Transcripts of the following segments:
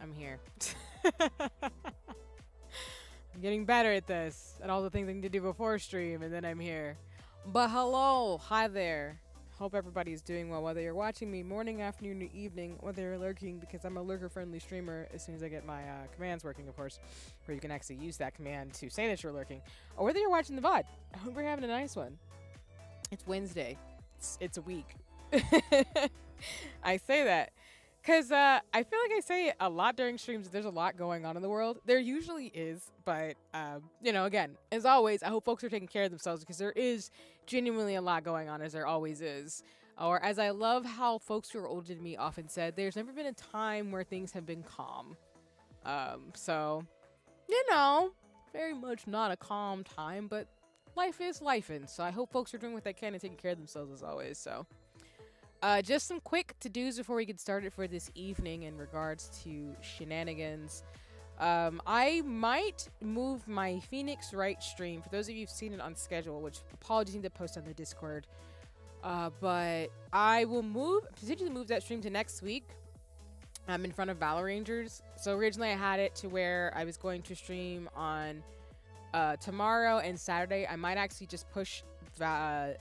I'm here. I'm getting better at this, and all the things I need to do before stream, and then I'm here. But hello, hi there. Hope everybody's doing well, whether you're watching me morning, afternoon, or evening, whether you're lurking, because I'm a lurker-friendly streamer as soon as I get my commands working, of course, where you can actually use that command to say that you're lurking, or whether you're watching the VOD. I hope you're having a nice one. It's Wednesday. It's a week. I say that because I feel like I say a lot during streams. There's a lot going on in the world. There usually is, but you know, again, as always, I hope folks are taking care of themselves because there is genuinely a lot going on, as there always is. Or as I love how folks who are older than me often said, there's never been a time where things have been calm. So, you know, very much not a calm time, but life is lifing. So I hope folks are doing what they can and taking care of themselves as always. So. Just some quick to-dos before we get started for this evening in regards to shenanigans. I might move my Phoenix Wright stream. For those of you who've seen it on schedule, which apologies need to post on the Discord. But I will potentially move that stream to next week. I'm in front of Valor Rangers. So originally I had it to where I was going to stream on tomorrow and Saturday. I might actually just push I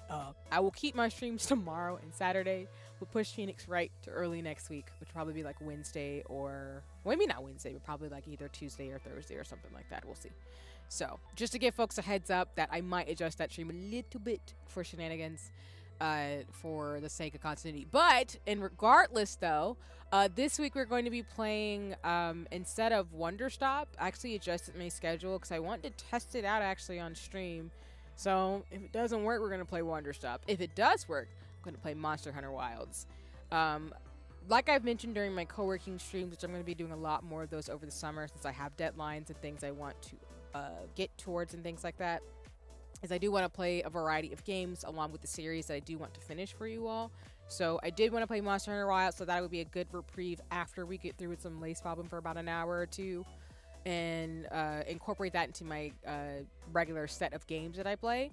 will keep my streams tomorrow and Saturday. We'll push Phoenix Wright to early next week, which will probably be like Wednesday or, well, maybe not Wednesday, but probably like either Tuesday or Thursday or something like that. We'll see. So just to give folks a heads up that I might adjust that stream a little bit for shenanigans for the sake of continuity. But regardless though, this week we're going to be playing instead of Wonder Stop. I actually adjusted my schedule because I want to test it out actually on stream. So if it doesn't work, we're going to play Wonder Stop. If it does work, I'm going to play Monster Hunter Wilds. Like I've mentioned during my co-working streams, which I'm going to be doing a lot more of those over the summer since I have deadlines and things I want to get towards and things like that, is I do want to play a variety of games along with the series that I do want to finish for you all. So I did want to play Monster Hunter Wilds, so that would be a good reprieve after we get through with some Lace Bobbin for about an hour or two, and incorporate that into my regular set of games that I play.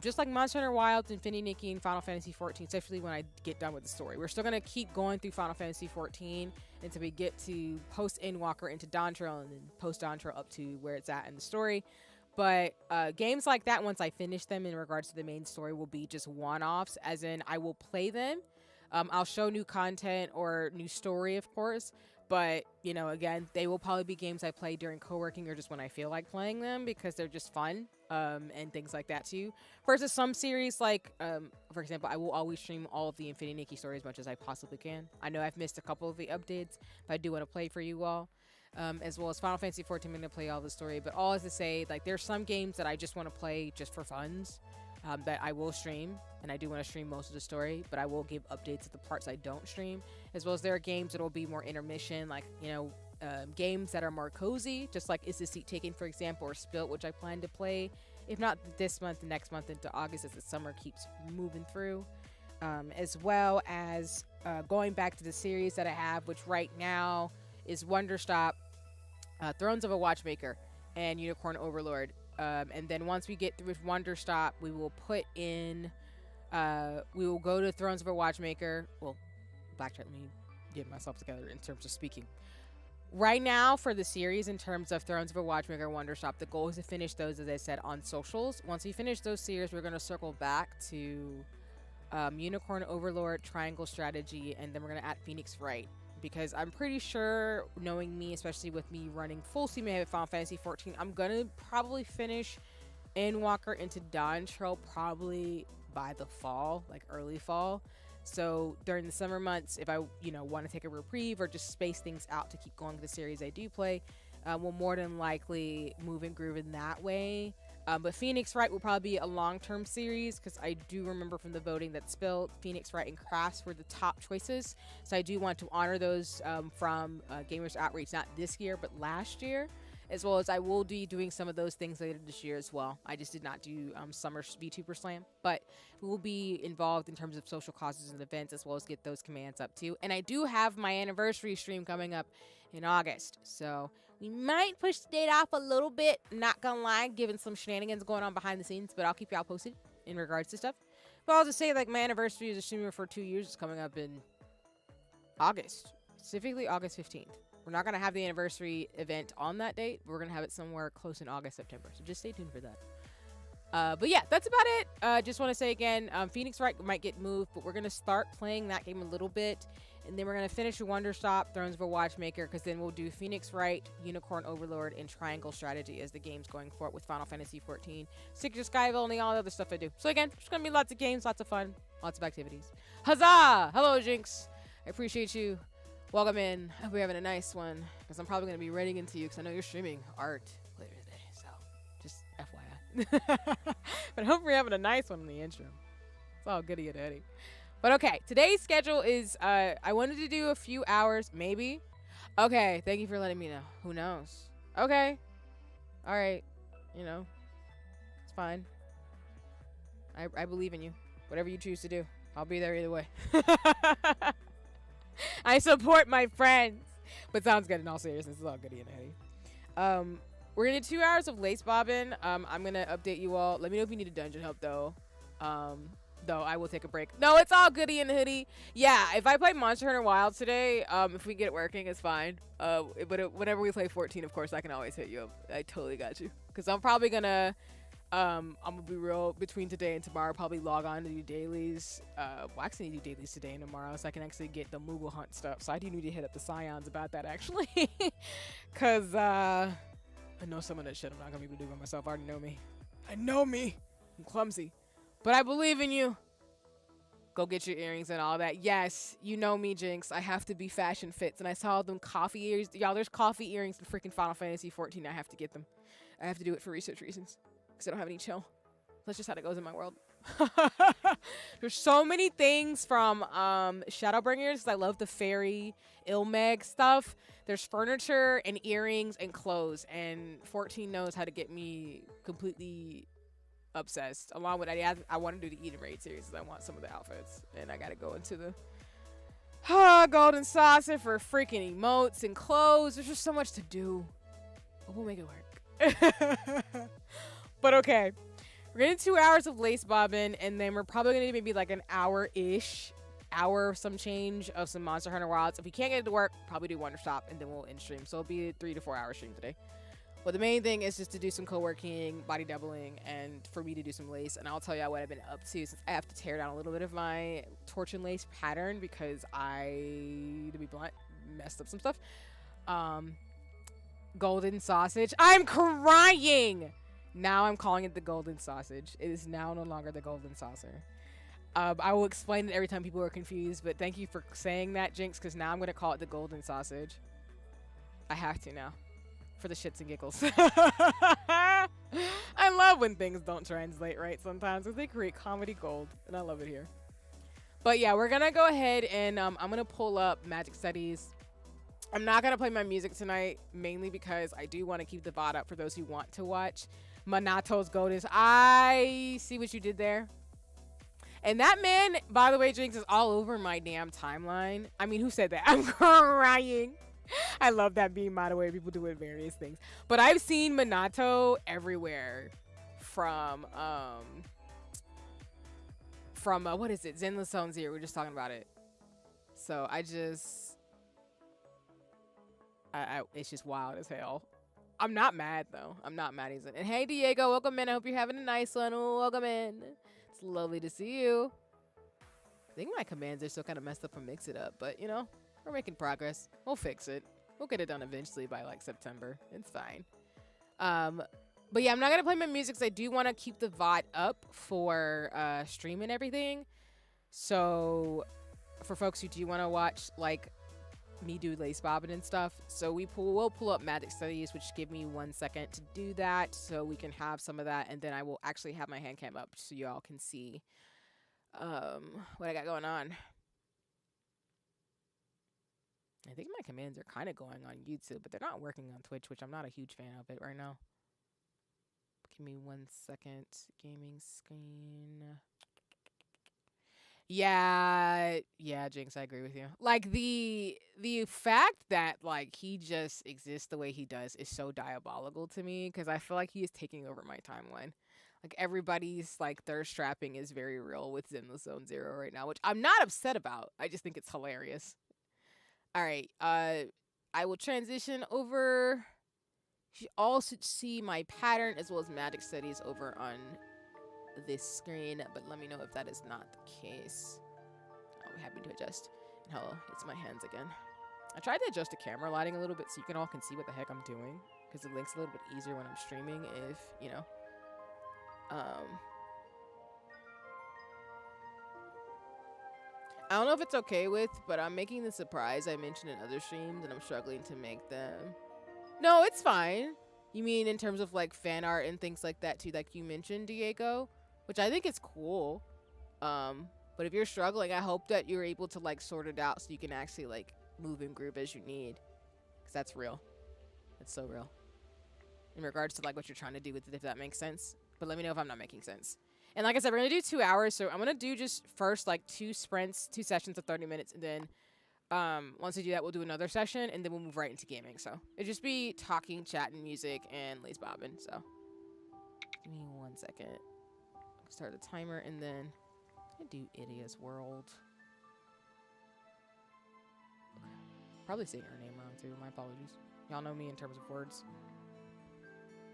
Just like Monster Hunter Wilds, Infinity Nikki, and Final Fantasy XIV, especially when I get done with the story. We're still going to keep going through Final Fantasy XIV until we get to post-Endwalker into Dawn Trail, and then post-Dawn Trail up to where it's at in the story. But games like that, once I finish them in regards to the main story, will be just one-offs, as in I will play them. I'll show new content or new story, of course. But, you know, again, they will probably be games I play during co-working or just when I feel like playing them because they're just fun and things like that too. Versus some series like, for example, I will always stream all of the Infinity Nikki stories as much as I possibly can. I know I've missed a couple of the updates, but I do want to play for you all. As well as Final Fantasy XIV, I'm going to play all the story. But all is to say, like, there's some games that I just want to play just for funs. That I will stream, and I do want to stream most of the story, but I will give updates of the parts I don't stream, as well as there are games that will be more intermission, like, you know, games that are more cozy, just like Is the Seat Taken, for example, or Spilt, which I plan to play, if not this month, the next month into August as the summer keeps moving through, as well as going back to the series that I have, which right now is Wonder Stop, Thrones of a Watchmaker, and Unicorn Overlord. And then once we get through with Wonder Stop, we will put in, we will go to Thrones of a Watchmaker. Well, backtrack, let me get myself together in terms of speaking. Right now, for the series, in terms of Thrones of a Watchmaker, Wonder Stop, the goal is to finish those, as I said, on socials. Once we finish those series, we're going to circle back to Unicorn Overlord, Triangle Strategy, and then we're going to add Phoenix Wright. Because I'm pretty sure, knowing me, especially with me running full steam ahead with Final Fantasy XIV, I'm going to probably finish Endwalker into Dawn Trail probably by the fall, like early fall. So during the summer months, if I, you know, want to take a reprieve or just space things out to keep going with the series I do play, we'll more than likely move and groove in that way. But Phoenix Wright will probably be a long-term series because I do remember from the voting that Spilt, Phoenix Wright, and Crafts were the top choices. So I do want to honor those from Gamers Outreach, not this year, but last year. As well as I will be doing some of those things later this year as well. I just did not do Summer VTuber Slam. But we will be involved in terms of social causes and events as well as get those commands up too. And I do have my anniversary stream coming up in August. So we might push the date off a little bit, not gonna lie, given some shenanigans going on behind the scenes, but I'll keep y'all posted in regards to stuff. But I'll just say, like, my anniversary as a streamer for 2 years is coming up in August, specifically August 15th. We're not gonna have the anniversary event on that date. We're gonna have it somewhere close in August, September. So just stay tuned for that. But yeah, that's about it. Just want to say again, Phoenix Wright might get moved, but we're gonna start playing that game a little bit, and then we're gonna finish Wonder Stop, Thrones of a Watchmaker, because then we'll do Phoenix Wright, Unicorn Overlord, and Triangle Strategy as the games going forward with Final Fantasy 14, Secret Skyville, and all the other stuff I do. So again, there's gonna be lots of games, lots of fun, lots of activities. Huzzah! Hello, Jinx. I appreciate you. Welcome in. I hope you're having a nice one, because I'm probably gonna be running into you because I know you're streaming art later today. So just FYI. But I hope you're having a nice one in the intro. It's all goody and Eddie. But okay, today's schedule is I wanted to do a few hours, maybe. Okay, thank you for letting me know. Who knows? Okay. All right. You know, it's fine. I believe in you. Whatever you choose to do, I'll be there either way. I support my friends. But sounds good in all seriousness. It's all goody and Eddie. We're gonna do 2 hours of lace bobbin. I'm gonna update you all. Let me know if you need a dungeon help though. Though I will take a break. No, it's all goody and hoodie. Yeah, if I play Monster Hunter Wild today, if we get it working, it's fine. But whenever we play 14, of course, I can always hit you up. I totally got you. Because I'm probably gonna, I'm gonna be real, between today and tomorrow, probably log on to do dailies. Well, I actually need to do dailies today and tomorrow, so I can actually get the Moogle Hunt stuff. So I do need to hit up the Scions about that, actually. Because, I know some of that shit I'm not gonna be able to do by myself. I already know me. I know me. I'm clumsy. But I believe in you. Go get your earrings and all that. Yes, you know me, Jinx. I have to be fashion fits. And I saw them coffee ears. Y'all, there's coffee earrings in freaking Final Fantasy 14. I have to get them. I have to do it for research reasons. Because I don't have any chill. That's just how it goes in my world. There's so many things from Shadowbringers. I love the fairy, Ilmeg stuff. There's furniture and earrings and clothes. And 14 knows how to get me completely obsessed. Along with that, I want to do the Eden Raid series. I want some of the outfits. And I got to go into the Golden Saucer for freaking emotes and clothes. There's just so much to do. But we'll make it work. But okay. We're going to do 2 hours of lace bobbin, and then we're probably going to do maybe like an hour-ish, hour some change of some Monster Hunter Wilds. If we can't get it to work, probably do Wonder Stop, and then we'll end stream. So it'll be a 3 to 4 hour stream today. But the main thing is just to do some co-working, body doubling, and for me to do some lace. And I'll tell you what I've been up to since I have to tear down a little bit of my torch and lace pattern because I, to be blunt, messed up some stuff. Golden sausage. I'm crying! Now I'm calling it the golden sausage. It is now no longer the golden saucer. I will explain it every time people are confused, but thank you for saying that, Jinx, because now I'm going to call it the golden sausage. I have to now. For the shits and giggles. I love when things don't translate right sometimes because they create comedy gold, and I love it here. But yeah, we're going to go ahead and I'm going to pull up Magic Studies. I'm not going to play my music tonight, mainly because I do want to keep the VOD up for those who want to watch. Manato's Golden. I see what you did there. And that man, by the way, Jinx, is all over my damn timeline. I mean, who said that? I'm crying. I love that meme, by the way. People do it various things. But I've seen Minato everywhere from what is it? Zenless Zone Zero. We're just talking about it. So it's just wild as hell. I'm not mad though. I'm not mad he's in. And hey Diego, welcome in. I hope you're having a nice one. Welcome in. It's lovely to see you. I think my commands are still kind of messed up from Mix It Up, but you know, we're making progress. We'll fix it. We'll get it done eventually by like September. It's fine. But yeah, I'm not gonna play my music because I do want to keep the VOD up for stream and everything. So for folks who do want to watch like me do lace bobbin and stuff, so we'll pull up Magic Studies, which give me 1 second to do that so we can have some of that, and then I will actually have my hand cam up so y'all can see what I got going on. I think my commands are kind of going on YouTube, but they're not working on Twitch, which I'm not a huge fan of it right now. Give me 1 second. Gaming screen. Yeah, Jinx, I agree with you. Like the fact that like he just exists the way he does is so diabolical to me because I feel like he is taking over my timeline. Like everybody's like thirst trapping is very real with Zenless Zone Zero right now, which I'm not upset about. I just think it's hilarious. All right, I will transition over. You all should see my pattern as well as magic studies over on this screen, but let me know if that is not the case. I'm happy to adjust. And hello, it's my hands again. I tried to adjust the camera lighting a little bit so you can all can see what the heck I'm doing, because it links a little bit easier when I'm streaming if, you know. I don't know if it's okay with, but I'm making the surprise I mentioned in other streams and I'm struggling to make them. No, it's fine. You mean in terms of like fan art and things like that too, like you mentioned, Diego, which I think is cool. But if you're struggling, I hope that you're able to like sort it out so you can actually like move and groove as you need, because that's real. It's so real in regards to like what you're trying to do with it, if that makes sense. But let me know if I'm not making sense. And like I said, we're gonna do 2 hours, so I'm gonna do just first like 2 sprints, 2 sessions of 30 minutes, and then once we do that, we'll do another session, and then we'll move right into gaming. So it'll just be talking, chatting, music, and Lace Bobbin. So give me 1 second. I'll start the timer, and then I do Idia's World. Probably saying her name wrong too. My apologies. Y'all know me in terms of words.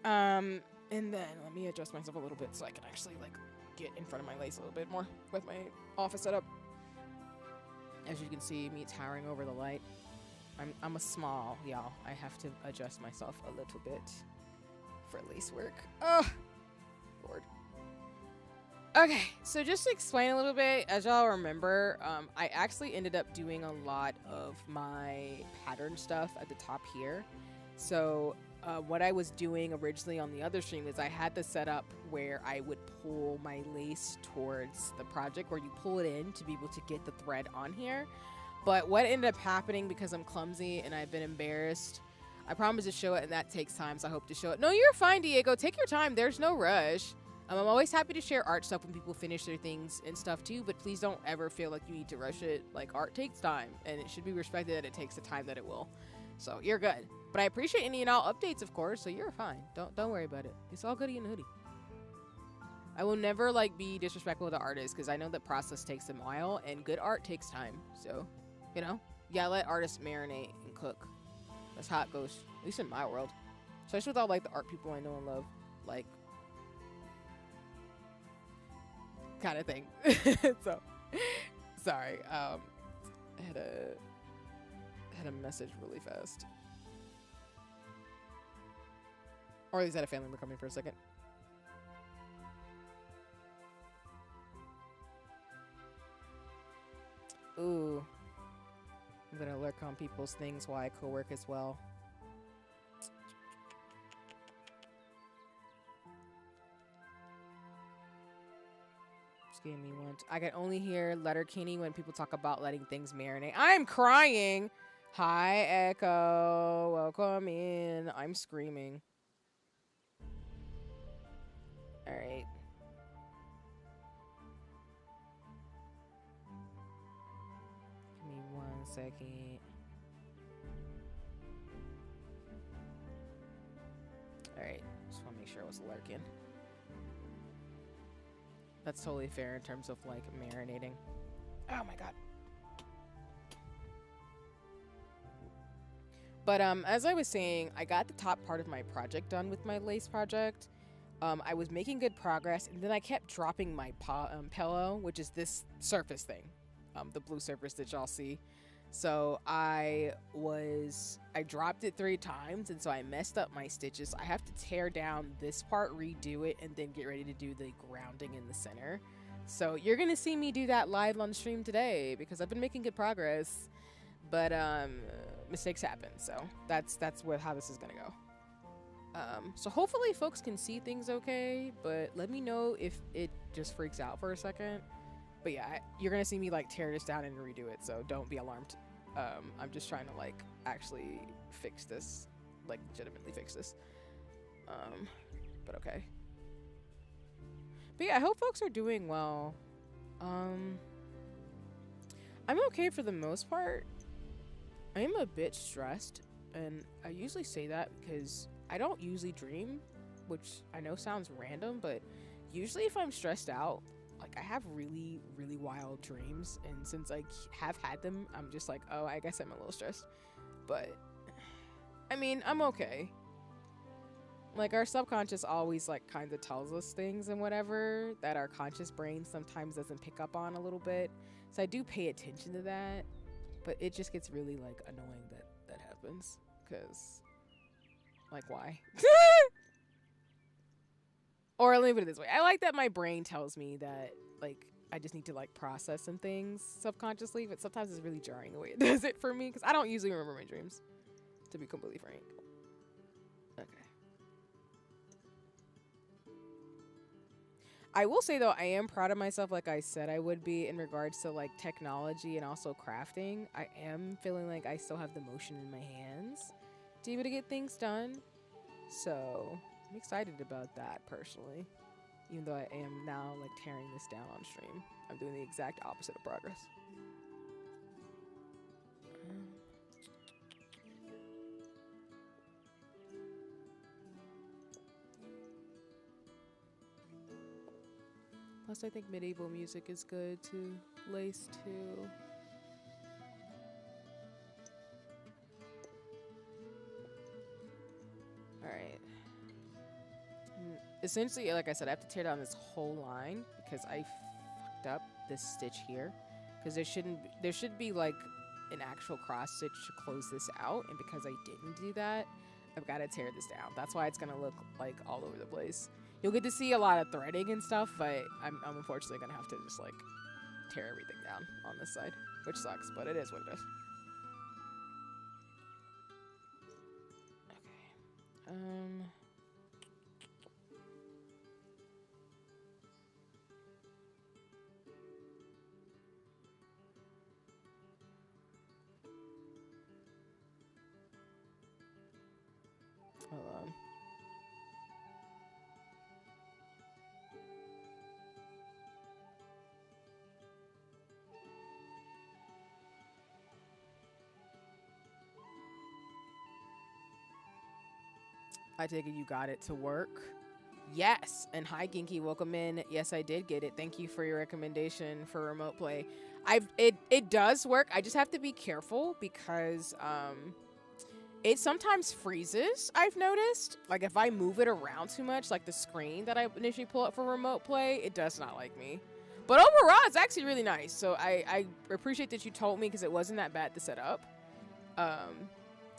And then let me adjust myself a little bit so I can actually like get in front of my lace a little bit more with my office setup. As you can see, me towering over the light. I'm a small, y'all. I have to adjust myself a little bit for lace work. Oh, Lord. Okay, so just to explain a little bit, as y'all remember, I actually ended up doing a lot of my pattern stuff at the top here. So what I was doing originally on the other stream is I had the setup where I would pull my lace towards the project, where you pull it in to be able to get the thread on here. But what ended up happening, because I'm clumsy and I've been embarrassed, I promised to show it, and that takes time, so I hope to show it. No, you're fine, Diego. Take your time. There's no rush. I'm always happy to share art stuff when people finish their things and stuff too, but please don't ever feel like you need to rush it. Like, art takes time, and it should be respected that it takes the time that it will. So you're good. But I appreciate any and all updates, of course, so you're fine. Don't worry about it. It's all goody and hoodie. I will never like be disrespectful to artists, because I know that process takes a while, and good art takes time. So, you know, yeah, let artists marinate and cook. That's how it goes, at least in my world. Especially with all like the art people I know and love, like, kind of thing. So, sorry. I had a message really fast. Or at least I had a family member coming for a second. Ooh. I'm gonna lurk on people's things while I co-work as well. Just give me one. I can only hear Letterkenny when people talk about letting things marinate. I'm crying! Hi, Echo. Welcome in. I'm screaming. Alright. Give me 1 second. Alright. Just want to make sure I was lurking. That's totally fair in terms of like marinating. Oh my god. But as I was saying, I got the top part of my project done with my lace project. I was making good progress, and then I kept dropping my pillow, which is this surface thing, the blue surface that y'all see. So I dropped it 3 times, and so I messed up my stitches. I have to tear down this part, redo it, and then get ready to do the grounding in the center. So you're gonna see me do that live on stream today, because I've been making good progress, but mistakes happen. So that's how this is gonna go. So hopefully folks can see things okay, but let me know if it just freaks out for a second. But yeah, you're gonna see me like tear this down and redo it, so don't be alarmed. I'm just trying to like actually fix this, like legitimately fix this. But okay. But yeah, I hope folks are doing well. I'm okay for the most part. I am a bit stressed, and I usually say that because I don't usually dream, which I know sounds random, but usually if I'm stressed out, like I have really, really wild dreams, and since I have had them, I'm just like, oh, I guess I'm a little stressed. But I mean, I'm okay. Like, our subconscious always, like, kind of tells us things and whatever that our conscious brain sometimes doesn't pick up on a little bit. So I do pay attention to that, but it just gets really, like, annoying that that happens. Because, like, why? Or let me put it this way. I like that my brain tells me that, like, I just need to, like, process some things subconsciously, but sometimes it's really jarring the way it does it for me, because I don't usually remember my dreams, to be completely frank. Okay. I will say, though, I am proud of myself, like I said I would be, in regards to, like, technology and also crafting. I am feeling like I still have the motion in my hands to be able to get things done. So I'm excited about that, personally. Even though I am now, like, tearing this down on stream. I'm doing the exact opposite of progress. Plus, I think medieval music is good to lace to. Alright. Essentially, like I said, I have to tear down this whole line because I fucked up this stitch here. Because there should be like an actual cross stitch to close this out, and because I didn't do that, I've got to tear this down. That's why it's gonna look like all over the place. You'll get to see a lot of threading and stuff, but I'm unfortunately gonna have to just like tear everything down on this side, which sucks, but it is what it is. Okay. Hold on. I take it you got it to work. Yes. And hi, Ginky. Welcome in. Yes, I did get it. Thank you for your recommendation for remote play. It does work. I just have to be careful because it sometimes freezes, I've noticed. Like, if I move it around too much, like the screen that I initially pull up for remote play, it does not like me. But overall, it's actually really nice. So I appreciate that you told me because it wasn't that bad to set up.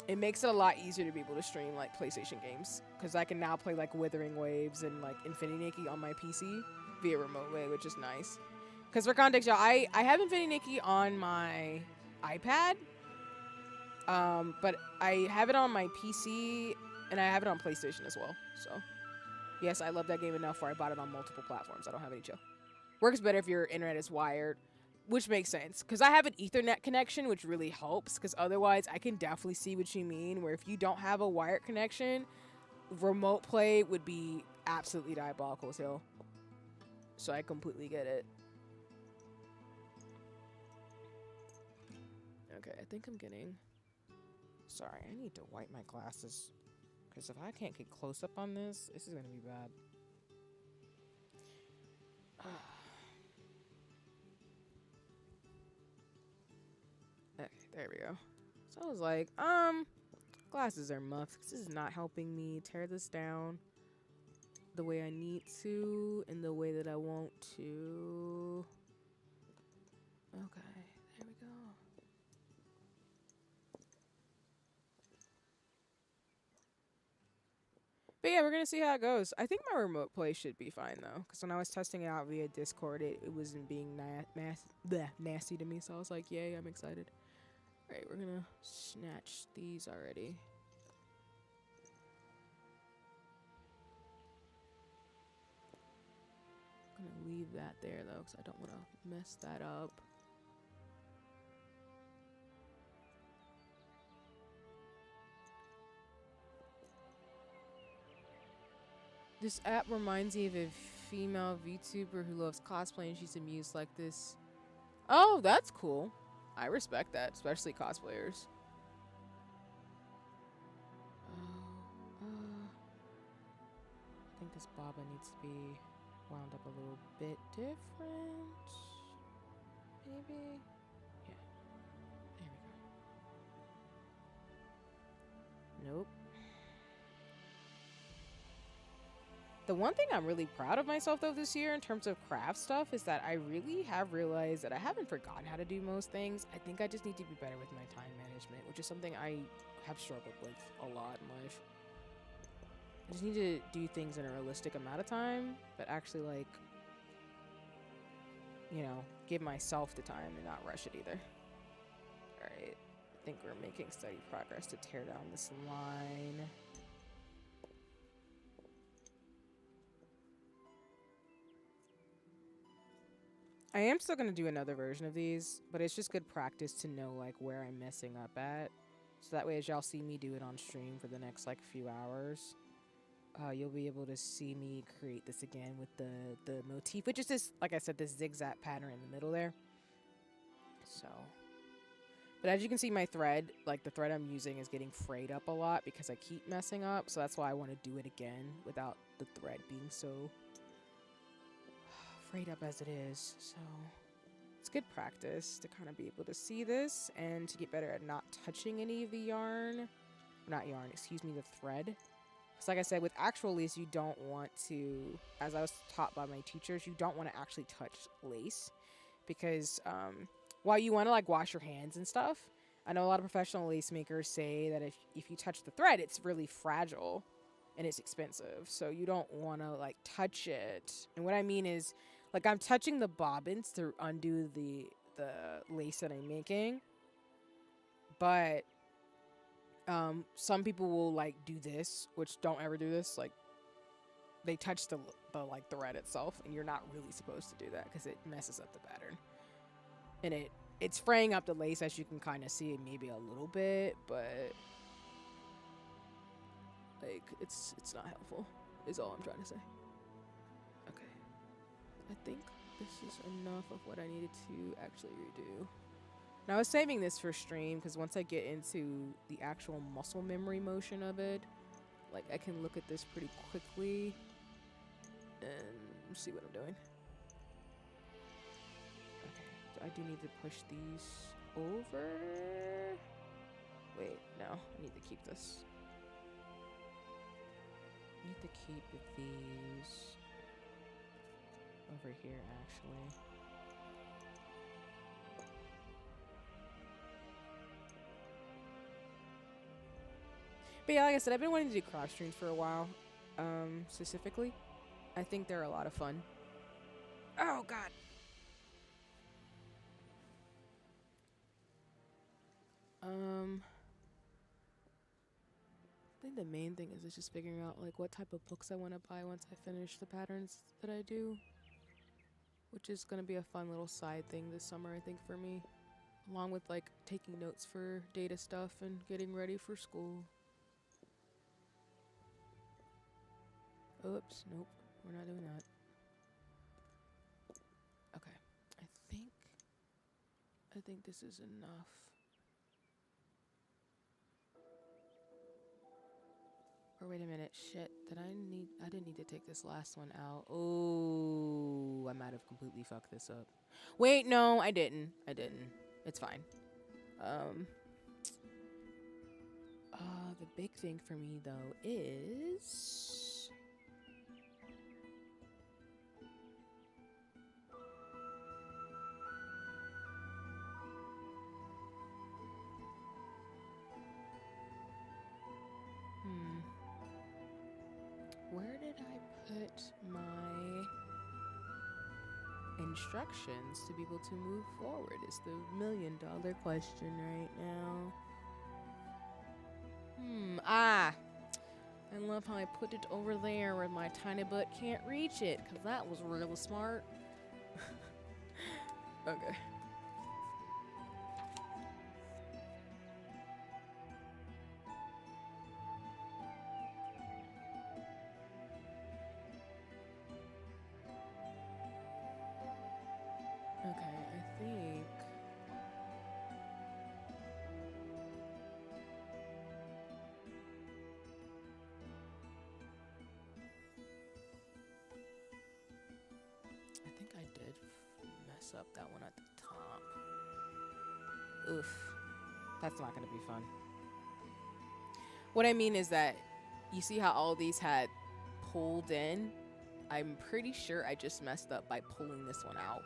It makes it a lot easier to be able to stream, like, PlayStation games. Because I can now play, like, Withering Waves and, like, Infinity Nikki on my PC via remote way, which is nice. Because for context, y'all, I have Infinity Nikki on my iPad. But I have it on my PC, and I have it on PlayStation as well. So, yes, I love that game enough where I bought it on multiple platforms. I don't have any chill. Works better if your internet is wired, which makes sense. Because I have an Ethernet connection, which really helps. Because otherwise, I can definitely see what you mean, where if you don't have a wired connection, remote play would be absolutely diabolical as hell. So I completely get it. Okay, I think I'm getting... Sorry, I need to wipe my glasses. Because if I can't get close up on this, this is going to be bad. Okay, there we go. So I was like, glasses are muffed. This is not helping me tear this down the way I need to and the way that I want to. Okay, there we go. But yeah, we're going to see how it goes. I think my remote play should be fine, though. Because when I was testing it out via Discord, it wasn't being nasty to me. So I was like, yay, I'm excited. All right, we're going to snatch these already. I'm going to leave that there, though, because I don't want to mess that up. This app reminds me of a female VTuber who loves cosplay and she's amused like this. Oh, that's cool. I respect that, especially cosplayers. I think this bobbin needs to be wound up a little bit different. Maybe? Yeah. There we go. Nope. The one thing I'm really proud of myself though this year in terms of craft stuff is that I really have realized that I haven't forgotten how to do most things. I think I just need to be better with my time management, which is something I have struggled with a lot in life. I just need to do things in a realistic amount of time, but actually, like, you know, give myself the time and not rush it either. Alright, I think we're making steady progress to tear down this line. I am still going to do another version of these, but it's just good practice to know, like, where I'm messing up at. So that way, as y'all see me do it on stream for the next, like, few hours, you'll be able to see me create this again with the motif, which is this, like I said, this zigzag pattern in the middle there. So, but as you can see, my thread, like the thread I'm using is getting frayed up a lot because I keep messing up. So that's why I want to do it again without the thread being so frayed up as it is. So it's good practice to kind of be able to see this and to get better at not touching any of the yarn. Not yarn, excuse me, the thread. Because like I said, with actual lace, you don't want to, as I was taught by my teachers, you don't want to actually touch lace. Because while you want to like wash your hands and stuff, I know a lot of professional lace makers say that if you touch the thread, it's really fragile and it's expensive. So you don't want to like touch it. And what I mean is, like, I'm touching the bobbins to undo the lace that I'm making. But some people will like do this, which don't ever do this. Like, they touch the like thread itself, and you're not really supposed to do that because it messes up the pattern. And it's fraying up the lace, as you can kind of see, maybe a little bit, but like it's not helpful. Is all I'm trying to say. Okay, I think this is enough of what I needed to actually redo. Now, I was saving this for stream because once I get into the actual muscle memory motion of it, like, I can look at this pretty quickly and see what I'm doing. Okay, so I do need to push these over. Wait, no, I need to keep this. I need to keep these over here, actually. But yeah, like I said, I've been wanting to do cross streams for a while. Specifically, I think they're a lot of fun. Oh God. I think the main thing is just figuring out like what type of books I want to buy once I finish the patterns that I do, which is gonna be a fun little side thing this summer, I think, for me, along with like taking notes for data stuff and getting ready for school. Oops, nope, we're not doing that. Okay, I think this is enough. Or wait a minute, shit, I didn't need to take this last one out. Oh, I might have completely fucked this up. Wait, no, I didn't. It's fine. The big thing for me though is where did I put my instructions to be able to move forward is the $1,000,000 question right now. I love how I put it over there where my tiny butt can't reach it, because that was really smart. Okay. Okay, I think I did mess up that one at the top. Oof. That's not gonna be fun. What I mean is that you see how all these had pulled in? I'm pretty sure I just messed up by pulling this one out.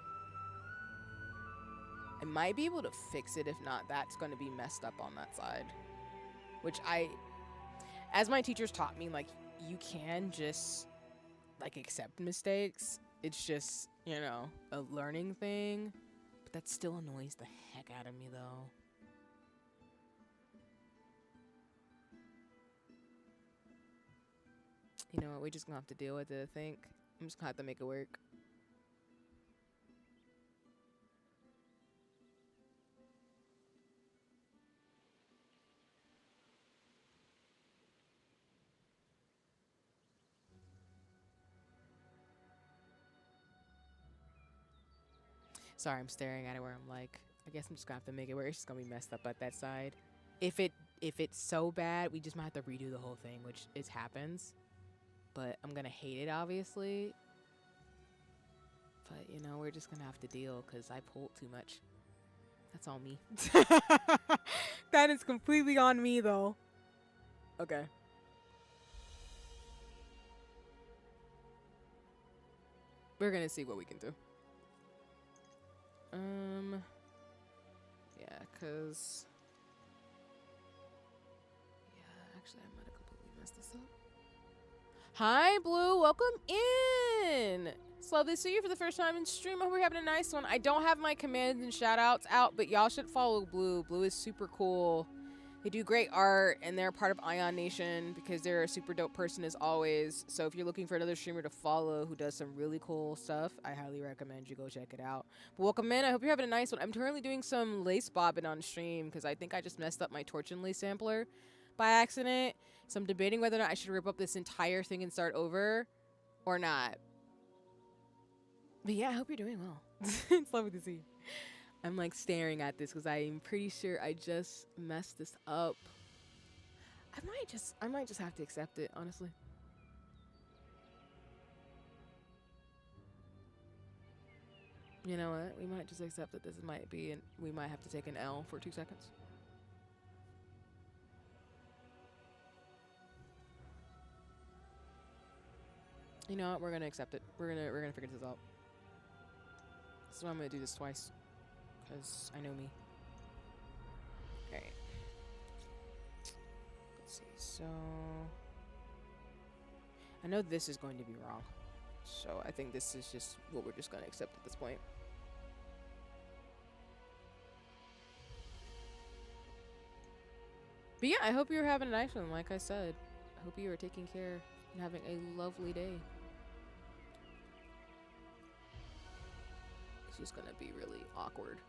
I might be able to fix it. If not, that's going to be messed up on that side. Which as my teachers taught me, like, you can just, like, accept mistakes. It's just, you know, a learning thing. But that still annoys the heck out of me, though. You know what? We're just going to have to deal with it, I think. I'm just going to have to make it work. Sorry, I'm staring at it where I'm like, I guess I'm just gonna have to make it where it's just gonna be messed up at that side. If it's so bad, we just might have to redo the whole thing, which it happens. But I'm gonna hate it, obviously. But, you know, we're just gonna have to deal because I pulled too much. That's all me. That is completely on me, though. Okay. We're gonna see what we can do. Yeah, cause actually I might have completely messed this up. Hi, Blue, welcome in. It's lovely to see you for the first time in stream. I hope you're having a nice one. I don't have my commands and shout outs out, but y'all should follow Blue. Blue is super cool. They do great art, and they're part of Ion Nation because they're a super dope person as always. So if you're looking for another streamer to follow who does some really cool stuff, I highly recommend you go check it out. But welcome in. I hope you're having a nice one. I'm currently doing some lace bobbin on stream because I think I just messed up my torch and lace sampler by accident. So I'm debating whether or not I should rip up this entire thing and start over or not. But yeah, I hope you're doing well. It's lovely to see you. I'm like staring at this because I'm pretty sure I just messed this up. I might just have to accept it, honestly. You know what? We might just accept that this might be, and we might have to take an L for 2 seconds. You know what? We're gonna accept it. We're gonna figure this out. This is why I'm gonna do this twice. Because I know me. Alright. Let's see. So I know this is going to be wrong. So I think this is just what we're just going to accept at this point. But yeah, I hope you're having a nice one. Like I said, I hope you are taking care and having a lovely day. It's just going to be really awkward.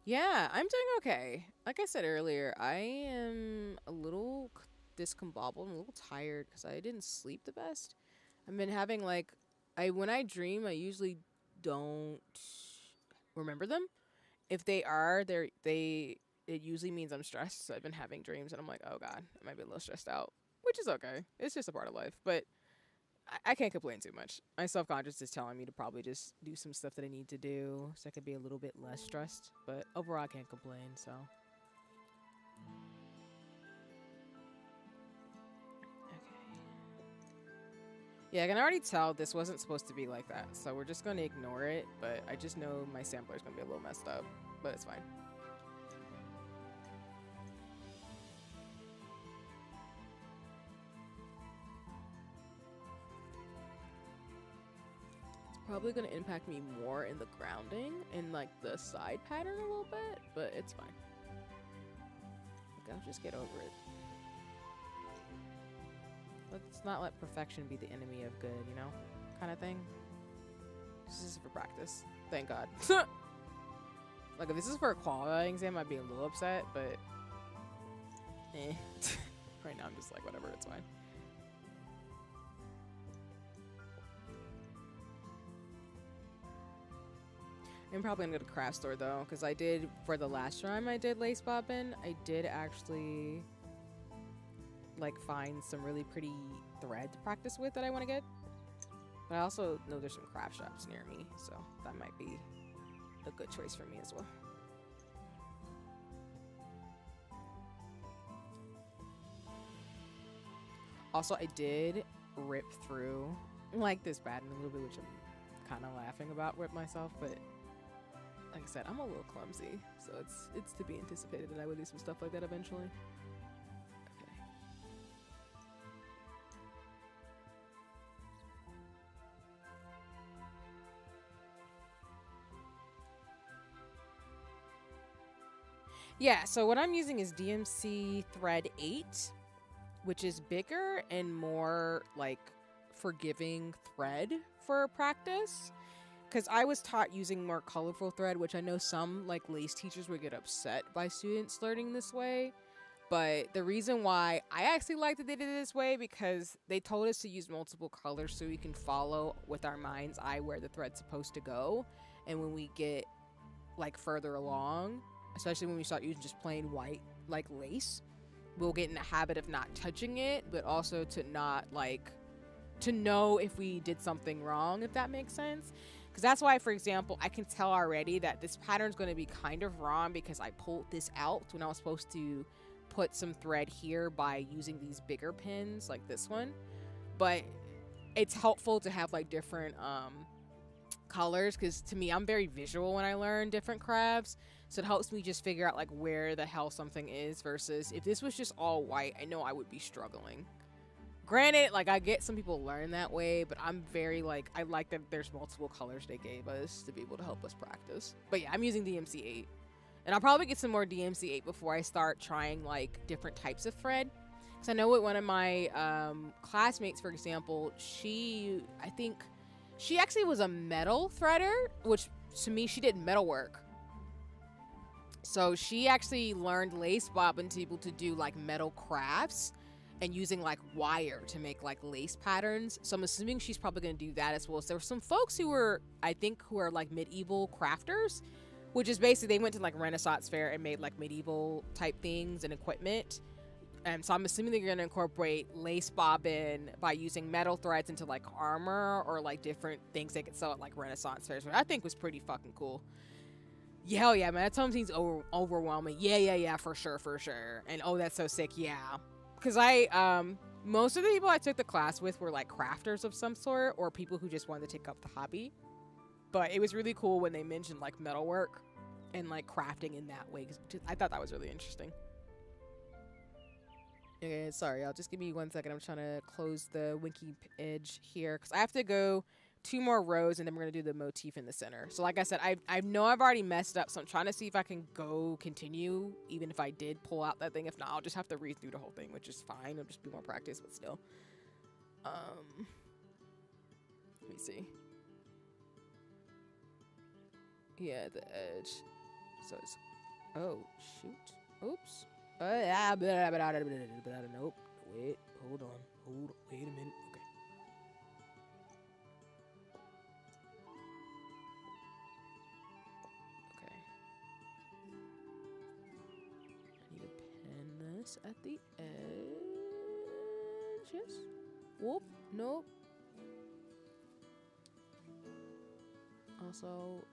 Yeah, I'm doing okay. Like I said earlier, I am a little discombobbled. I'm a little tired because I didn't sleep the best. I've been having like, when I dream, I usually don't remember them. If they are, it usually means I'm stressed. So I've been having dreams and I'm like, oh God, I might be a little stressed out, which is okay. It's just a part of life, but I can't complain too much. My self-conscious is telling me to probably just do some stuff that I need to do so I could be a little bit less stressed, but overall I can't complain, so. Yeah, I can already tell this wasn't supposed to be like that, so we're just going to ignore it, but I just know my sampler is going to be a little messed up, but it's fine. It's probably going to impact me more in the grounding and like the side pattern a little bit, but it's fine. Like, I'll just get over it. Let's not let perfection be the enemy of good, you know? Kind of thing. This is for practice. Thank God. Like, if this is for a qualifying exam, I'd be a little upset, but... eh. Right now, I'm just like, whatever, it's fine. I'm probably gonna go to craft store though, because I did, for the last time I did lace bobbin, I did actually like find some really pretty thread to practice with that I want to get. But I also know there's some craft shops near me, so that might be a good choice for me as well. Also, I did rip through like this pattern a little bit, which I'm kind of laughing about with myself, but like I said, I'm a little clumsy, so it's to be anticipated that I would do some stuff like that eventually. Okay. Yeah, so what I'm using is DMC thread 8, which is bigger and more like forgiving thread for practice. Because I was taught using more colorful thread, which I know some like lace teachers would get upset by students learning this way. But the reason why I actually like that they did it this way, because they told us to use multiple colors so we can follow with our mind's eye where the thread's supposed to go. And when we get like further along, especially when we start using just plain white like lace, we'll get in the habit of not touching it, but also to not like, to know if we did something wrong, if that makes sense. Because that's why, for example, I can tell already that this pattern is going to be kind of wrong because I pulled this out when I was supposed to put some thread here by using these bigger pins like this one. But it's helpful to have like different colors, because to me, I'm very visual when I learn different crafts. So it helps me just figure out like where the hell something is, versus if this was just all white, I know I would be struggling. Granted, like I get some people learn that way, but I'm very like, I like that there's multiple colors they gave us to be able to help us practice. But yeah, I'm using DMC 8. And I'll probably get some more DMC 8 before I start trying like different types of thread. Because I know with one of my classmates, for example, I think she actually was a metal threader, which to me, she did metal work. So she actually learned lace bobbin to be able to do like metal crafts and using like wire to make like lace patterns. So I'm assuming she's probably going to do that as well. So there were some folks who were, I think, who are like medieval crafters, which is basically they went to like Renaissance fair and made like medieval type things and equipment. And so I'm assuming they're going to incorporate lace bobbin by using metal threads into like armor or like different things they could sell at like Renaissance fairs, which I think was pretty fucking cool. Yeah, hell yeah, man. That something seems overwhelming. Yeah, for sure. And oh, that's so sick. Yeah. Because most of the people I took the class with were like crafters of some sort, or people who just wanted to take up the hobby. But it was really cool when they mentioned like metalwork and like crafting in that way. I thought that was really interesting. Okay, sorry, I'll just give me 1 second. I'm trying to close the winky edge here because I have to go 2 more rows and then we're gonna do the motif in the center. So like I said, I know I've already messed up, so I'm trying to see if I can continue even if I did pull out that thing. If not, I'll just have to read through the whole thing, which is fine. It'll just be more practice, but still. Let me see. Yeah, the edge. So it's, oh shoot. Oops. Nope. Wait, hold on. Wait a minute. Okay. At the edges. Whoop, nope. Also,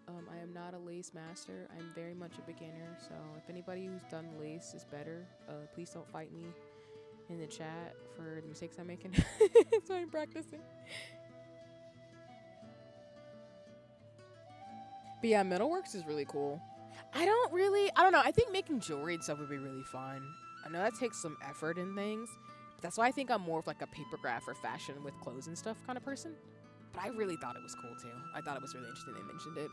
I am not a lace master. I'm very much a beginner, so if anybody who's done lace is better, please don't fight me in the chat for the mistakes I'm making. So I'm practicing. But yeah, metalworks is really cool. I don't know. I think making jewelry and stuff would be really fun. I know that takes some effort and things, but that's why I think I'm more of like a papergraph or fashion with clothes and stuff kind of person. But I really thought it was cool too. I thought it was really interesting they mentioned it.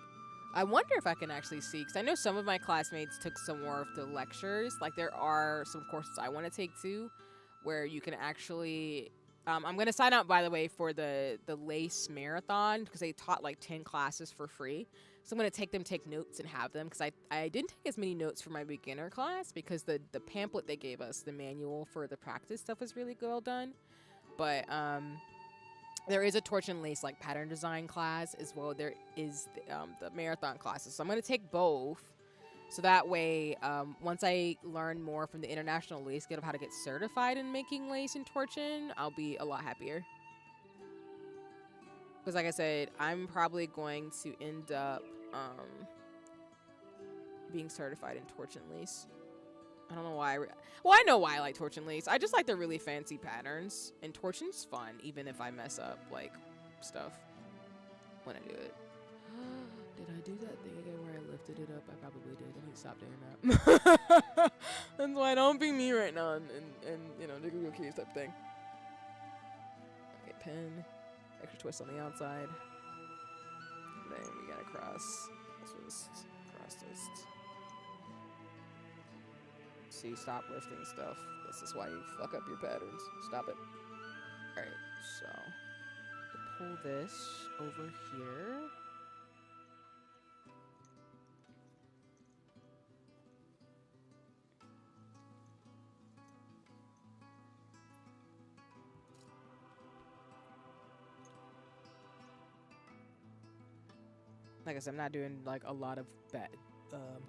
I wonder if I can actually see, because I know some of my classmates took some more of the lectures. Like there are some courses I want to take too, where you can actually, I'm going to sign up, by the way, for the lace marathon, because they taught like 10 classes for free. So I'm going to take notes and have them, because I didn't take as many notes for my beginner class because the pamphlet they gave us, the manual for the practice stuff was really well done. But There is a torch and lace like pattern design class as well. There is the marathon classes. So I'm going to take both. So that way, once I learn more from the International Lace Guild of how to get certified in making lace and torching, I'll be a lot happier. Because like I said, I'm probably going to end up being certified in torch and lace. I don't know why. Well, I know why I like torch and lace. I just like the really fancy patterns. And torching's fun, even if I mess up, like, stuff when I do it. Did I do that thing again where I lifted it up? I probably did. I need to stop doing that. That's why don't be me right now and you know, nigga keys type thing. Okay, pin. Extra twist on the outside. Then we gotta cross. Twist. Cross twist. See, stop lifting stuff. This is why you fuck up your patterns. Stop it. Alright, so pull this over here. Like I said, I'm not doing like a lot of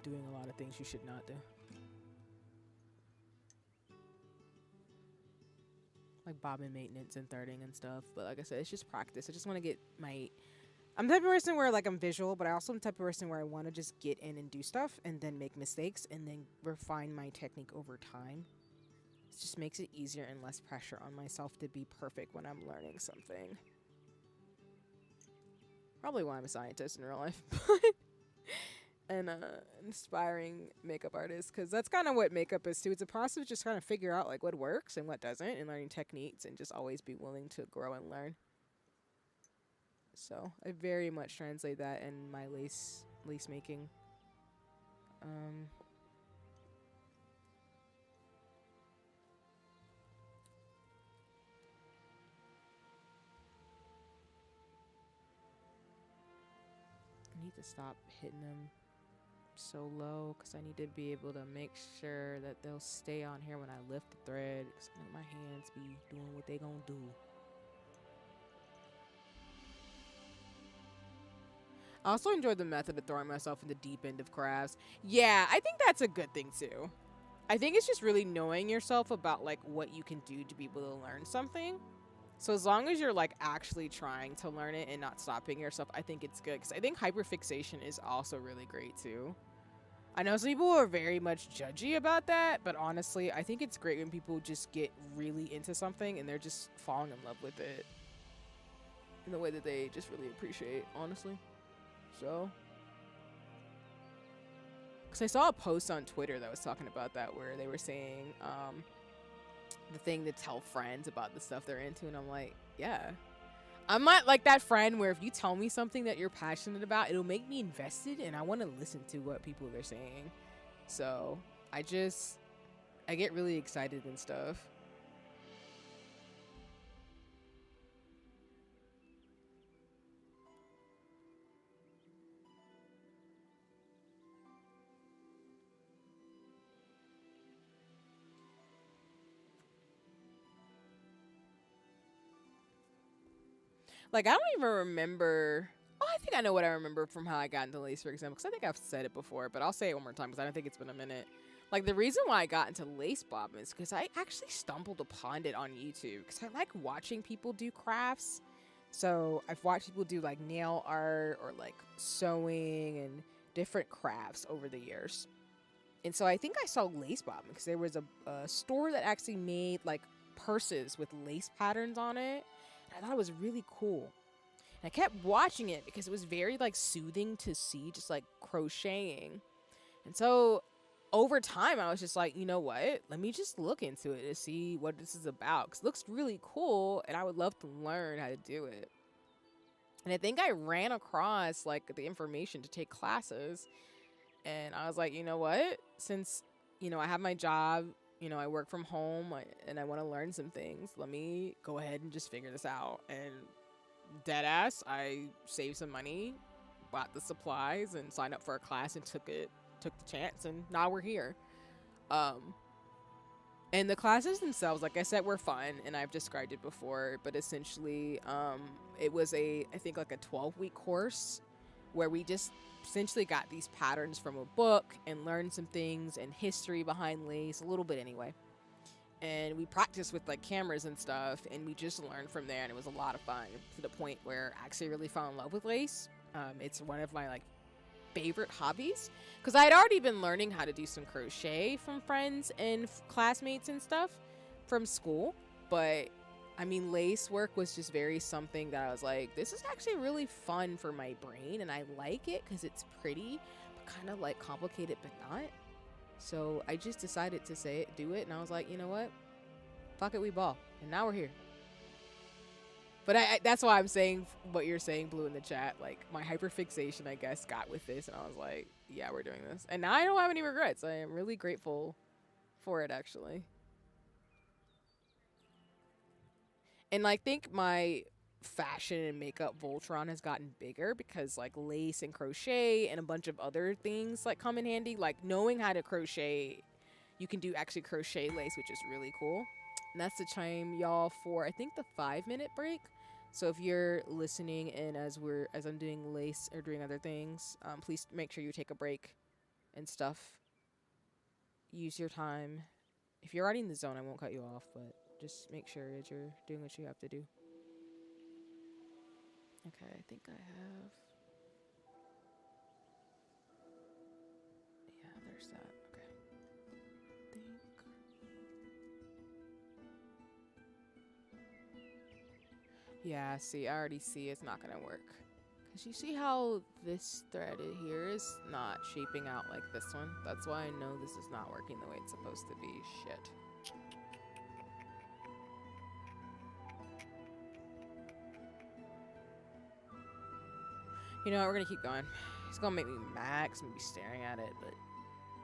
doing a lot of things you should not do. Like bobbin maintenance and thirding and stuff. But like I said, it's just practice. I just want to get my... I'm the type of person where like I'm visual, but I also am the type of person where I want to just get in and do stuff and then make mistakes and then refine my technique over time. It just makes it easier and less pressure on myself to be perfect when I'm learning something. Probably why I'm a scientist in real life. And inspiring makeup artist, because that's kind of what makeup is too. It's a process of just kind of figure out like what works and what doesn't, and learning techniques, and just always be willing to grow and learn. So I very much translate that in my lace making. I need to stop hitting them so low because I need to be able to make sure that they'll stay on here when I lift the thread, because I know my hands be doing what they gonna do. I also enjoyed the method of throwing myself in the deep end of crafts. Yeah, I think that's a good thing too. I think it's just really knowing yourself about like what you can do to be able to learn something. So as long as you're like actually trying to learn it and not stopping yourself, I think it's good. Because I think hyperfixation is also really great too. I know some people are very much judgy about that, but honestly, I think it's great when people just get really into something and they're just falling in love with it in the way that they just really appreciate, honestly. So, because I saw a post on Twitter that was talking about that, where they were saying the thing to tell friends about the stuff they're into, and I'm like, yeah. I'm not like that friend where if you tell me something that you're passionate about, it'll make me invested and I want to listen to what people are saying. So I get really excited and stuff. Like, I don't even remember. Oh, I think I know what I remember from how I got into lace, for example, because I think I've said it before, but I'll say it one more time because I don't think it's been a minute. Like, the reason why I got into lace bobbin is because I actually stumbled upon it on YouTube because I like watching people do crafts. So I've watched people do like nail art or like sewing and different crafts over the years. And so I think I saw lace bobbin because there was a store that actually made like purses with lace patterns on it. I thought it was really cool. And I kept watching it because it was very like soothing to see, just like crocheting. And so over time, I was just like, you know what? Let me just look into it to see what this is about. Because it looks really cool and I would love to learn how to do it. And I think I ran across like the information to take classes. And I was like, you know what? Since, you know, I have my job, you know, I work from home and I want to learn some things. Let me go ahead and just figure this out. And dead ass, I saved some money, bought the supplies, and signed up for a class and took the chance. And now we're here. And the classes themselves, like I said, were fun, and I've described it before. But essentially, it was I think like a 12-week course where we just essentially got these patterns from a book and learned some things and history behind lace, a little bit anyway. And we practiced with like cameras and stuff, and we just learned from there, and it was a lot of fun to the point where I actually really fell in love with lace. It's one of my like favorite hobbies because I had already been learning how to do some crochet from friends and classmates and stuff from school, but I mean, lace work was just very something that I was like, this is actually really fun for my brain, and I like it because it's pretty, but kind of like complicated, but not. So I just decided to do it, and I was like, you know what? Fuck it, we ball. And now we're here. But that's why I'm saying what you're saying, Blue, in the chat. Like, my hyperfixation, I guess, got with this, and I was like, yeah, we're doing this. And now I don't have any regrets. I am really grateful for it, actually. And I think my fashion and makeup Voltron has gotten bigger because like lace and crochet and a bunch of other things like come in handy. Like knowing how to crochet, you can do actually crochet lace, which is really cool. And that's the time, y'all, for I think the 5-minute break. So if you're listening and as I'm doing lace or doing other things, please make sure you take a break and stuff. Use your time. If you're already in the zone, I won't cut you off, but just make sure that you're doing what you have to do. Okay, I think I have... Yeah, there's that. Okay. Yeah, see, I already see it's not gonna work. Because you see how this thread here is not shaping out like this one? That's why I know this is not working the way it's supposed to be. Shit. You know what, we're gonna keep going. It's gonna make me mad 'cause I'm gonna be staring at it, but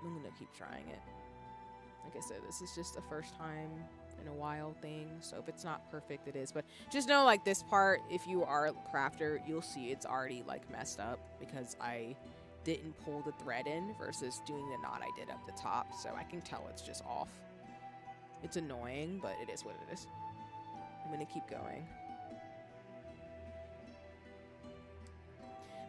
I'm gonna keep trying it. Like I said, this is just a first time in a while thing, so if it's not perfect, it is. But just know, like, this part, if you are a crafter, you'll see it's already, like, messed up because I didn't pull the thread in versus doing the knot I did up the top, so I can tell it's just off. It's annoying, but it is what it is. I'm gonna keep going.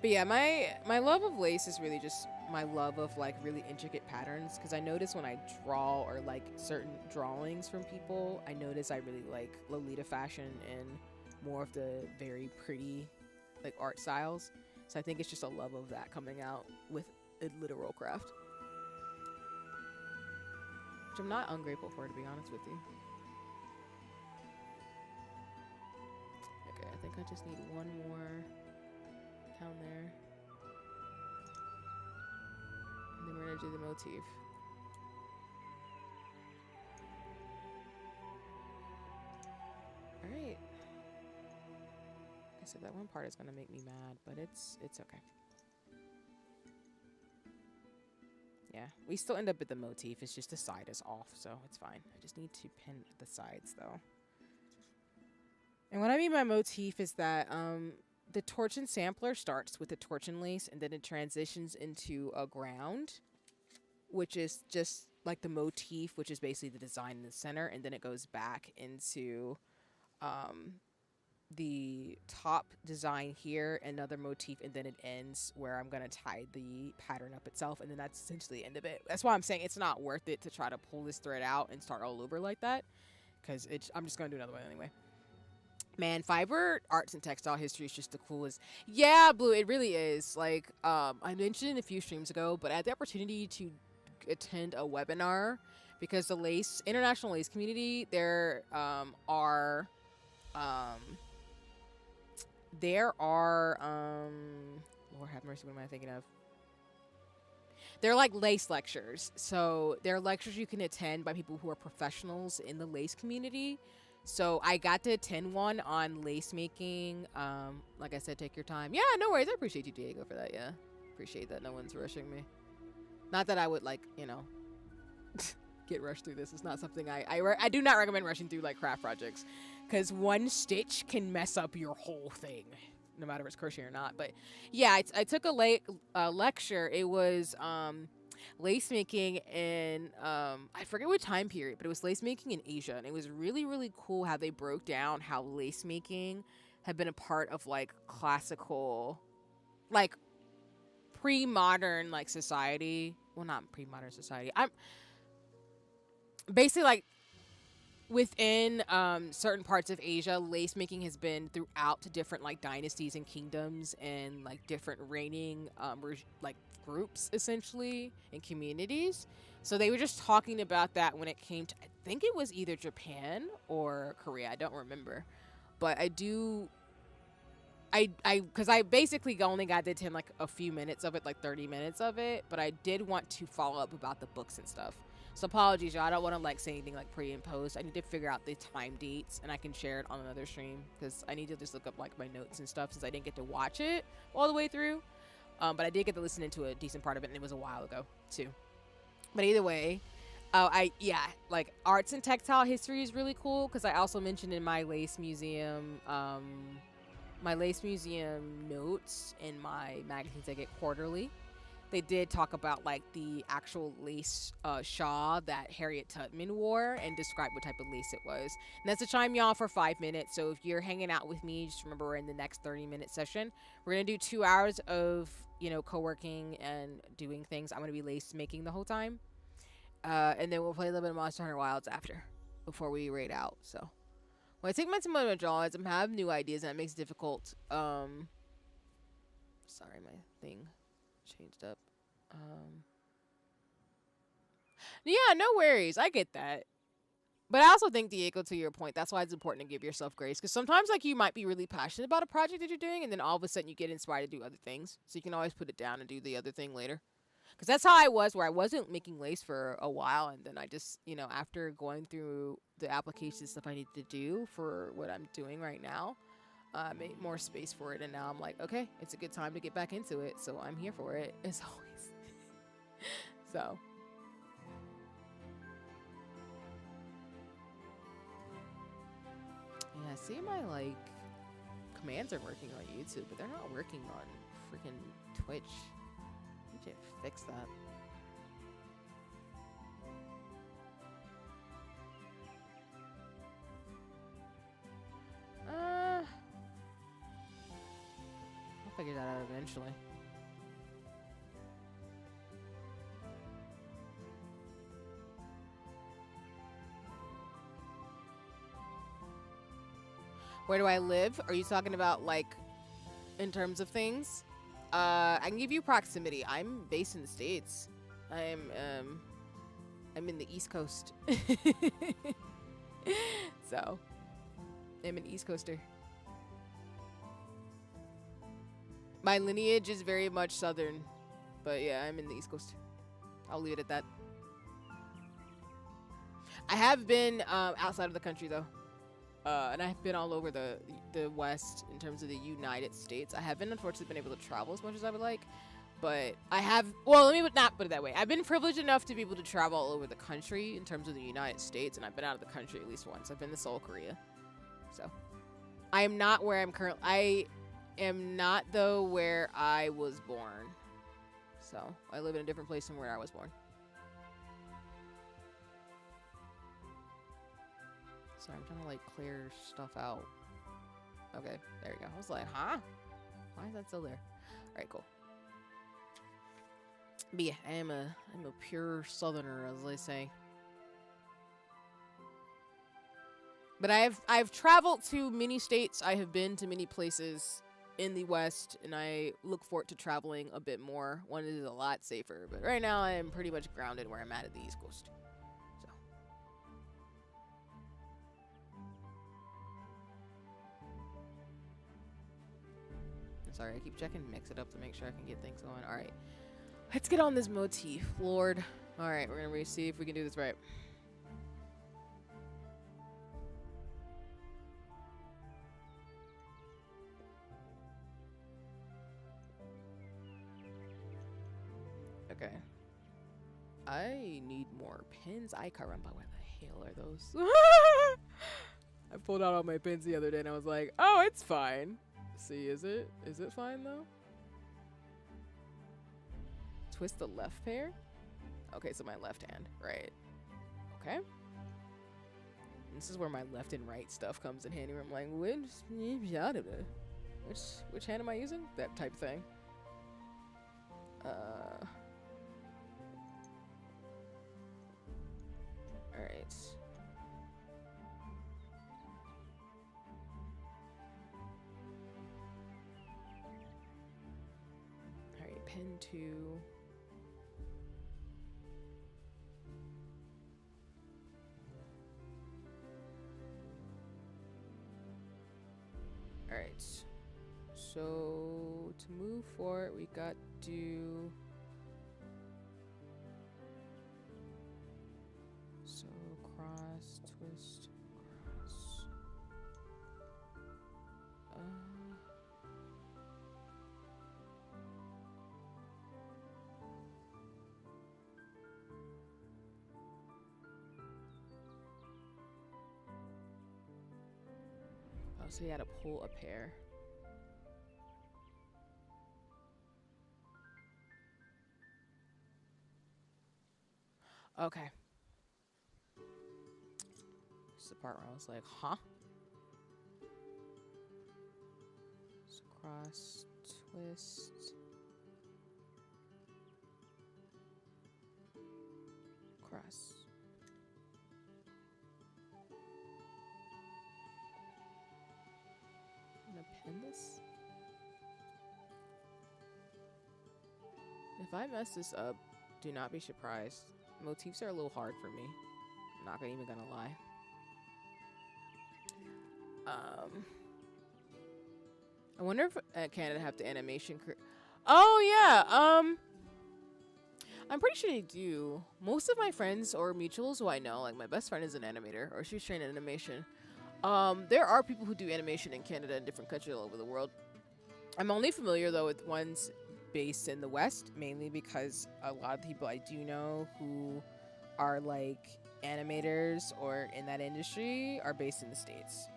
But yeah, my love of lace is really just my love of like really intricate patterns, because I notice when I draw or like certain drawings from people, I notice I really like Lolita fashion and more of the very pretty like art styles. So I think it's just a love of that coming out with a literal craft, which I'm not ungrateful for, to be honest with you. Okay, I think I just need one more down there. And then we're gonna do the motif. Alright. I said that one part is gonna make me mad, but it's okay. Yeah, we still end up with the motif. It's just the side is off, so it's fine. I just need to pin the sides though. And what I mean by motif is that the torsion sampler starts with the torsion lace and then it transitions into a ground, which is just like the motif, which is basically the design in the center, and then it goes back into the top design here, another motif, and then it ends where I'm gonna tie the pattern up itself, and then that's essentially the end of it. That's why I'm saying it's not worth it to try to pull this thread out and start all over like that, because I'm just gonna do another one anyway. Man, fiber arts and textile history is just the coolest. Yeah, Blue, it really is. Like, I mentioned a few streams ago, but I had the opportunity to attend a webinar because the international lace community, there are Lord have mercy, what am I thinking of? They're like lace lectures. So they're lectures you can attend by people who are professionals in the lace community. So I got to attend one on lace making. Like I said, take your time. Yeah, no worries. I appreciate you, Diego, for that. Yeah, appreciate that no one's rushing me. Not that I would, like, you know, get rushed through this. It's not something I do not recommend rushing through, like, craft projects. Because one stitch can mess up your whole thing, no matter if it's crochet or not. But, yeah, I took a lecture. It was lace making in I forget what time period, but it was lace making in Asia, and it was really really cool how they broke down how lace making had been a part of like classical, like pre-modern like society. Well, not pre-modern society. I'm basically like within certain parts of Asia, lace making has been throughout to different like dynasties and kingdoms and like different reigning like groups essentially and communities. So they were just talking about that when it came to, I think it was either Japan or Korea. I don't remember, but I do. Because I basically only got to attend like a few minutes of it, like 30 minutes of it, but I did want to follow up about the books and stuff. So apologies, y'all. I don't want to like say anything like pre and post. I need to figure out the time dates and I can share it on another stream because I need to just look up like my notes and stuff since I didn't get to watch it all the way through. But I did get to listen into a decent part of it, and it was a while ago too. But either way, like arts and textile history is really cool because I also mentioned in my lace museum notes in my magazines I get quarterly. They did talk about like the actual lace shawl that Harriet Tubman wore and describe what type of lace it was. And that's a chime y'all for 5 minutes. So if you're hanging out with me, just remember we're in the next 30-minute session. We're gonna do 2 hours of co-working and doing things. I'm gonna be lace making the whole time, and then we'll play a little bit of Monster Hunter Wilds after before we raid out. So when I take my time to draw, I'm having new ideas and that makes it difficult. Sorry, my thing changed up. Yeah, no worries. I get that. But I also think, Diego, to your point, that's why it's important to give yourself grace. Because sometimes, like, you might be really passionate about a project that you're doing, and then all of a sudden you get inspired to do other things. So you can always put it down and do the other thing later. Because that's how I was, where I wasn't making lace for a while, and then I just, after going through the application stuff I need to do for what I'm doing right now, made more space for it, and now I'm like, okay, it's a good time to get back into it, so I'm here for it, as always. So. Yeah, see, my, like, commands are working on YouTube, but they're not working on freaking Twitch. I need to fix that. I'll figure that out eventually. Where do I live? Are you talking about, like, in terms of things? I can give you proximity. I'm based in the States. I'm in the East Coast. So, I'm an East Coaster. My lineage is very much Southern. But yeah, I'm in the East Coast. I'll leave it at that. I have been outside of the country, though. And I've been all over the West in terms of the United States. I haven't, unfortunately, been able to travel as much as I would like. But I have, well, let me not put it that way. I've been privileged enough to be able to travel all over the country in terms of the United States. And I've been out of the country at least once. I've been to Seoul, Korea. So, I am not where I'm currently. I am not, though, where I was born. So, I live in a different place from where I was born. Sorry, I'm trying to, like, clear stuff out. Okay, there we go. I was like, huh? Why is that still there? Alright, cool. But yeah, I'm a pure Southerner, as they say. But I've traveled to many states. I have been to many places in the West, and I look forward to traveling a bit more. One is a lot safer, but right now I am pretty much grounded where I'm at the East Coast. Sorry, I keep checking mix it up to make sure I can get things going. Alright. Let's get on this motif, Lord. Alright, we're gonna see if we can do this right. Okay. I need more pins. Ay caramba, where the hell are those? I pulled out all my pins the other day and I was like, oh, it's fine. See, is it fine though? Twist the left pair? Okay, so my left hand, right. Okay. This is where my left and right stuff comes in handy, where I'm like, which hand am I using? That type of thing. Alright. Alright, pen 2. Alright. So, to move forward, we got to do... So, cross, twist, cross. Oh, so you gotta pull a pair. Okay. This is the part where I was like, huh? So cross, twist, cross. I'm gonna pin this. If I mess this up, do not be surprised. Motifs are a little hard for me. I'm not even gonna lie. I wonder if Canada have the animation. Oh yeah. I'm pretty sure they do. Most of my friends or mutuals who I know, like my best friend is an animator, or she's trained in animation. There are people who do animation in Canada and different countries all over the world. I'm only familiar though with ones based in the West, mainly because a lot of people I do know who are like animators or in that industry are based in the States.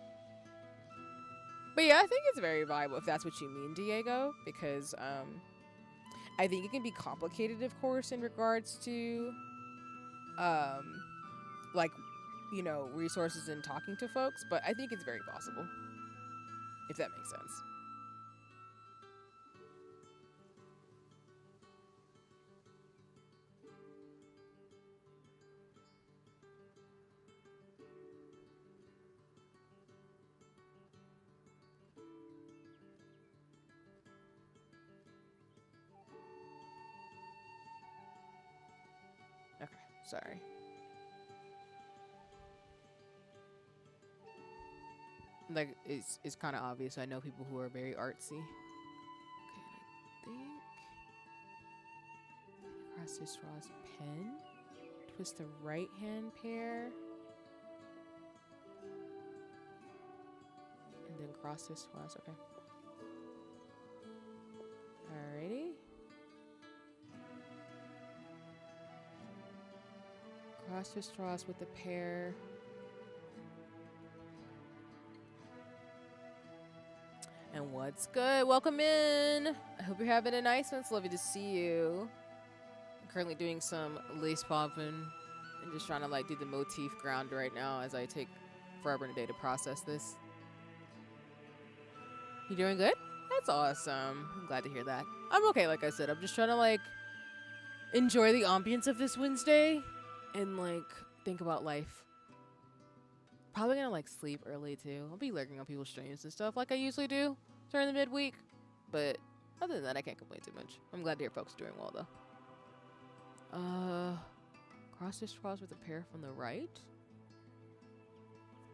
But yeah, I think it's very viable if that's what you mean, Diego, because I think it can be complicated, of course, in regards to like, you know, resources and talking to folks, but I think it's very possible, if that makes sense. Okay, sorry. Like, it's kind of obvious. I know people who are very artsy. Okay, I think cross this straws pen. Twist the right hand pair. And then cross this straws. Okay. Alrighty. Cross the straws with the pair. And what's good? Welcome in. I hope you're having a nice one. It's lovely to see you. I'm currently doing some lace popping and just trying to like do the motif ground right now as I take forever and a day to process this. You doing good? That's awesome. I'm glad to hear that. I'm okay, like I said. I'm just trying to like enjoy the ambience of this Wednesday and like think about life. Probably gonna like sleep early too. I'll be lurking on people's streams and stuff like I usually do during the midweek. But other than that, I can't complain too much. I'm glad to hear folks are doing well though. Cross this cross with a pair from the right.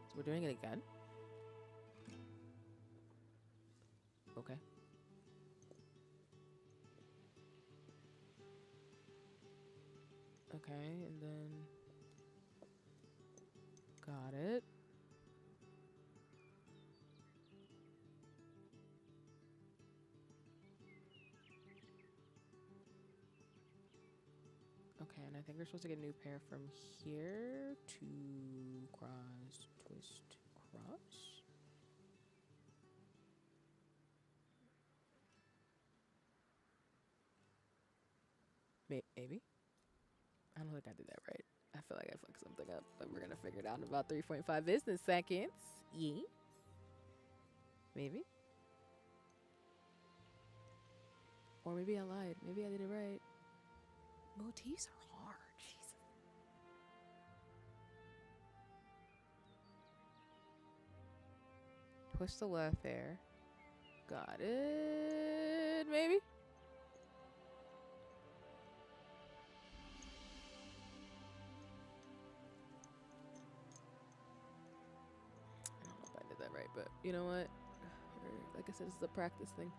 So we're doing it again. Okay. Okay, and then got it. Okay, and I think we're supposed to get a new pair from here to cross, twist, cross. Maybe. I don't think I did that right. I feel like I fucked something up, but we're gonna figure it out in about 3.5 business seconds. Yeah. Maybe. Or maybe I lied. Maybe I did it right. Motifs are hard. Jesus. Push the left there. Got it. Maybe. I don't know if I did that right, but you know what? Like I said, this is a practice thing.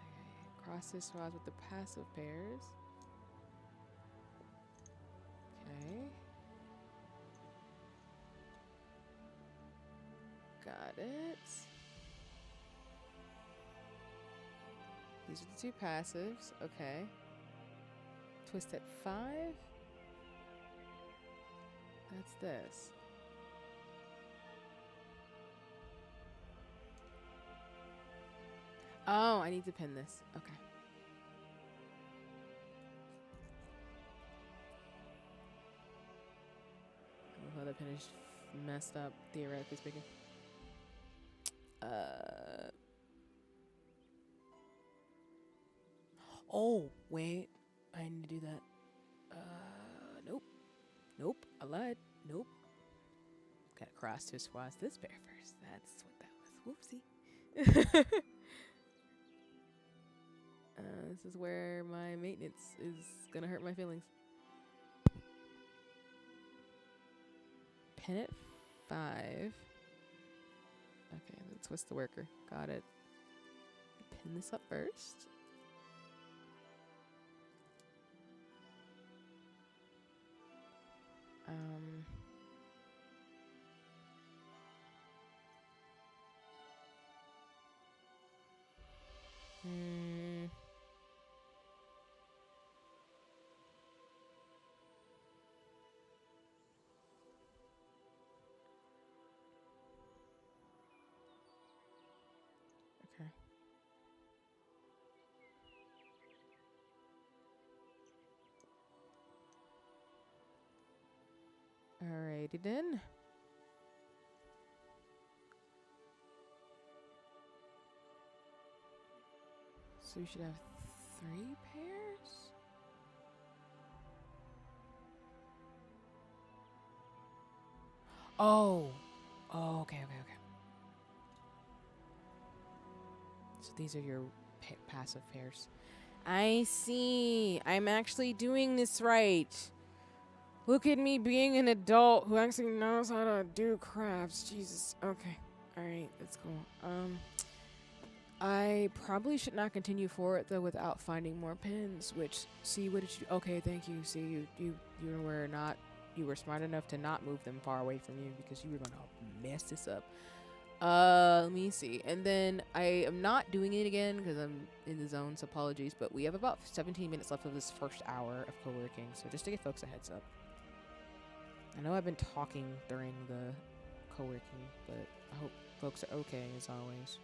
Okay. Cross this rods with the passive pairs. Okay. Got it. These are the two passives. Okay. Twist at 5. That's this. Oh, I need to pin this. Okay. I love how the pin is messed up, theoretically speaking. Oh, wait. I need to do that. Nope. Nope. I lied. Nope. Gotta cross to swaz this pair first. That's what that was. Whoopsie. This is where my maintenance is gonna hurt my feelings. Pin at 5. Okay, then twist the worker. Got it. Pin this up first. Okay. Alrighty then. So you should have 3 pairs? Oh. Oh, okay. So these are your passive pairs. I see. I'm actually doing this right. Look at me being an adult who actually knows how to do crafts. Jesus. Okay. Alright, that's cool. I probably should not continue forward though without finding more pins, which, see, what did you do? Okay, thank you. See, you were smart enough to not move them far away from you because you were gonna mess this up. Let me see. And then I am not doing it again because I'm in the zone, so apologies, but we have about 17 minutes left of this first hour of co-working, so just to give folks a heads up. I know I've been talking during the co-working, but I hope folks are okay as always.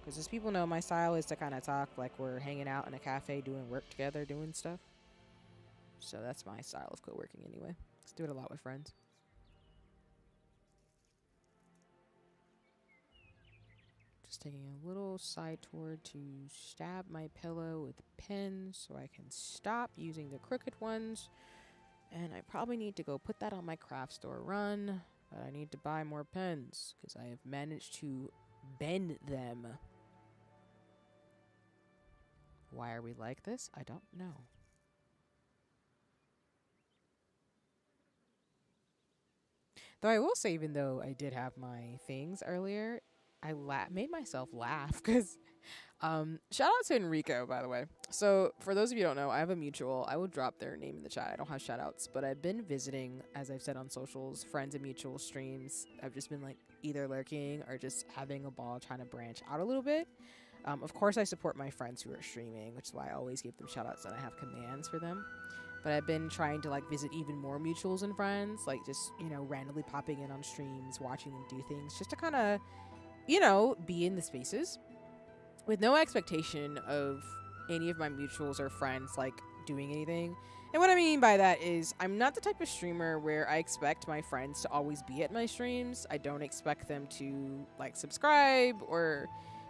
Because as people know, my style is to kind of talk like we're hanging out in a cafe doing work together, doing stuff. So that's my style of co-working anyway. Let's do it a lot with friends. Just taking a little side tour to stab my pillow with pins so I can stop using the crooked ones. And I probably need to go put that on my craft store run. But I need to buy more pens because I have managed to bend them. Why are we like this? I don't know. Though I will say, even though I did have my things earlier, I made myself laugh because shout out to Enrico, by the way. So for those of you who don't know, I have a mutual. I will drop their name in the chat. I don't have shout outs, but I've been visiting, as I've said on socials, friends and mutual streams. I've just been like either lurking or just having a ball trying to branch out a little bit. Of course, I support my friends who are streaming, which is why I always give them shout outs and I have commands for them. But I've been trying to like visit even more mutuals and friends, like just, you know, randomly popping in on streams, watching them do things, just to kind of, you know, be in the spaces. with no expectation of any of my mutuals or friends like doing anything. And what I mean by that is I'm not the type of streamer where I expect my friends to always be at my streams. I don't expect them to like subscribe or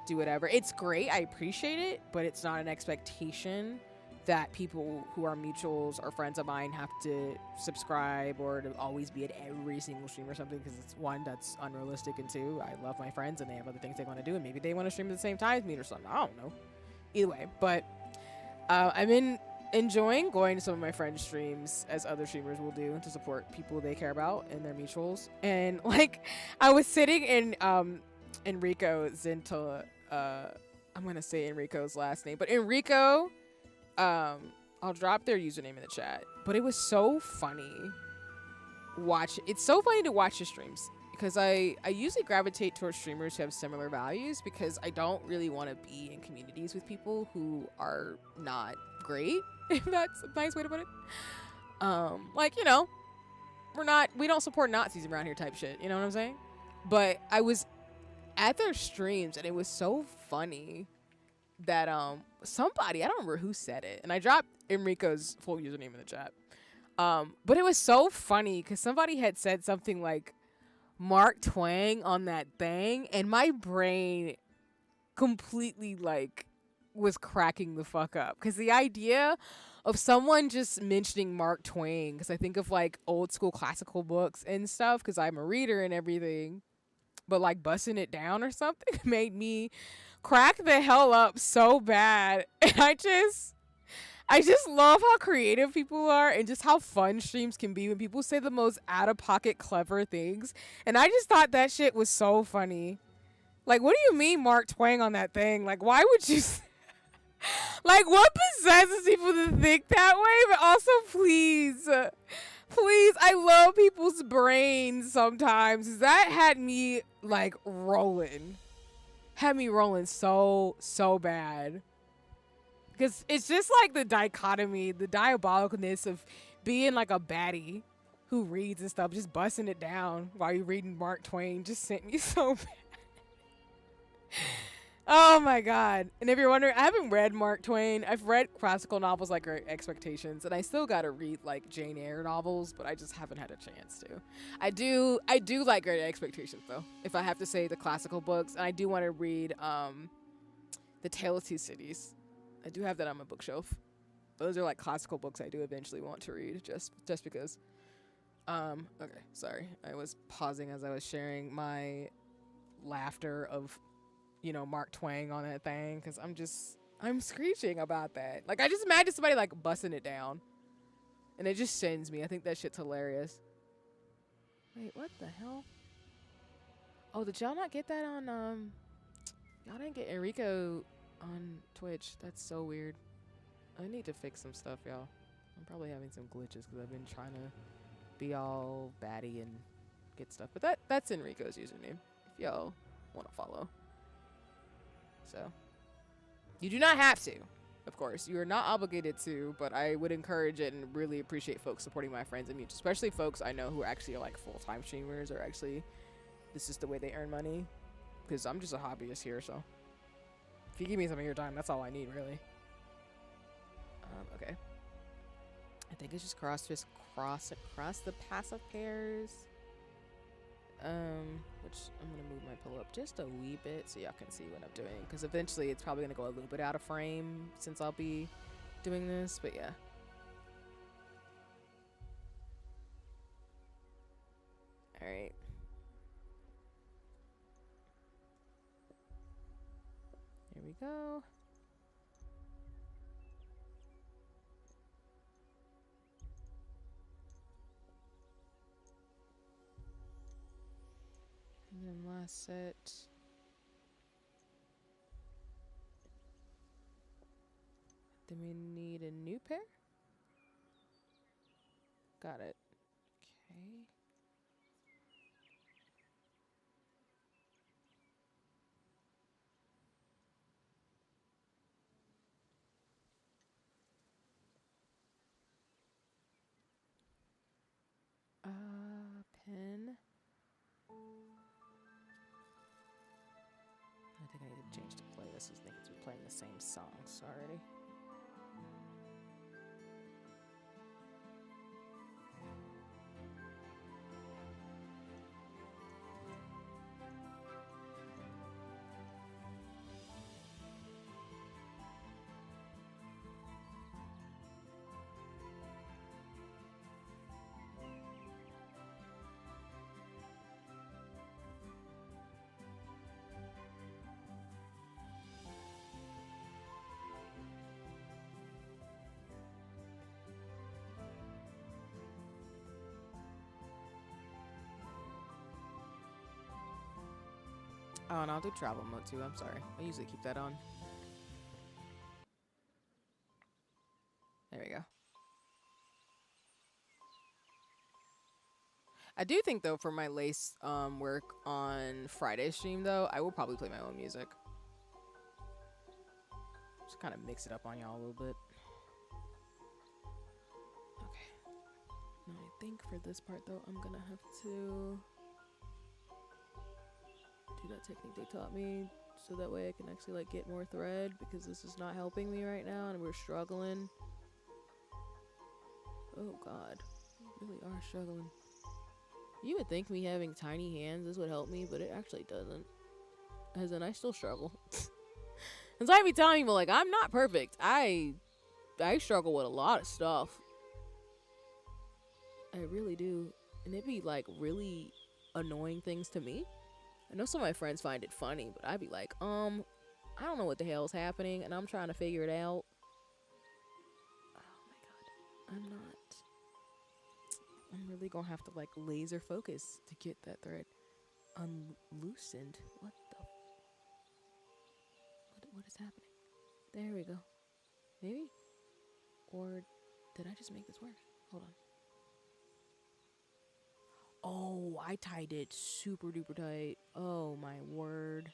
do whatever. It's great, I appreciate it, but it's not an expectation that people who are mutuals or friends of mine have to subscribe or to always be at every single stream or something, because it's one, that's unrealistic, and two, I love my friends and they have other things they want to do and maybe they want to stream at the same time as me or something. I don't know. Either way, but enjoying going to some of my friends' streams, as other streamers will do, to support people they care about and their mutuals. And like, I was sitting in Enrico Zinta, I'm gonna say Enrico's last name, but Enrico, I'll drop their username in the chat. But it was so funny. It's so funny to watch the streams, because I usually gravitate towards streamers who have similar values, because I don't really want to be in communities with people who are not great, if that's a nice way to put it. Like, you know, we don't support Nazis around here type shit, you know what I'm saying? But I was at their streams and it was so funny that somebody, I don't remember who said it, and I dropped Enrico's full username in the chat. But it was so funny because somebody had said something like Mark Twain on that thing, and my brain completely like was cracking the fuck up, because the idea of someone just mentioning Mark Twain, because I think of like old school classical books and stuff, because I'm a reader and everything, but like busting it down or something made me crack the hell up so bad. And I just love how creative people are and just how fun streams can be when people say the most out-of-pocket clever things. And I just thought that shit was so funny. Like, what do you mean Mark Twain on that thing? Like, why would you... Like, what possesses people to think that way? But also, please, I love people's brains sometimes. That had me, like, rolling. Had me rolling so bad. Because it's just like the dichotomy, the diabolicalness of being like a baddie who reads and stuff, just busting it down while you're reading Mark Twain, just sent me so bad. Oh my god. And if you're wondering, I haven't read Mark Twain. I've read classical novels like Great Expectations, and I still gotta read like Jane Eyre novels, but I just haven't had a chance to. I do like Great Expectations though, if I have to say the classical books, and I do want to read The Tale of Two Cities. I do have that on my bookshelf. Those are like classical books I do eventually want to read, just because. Okay, sorry. I was pausing as I was sharing my laughter of, you know, Mark Twain on that thing, because I'm screeching about that. Like, I just imagine somebody like busting it down, and it just sends me. I think that shit's hilarious. Wait, what the hell? Oh, did y'all not get that on y'all didn't get Enrico on Twitch? That's so weird. I need to fix some stuff, y'all. I'm probably having some glitches because I've been trying to be all batty and get stuff. But that's Enrico's username, if y'all want to follow. So, you do not have to, of course. You are not obligated to, but I would encourage it and really appreciate folks supporting my friends and me, especially folks I know who actually are like full-time streamers, or actually this is the way they earn money, because I'm just a hobbyist here. So if you give me some of your time, that's all I need, really. Okay, I think it's just cross the passive pairs, which I'm gonna move my pillow up just a wee bit so y'all can see what I'm doing, because eventually it's probably gonna go a little bit out of frame since I'll be doing this, but yeah. All right. Here we go. And then last set. Then we need a new pair. Got it. Okay. Pen. I think I need to change the play. This is, I think it's playing the same songs already. Oh, and I'll do travel mode too. I'm sorry. I usually keep that on. There we go. I do think, though, for my lace work on Friday stream, though, I will probably play my own music. Just kind of mix it up on y'all a little bit. Okay. Now, I think for this part, though, I'm going to have to do that technique they taught me, so that way I can actually like get more thread, because this is not helping me right now and we're struggling. Oh god, we really are struggling. You would think me having tiny hands this would help me, but it actually doesn't, as in I still struggle. And so I be telling people like I'm not perfect. I struggle with a lot of stuff. I really do, and it'd be like really annoying things to me. I know some of my friends find it funny, but I'd be like, I don't know what the hell's happening, and I'm trying to figure it out. Oh my god. I'm really gonna have to, like, laser focus to get that thread unloosened. What is happening? There we go. Maybe? Or did I just make this worse? Hold on. Oh, I tied it super duper tight. Oh my word.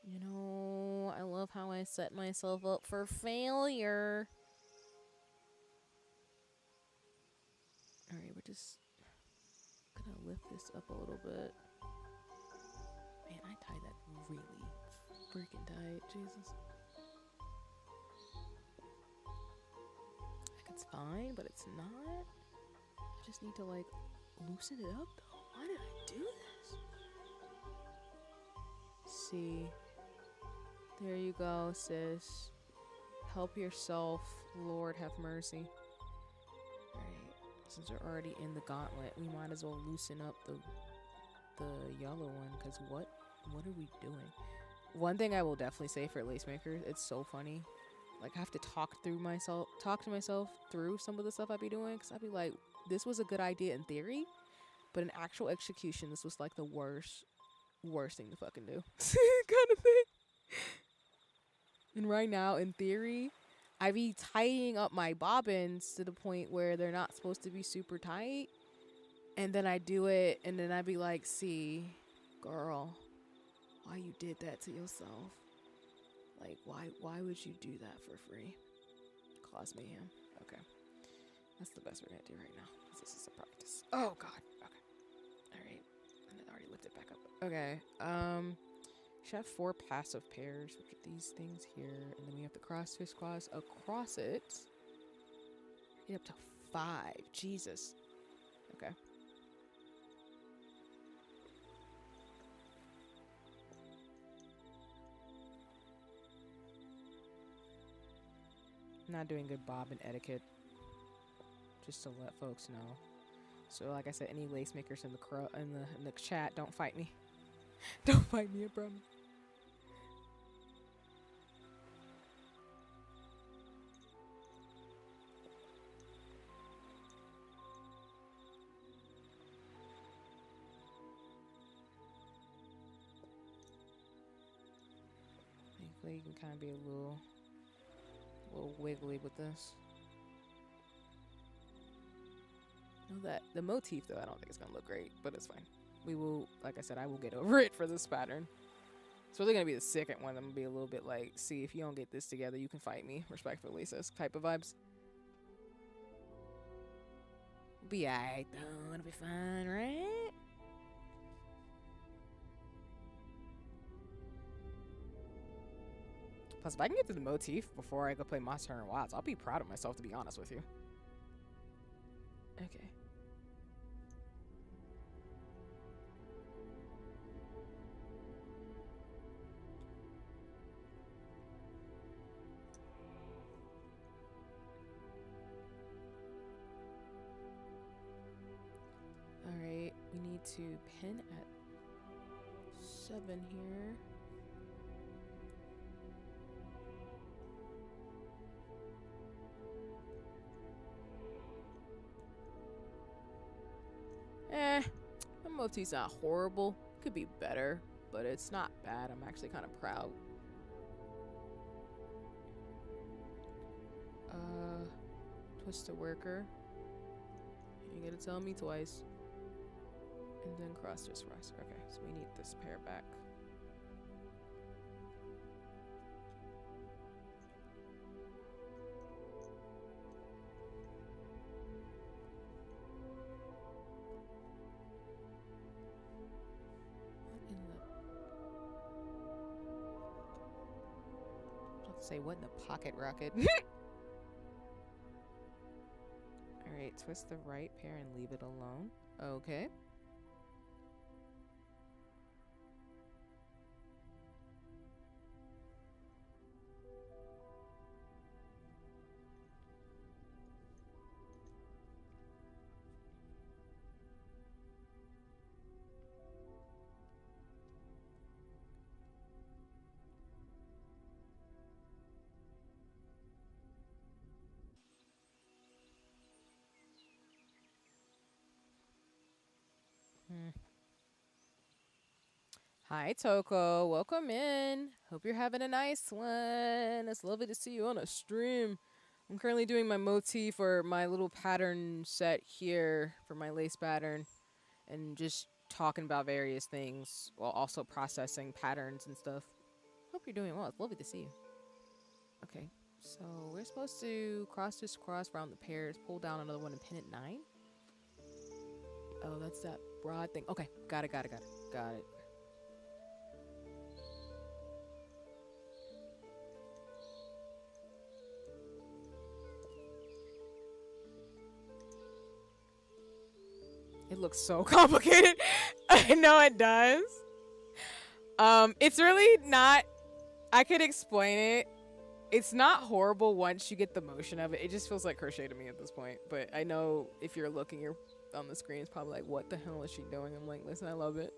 You know, I love how I set myself up for failure. Alright, we're just gonna lift this up a little bit. Man, I tied that really freaking tight. Jesus. Like, it's fine, but it's not. I just need to, like, loosen it up, though. Why did I do this? See. There you go, sis. Help yourself. Lord have mercy. Alright. Since we're already in the gauntlet, we might as well loosen up the yellow one, because what are we doing? One thing I will definitely say for lace makers, it's so funny. Like, I have to talk to myself through some of the stuff I be doing, because I'd be like, this was a good idea in theory, but in actual execution, this was like the worst thing to fucking do. Kind of thing. And right now, in theory, I be tightening up my bobbins to the point where they're not supposed to be super tight. And then I do it, and then I be like, see, girl, why you did that to yourself? Like, why would you do that for free? Cause mayhem. Okay. That's the best we're gonna do right now, because this is a practice. Oh, God. Okay. Alright. And then already lift it back up. Okay. We should have 4 passive pairs, which are these things here. And then we have the crisscross across it. Get up to 5. Jesus. Okay. Not doing good bobbin etiquette. Just to let folks know. So, like I said, any lace makers in the chat, don't fight me. Don't fight me, I promise. Thankfully, you can kind of be a little wiggly with this. That the motif, though, I don't think it's gonna look great, but it's fine. We will, like I said, I will get over it for this pattern. It's really gonna be the second one. I'm gonna be a little bit like, see, if you don't get this together, you can fight me, respectfully, sis, type of vibes. Be alright, though. It'll be fine, right? Plus, if I can get to the motif before I go play Monster Hunter Wilds, I'll be proud of myself, to be honest with you. Okay. Alright, we need to pin at 7 here. The motif's not horrible. Could be better, but it's not bad. I'm actually kind of proud. Twist the worker. You gotta tell me twice. And then cross this cross. Okay, so we need this pair back. Say what in the pocket rocket? Alright, twist the right pair and leave it alone. Okay. Hi, Toko. Welcome in. Hope you're having a nice one. It's lovely to see you on a stream. I'm currently doing my motif or my little pattern set here for my lace pattern and just talking about various things while also processing patterns and stuff. Hope you're doing well. It's lovely to see you. Okay, so we're supposed to cross this cross around the pairs, pull down another one and pin at 9. Oh, that's that broad thing. Okay, got it. Got it. It looks so complicated. I know it does. It's really not, I could explain it. It's not horrible once you get the motion of it. It just feels like crochet to me at this point. But I know if you're looking, you're on the screen, it's probably like, what the hell is she doing? I'm like, listen, I love it.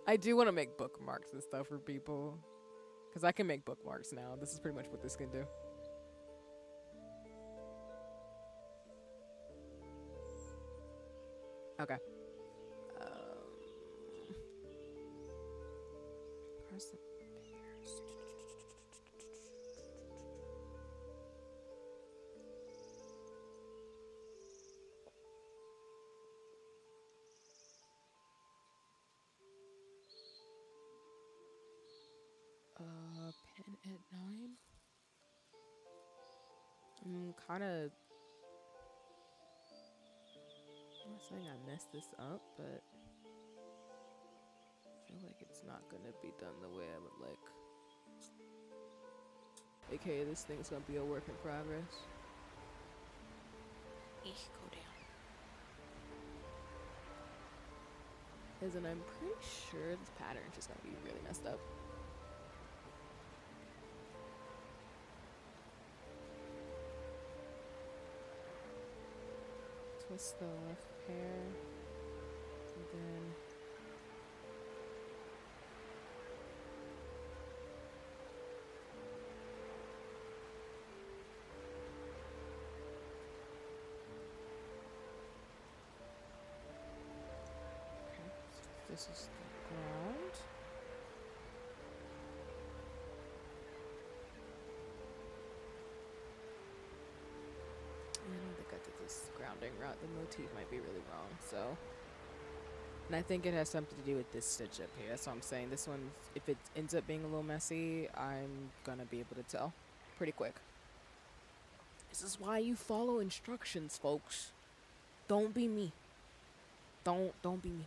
I do want to make bookmarks and stuff for people. Because I can make bookmarks now. This is pretty much what this can do. Okay. Where's the pairs? Pin at 9. I'm kind of. I'm not saying I messed this up, but I feel like it's not gonna be done the way I would like. AKA, this thing's gonna be a work in progress. Go down. As in, I'm pretty sure this pattern's just gonna be really messed up. Twist the left pair, and then okay, so this is the ground. I don't think I did this grounding route. The motif might be really wrong, so. And I think it has something to do with this stitch up here. That's what I'm saying. This one, if it ends up being a little messy, I'm gonna be able to tell pretty quick. This is why you follow instructions, folks. Don't be me. Don't be me.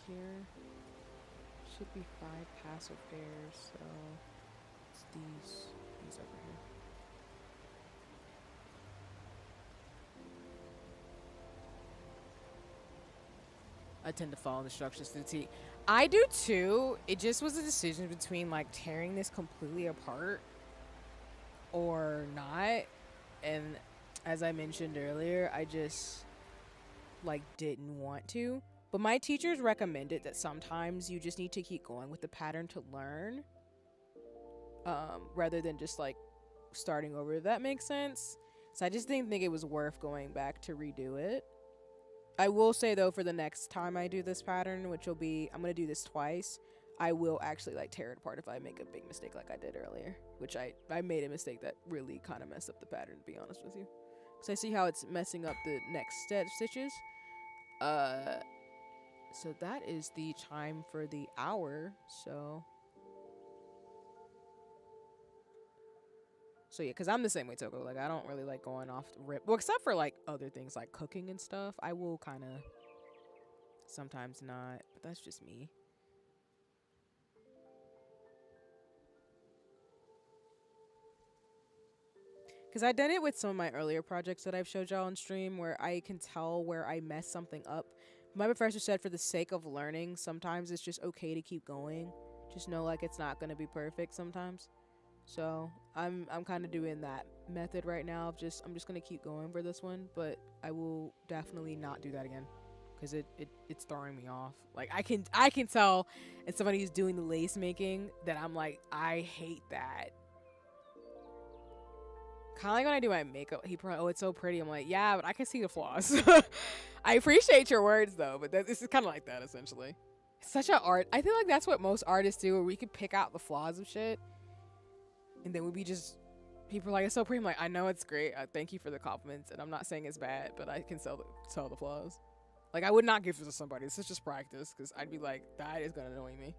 here should be 5 passive pairs, so it's these over here. I tend to follow instructions to the T. I do too. It just was a decision between like tearing this completely apart or not. And as I mentioned earlier, I just like didn't want to. But my teachers recommended that sometimes you just need to keep going with the pattern to learn, rather than just like starting over, if that makes sense. So I just didn't think it was worth going back to redo it. I will say though, for the next time I do this pattern, which will be, I'm gonna do this twice, I will actually like tear it apart if I make a big mistake like I did earlier, which I made a mistake that really kind of messed up the pattern, to be honest with you, because I see how it's messing up the next set of stitches. So that is the chime for the hour. So yeah, because I'm the same way, Toko. Like, I don't really like going off the rip. Well, except for like other things like cooking and stuff. I will kind of sometimes not, but that's just me. Because I did it with some of my earlier projects that I've showed y'all on stream where I can tell where I mess something up. My professor said for the sake of learning, sometimes it's just okay to keep going. Just know like it's not going to be perfect sometimes. So I'm kind of doing that method right now. I'm just gonna keep going for this one, but I will definitely not do that again, because it's throwing me off. Like I can tell, as somebody who's doing the lace making, that I'm like, I hate that. Kind of like when I do my makeup, he probably, oh, it's so pretty. I'm like, yeah, but I can see the flaws. I appreciate your words though, but this is kind of like that essentially. It's such an art. I feel like that's what most artists do, where we can pick out the flaws of shit. And then we'd be just, people are like, it's so pretty. I'm like, I know it's great. Thank you for the compliments. And I'm not saying it's bad, but I can tell the flaws. Like, I would not give this to somebody. This is just practice, because I'd be like, that is going to annoy me.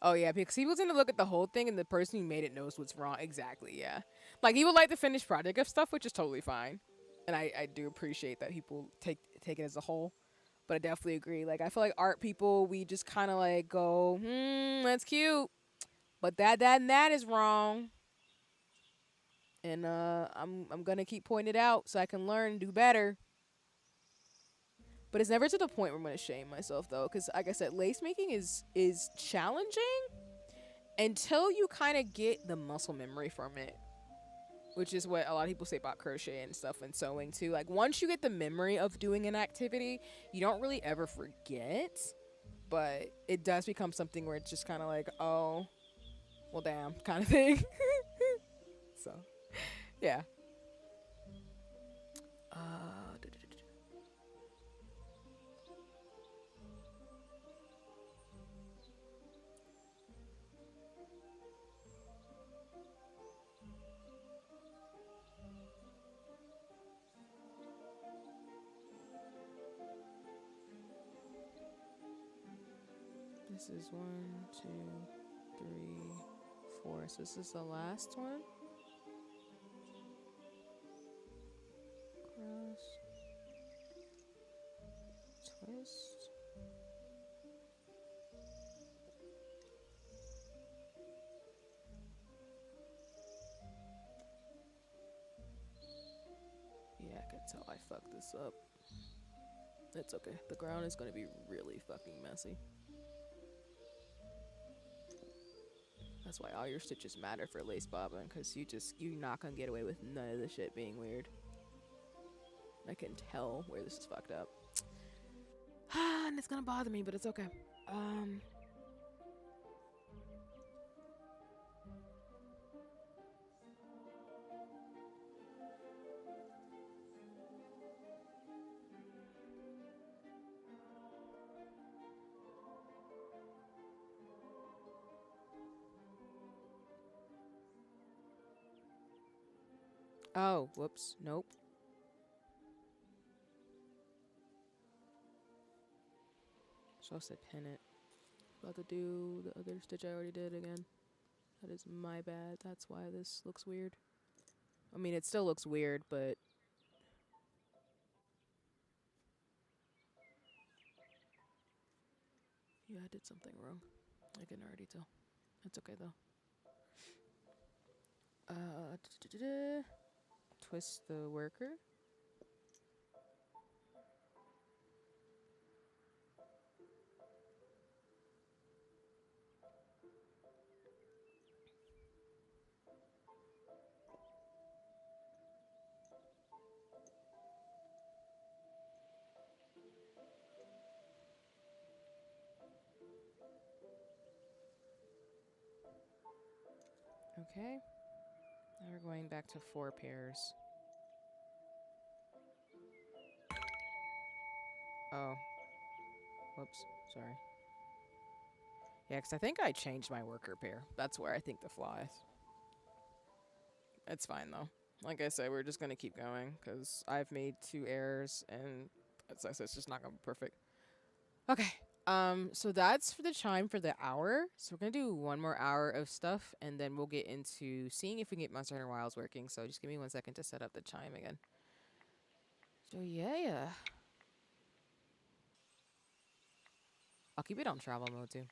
Oh, yeah, because people tend to look at the whole thing, and the person who made it knows what's wrong. Exactly, yeah. Like, he would like the finished project of stuff, which is totally fine. And I do appreciate that people take it as a whole. But I definitely agree. Like, I feel like art people, we just kind of like go, that's cute. But and that is wrong. And I'm gonna keep pointing it out so I can learn and do better. But it's never to the point where I'm gonna shame myself though, because like I said, lace making is challenging until you kind of get the muscle memory from it, which is what a lot of people say about crochet and stuff and sewing too. Like, once you get the memory of doing an activity, you don't really ever forget, but it does become something where it's just kind of like, oh, well, damn, kind of thing. So, yeah. This is 1, 2, 3, 4. So this is the last one. Cross. Twist. Yeah, I can tell I fucked this up. It's okay. The ground is gonna be really fucking messy. That's why all your stitches matter for lace bobbin, because you're not gonna get away with none of the shit being weird. I can tell where this is fucked up. And it's gonna bother me, but it's okay. Oh, whoops. Nope. supposed to pin it. About to do the other stitch I already did again. That is my bad. That's why this looks weird. I mean, it still looks weird, but... yeah, I did something wrong. I can already tell. That's okay, though. Twist the worker. Okay. Now we're going back to 4 pairs. Oh. Whoops. Sorry. Yeah, because I think I changed my worker pair. That's where I think the flaw is. It's fine, though. Like I said, we're just going to keep going, because I've made 2 errors, and as I said, it's just not going to be perfect. Okay. So that's for the chime for the hour. So we're going to do 1 more hour of stuff, and then we'll get into seeing if we can get Monster Hunter Wilds working. So just give me 1 second to set up the chime again. So, yeah. I'll keep it on travel mode, too.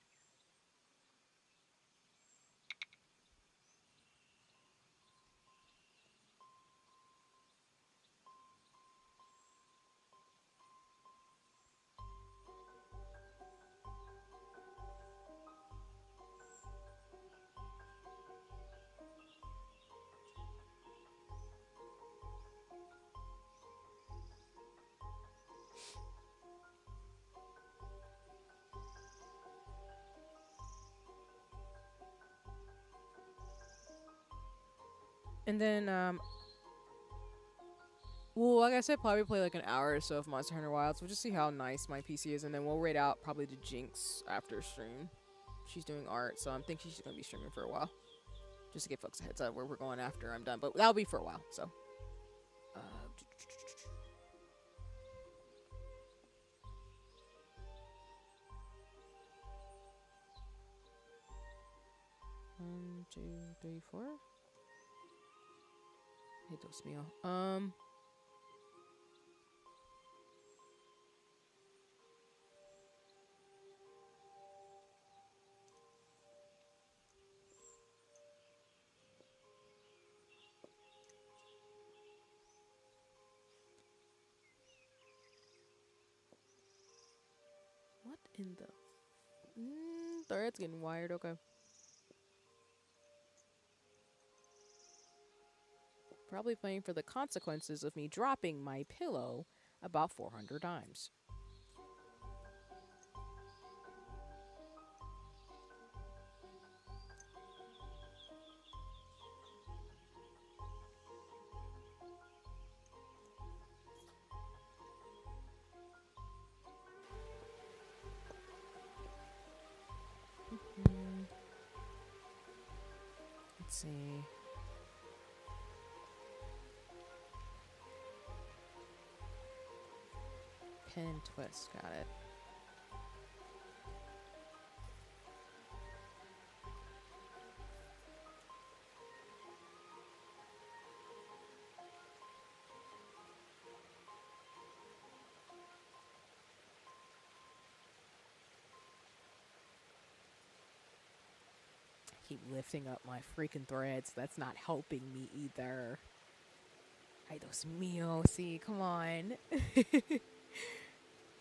And then, well, like I said, probably play like an hour or so of Monster Hunter Wilds. We'll just see how nice my PC is, and then we'll rate out probably to Jinx after stream. She's doing art, so I'm thinking she's going to be streaming for a while. Just to give folks a heads up where we're going after I'm done. But that'll be for a while, so. 1, 2, 3, 4. Hey, Dios mío. What in the... thread's getting wired, okay. Probably playing for the consequences of me dropping my pillow about 400 times. Let's see. Pin and twist, got it. Keep lifting up my freaking threads. That's not helping me either. Ay, Dios mío. See, come on.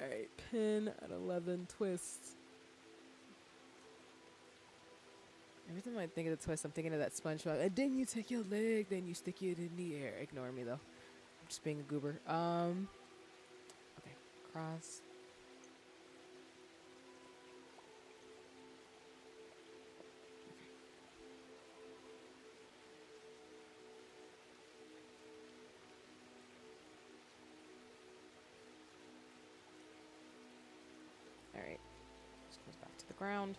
Alright, pin at 11, twist. Every time I think of the twist, I'm thinking of that SpongeBob. And then you take your leg, then you stick it in the air. Ignore me, though. I'm just being a goober. Okay, cross. Alright, just goes back to the ground.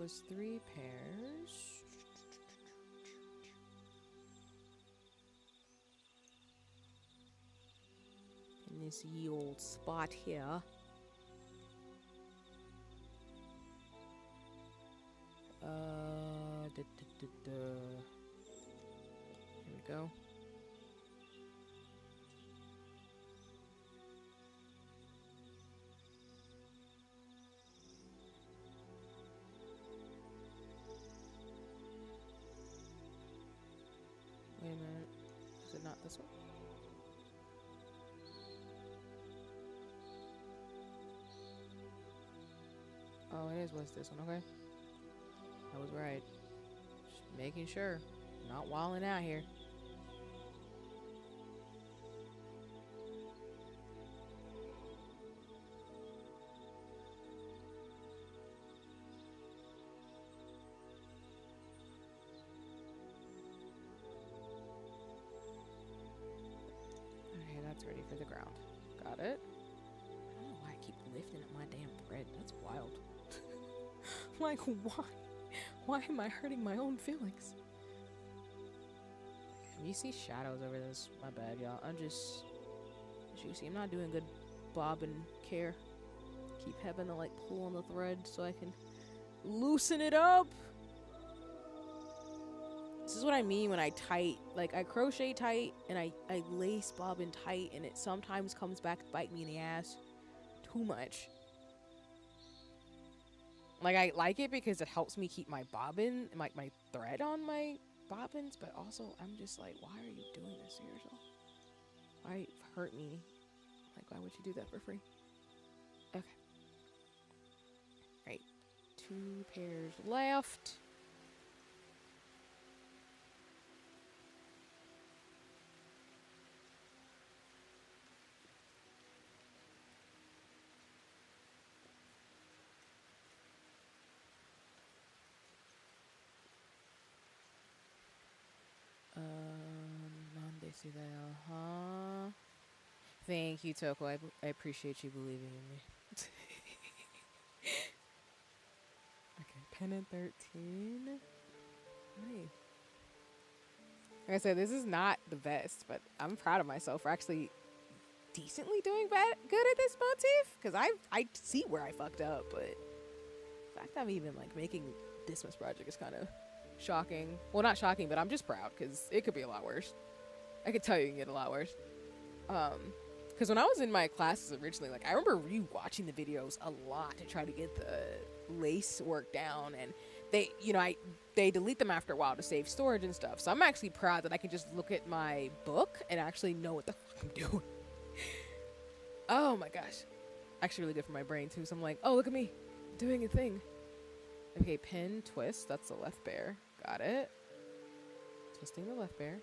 was 3 pairs. In this ye old spot here. Here we go. Wait a minute. Is it not this one? Oh, it was this one. Okay. I was right. Just making sure. Not wilding out here. Okay, that's ready for the ground. Got it. I don't know why I keep lifting at my damn thread. That's wild. Like, why? Why am I hurting my own feelings? You see shadows over this. My bad, y'all. I'm just... As you see, I'm not doing good bobbin care. Keep having to, like, pull on the thread so I can loosen it up. This is what I mean when I tight. Like, I crochet tight and I lace bobbin tight, and it sometimes comes back to bite me in the ass too much. Like, I like it because it helps me keep my bobbin, my thread on my bobbins, but also I'm just like, why are you doing this to yourself? Why hurt me? Like, why would you do that for free? Okay. Right. 2 pairs left. See that, huh? Thank you, Toko. I appreciate you believing in me. Okay, pennant 13. Nice. Like I said, this is not the best, but I'm proud of myself for actually decently doing good at this motif. Because I see where I fucked up, but the fact I'm even like making this much project is kind of shocking. Well, not shocking, but I'm just proud because it could be a lot worse. I could tell you it can get a lot worse. Because when I was in my classes originally, like, I remember rewatching the videos a lot to try to get the lace work down, and they, you know, they delete them after a while to save storage and stuff. So I'm actually proud that I can just look at my book and actually know what the fuck I'm doing. Oh my gosh. Actually really good for my brain too. So I'm like, oh, look at me doing a thing. Okay, pin, twist. That's the left bear. Got it. Twisting the left bear.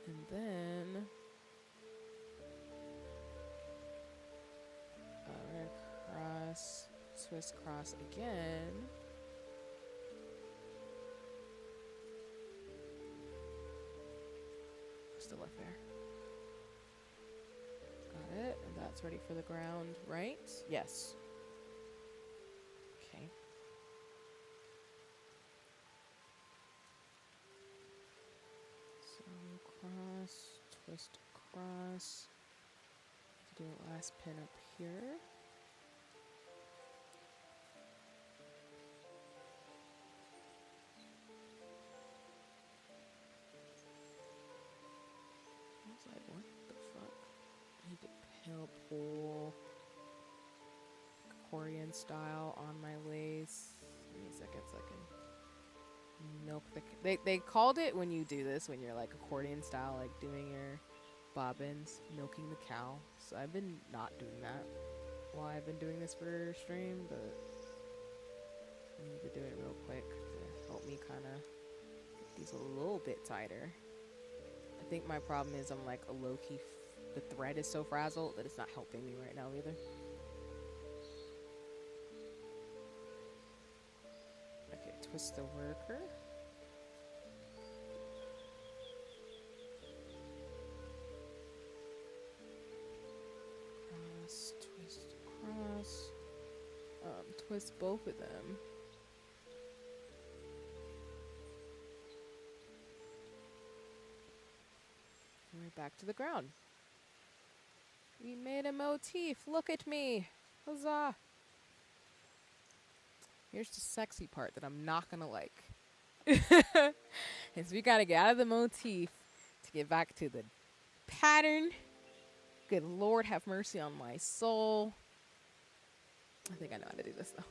And then cross, twist, cross again. Still left there. Got it. And that's ready for the ground, right? Yes. Okay. Cross, twist, cross. Do a last pin up here. I was like, what the fuck? I need to pull accordion style on my lace. Give me a second so I can milk the... They called it when you do this, when you're like accordion style, like doing your bobbins, milking the cow. So I've been not doing that while I've been doing this for stream, but I need to do it real quick to help me kind of get these a little bit tighter. I think my problem is I'm like a low-key, the thread is so frazzled that it's not helping me right now either. Okay, twist the worker. Cross, twist, cross. Twist both of them. back to the ground. We made a motif. Look at me. Huzzah. Here's the sexy part that I'm not gonna like. Is we gotta get out of the motif to get back to the pattern. Good Lord, have mercy on my soul. I think I know how to do this though.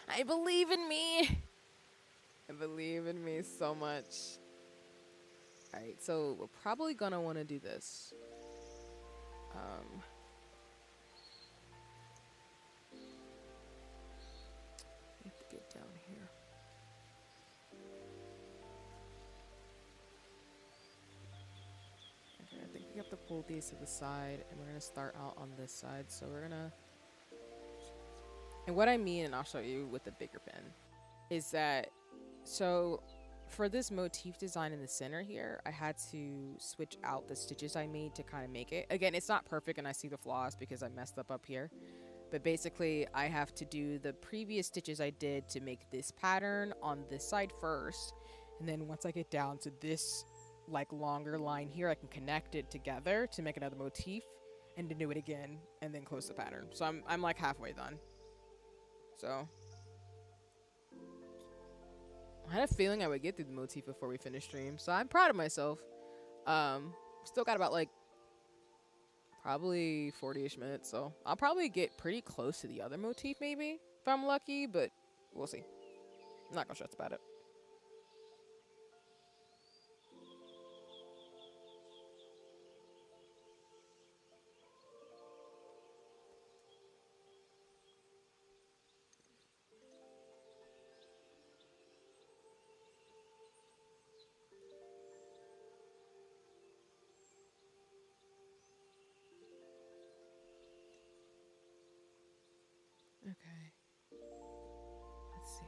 I believe in me. I believe in me so much. Alright, so we're probably gonna want to do this. I have to get down here. Okay, I think we have to pull these to the side, and we're gonna start out on this side. So we're gonna, and what I mean, and I'll show you with the bigger pen, is that so for this motif design in the center here, I had to switch out the stitches I made to kind of make it. Again, it's not perfect, and I see the flaws because I messed up here. But basically, I have to do the previous stitches I did to make this pattern on this side first. And then once I get down to this like longer line here, I can connect it together to make another motif and to do it again and then close the pattern. So I'm like halfway done. So I had a feeling I would get through the motif before we finish stream. So I'm proud of myself. Still got about like probably 40-ish minutes, so I'll probably get pretty close to the other motif maybe if I'm lucky, but we'll see. I'm not gonna stress about it. Okay. Let's see.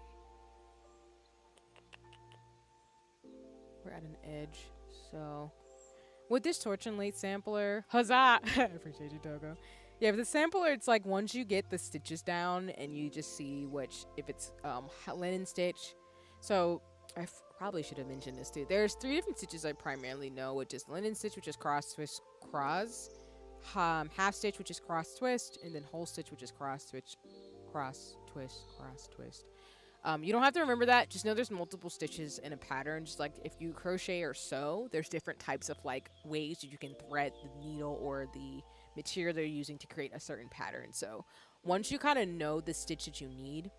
We're at an edge, so with this torch and late sampler, huzzah! I appreciate you, Togo. Yeah, with the sampler, it's like once you get the stitches down and you just see which, if it's linen stitch. So I probably should have mentioned this too. There's 3 different stitches I primarily know, which is linen stitch, which is cross twist cross, half stitch, which is cross twist, and then whole stitch, which is cross twist, cross twist, cross twist. You don't have to remember that. Just know there's multiple stitches in a pattern. Just like if you crochet or sew, there's different types of like ways that you can thread the needle or the material they're using to create a certain pattern. So once you kind of know the stitch that you need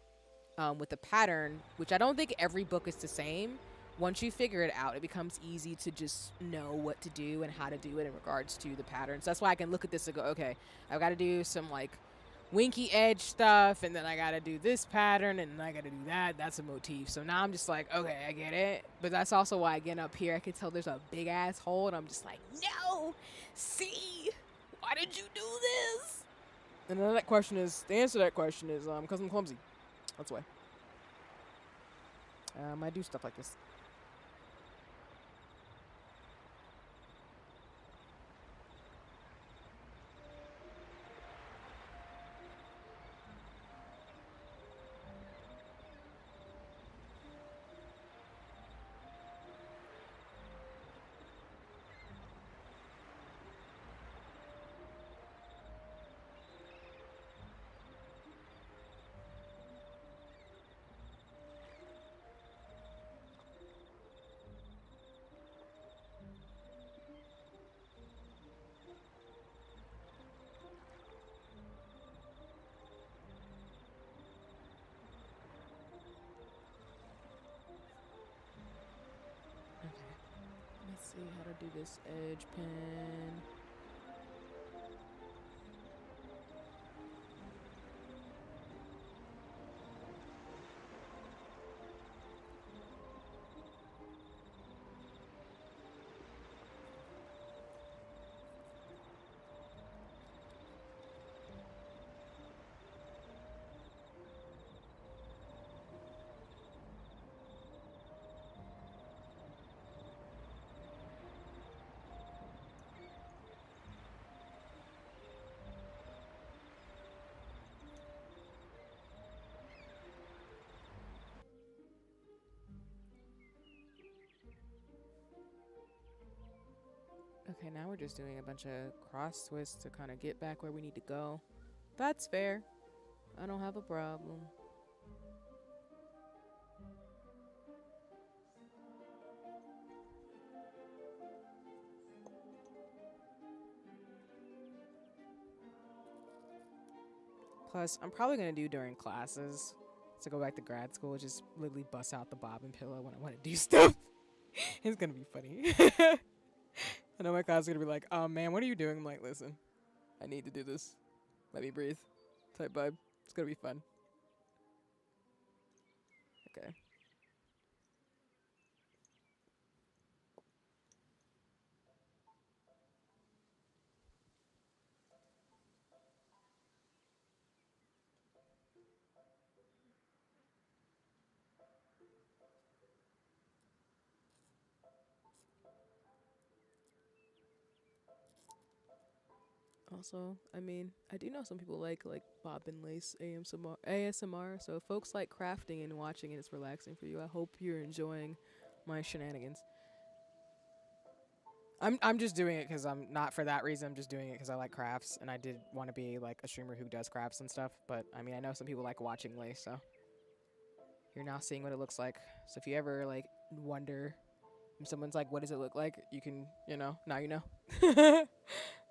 with the pattern, which I don't think every book is the same, once you figure it out, it becomes easy to just know what to do and how to do it in regards to the patterns. That's why I can look at this and go, okay, I've got to do some like winky edge stuff, and then I gotta do this pattern, and then I gotta do that. That's a motif. So now I'm just like, okay, I get it. But that's also why, again, up here I can tell there's a big ass hole, and I'm just like, no, see, why did you do this? And then that question is, the answer to that question is because I'm clumsy. That's why. I do stuff like this. Let's see how to do this edge pin. Okay, now we're just doing a bunch of cross twists to kind of get back where we need to go. That's fair. I don't have a problem. Plus, I'm probably going to do during classes to go back to grad school, just literally bust out the bobbin pillow when I want to do stuff. It's going to be funny. I know my class is going to be like, oh man, what are you doing? I'm like, listen, I need to do this. Let me breathe. Type vibe. It's going to be fun. Okay. Also, I mean, I do know some people like bobbin lace ASMR. So if folks like crafting and watching and it's relaxing for you, I hope you're enjoying my shenanigans. I'm just doing it because I'm not for that reason. I'm just doing it because I like crafts and I did want to be like a streamer who does crafts and stuff. But I mean, I know some people like watching lace, so you're now seeing what it looks like. So if you ever like wonder, if someone's like, "What does it look like?" You can, now you know.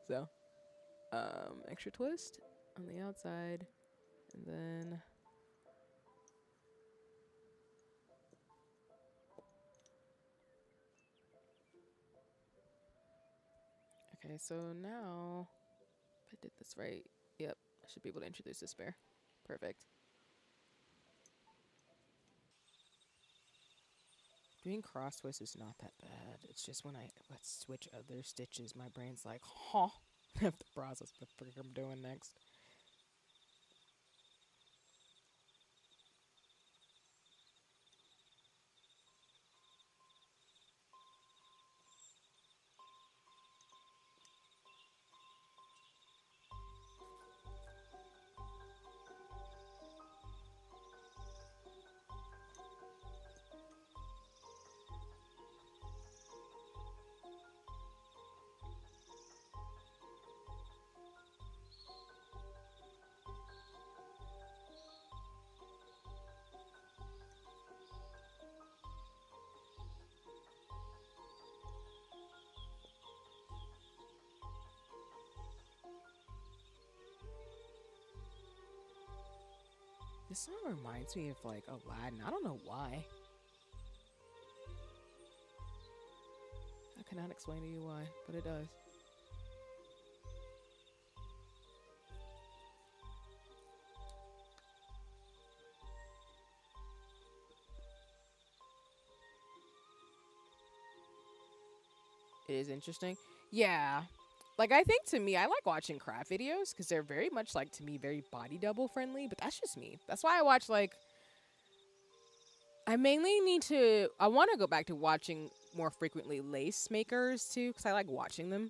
So, extra twist on the outside, and then. Okay, so now, if I did this right, yep, I should be able to introduce this bear. Perfect. Doing cross twists is not that bad. It's just when I switch other stitches, my brain's like, huh. I have to process what the frick I'm doing next. This song reminds me of like Aladdin. I don't know why. I cannot explain to you why, but it does. It is interesting. Yeah. Like, I think to me, I like watching craft videos because they're very much like, to me, very body double friendly, but that's just me. That's why I watch like I mainly need to. I want to go back to watching more frequently lace makers too, because I like watching them.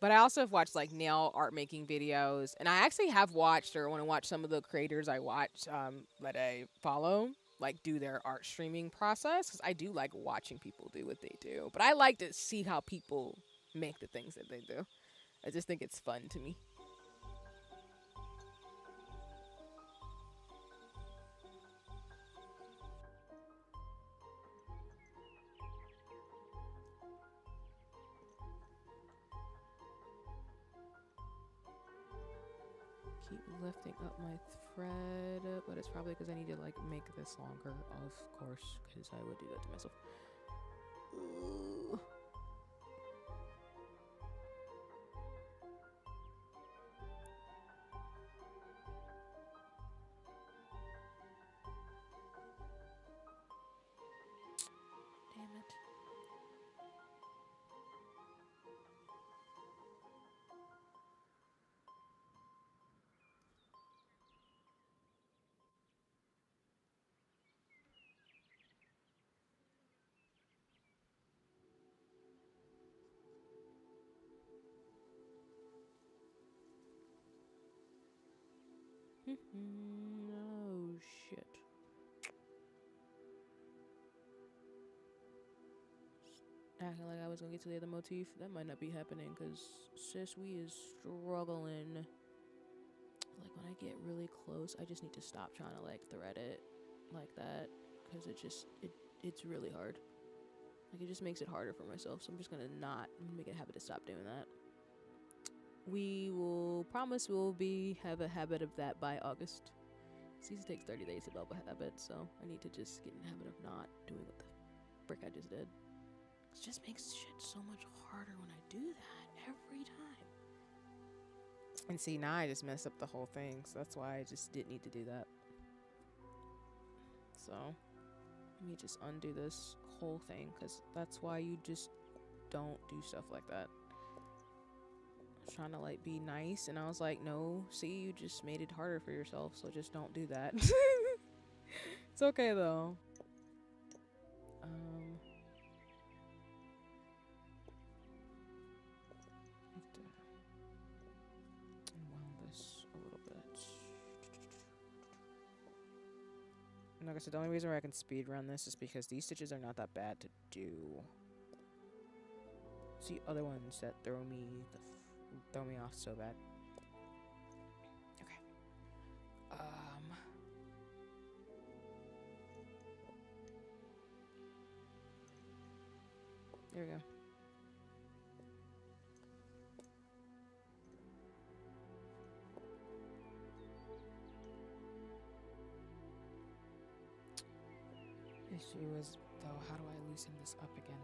But I also have watched like nail art making videos, and I actually have watched or want to watch some of the creators I watch that I follow, like do their art streaming process, because I do like watching people do what they do. But I like to see how people make the things that they do. I just think it's fun to me. Keep lifting up my thread, but it's probably because I need to like make this longer, of course, because I would do that to myself. Ooh. Damn it. Oh shit. acting like I was gonna get to the other motif. That might not be happening because sis, we is struggling. Like when I get really close, I just need to stop trying to like thread it like that because it's really hard. Like it just makes it harder for myself. So I'm just gonna make it a habit to stop doing that. We will promise we'll have a habit of that by August. Season takes 30 days to develop a habit, so I need to just get in the habit of not doing what the frick I just did. It just makes shit so much harder when I do that every time. And see, now I just messed up the whole thing, so that's why I just didn't need to do that. So, let me just undo this whole thing, because that's why you just don't do stuff like that. I was trying to like be nice, and I was like, no, see, you just made it harder for yourself, so just don't do that. It's okay though. Have to unwound this a little bit. And like I said, the only reason why I can speed run this is because these stitches are not that bad to do. It's the other ones that throw me off so bad. Okay. There we go. Issue is, though, how do I loosen this up again?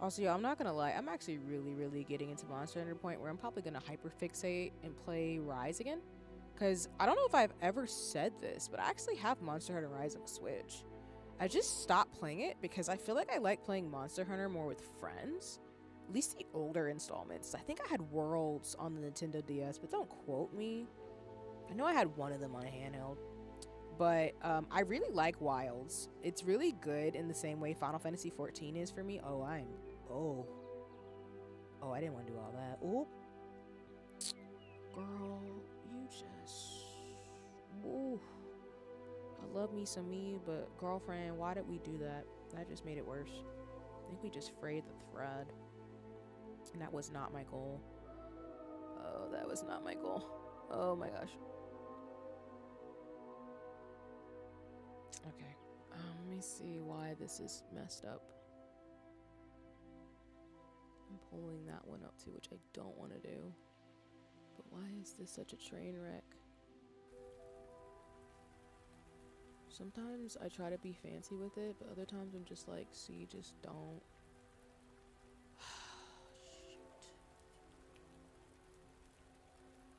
Also, yeah, I'm not gonna lie, I'm actually really getting into Monster Hunter point where I'm probably gonna hyperfixate and play Rise again. Because I don't know if I've ever said this, but I actually have Monster Hunter Rise on the Switch. I just stopped playing it because I feel like I like playing Monster Hunter more with friends. At least the older installments. I think I had Worlds on the Nintendo DS, but don't quote me. I know I had one of them on a handheld. But I really like Wilds. It's really good in the same way Final Fantasy XIV is for me. Oh, I didn't want to do all that. Oh, girl, you just... Ooh. I love me some me, but girlfriend, why did we do that? That just made it worse. I think we just frayed the thread. And that was not my goal. Oh, that was not my goal. Oh my gosh. Okay, let me see why this is messed up. I'm pulling that one up too, which I don't want to do. But why is this such a train wreck? Sometimes I try to be fancy with it, but other times I'm just like, see, just don't. Shoot.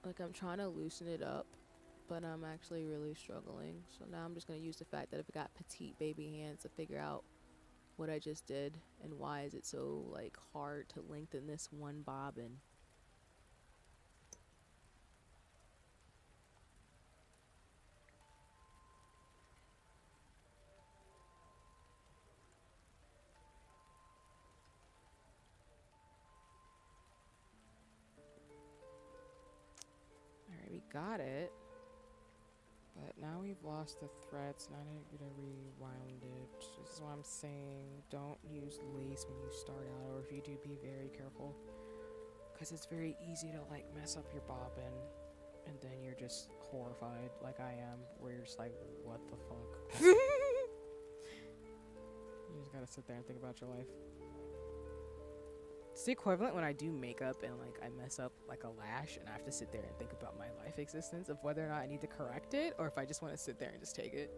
Like I'm trying to loosen it up, but I'm actually really struggling. So now I'm just going to use the fact that I've got petite baby hands to figure out what I just did and why is it so like hard to lengthen this one bobbin. Alright, we got it. But now we've lost the threads, now I'm gonna rewound it. This is what I'm saying. Don't use lace when you start out, or if you do, be very careful. Because it's very easy to like mess up your bobbin, and then you're just horrified, like I am, where you're just like, what the fuck? You just gotta sit there and think about your life. It's the equivalent when I do makeup and like I mess up like a lash and I have to sit there and think about my life existence of whether or not I need to correct it or if I just want to sit there and just take it.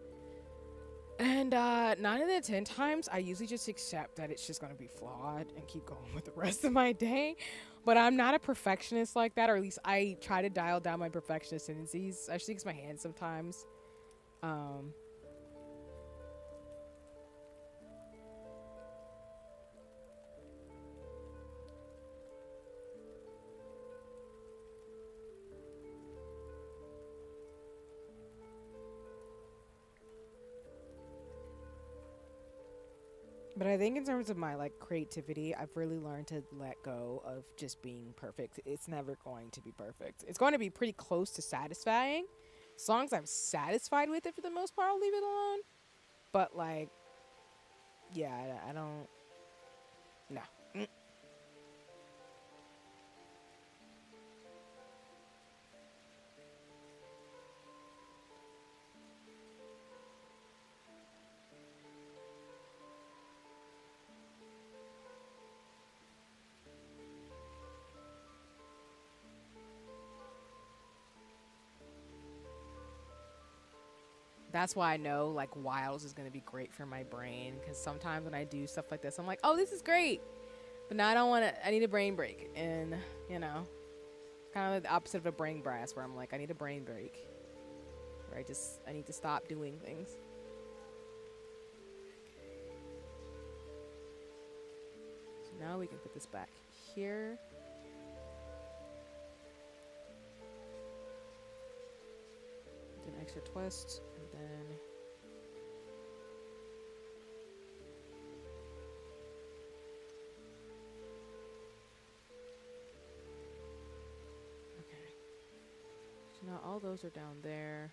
And 9 out of the 10 times I usually just accept that it's just going to be flawed and keep going with the rest of my day. But I'm not a perfectionist like that, or at least I try to dial down my perfectionist tendencies. I just use my hands sometimes. But I think in terms of my like creativity, I've really learned to let go of just being perfect. It's never going to be perfect. It's going to be pretty close to satisfying. As long as I'm satisfied with it for the most part, I'll leave it alone. But like, yeah, I don't. No. Mm. That's why I know like wilds is gonna be great for my brain because sometimes when I do stuff like this, I'm like, oh, this is great, but now I don't want to. I need a brain break, and you know, kind of like the opposite of a brain blast, where I'm like, I need a brain break, where I need to stop doing things. So now we can put this back here. Do an extra twist, and then. So now all those are down there.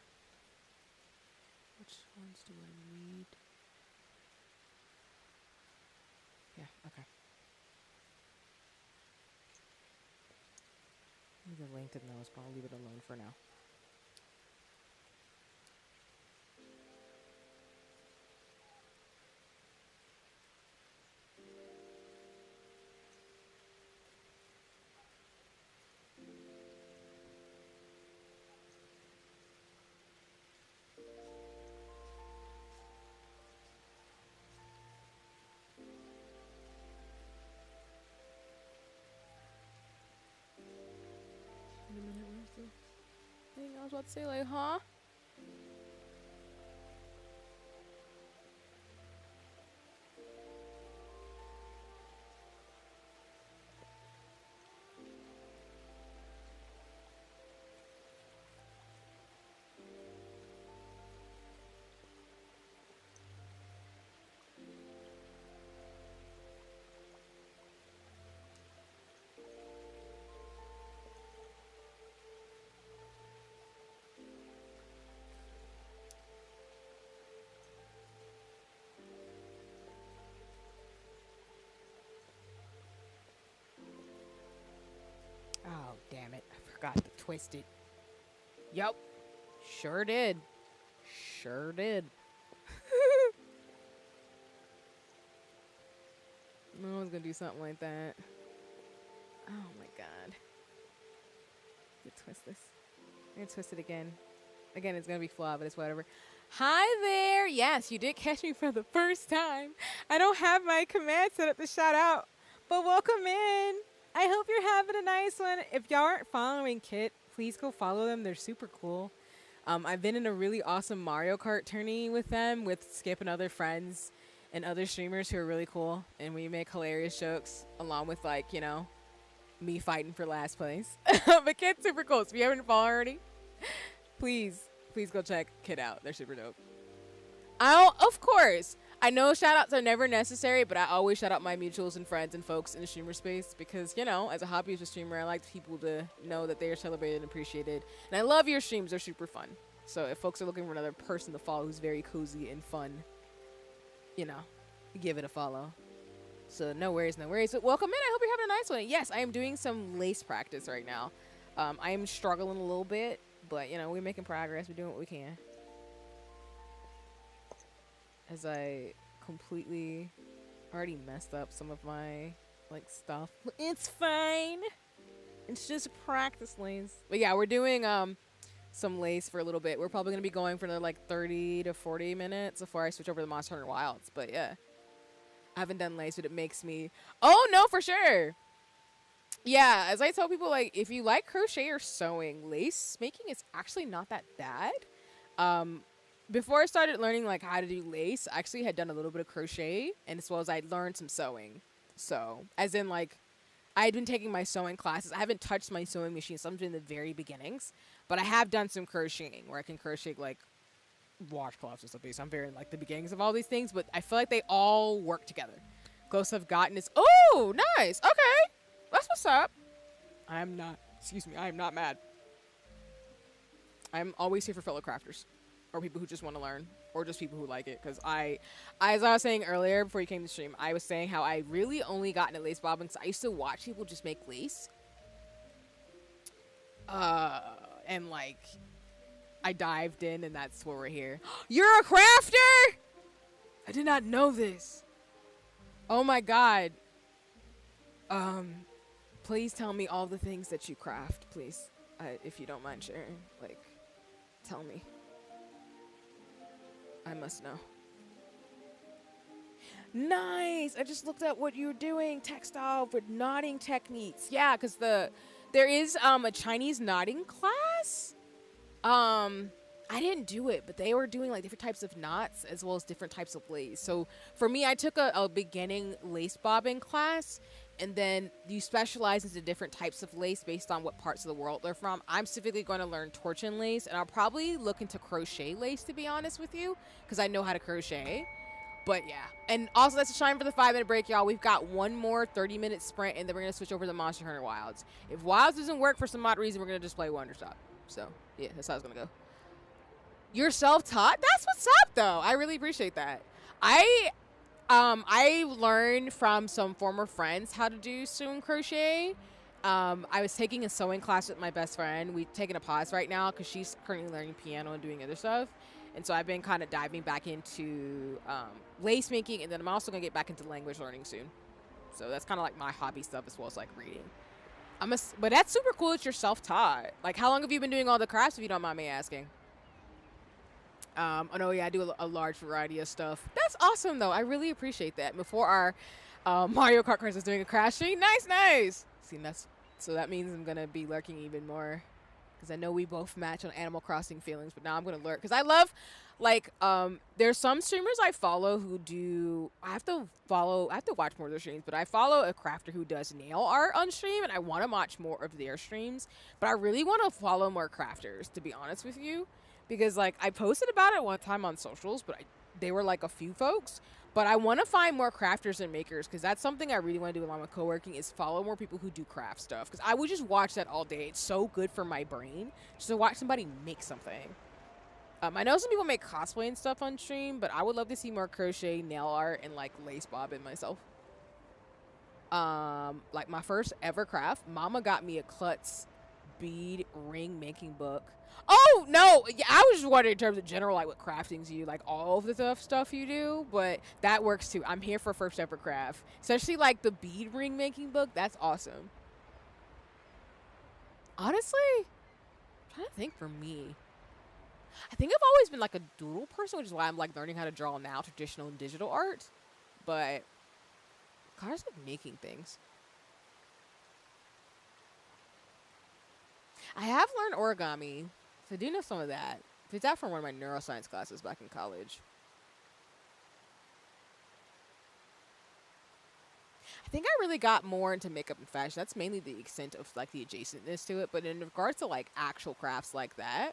Which ones do I need? Yeah, okay. I need to lengthen those, but I'll leave it alone for now. Wait a minute, where's the thing? I was about to say, like, huh? Oh, damn it. I forgot to twist it. Yup. Sure did. Sure did. I was gonna do something like that. Oh my god. Let's twist this. I'm gonna twist it again. Again, it's gonna be flawed, but it's whatever. Hi there! Yes, you did catch me for the first time. I don't have my command set up to shout out, but welcome in. I hope you're having a nice one. If y'all aren't following Kit, please go follow them. They're super cool. I've been in a really awesome Mario Kart tourney with them, with Skip and other friends and other streamers who are really cool. And we make hilarious jokes along with, like, you know, me fighting for last place. But Kit's super cool. So if you haven't followed already, please go check Kit out. They're super dope. Of course. I know shout outs are never necessary, but I always shout out my mutuals and friends and folks in the streamer space because, you know, as a hobbyist streamer, I like people to know that they are celebrated and appreciated. And I love your streams. They're super fun. So if folks are looking for another person to follow who's very cozy and fun, you know, give it a follow. So no worries, no worries. But welcome in. I hope you're having a nice one. Yes, I am doing some lace practice right now. I am struggling a little bit, but, you know, we're making progress. We're doing what we can. As I completely already messed up some of my, like, stuff. It's fine. It's just practice lace. But yeah, we're doing some lace for a little bit. We're probably going to be going for another, like, 30 to 40 minutes before I switch over to Monster Hunter Wilds. But yeah, I haven't done lace, but it makes me... Oh, no, for sure. Yeah, as I tell people, like, if you like crochet or sewing, lace making is actually not that bad. Before I started learning, like, how to do lace, I actually had done a little bit of crochet, and as well as I'd learned some sewing. So, as in, like, I had been taking my sewing classes. I haven't touched my sewing machine, so I'm doing the very beginnings. But I have done some crocheting, where I can crochet, like, washcloths and stuff. So I'm very, like, the beginnings of all these things, but I feel like they all work together. Close I've gotten is... Oh, nice! Okay! That's what's up. I am not mad. I'm always here for fellow crafters. Or people who just want to learn. or just people who like it. Because as I was saying earlier before you came to stream, I was saying how I really only got into lace bobbins. I used to watch people just make lace. And like, I dived in, and that's where we're here. You're a crafter? I did not know this. Oh my god. Please tell me all the things that you craft, please. If you don't mind sharing. Like, tell me. I must know. Nice! I just looked at what you were doing. Textile with knotting techniques. Yeah, because there is a Chinese knotting class. I didn't do it, but they were doing like different types of knots as well as different types of lace. So for me, I took a beginning lace bobbin class, and then you specialize into different types of lace based on what parts of the world they're from. I'm specifically going to learn torchon lace, and I'll probably look into crochet lace, to be honest with you, because I know how to crochet. But yeah, and also that's a time for the 5-minute break, y'all. We've got one more 30-minute sprint, and then we're gonna switch over to Monster Hunter Wilds. If Wilds doesn't work for some odd reason, we're gonna just play Wonderstop. So yeah, that's how it's gonna go. You're self-taught? That's what's up, though. I really appreciate that. I learned from some former friends how to do sewn crochet. I was taking a sewing class with my best friend. We've taken a pause right now because she's currently learning piano and doing other stuff. And so I've been kind of diving back into lace making, and then I'm also going to get back into language learning soon. So that's kind of like my hobby stuff as well as like reading. But that's super cool that you're self-taught. Like, how long have you been doing all the crafts, if you don't mind me asking? Oh no, yeah, I do a large variety of stuff. That's awesome, though. I really appreciate that. Before our Mario Kart Crisis is doing a crash stream. Nice. See, so that means I'm gonna be lurking even more, because I know we both match on Animal Crossing feelings. But now I'm gonna lurk because I love, like, there's some streamers I follow who do. I have to watch more of their streams, but I follow a crafter who does nail art on stream, and I want to watch more of their streams. But I really want to follow more crafters, to be honest with you. Because, like, I posted about it one time on socials, but they were, like, a few folks. But I want to find more crafters and makers, because that's something I really want to do along with co-working, is follow more people who do craft stuff. Because I would just watch that all day. It's so good for my brain just to watch somebody make something. I know some people make cosplay and stuff on stream, but I would love to see more crochet, nail art, and, like, lace bobbin myself. Like, my first ever craft, Mama got me a klutz bead ring making book. Oh no, yeah, I was just wondering in terms of general, like, what craftings you like, all of the stuff you do, but that works too. I'm here for first ever craft, especially like the bead ring making book. That's awesome. Honestly, I'm trying to think for me. I think I've always been like a doodle person, which is why I'm like learning how to draw now, traditional and digital art. But God, I just like making things. I have learned origami, so I do know some of that. It's out from one of my neuroscience classes back in college. I think I really got more into makeup and fashion. That's mainly the extent of like the adjacentness to it. But in regards to like actual crafts like that,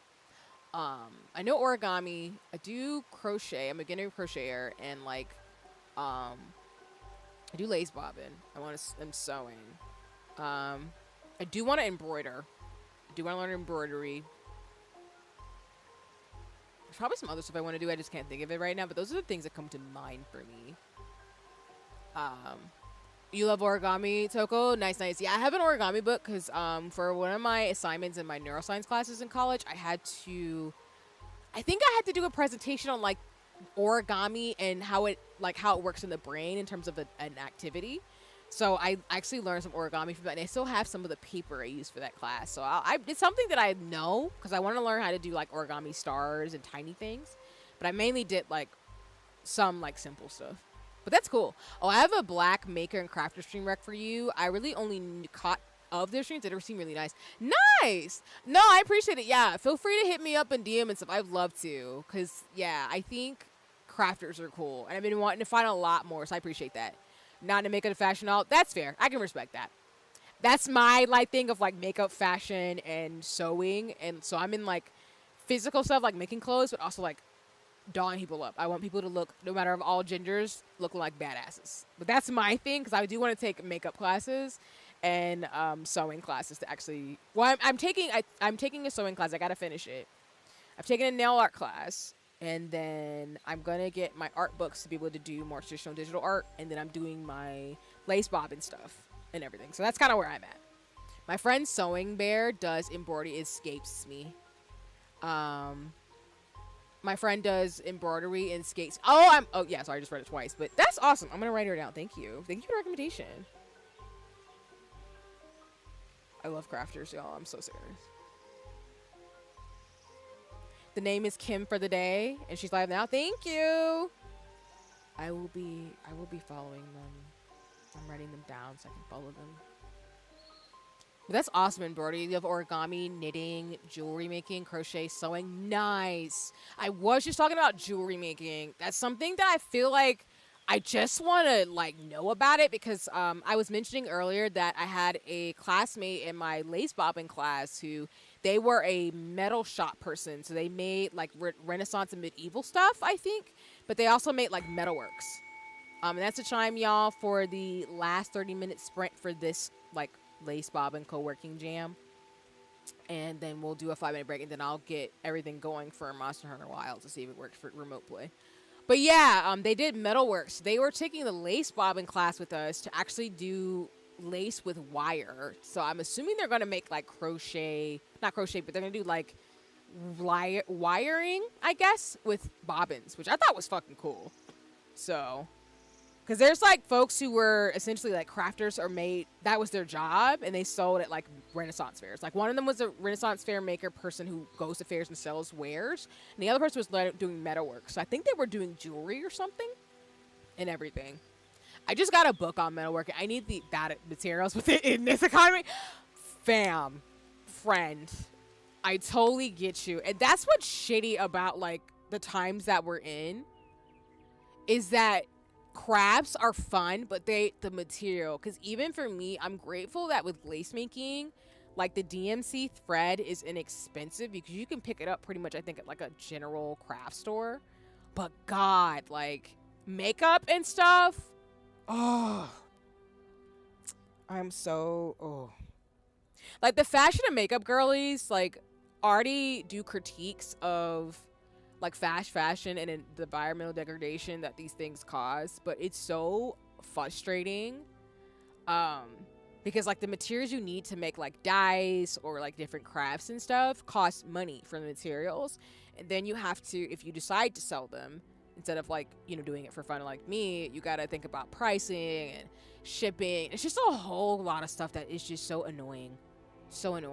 I know origami. I do crochet. I'm a beginner crocheter, and like, I do lace bobbin. I'm sewing. I do want to embroider. I do want to learn embroidery. There's probably some other stuff I want to do. I just can't think of it right now. But those are the things that come to mind for me. You love origami, Toko? Nice. Yeah, I have an origami book because for one of my assignments in my neuroscience classes in college, I think I had to do a presentation on like origami and how it works in the brain in terms of an activity. So I actually learned some origami from that, and I still have some of the paper I used for that class. So it's something that I know because I want to learn how to do like origami stars and tiny things. But I mainly did like some like simple stuff. But that's cool. Oh, I have a black maker and crafter stream rec for you. I really only caught of their streams. They never seem really nice. Nice! No, I appreciate it. Yeah, feel free to hit me up in DM and stuff. I'd love to. Because, yeah, I think crafters are cool. And I've been wanting to find a lot more, so I appreciate that. Not to make it a fashion alt. That's fair. I can respect that. That's my, like, thing of, like, makeup, fashion, and sewing. And so I'm in, like, physical stuff, like making clothes, but also, like, dolling people up. I want people to look, no matter of all genders, looking like badasses. But that's my thing, because I do want to take makeup classes and sewing classes to actually. Well, I'm taking a sewing class. I gotta finish it. I've taken a nail art class, And then I'm gonna get my art books to be able to do more traditional digital art. And then I'm doing my lace bobbin stuff and everything. So that's kind of where I'm at. My friend Sewing Bear does embroidery. It escapes me. My friend does embroidery and skates. Oh yeah, sorry, I just read it twice. But that's awesome. I'm gonna write her down. Thank you. Thank you for the recommendation. I love crafters, y'all. I'm so serious. The name is Kim for the day, and she's live now. Thank you. I will be following them. I'm writing them down so I can follow them. But that's awesome embroidery. You have origami, knitting, jewelry making, crochet, sewing. Nice. I was just talking about jewelry making. That's something that I feel like I just want to like know about it because I was mentioning earlier that I had a classmate in my lace bobbin class who they were a metal shop person. So they made like Renaissance and medieval stuff, I think. But they also made like metalworks. And that's a chime, y'all, for the last 30-minute sprint for this like lace bobbin co-working jam. And then we'll do a 5-minute break. And then I'll get everything going for Monster Hunter Wild to see if it works for remote play. But yeah, they did metalworks. They were taking the lace bobbin class with us to actually do lace with wire. So I'm assuming they're going to make like crochet, not crochet, but they're going to do like wiring, I guess, with bobbins, which I thought was fucking cool. So, because there's like folks who were essentially like crafters or that was their job, and they sold at like Renaissance fairs. Like one of them was a Renaissance fair maker person who goes to fairs and sells wares, and the other person was doing metalwork. So I think they were doing jewelry or something and everything. I just got a book on metalwork. I need that materials with it in this economy. Friend, I totally get you. And that's what's shitty about like the times that we're in is that crafts are fun, but the material, because even for me, I'm grateful that with lace making, like the DMC thread is inexpensive because you can pick it up pretty much, I think, at like a general craft store. But God, like makeup and stuff, oh, I'm so like the fashion and makeup girlies like already do critiques of like fast fashion and the environmental degradation that these things cause, but it's so frustrating because like the materials you need to make like dyes or like different crafts and stuff cost money for the materials, and then you have to, if you decide to sell them, instead of like, you know, doing it for fun like me, you got to think about pricing and shipping. It's just a whole lot of stuff that is just so annoying. But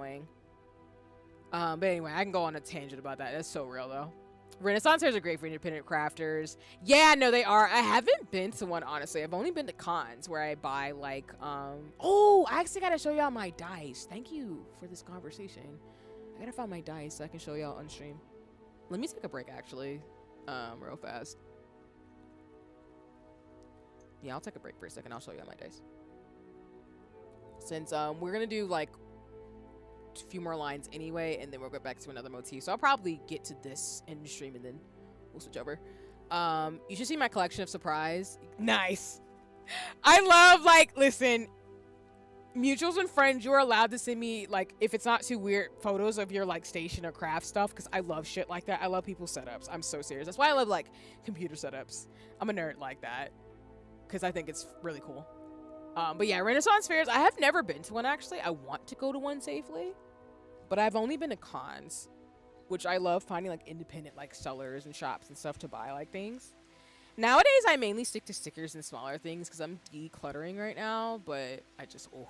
anyway, I can go on a tangent about that. That's so real though. Renaissance fairs are great for independent crafters. Yeah, no, they are. I haven't been to one, honestly. I've only been to cons where I buy like oh, I actually gotta show y'all my dice. Thank you for this conversation. I gotta find my dice so I can show y'all on stream. Let me take a break actually. Real fast. Yeah, I'll take a break for a second. I'll show you my dice. Since we're gonna do like a few more lines anyway, and then we'll go back to another motif. So I'll probably get to this in the stream and then we'll switch over. You should see my collection of surprise. Nice. I love, like, listen, mutuals and friends, you're allowed to send me, like, if it's not too weird, photos of your like station or craft stuff, because I love shit like that. I love people's setups. I'm so serious. That's why I love like computer setups. I'm a nerd like that because I think it's really cool. But yeah, Renaissance fairs, I have never been to one actually. I want to go to one safely, but I've only been to cons, which I love finding like independent like sellers and shops and stuff to buy like things. Nowadays, I mainly stick to stickers and smaller things because I'm decluttering right now, but I just, oh.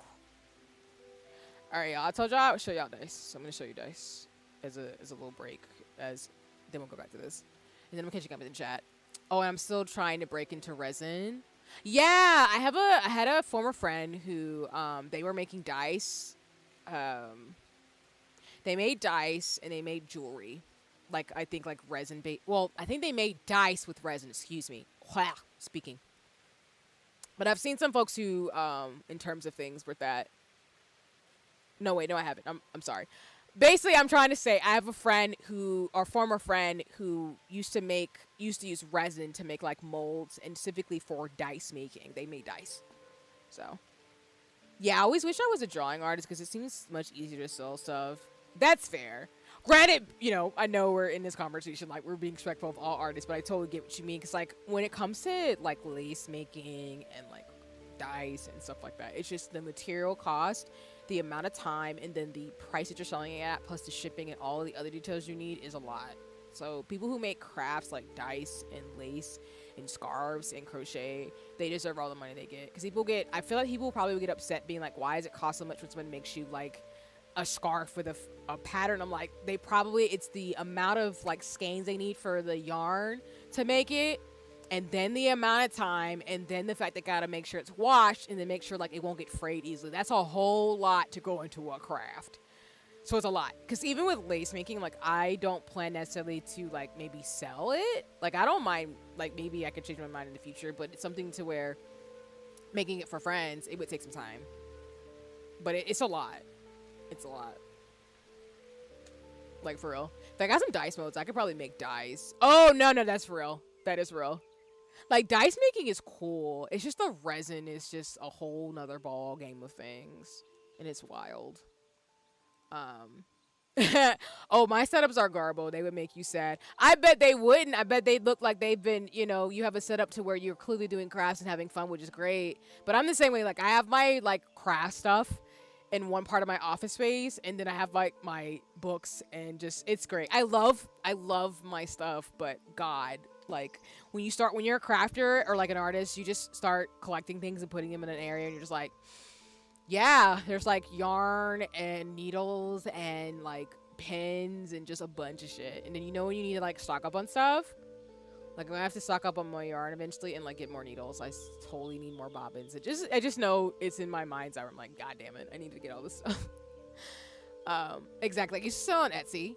All right, y'all, I told y'all I would show y'all dice, so I'm going to show you dice as a little break, then we'll go back to this. And then I'm catching up in the chat. Oh, and I'm still trying to break into resin. Yeah, I had a former friend who, they were making dice. They made dice and they made jewelry. Like, I think, like, resin bait. Well, I think they made dice with resin, excuse me. Speaking. But I've seen some folks who, in terms of things with that. No, wait, no, I haven't. I'm sorry. Basically, I'm trying to say I have a friend former friend who used to use resin to make, like, molds, and specifically for dice making. They made dice. So, yeah, I always wish I was a drawing artist because it seems much easier to sell stuff. That's fair. Granted, I know we're in this conversation, like, we're being respectful of all artists, but I totally get what you mean. Because, like, when it comes to, like, lace making and, like, dice and stuff like that, it's just the material cost, the amount of time, and then the price that you're selling it at, plus the shipping and all the other details you need is a lot. So people who make crafts like dice and lace and scarves and crochet, they deserve all the money they get. Because I feel like people probably would get upset being like, why does it cost so much when someone makes you, like, a scarf with a pattern? I'm like, it's the amount of, like, skeins they need for the yarn to make it, and then the amount of time, and then the fact they gotta make sure it's washed, and then make sure, like, it won't get frayed easily. That's a whole lot to go into a craft. So it's a lot. Because even with lace making, like, I don't plan necessarily to, like, maybe sell it. Like, I don't mind, like, maybe I could change my mind in the future, but it's something to where making it for friends, it would take some time. But it's a lot. It's a lot. Like, for real. If I got some dice modes, I could probably make dice. Oh, no, that's for real. That is real. Like, dice making is cool. It's just the resin is just a whole nother ball game of things. And it's wild. Oh, my setups are garbo. They would make you sad. I bet they wouldn't. I bet they'd look like they've been, you have a setup to where you're clearly doing crafts and having fun, which is great. But I'm the same way. Like, I have my, like, craft stuff in one part of my office space, and then I have, like, my books, and just, it's great. I love my stuff, but God, like, when you're a crafter or, like, an artist, you just start collecting things and putting them in an area, and you're just like, yeah, there's, like, yarn and needles and, like, pins and just a bunch of shit. And then when you need to, like, stock up on stuff. Like, I'm gonna have to stock up on my yarn eventually and, like, get more needles. I totally need more bobbins. I just know it's in my mind's eye. I'm like, God damn it, I need to get all this stuff. Exactly. Like, you sell on Etsy,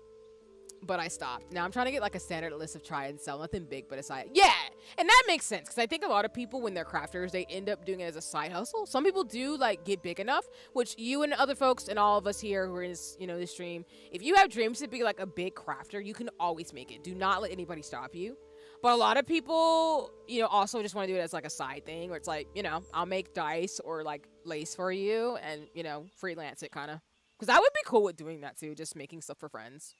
but I stopped. Now I'm trying to get, like, a standard list of try and sell, nothing big, but aside. Yeah, and that makes sense because I think a lot of people, when they're crafters, they end up doing it as a side hustle. Some people do, like, get big enough, which you and other folks and all of us here who are in this, this stream, if you have dreams to be, like, a big crafter, you can always make it. Do not let anybody stop you. But a lot of people, also just want to do it as, like, a side thing, where it's like, I'll make dice or, like, lace for you and, freelance it kind of. Because I would be cool with doing that too, just making stuff for friends.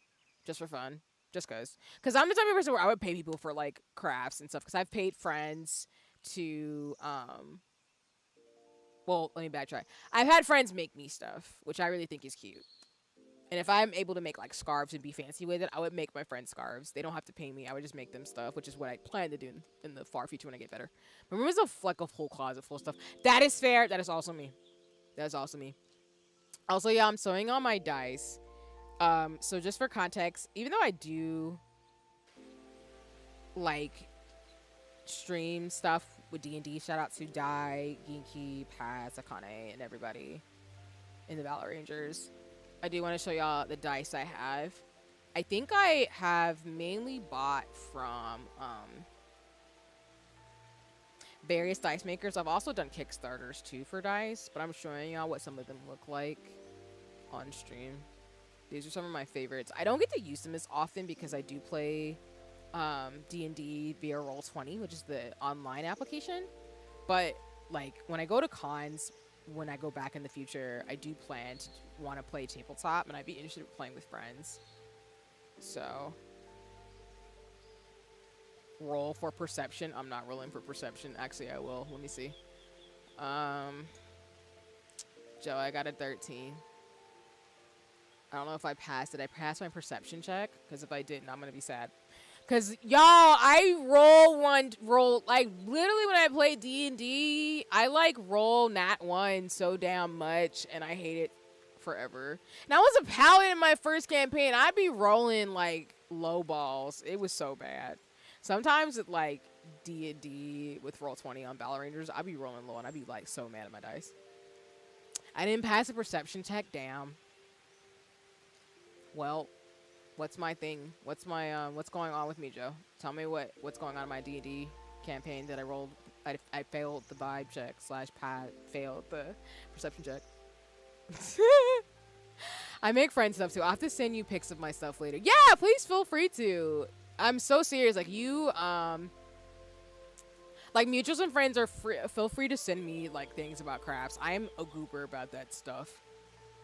Just for fun. Just because. Because I'm the type of person where I would pay people for, like, crafts and stuff. Because I've paid friends to, well, let me backtrack. I've had friends make me stuff, which I really think is cute. And if I'm able to make, like, scarves and be fancy with it, I would make my friends scarves. They don't have to pay me. I would just make them stuff, which is what I plan to do in the far future when I get better. But remember, there's a whole closet full of stuff. That is fair. That is also me. That is also me. Also, yeah, I'm sewing on my dice. So just for context, even though I do, like, stream stuff with D&D, shout out to Dai, Ginki, Paz, Akane, and everybody in the Valor Rangers, I do want to show y'all the dice I have. I think I have mainly bought from various dice makers. I've also done Kickstarters too for dice, but I'm showing y'all what some of them look like on stream. These are some of my favorites. I don't get to use them as often because I do play D&D via Roll20, which is the online application. But, like, when I go to cons, when I go back in the future, I do plan to want to play tabletop, and I'd be interested in playing with friends. So, roll for perception. I'm not rolling for perception. Actually, I will. Let me see. Joe, I got a 13. I don't know if I passed. Did I pass my perception check? Because if I didn't, I'm going to be sad. Because, y'all, I roll, like, literally when I play D&D, I, like, roll nat 1 so damn much, and I hate it forever. And I was a paladin in my first campaign. I'd be rolling, like, low balls. It was so bad. Sometimes at, like, D&D with Roll20 on Valor Rangers, I'd be rolling low, and I'd be, like, so mad at my dice. I didn't pass the perception check. Damn. Well, what's my thing? What's my what's going on with me, Joe? Tell me what's going on in my D&D campaign that I rolled. I failed the vibe check / failed the perception check. I make friend stuff too. I'll have to send you pics of my stuff later. Yeah, please feel free to. I'm so serious. Like, you like, mutuals and friends are free. Feel free to send me, like, things about crafts. I'm a goober about that stuff.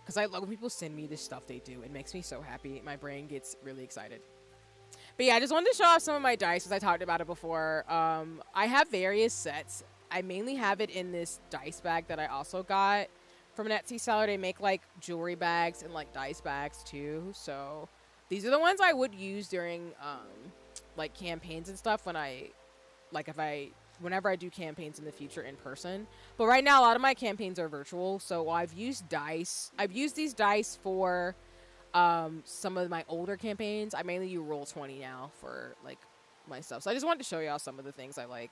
because I love when people send me the stuff they do. It makes me so happy. My brain gets really excited. But yeah, I just wanted to show off some of my dice because I talked about it before. I have various sets. I mainly have it in this dice bag that I also got from an Etsy seller. They make like jewelry bags and like dice bags too. So these are the ones I would use during like campaigns and stuff when whenever I do campaigns in the future in person. But right now a lot of my campaigns are virtual. So I've used dice. I've used these dice for some of my older campaigns. I mainly use Roll20 now for like my stuff. So I just wanted to show y'all some of the things I like.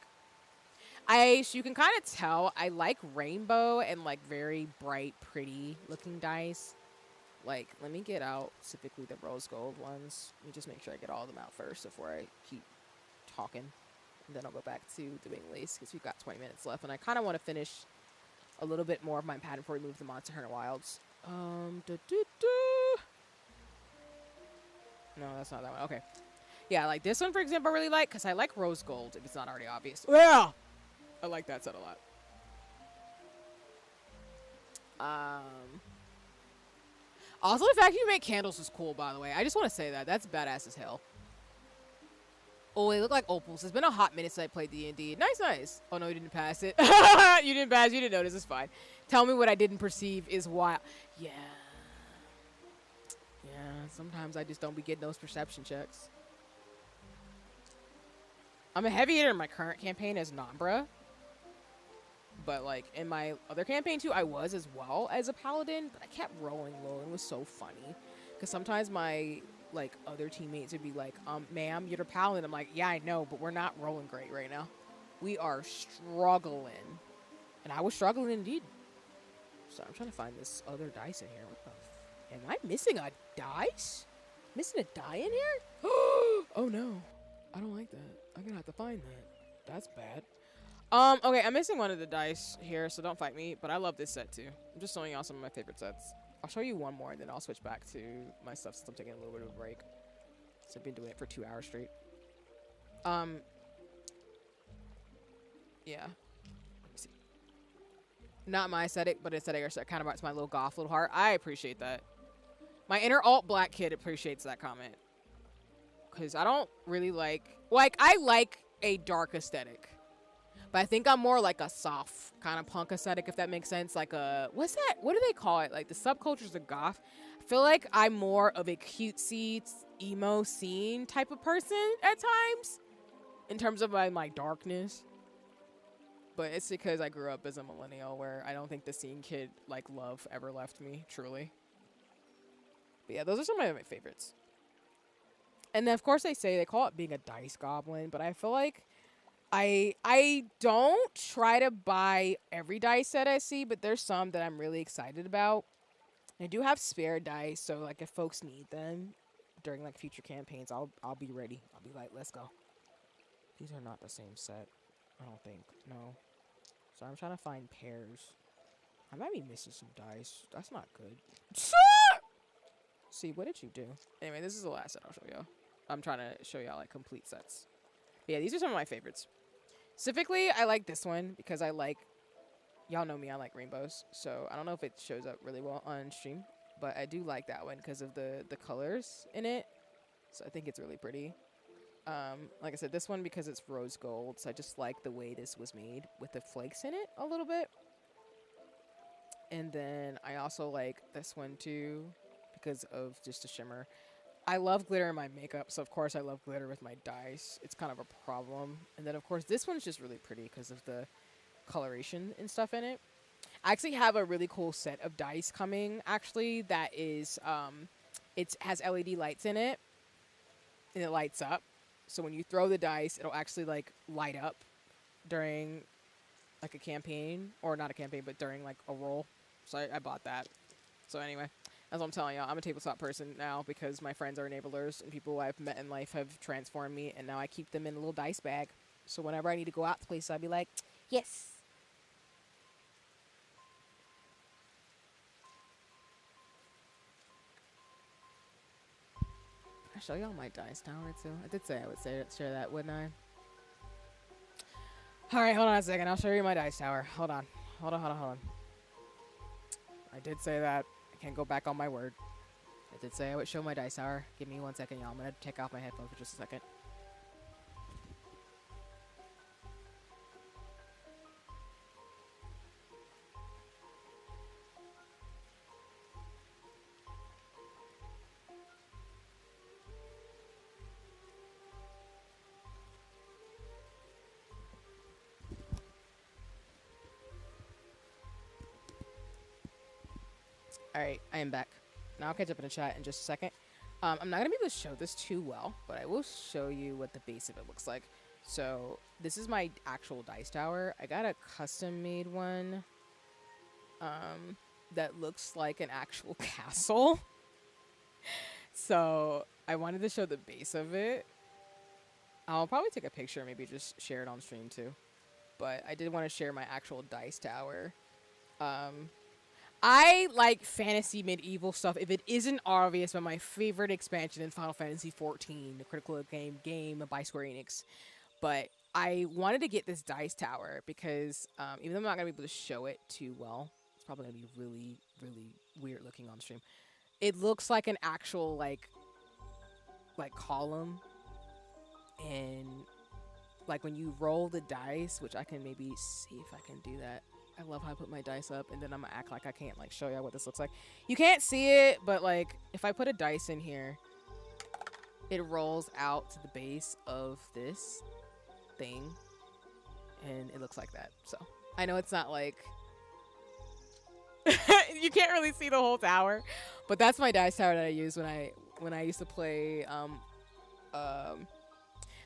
So you can kind of tell I like rainbow and like very bright, pretty looking dice. Like, let me get out specifically the rose gold ones. Let me just make sure I get all of them out first before I keep talking. And then I'll go back to doing lace because we've got 20 minutes left. And I kind of want to finish a little bit more of my pattern before we move to Monster Hunter Wilds. No, that's not that one. Okay. Yeah, like this one, for example, I really like because I like rose gold, if it's not already obvious. Yeah! I like that set a lot. Also, the fact you make candles is cool, by the way. I just want to say that. That's badass as hell. Oh, they look like opals. It's been a hot minute since I played D&D. Nice, nice. Oh, no, you didn't pass it. You didn't pass. You didn't notice. It's fine. Tell me what I didn't perceive is wild. Yeah. Yeah, sometimes I just don't be getting those perception checks. I'm a heavy hitter in my current campaign as Nambra. But, like, in my other campaign, too, I was as well as a paladin. But I kept rolling low, and it was so funny. Because sometimes my, like, other teammates would be like, ma'am, you're a paladin. I'm like, yeah, I know, but we're not rolling great right now. We are struggling. And I was struggling indeed. So I'm trying to find this other dice in here. What the am I missing a dice? Missing a die in here? Oh, no. I don't like that. I'm going to have to find that. That's bad. Okay, I'm missing one of the dice here, so don't fight me, but I love this set too. I'm just showing y'all some of my favorite sets. I'll show you one more, and then I'll switch back to my stuff since I'm taking a little bit of a break. So I've been doing it for 2 hours straight. Yeah. Let me see. Not my aesthetic, but aesthetic or kind of to my little goth little heart. I appreciate that. My inner alt black kid appreciates that comment. Because I don't really like, I like a dark aesthetic. But I think I'm more like a soft kind of punk aesthetic, if that makes sense. Like a, what's that? What do they call it? Like the subcultures of goth. I feel like I'm more of a cutesy, emo scene type of person at times. In terms of my darkness. But it's because I grew up as a millennial where I don't think the scene kid, like, love ever left me, truly. But yeah, those are some of my favorites. And then, of course, they call it being a dice goblin. But I feel like I don't try to buy every dice set I see, but there's some that I'm really excited about. I do have spare dice, so like if folks need them during like future campaigns, I'll be ready. I'll be like, let's go. These are not the same set, I don't think. No. So I'm trying to find pairs. I might be missing some dice. That's not good. See, what did you do? Anyway, this is the last set I'll show y'all. I'm trying to show y'all like complete sets. But yeah, these are some of my favorites. Specifically, I like this one because I like, y'all know me, I like rainbows. So I don't know if it shows up really well on stream, but I do like that one because of the colors in it. So I think it's really pretty. Like I said, this one because it's rose gold. So I just like the way this was made with the flakes in it a little bit. And then I also like this one too because of just the shimmer. I love glitter in my makeup, so of course I love glitter with my dice. It's kind of a problem. And then of course this one's just really pretty because of the coloration and stuff in it. I actually have a really cool set of dice coming actually that is it has LED lights in it and it lights up. So when you throw the dice, it'll actually like light up during like a campaign, or not a campaign, but during like a roll. So I bought that. So anyway, as I'm telling y'all, I'm a tabletop person now because my friends are enablers and people I've met in life have transformed me, and now I keep them in a little dice bag. So whenever I need to go out to places, I'd be like, yes. I'll show y'all my dice tower too. I did say I would share that, wouldn't I? Alright, hold on a second. I'll show you my dice tower. Hold on. Hold on. I did say that. I I can't go back on my word. I did say I would show my dice tower. Give me 1 second, y'all. I'm gonna take off my headphones for just a second. Alright, I am back. Now I'll catch up in the chat in just a second. I'm not going to be able to show this too well, but I will show you what the base of it looks like. So, this is my actual dice tower. I got a custom-made one that looks like an actual castle. So, I wanted to show the base of it. I'll probably take a picture and maybe just share it on stream too. But I did want to share my actual dice tower. I like fantasy medieval stuff if it isn't obvious, but my favorite expansion in Final Fantasy XIV, the critical acclaimed game by Square Enix. But I wanted to get this dice tower because even though I'm not going to be able to show it too well, it's probably going to be really, really weird looking on stream. It looks like an actual like column, and like when you roll the dice, which I can maybe see if I can do that. I love how I put my dice up, and then I'm gonna act like I can't like show y'all what this looks like. You can't see it, but like if I put a dice in here, it rolls out to the base of this thing, and it looks like that. So I know it's not like you can't really see the whole tower, but that's my dice tower that I use when I used to play.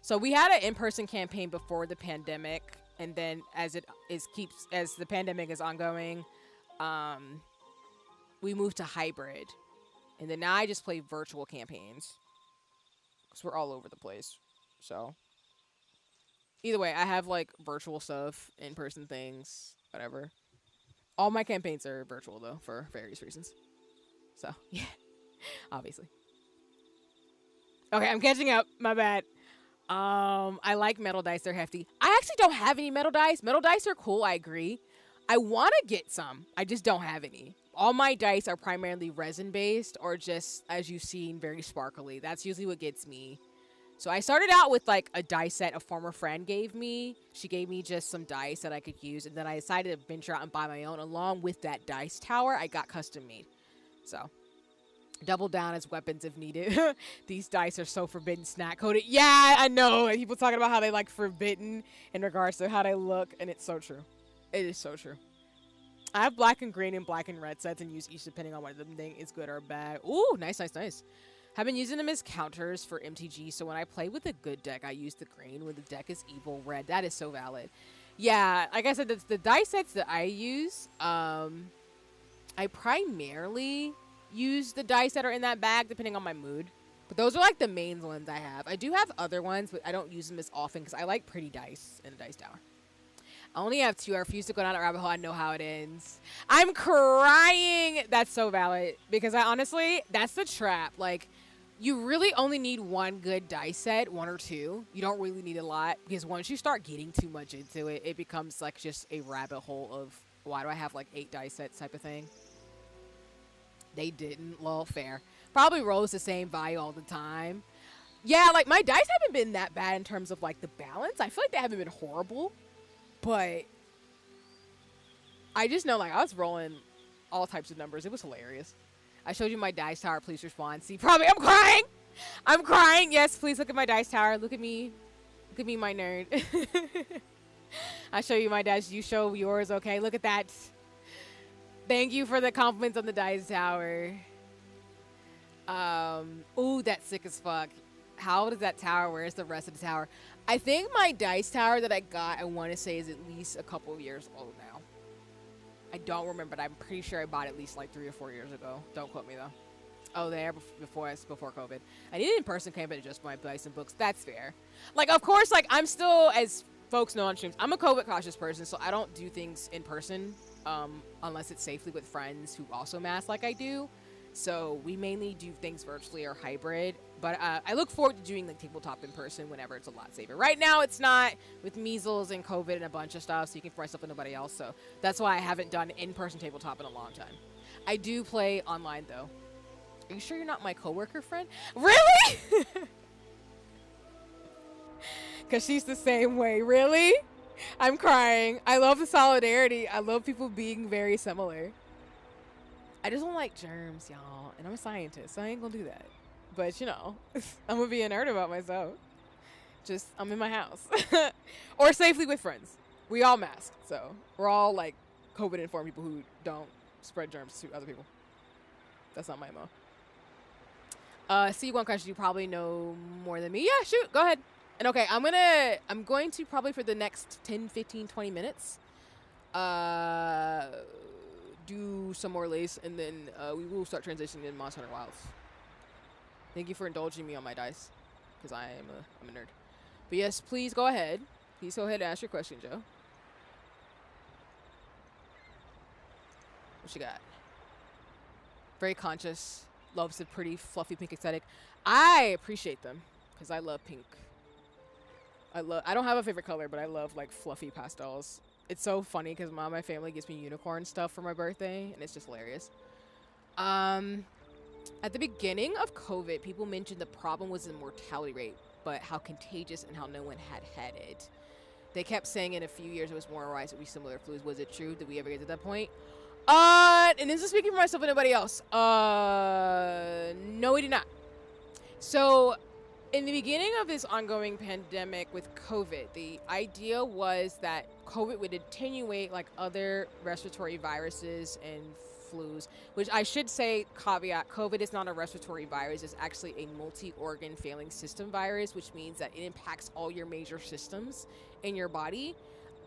So we had an in-person campaign before the pandemic. And then as the pandemic is ongoing, we moved to hybrid. And then now I just play virtual campaigns. Because we're all over the place. So either way, I have like virtual stuff, in-person things, whatever. All my campaigns are virtual though, for various reasons. So yeah, obviously. Okay, I'm catching up. My bad. I like metal dice. They're hefty. I actually don't have any metal dice. Metal dice are cool. I agree. I want to get some. I just don't have any. All my dice are primarily resin based or just, as you've seen, very sparkly. That's usually what gets me. So I started out with like a dice set a former friend gave me. She gave me just some dice that I could use. And then I decided to venture out and buy my own. Along with that dice tower, I got custom made. So double down as weapons if needed. These dice are so forbidden snack coated. Yeah, I know. And people talking about how they like forbidden in regards to how they look, and it's so true. It is so true. I have black and green and black and red sets and use each depending on whether the thing is good or bad. Ooh, nice, nice, nice. I've been using them as counters for MTG, so when I play with a good deck, I use the green. When the deck is evil red, that is so valid. Yeah, like I said, the dice sets that I use, I primarily use the dice that are in that bag depending on my mood, but those are like the main ones I have. I do have other ones, but I don't use them as often because I like pretty dice in a dice tower. I only have 2. I refuse to go down that rabbit hole. I know how it ends. I'm crying. That's so valid because I honestly, that's the trap. Like, you really only need 1 good dice set, 1 or 2. You don't really need a lot because once you start getting too much into it, it becomes like just a rabbit hole of why do I have like 8 dice sets type of thing. They didn't. Well, fair. Probably rolls the same value all the time. Yeah, like my dice haven't been that bad in terms of like the balance. I feel like they haven't been horrible. But I just know like I was rolling all types of numbers. It was hilarious. I showed you my dice tower. Please respond. See, probably I'm crying. I'm crying. Yes, please look at my dice tower. Look at me. Look at me, my nerd. I show you my dice. You show yours. Okay, look at that. Thank you for the compliments on the dice tower. Ooh, that's sick as fuck. How old is that tower? Where's the rest of the tower? I think my dice tower that I got, I want to say, is at least a couple of years old now. I don't remember, but I'm pretty sure I bought it at least like 3 or 4 years ago. Don't quote me, though. Oh, there, before COVID. I need an in-person campaign just for my dice and books. That's fair. Like, of course, like, I'm still, as folks know on streams, I'm a COVID cautious person, so I don't do things in person. Unless it's safely with friends who also mask like I do. So we mainly do things virtually or hybrid. But I look forward to doing like tabletop in person whenever it's a lot safer. Right now it's not, with measles and COVID and a bunch of stuff, so you can throw myself and nobody else. So that's why I haven't done in-person tabletop in a long time. I do play online though. Are you sure you're not my coworker friend? Really? Because she's the same way. Really? I'm crying. I love the solidarity. I love people being very similar. I just don't like germs, y'all. And I'm a scientist, so I ain't gonna do that. But, you know, I'm gonna be a nerd about myself. Just, I'm in my house. Or safely with friends. We all mask, so we're all, like, COVID-informed people who don't spread germs to other people. That's not my MO. See one question you probably know more than me. Yeah, shoot, go ahead. And okay, I'm going to probably for the next 10, 15, 20 minutes, do some more lace, and then we will start transitioning in Monster Hunter Wilds. Thank you for indulging me on my dice, because I'm a nerd. But yes, please go ahead. Please go ahead and ask your question, Joe. What you got? Very conscious. Loves the pretty, fluffy pink aesthetic. I appreciate them, because I love pink. I don't have a favorite color, but I love, like, fluffy pastels. It's so funny, because my family gives me unicorn stuff for my birthday, and it's just hilarious. At the beginning of COVID, people mentioned the problem was the mortality rate, but how contagious and how no one had it. They kept saying in a few years it was more rise, it would be similar flus. Was it true? Did we ever get to that point? And this is speaking for myself and nobody else. No, we did not. So, in the beginning of this ongoing pandemic with COVID, the idea was that COVID would attenuate like other respiratory viruses and flus, which I should say, caveat, COVID is not a respiratory virus. It's actually a multi-organ failing system virus, which means that it impacts all your major systems in your body,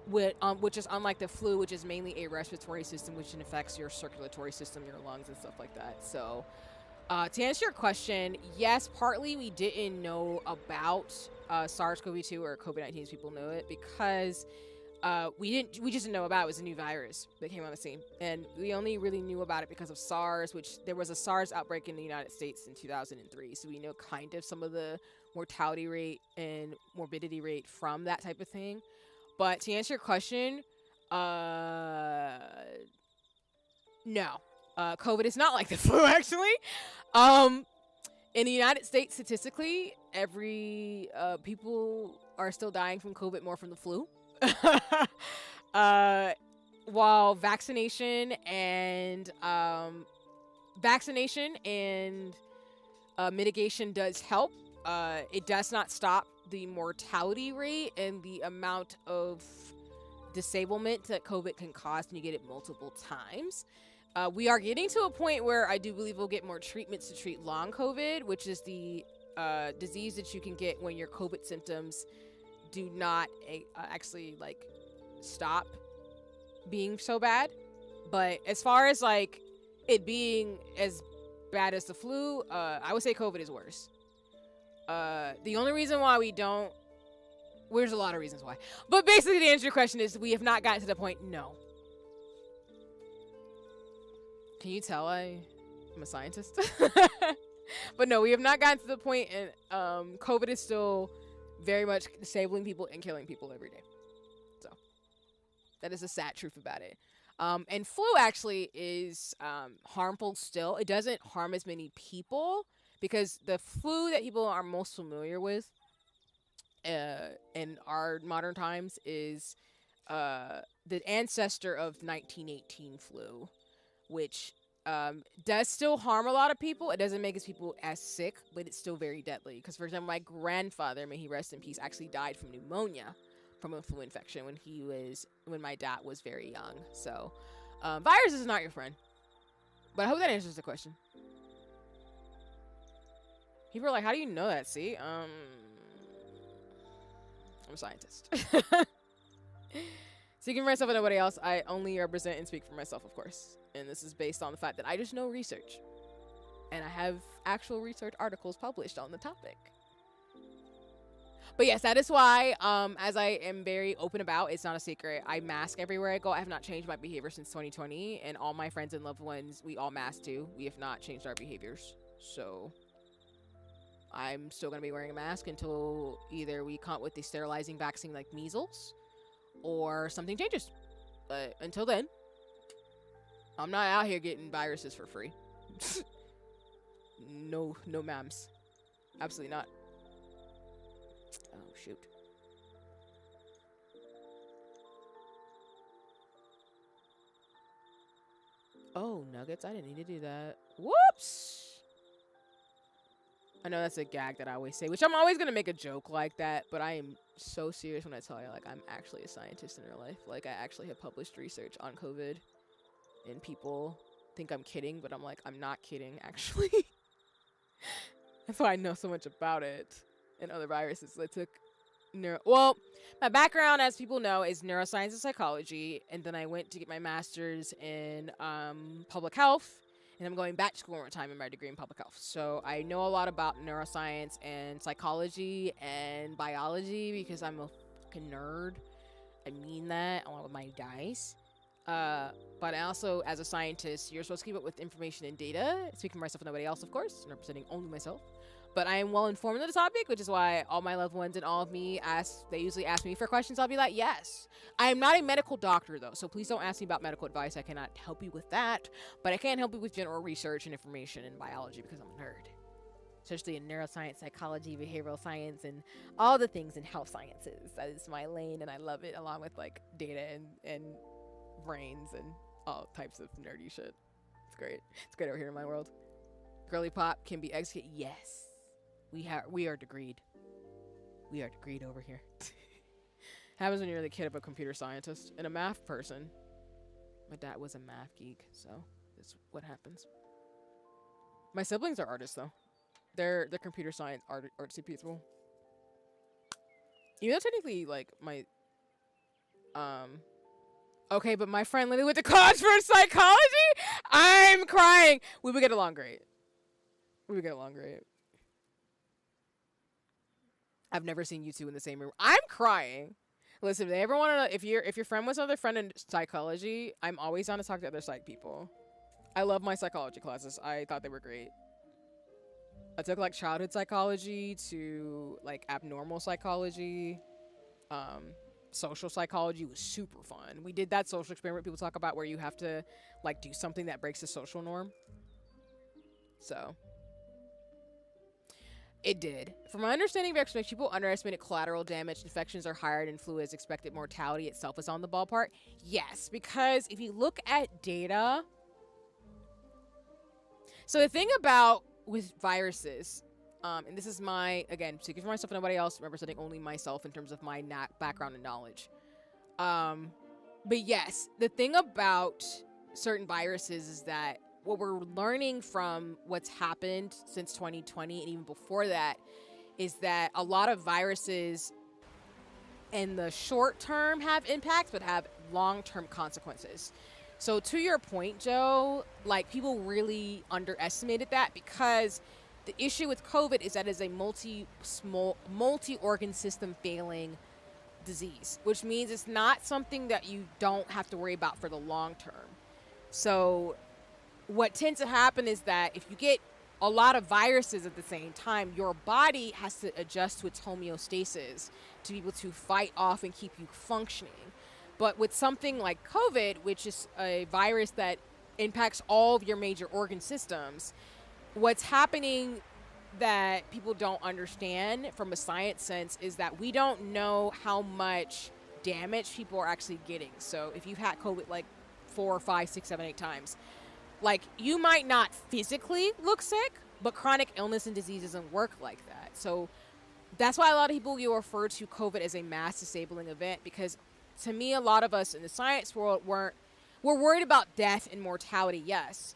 which is unlike the flu, which is mainly a respiratory system, which affects your circulatory system, your lungs, and stuff like that. So, to answer your question, yes, partly we didn't know about SARS-CoV-2 or COVID-19 as people know it because we just didn't know about it. It was a new virus that came on the scene, and we only really knew about it because of SARS, which there was a SARS outbreak in the United States in 2003. So we know kind of some of the mortality rate and morbidity rate from that type of thing. But to answer your question, no. COVID is not like the flu, actually. In the United States, statistically, every people are still dying from COVID more from the flu. While vaccination and mitigation does help, it does not stop the mortality rate and the amount of disablement that COVID can cause when you get it multiple times. We are getting to a point where I do believe we'll get more treatments to treat long COVID, which is the disease that you can get when your COVID symptoms do not actually like stop being so bad. But as far as like it being as bad as the flu, I would say COVID is worse. The only reason why there's a lot of reasons why, but basically the answer to your question is we have not gotten to the point. No. Can you tell I'm a scientist? But no, we have not gotten to the point, and COVID is still very much disabling people and killing people every day. So that is a sad truth about it. And flu actually is harmful still. It doesn't harm as many people because the flu that people are most familiar with in our modern times is the ancestor of 1918 flu, which does still harm a lot of people. It doesn't make his people as sick, but it's still very deadly. Because, for example, my grandfather, may he rest in peace, actually died from pneumonia from a flu infection when my dad was very young. So, virus is not your friend. But I hope that answers the question. People are like, how do you know that? See? I'm a scientist. Speaking for myself and nobody else, I only represent and speak for myself, of course. And this is based on the fact that I just know research. And I have actual research articles published on the topic. But yes, that is why, as I am very open about, it's not a secret, I mask everywhere I go. I have not changed my behavior since 2020. And all my friends and loved ones, we all mask too. We have not changed our behaviors. So I'm still going to be wearing a mask until either we come up with the sterilizing vaccine like measles or something changes. But until then, I'm not out here getting viruses for free. No, no, ma'ams. Absolutely not. Oh, shoot. Oh, nuggets. I didn't need to do that. Whoops. I know that's a gag that I always say, which I'm always going to make a joke like that, but I am so serious when I tell you, like, I'm actually a scientist in real life. Like, I actually have published research on COVID, and people think I'm kidding, but I'm like, I'm not kidding, actually. That's why I know so much about it and other viruses. I took well, my background, as people know, is neuroscience and psychology, and then I went to get my master's in public health, and I'm going back to school one more time in my degree in public health. So I know a lot about neuroscience and psychology and biology because I'm a fucking nerd. I mean that on my dice. But I also, as a scientist, you're supposed to keep up with information and data. Speaking for myself and nobody else, of course, and representing only myself. But I am well informed on the topic, which is why all my loved ones and all of me they usually ask me for questions. I'll be like, yes. I am not a medical doctor, though, so please don't ask me about medical advice. I cannot help you with that. But I can help you with general research and information in biology because I'm a nerd. Especially in neuroscience, psychology, behavioral science, and all the things in health sciences. That is my lane, and I love it, along with, like, data and brains and all types of nerdy shit. It's great. It's great over here in my world. Girly pop can be executed. Yes. We are degreed. We are degreed over here. Happens when you're the kid of a computer scientist and a math person. My dad was a math geek, so that's what happens. My siblings are artists, though. They're computer science artsy people. Even though technically, like, my okay, but my friend literally went to college for psychology. I'm crying. We would get along great. I've never seen you two in the same room. I'm crying. Listen, if they ever want to, if your friend was another friend in psychology, I'm always down to talk to other psych people. I love my psychology classes. I thought they were great. I took like childhood psychology to like abnormal psychology. Social psychology was super fun. We did that social experiment people talk about where you have to like do something that breaks the social norm. So it did. From my understanding of experts, people underestimated collateral damage. Infections are higher than flu as expected. Mortality itself is on the ballpark. Yes, because if you look at data, so the thing about with viruses, and this is my, again, speaking for myself and nobody else, representing only myself in terms of my background and knowledge. But yes, the thing about certain viruses is that what we're learning from what's happened since 2020 and even before that is that a lot of viruses in the short term have impacts but have long-term consequences. So to your point, Joe, like people really underestimated that because the issue with COVID is that it's a multi-organ system failing disease, which means it's not something that you don't have to worry about for the long term. So what tends to happen is that if you get a lot of viruses at the same time, your body has to adjust to its homeostasis to be able to fight off and keep you functioning. But with something like COVID, which is a virus that impacts all of your major organ systems, what's happening that people don't understand from a science sense is that we don't know how much damage people are actually getting. So if you've had COVID like 4, 5, 6, 7, 8 times, like you might not physically look sick, but chronic illness and disease doesn't work like that. So that's why a lot of people will refer to COVID as a mass disabling event, because to me, a lot of us in the science world we're worried about death and mortality, yes,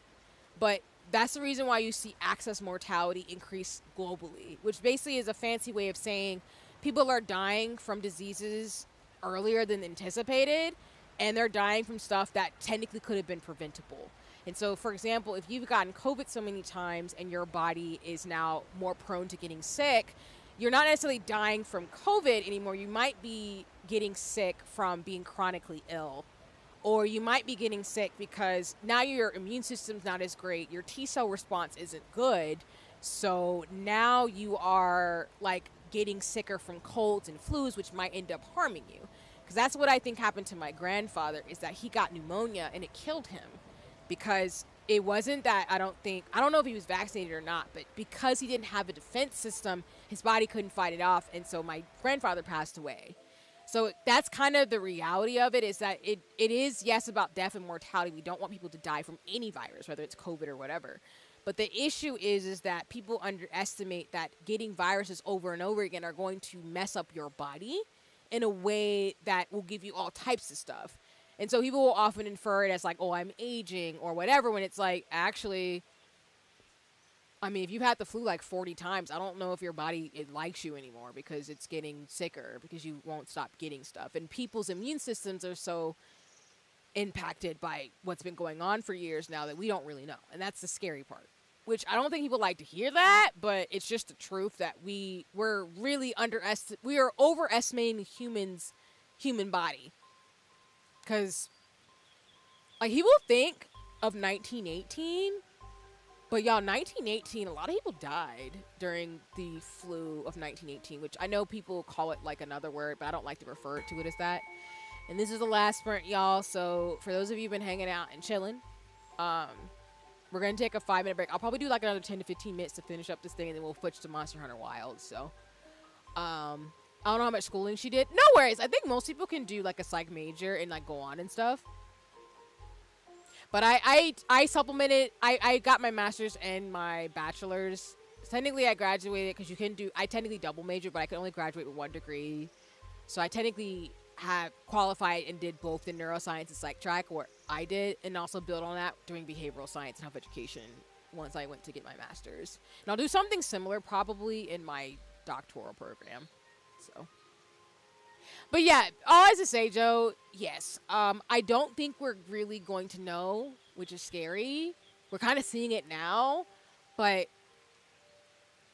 but that's the reason why you see excess mortality increase globally, which basically is a fancy way of saying people are dying from diseases earlier than anticipated, and they're dying from stuff that technically could have been preventable. And so, for example, if you've gotten COVID so many times and your body is now more prone to getting sick, you're not necessarily dying from COVID anymore. You might be getting sick from being chronically ill. Or you might be getting sick because now your immune system's not as great. Your T-cell response isn't good. So now you are like getting sicker from colds and flus, which might end up harming you. Because that's what I think happened to my grandfather, is that he got pneumonia and it killed him. because it wasn't that I don't know if he was vaccinated or not, but because he didn't have a defense system, his body couldn't fight it off, and so my grandfather passed away. So that's kind of the reality of it, is that it is, yes, about death and mortality. We don't want people to die from any virus, whether it's COVID or whatever. But the issue is that people underestimate that getting viruses over and over again are going to mess up your body in a way that will give you all types of stuff. And so people will often infer it as like, oh, I'm aging or whatever, when it's like, actually, I mean, if you've had the flu like 40 times, I don't know if your body, it likes you anymore because it's getting sicker, because you won't stop getting stuff. And people's immune systems are so impacted by what's been going on for years now that we don't really know. And that's the scary part, which I don't think people like to hear that, but it's just the truth that we're really we are overestimating human body. Because, like, people think of 1918, but y'all, 1918, a lot of people died during the flu of 1918, which I know people call it like another word, but I don't like to refer to it as that. And this is the last sprint, y'all. So for those of you who've been hanging out and chilling, we're going to take a 5-minute break. I'll probably do like another 10 to 15 minutes to finish up this thing, and then we'll switch to Monster Hunter Wilds. So, I don't know how much schooling she did. No worries. I think most people can do like a psych major and like go on and stuff. But I supplemented. I got my master's and my bachelor's. Technically, I graduated because I technically double major, but I could only graduate with 1 degree. So I technically have qualified and did both the neuroscience and psych track, where I did, and also build on that doing behavioral science and health education once I went to get my master's. And I'll do something similar probably in my doctoral program. So, but yeah, all I have to say, Joe, yes, I don't think we're really going to know, which is scary. We're kind of seeing it now, but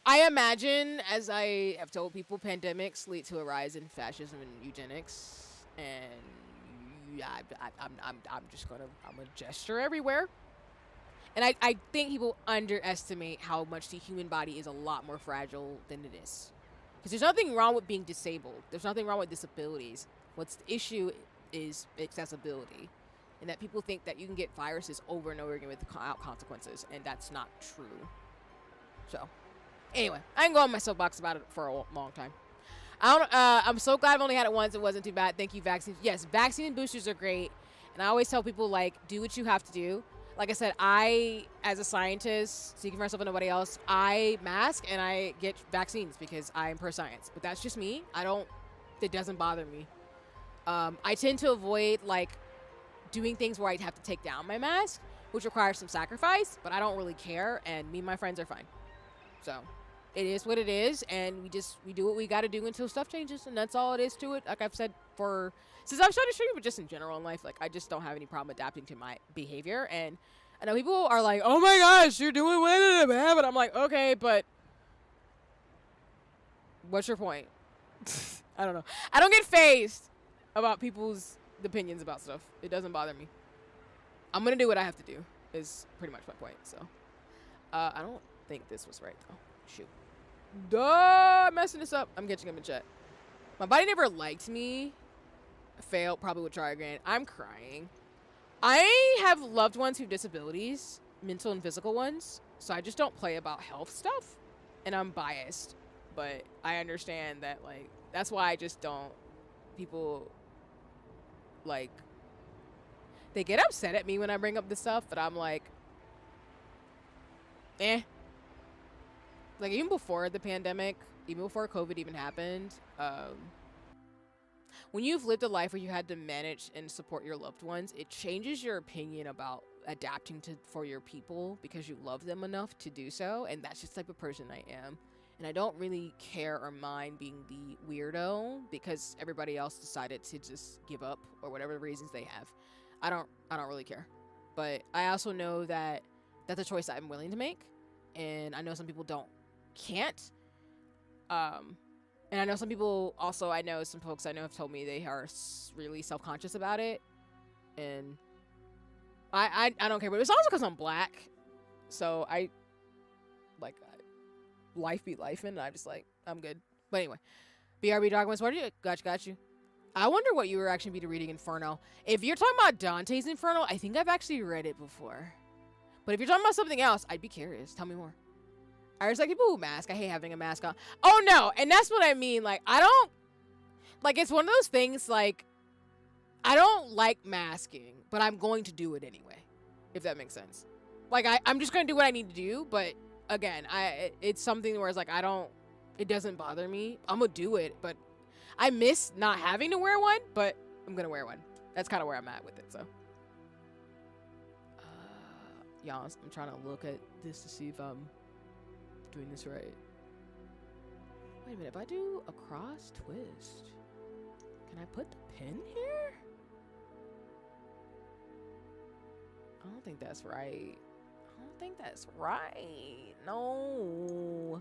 I imagine, as I have told people, pandemics lead to a rise in fascism and eugenics, and yeah, I'm gonna gesture everywhere. And I think people underestimate how much the human body is a lot more fragile than it is. Because there's nothing wrong with being disabled. There's nothing wrong with disabilities. What's the issue is accessibility. And that people think that you can get viruses over and over again without consequences. And that's not true. So, anyway, I can go on my soapbox about it for a long time. I'm so glad I've only had it once. It wasn't too bad. Thank you, vaccines. Yes, vaccine boosters are great. And I always tell people, like, do what you have to do. Like I said, as a scientist, speaking for myself and nobody else, I mask and I get vaccines because I'm pro-science. But that's just me. It doesn't bother me. I tend to avoid, like, doing things where I'd have to take down my mask, which requires some sacrifice, but I don't really care, and me and my friends are fine. So, it is what it is, and we do what we gotta do until stuff changes, and that's all it is to it. Like I've said since I've started streaming, but just in general in life, like, I just don't have any problem adapting to my behavior. And I know people are like, oh my gosh, you're doing what, man? But I'm like, okay, but what's your point? I don't know. I don't get fazed about people's opinions about stuff. It doesn't bother me. I'm gonna do what I have to do, is pretty much my point. So, I don't think this was right, though. Shoot. Duh, I'm messing this up. I'm catching up in chat. My body never liked me. Failed, probably would try again. I'm crying. I have loved ones who have disabilities, mental and physical ones, so I just don't play about health stuff, and I'm biased, but I understand that, like, that's why I just don't, people, like, they get upset at me when I bring up this stuff, but I'm like, like, even before the pandemic, even before COVID even happened, when you've lived a life where you had to manage and support your loved ones, it changes your opinion about adapting for your people because you love them enough to do so. And that's just the type of person I am. And I don't really care or mind being the weirdo because everybody else decided to just give up or whatever reasons they have. I don't really care. But I also know that that's a choice I'm willing to make. And I know some people can't. And I know some people also, some folks I know have told me they are really self-conscious about it. And I don't care, but it's also because I'm black. So life be life, and I'm just like, I'm good. But anyway, BRB Dogmas, what are you? Got you. I wonder what you were actually be reading Inferno. If you're talking about Dante's Inferno, I think I've actually read it before. But if you're talking about something else, I'd be curious. Tell me more. I just like people who mask. I hate having a mask on. Oh, no. And that's what I mean. Like, I don't... Like, it's one of those things, like... I don't like masking, but I'm going to do it anyway. If that makes sense. Like, I'm just going to do what I need to do, but... Again, it's something where it's like, I don't... It doesn't bother me. I'm going to do it, but... I miss not having to wear one, but I'm going to wear one. That's kind of where I'm at with it, so... Y'all, I'm trying to look at this to see if I'm doing this right. Wait a minute, if I do a cross twist, can I put the pin here? I don't think that's right. I don't think that's right. No.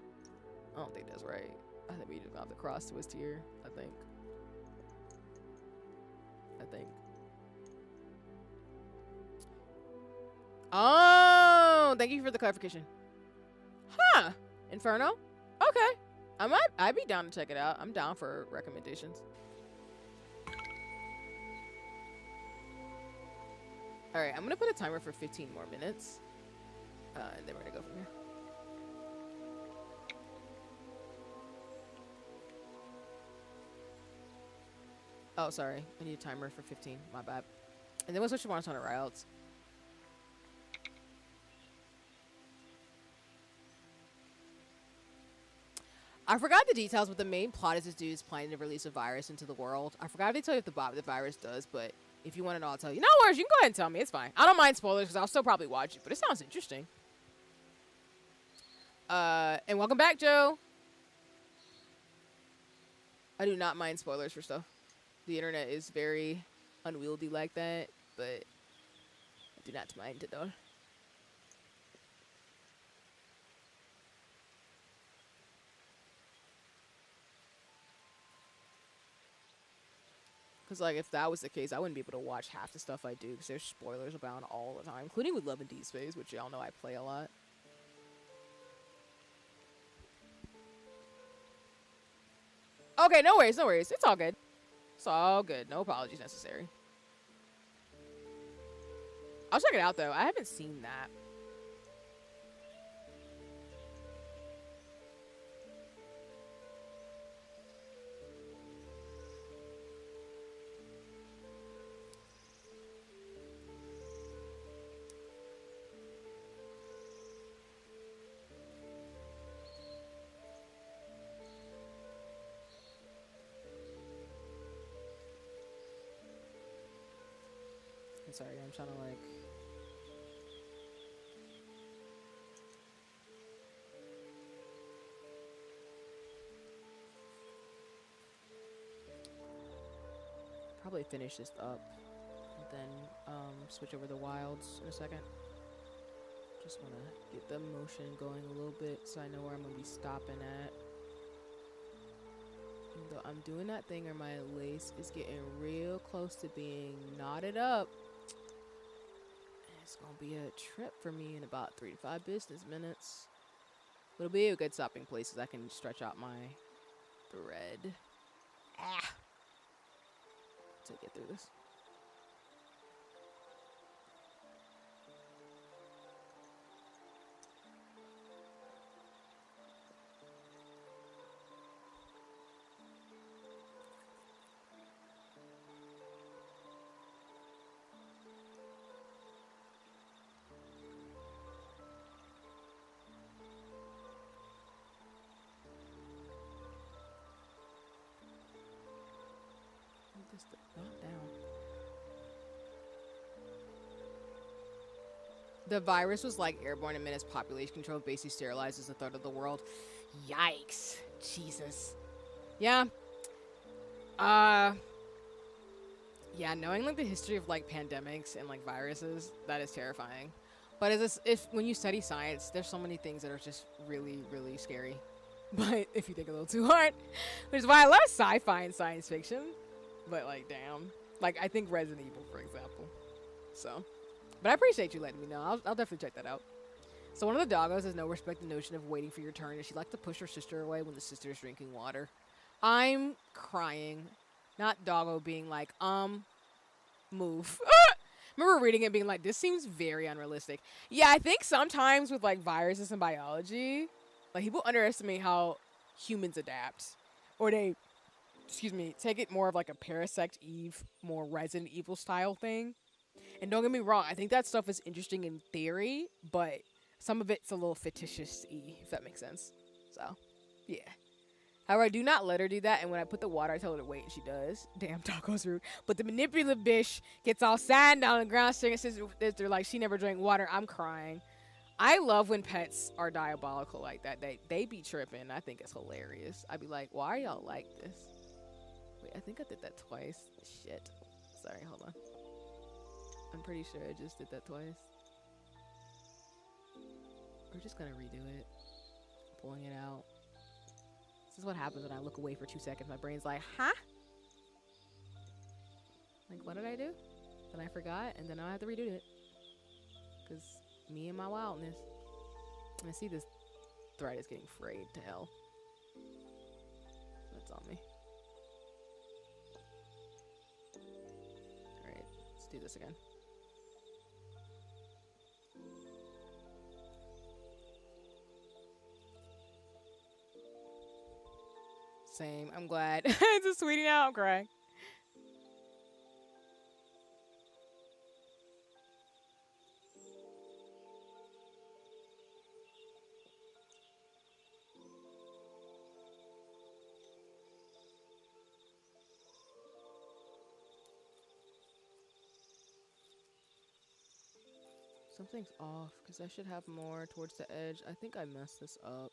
I don't think that's right. I think we just got the cross twist here, I think. Oh, thank you for the clarification. Huh. Inferno? Okay. I'd be down to check it out. I'm down for recommendations. Alright, I'm gonna put a timer for 15 more minutes. And then we're gonna go from here. Oh, sorry. I need a timer for 15. My bad. And then we'll switch to one on routes. I forgot the details, but the main plot is this dude is planning to release a virus into the world. I forgot to tell you what the virus does, but if you want to know, I'll tell you. No worries, you can go ahead and tell me. It's fine. I don't mind spoilers because I'll still probably watch it, but it sounds interesting. And welcome back, Joe. I do not mind spoilers for stuff. The internet is very unwieldy like that, but I do not mind it though. Because, like, if that was the case, I wouldn't be able to watch half the stuff I do because there's spoilers abound all the time, including with Love and Deep Space, which y'all know I play a lot. Okay, no worries, no worries. It's all good. It's all good. No apologies necessary. I'll check it out, though. I haven't seen that. Sorry, I'm trying to like... Probably finish this up and then switch over the wilds in a second. Just want to get the motion going a little bit so I know where I'm going to be stopping at. Even though I'm doing that thing where my lace is getting real close to being knotted up. It's gonna be a trip for me in about 3 to 5 business minutes. It'll be a good stopping place because I can stretch out my thread. To get through this. Not down. The virus was like airborne and meant its population control basically sterilizes a third of the world. Yikes. Jesus. Yeah. Yeah, knowing like the history of like pandemics and like viruses, that is terrifying. But if when you study science, there's so many things that are just really, really scary. But if you think a little too hard, which is why I love sci-fi and science fiction. But like, damn. Like, I think Resident Evil, for example. So, but I appreciate you letting me know. I'll definitely check that out. So one of the doggos has no respect the notion of waiting for your turn, and she likes to push her sister away when the sister is drinking water. I'm crying. Not doggo being like, move. Remember reading it being like, this seems very unrealistic. Yeah, I think sometimes with like viruses and biology, like people underestimate how humans adapt. Or they, excuse me, take it more of like a Parasect Eve, more Resident Evil style thing. And don't get me wrong, I think that stuff is interesting in theory, but some of it's a little fictitious-y, if that makes sense. So, yeah. However, I do not let her do that, and when I put the water, I tell her to wait, and she does. Damn, Taco's rude. But the manipulative bitch gets all sad down on the ground, staring at sister like she never drank water. I'm crying. I love when pets are diabolical like that. They be tripping. I think it's hilarious. I'd be like, why are y'all like this? Wait, I think I did that twice. Shit. Sorry, hold on. I'm pretty sure I just did that twice. We're just gonna redo it. Pulling it out. This is what happens when I look away for 2 seconds. My brain's like, huh? Like, what did I do? Then I forgot, and then I have to redo it. Because me and my wildness. And I see this thread is getting frayed to hell. That's on me. Alright, let's do this again. Same. I'm glad. It's a sweetie now. I'm crying. Something's off because I should have more towards the edge. I think I messed this up.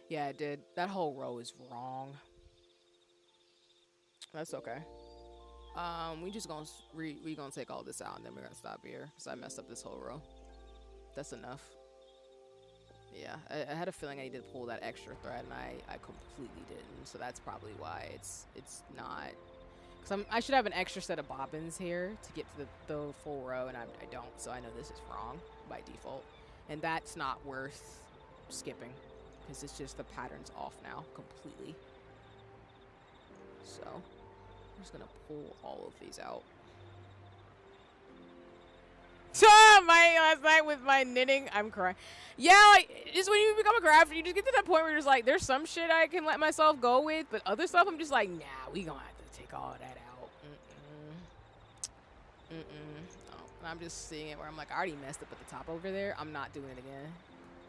Yeah, it did. That whole row is wrong. That's okay. We just gonna we gonna take all this out and then we're gonna stop here because I messed up this whole row. That's enough. Yeah, I had a feeling I needed to pull that extra thread and I completely didn't. So that's probably why it's not. Because I should have an extra set of bobbins here to get to the full row, and I don't. So I know this is wrong by default, and that's not worth skipping. Because it's just the pattern's off now completely. So I'm just gonna pull all of these out. My last night with my knitting, I'm crying. Yeah, like just when you become a crafter, you just get to that point where you're just like, there's some shit I can let myself go with, but other stuff I'm just like, nah, we gonna have to take all that out. Oh, and I'm just seeing it where I'm like, I already messed up at the top over there. I'm not doing it again.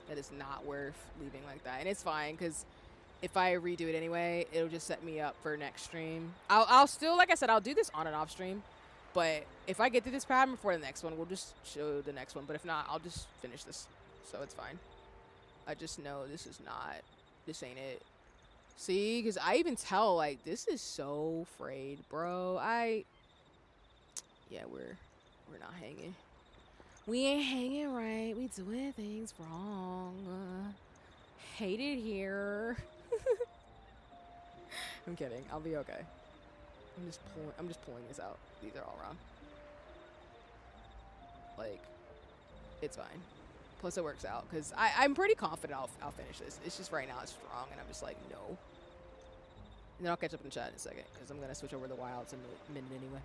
That is not worth leaving like that. And it's fine, because if I redo it anyway, it'll just set me up for next stream. I'll still, like I said, I'll do this on and off stream. But if I get through this pattern before the next one, we'll just show the next one. But if not, I'll just finish this. So it's fine. I just know this ain't it. See, because I even tell, like, this is so frayed, bro. Yeah, we're not hanging. We ain't hanging right. We doing things wrong. Hate it here. I'm kidding. I'll be okay. I'm just pulling this out. These are all wrong. Like, it's fine. Plus it works out because I'm pretty confident I'll finish this. It's just right now it's strong and I'm just like, no. And then I'll catch up in the chat in a second because I'm gonna switch over the wilds in a minute anyway.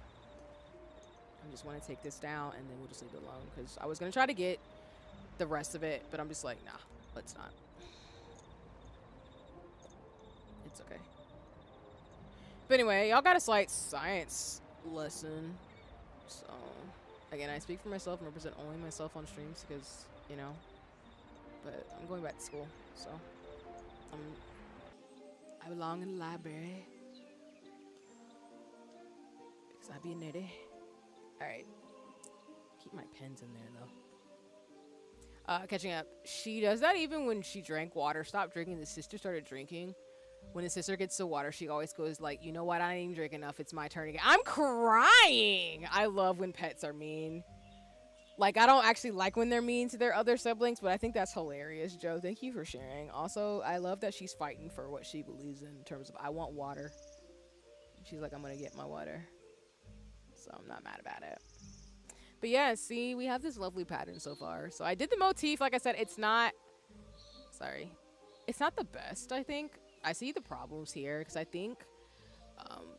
I just want to take this down and then we'll just leave it alone because I was gonna try to get the rest of it, but I'm just like, nah, let's not. It's okay. But anyway, y'all got a slight science lesson. So, again, I speak for myself and represent only myself on streams because, you know, but I'm going back to school. So, I belong in the library because I be nitty. Alright. Keep my pens in there, though. Catching up. She does that even when she drank water. Stopped drinking. The sister started drinking. When the sister gets to water, she always goes like, you know what? I didn't even drink enough. It's my turn again. I'm crying. I love when pets are mean. Like, I don't actually like when they're mean to their other siblings, but I think that's hilarious, Joe. Thank you for sharing. Also, I love that she's fighting for what she believes in terms of, I want water. She's like, I'm going to get my water. So I'm not mad about it. But yeah, see, we have this lovely pattern so far. So I did the motif. Like I said, it's not... Sorry. it's not the best, I think. I see the problems here because I think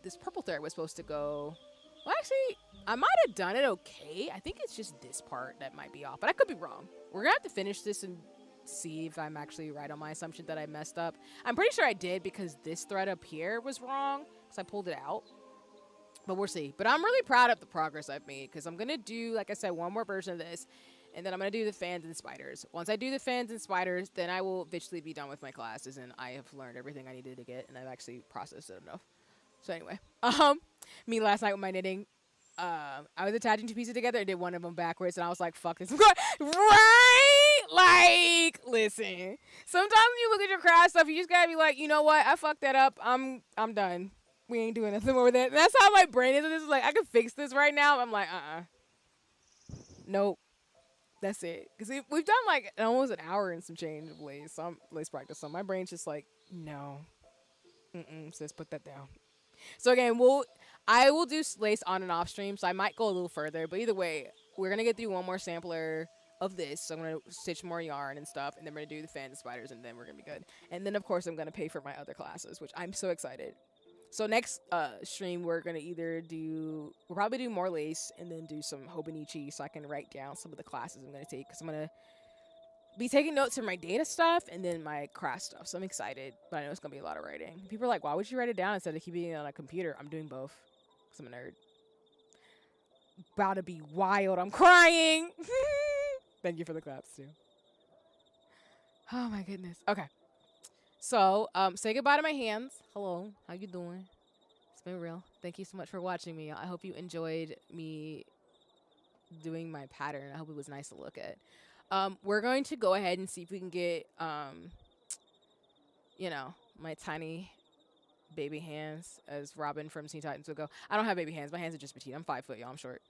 this purple thread was supposed to go. Well, actually, I might have done it okay. I think it's just this part that might be off, but I could be wrong. We're gonna have to finish this and see if I'm actually right on my assumption that I messed up. I'm pretty sure I did because this thread up here was wrong because I pulled it out. But we'll see. But I'm really proud of the progress I've made because I'm gonna do, like I said, one more version of this, and then I'm gonna do the fans and spiders. Once I do the fans and spiders, then I will eventually be done with my classes, and I have learned everything I needed to get, and I've actually processed it enough. So anyway, me last night with my knitting, I was attaching two pieces together and did one of them backwards, and I was like, "Fuck this!" Right? Like, listen. Sometimes when you look at your craft stuff, you just gotta be like, you know what? I fucked that up. I'm done. We ain't doing nothing more with it. And that's how my brain is. This is like, I can fix this right now. I'm like, nope. That's it. Because we've done like almost an hour and some change of lace practice. So my brain's just like, no. Sis, put that down. So again, I will do lace on and off stream. So I might go a little further. But either way, we're going to get through one more sampler of this. So I'm going to stitch more yarn and stuff. And then we're going to do the fans and spiders. And then we're going to be good. And then, of course, I'm going to pay for my other classes, which I'm so excited. So next stream, we're going to we'll probably do more lace and then do some Hobonichi so I can write down some of the classes I'm going to take. Because I'm going to be taking notes for my data stuff and then my craft stuff. So I'm excited, but I know it's going to be a lot of writing. People are like, why would you write it down instead of keeping it on a computer? I'm doing both because I'm a nerd. About to be wild. I'm crying. Thank you for the claps, too. Oh, my goodness. Okay. So, say goodbye to my hands. Hello. How you doing? It's been real. Thank you so much for watching me. I hope you enjoyed me doing my pattern. I hope it was nice to look at. We're going to go ahead and see if we can get, my tiny baby hands, as Robin from Teen Titans would go. I don't have baby hands. My hands are just petite. I'm 5 foot, y'all. I'm short.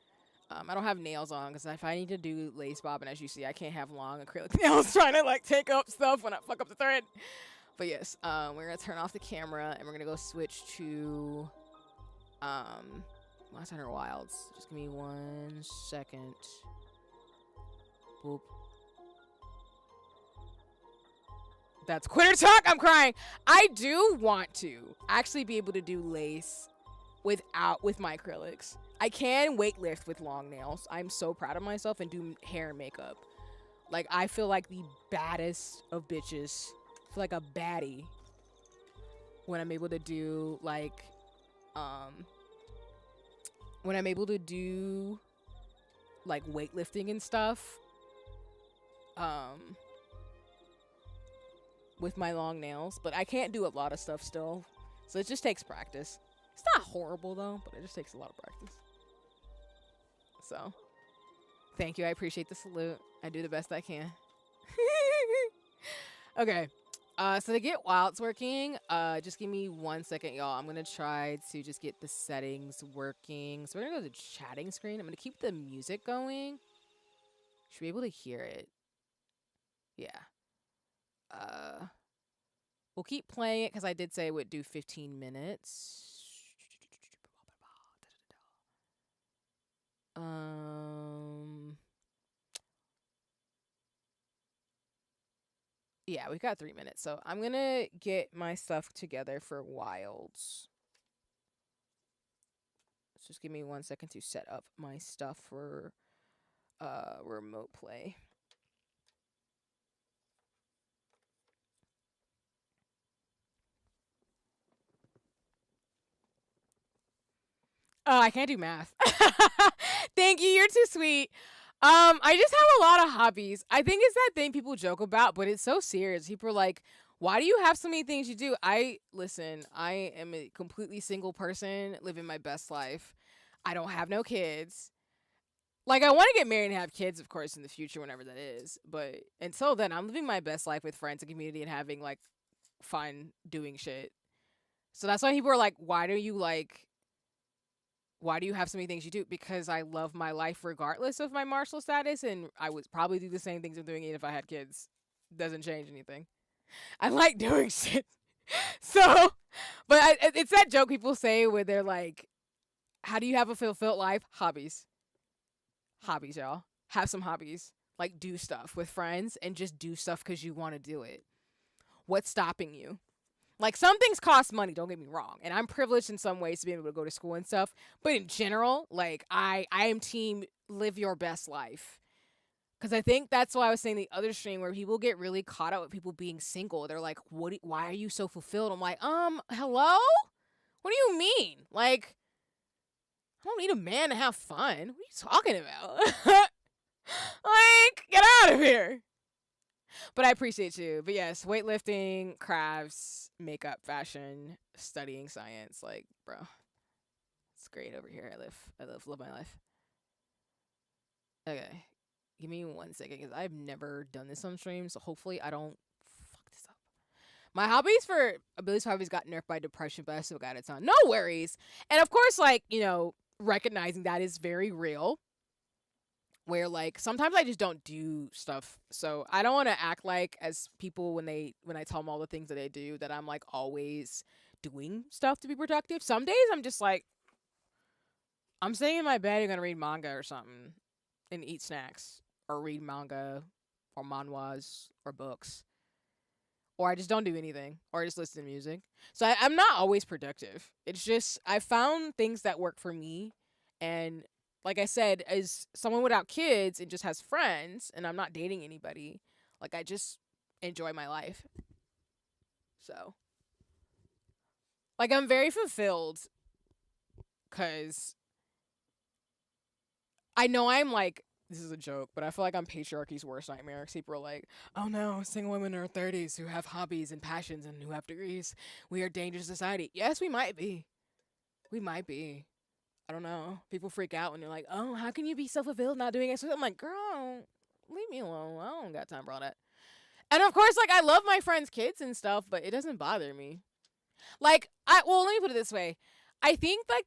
I don't have nails on because if I need to do lace bobbin, as you see, I can't have long acrylic nails trying to, like, take up stuff when I fuck up the thread. But yes, we're going to turn off the camera and we're going to go switch to, Last Hunter Wilds. Just give me 1 second. Boop. That's quitter talk. I'm crying. I do want to actually be able to do lace with my acrylics. I can weight lift with long nails. I'm so proud of myself and do hair and makeup. Like, I feel like the baddest of bitches. I feel like a baddie when I'm able to do like weightlifting and stuff with my long nails, but I can't do a lot of stuff still, so it just takes practice. It's not horrible though, but it just takes a lot of practice. So thank you. I appreciate the salute. I do the best I can. Okay. So to get wilds working, just give me 1 second, y'all. I'm going to try to just get the settings working. So we're going to go to chatting screen. I'm going to keep the music going. Should be able to hear it. Yeah. We'll keep playing it because I did say it would do 15 minutes. Yeah, we've got 3 minutes. So I'm going to get my stuff together for wilds. Just give me 1 second to set up my stuff for remote play. Oh, I can't do math. Thank you. You're too sweet. I just have a lot of hobbies. I think it's that thing people joke about, but it's so serious. People are like, why do you have so many things you do? Listen, I am a completely single person living my best life. I don't have no kids. Like, I want to get married and have kids, of course, in the future, whenever that is. But until then, I'm living my best life with friends and community and having, like, fun doing shit. So that's why people are like, why do you have so many things you do? Because I love my life regardless of my martial status, and I would probably do the same things I'm doing even if I had kids. Doesn't change anything. I like doing shit. So, but it's that joke people say where they're like, how do you have a fulfilled life? Hobbies. Hobbies, y'all. Have some hobbies. Like, do stuff with friends and just do stuff because you want to do it. What's stopping you? Like, some things cost money, don't get me wrong. And I'm privileged in some ways to be able to go to school and stuff. But in general, like, I am team live your best life. Because I think that's why I was saying the other stream where people get really caught up with people being single. They're like, why are you so fulfilled? I'm like, hello? What do you mean? Like, I don't need a man to have fun. What are you talking about? Like, get out of here. But I appreciate you. But yes, weightlifting, crafts, makeup, fashion, studying science. Like, bro, it's great over here. Love my life. Okay. Give me 1 second because I've never done this on stream. So hopefully I don't fuck this up. My abilities hobbies got nerfed by depression, but I still got it on. No worries. And of course, like, recognizing that is very real. Where like sometimes I just don't do stuff, so I don't want to act like as people when I tell them all the things that I do that I'm like always doing stuff to be productive. Some days I'm just like I'm sitting in my bed and gonna read manga or something and eat snacks or read manga or manhwas or books, or I just don't do anything or I just listen to music. So I'm not always productive. It's just I found things that work for me. And like I said, as someone without kids and just has friends and I'm not dating anybody, like I just enjoy my life. So, like, I'm very fulfilled because I know I'm like, this is a joke, but I feel like I'm patriarchy's worst nightmare. 'Cause people are like, oh no, single women in their 30s who have hobbies and passions and who have degrees. We are dangerous society. Yes, we might be. We might be. I don't know. People freak out when you're like, oh, how can you be so fulfilled not doing it? So I'm like, girl, leave me alone. I don't got time for all that. And of course, like, I love my friends' kids and stuff, but it doesn't bother me. Like, let me put it this way. I think, like,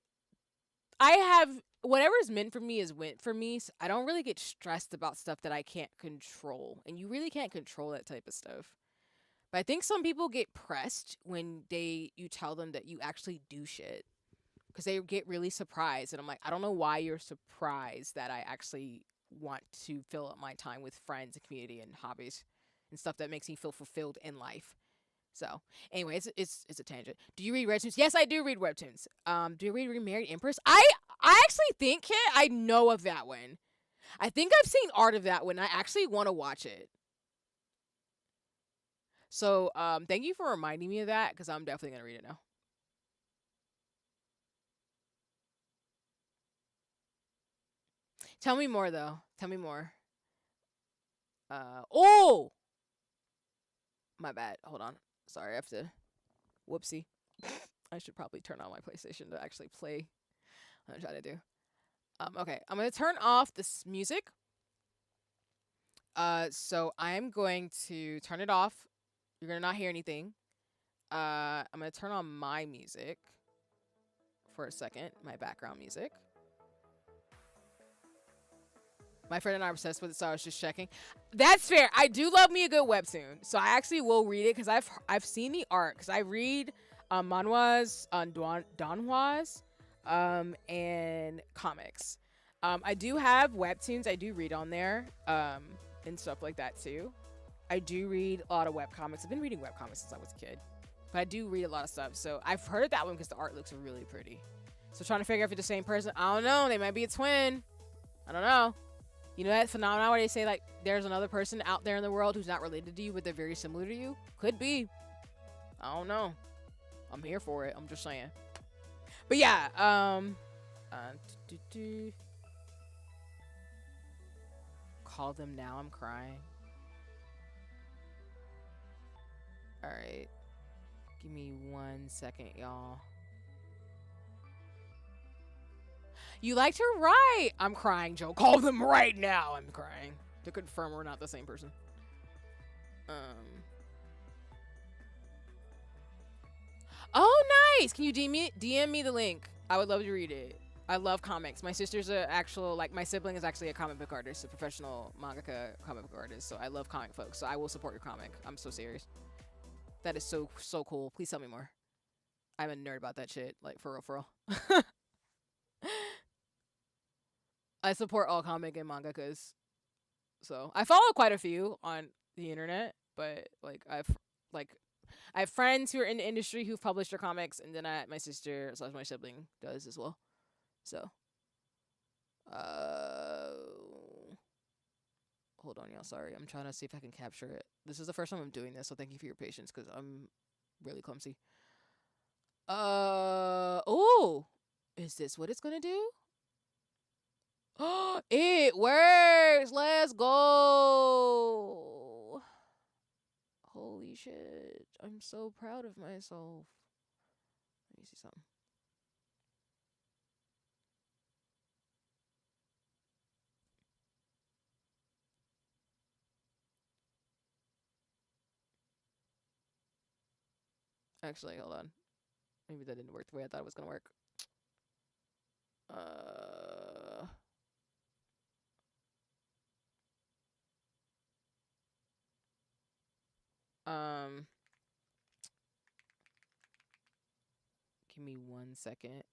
I have whatever's meant for me is meant for me. So I don't really get stressed about stuff that I can't control. And you really can't control that type of stuff. But I think some people get pressed when you tell them that you actually do shit. Because they get really surprised. And I'm like, I don't know why you're surprised that I actually want to fill up my time with friends and community and hobbies and stuff that makes me feel fulfilled in life. So, anyway, it's a tangent. Do you read webtoons? Yes, I do read webtoons. Do you read Remarried Empress? I actually think, Kit, I know of that one. I think I've seen art of that one. I actually want to watch it. So, thank you for reminding me of that because I'm definitely going to read it now. Tell me more, though. Tell me more. Oh! My bad. Hold on. Sorry, I have to... Whoopsie. I should probably turn on my PlayStation to actually play what I'm trying to do. Okay, I'm going to turn off this music. So I'm going to turn it off. You're going to not hear anything. I'm going to turn on my music for a second. My background music. My friend and I are obsessed with it, so I was just checking. That's fair. I do love me a good webtoon, so I actually will read it because I've seen the art. Because I read manhwas, donhwas, and comics. I do have webtoons. I do read on there, and stuff like that too. I do read a lot of webcomics. I've been reading webcomics since I was a kid, but I do read a lot of stuff. So I've heard of that one because the art looks really pretty. So trying to figure out if it's the same person. I don't know. They might be a twin. I don't know. You know that phenomenon where they say, like, there's another person out there in the world who's not related to you, but they're very similar to you? Could be. I don't know. I'm here for it. I'm just saying. But yeah, call them now. I'm crying. All right. Give me 1 second, y'all. You like to write. I'm crying, Joe. Call them right now. I'm crying. To confirm we're not the same person. Oh, nice. Can you DM me the link? I would love to read it. I love comics. My sister's my sibling is actually a comic book artist, a professional mangaka comic book artist. So I love comic folks. So I will support your comic. I'm so serious. That is so cool. Please tell me more. I'm a nerd about that shit. Like, for real, for real. I support all comic and mangakas. So I follow quite a few on the internet, but like I have friends who are in the industry who've published their comics, and then my sister slash my sibling does as well. So, uh, hold on, y'all. Sorry, I'm trying to see if I can capture it. This is the first time I'm doing this, so thank you for your patience because I'm really clumsy. Oh, is this what it's gonna do? Oh, it works. Let's go. Holy shit. I'm so proud of myself. Let me see something. Actually, hold on. Maybe that didn't work the way I thought it was gonna work. Uh, um, give me 1 second.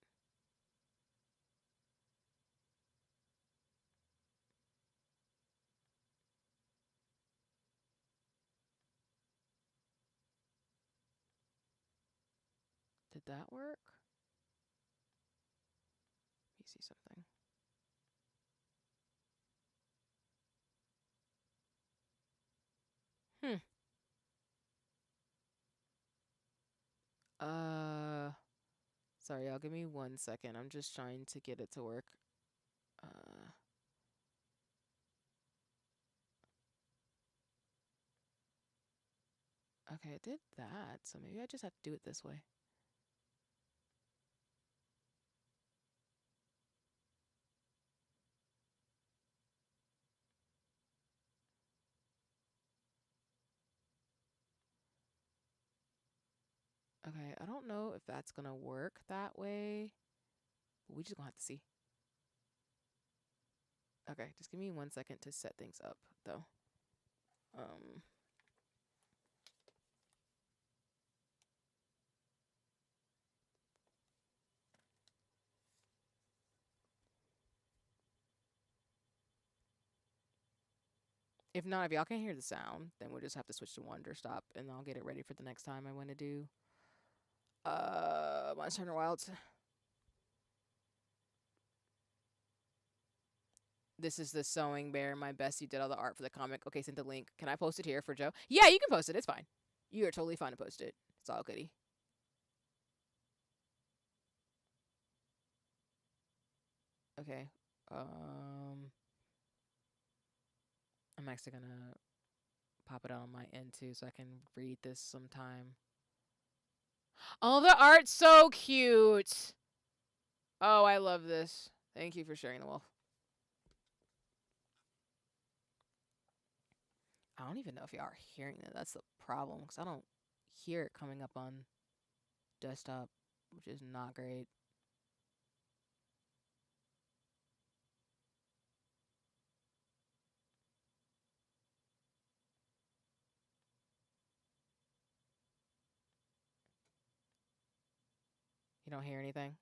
Did that work? Let me see something. Hmm. Uh, Sorry, y'all. Give me 1 second. I'm just trying to get it to work. Uh, okay, I did that, so maybe I just have to do it this way. Okay, I don't know if that's gonna work that way, but we just gonna have to see. Okay, just give me 1 second to set things up, though. Um, if not, if y'all can't hear the sound, then we'll just have to switch to Wonder Stop, and I'll get it ready for the next time I want to do Monster Hunter Wilds. This is the sewing bear. My bestie did all the art for the comic. Okay, sent the link. Can I post it here for Joe? Yeah, you can post it. It's fine. You are totally fine to post it. It's all goody. Okay. I'm actually gonna pop it out on my end too, so I can read this sometime. Oh, the art's so cute. Oh, I love this. Thank you for sharing the wolf. I don't even know if y'all are hearing it. That's the problem, because I don't hear it coming up on desktop, which is not great. You don't hear anything?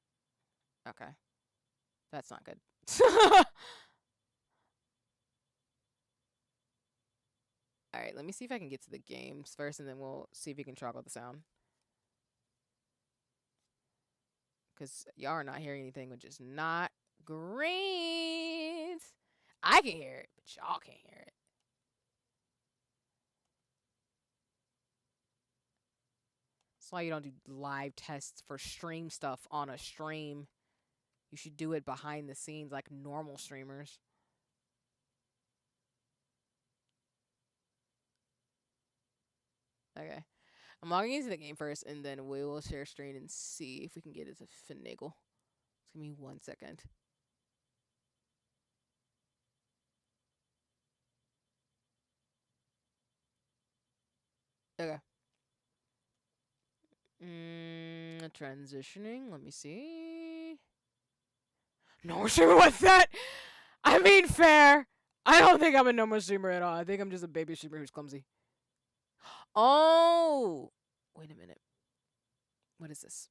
Okay. That's not good. All right, let me see if I can get to the games first, and then we'll see if you can track out the sound. Because y'all are not hearing anything, which is not great. I can hear it, but y'all can't hear it. That's why you don't do live tests for stream stuff on a stream. You should do it behind the scenes like normal streamers. Okay. I'm logging into the game first, and then we will share screen and see if we can get it to finagle. Just give me 1 second. Okay. Transitioning. Let me see. No streamer, what's that? I mean, fair. I don't think I'm a normal streamer at all. I think I'm just a baby streamer who's clumsy. Oh, wait a minute. What is this?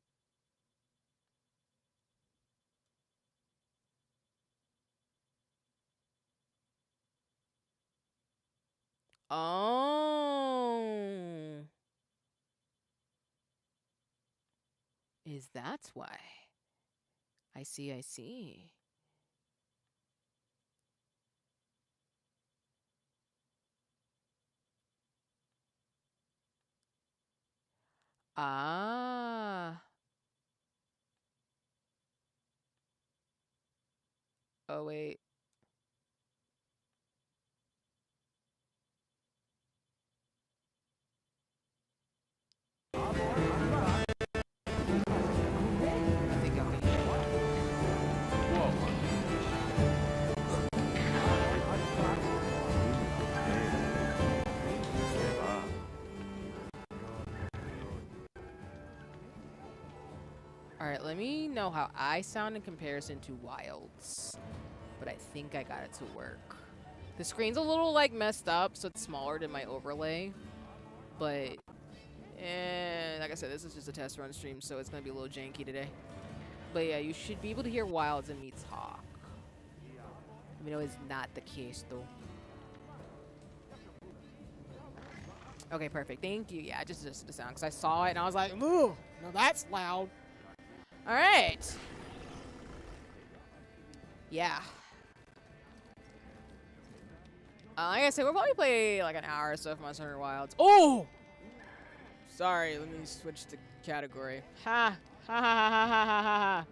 Oh. Is that why? I see, I see. Ah. Oh, wait. I think I'm gonna Alright, let me know how I sound in comparison to Wilds. But I think I got it to work. The screen's a little, like, messed up, so it's smaller than my overlay. But, like I said, this is just a test run stream, so it's gonna be a little janky today. But yeah, you should be able to hear Wilds and me talk. Let me know it's not the case, though. Okay, perfect. Thank you. Yeah, just the sound, because I saw it, and I was like, ooh, no, that's loud. All right. Yeah. Like I said, we'll probably play like an hour or so of Monster Hunter Wilds. Oh! Sorry, let me switch the category. Ha! Ha ha ha ha ha ha ha.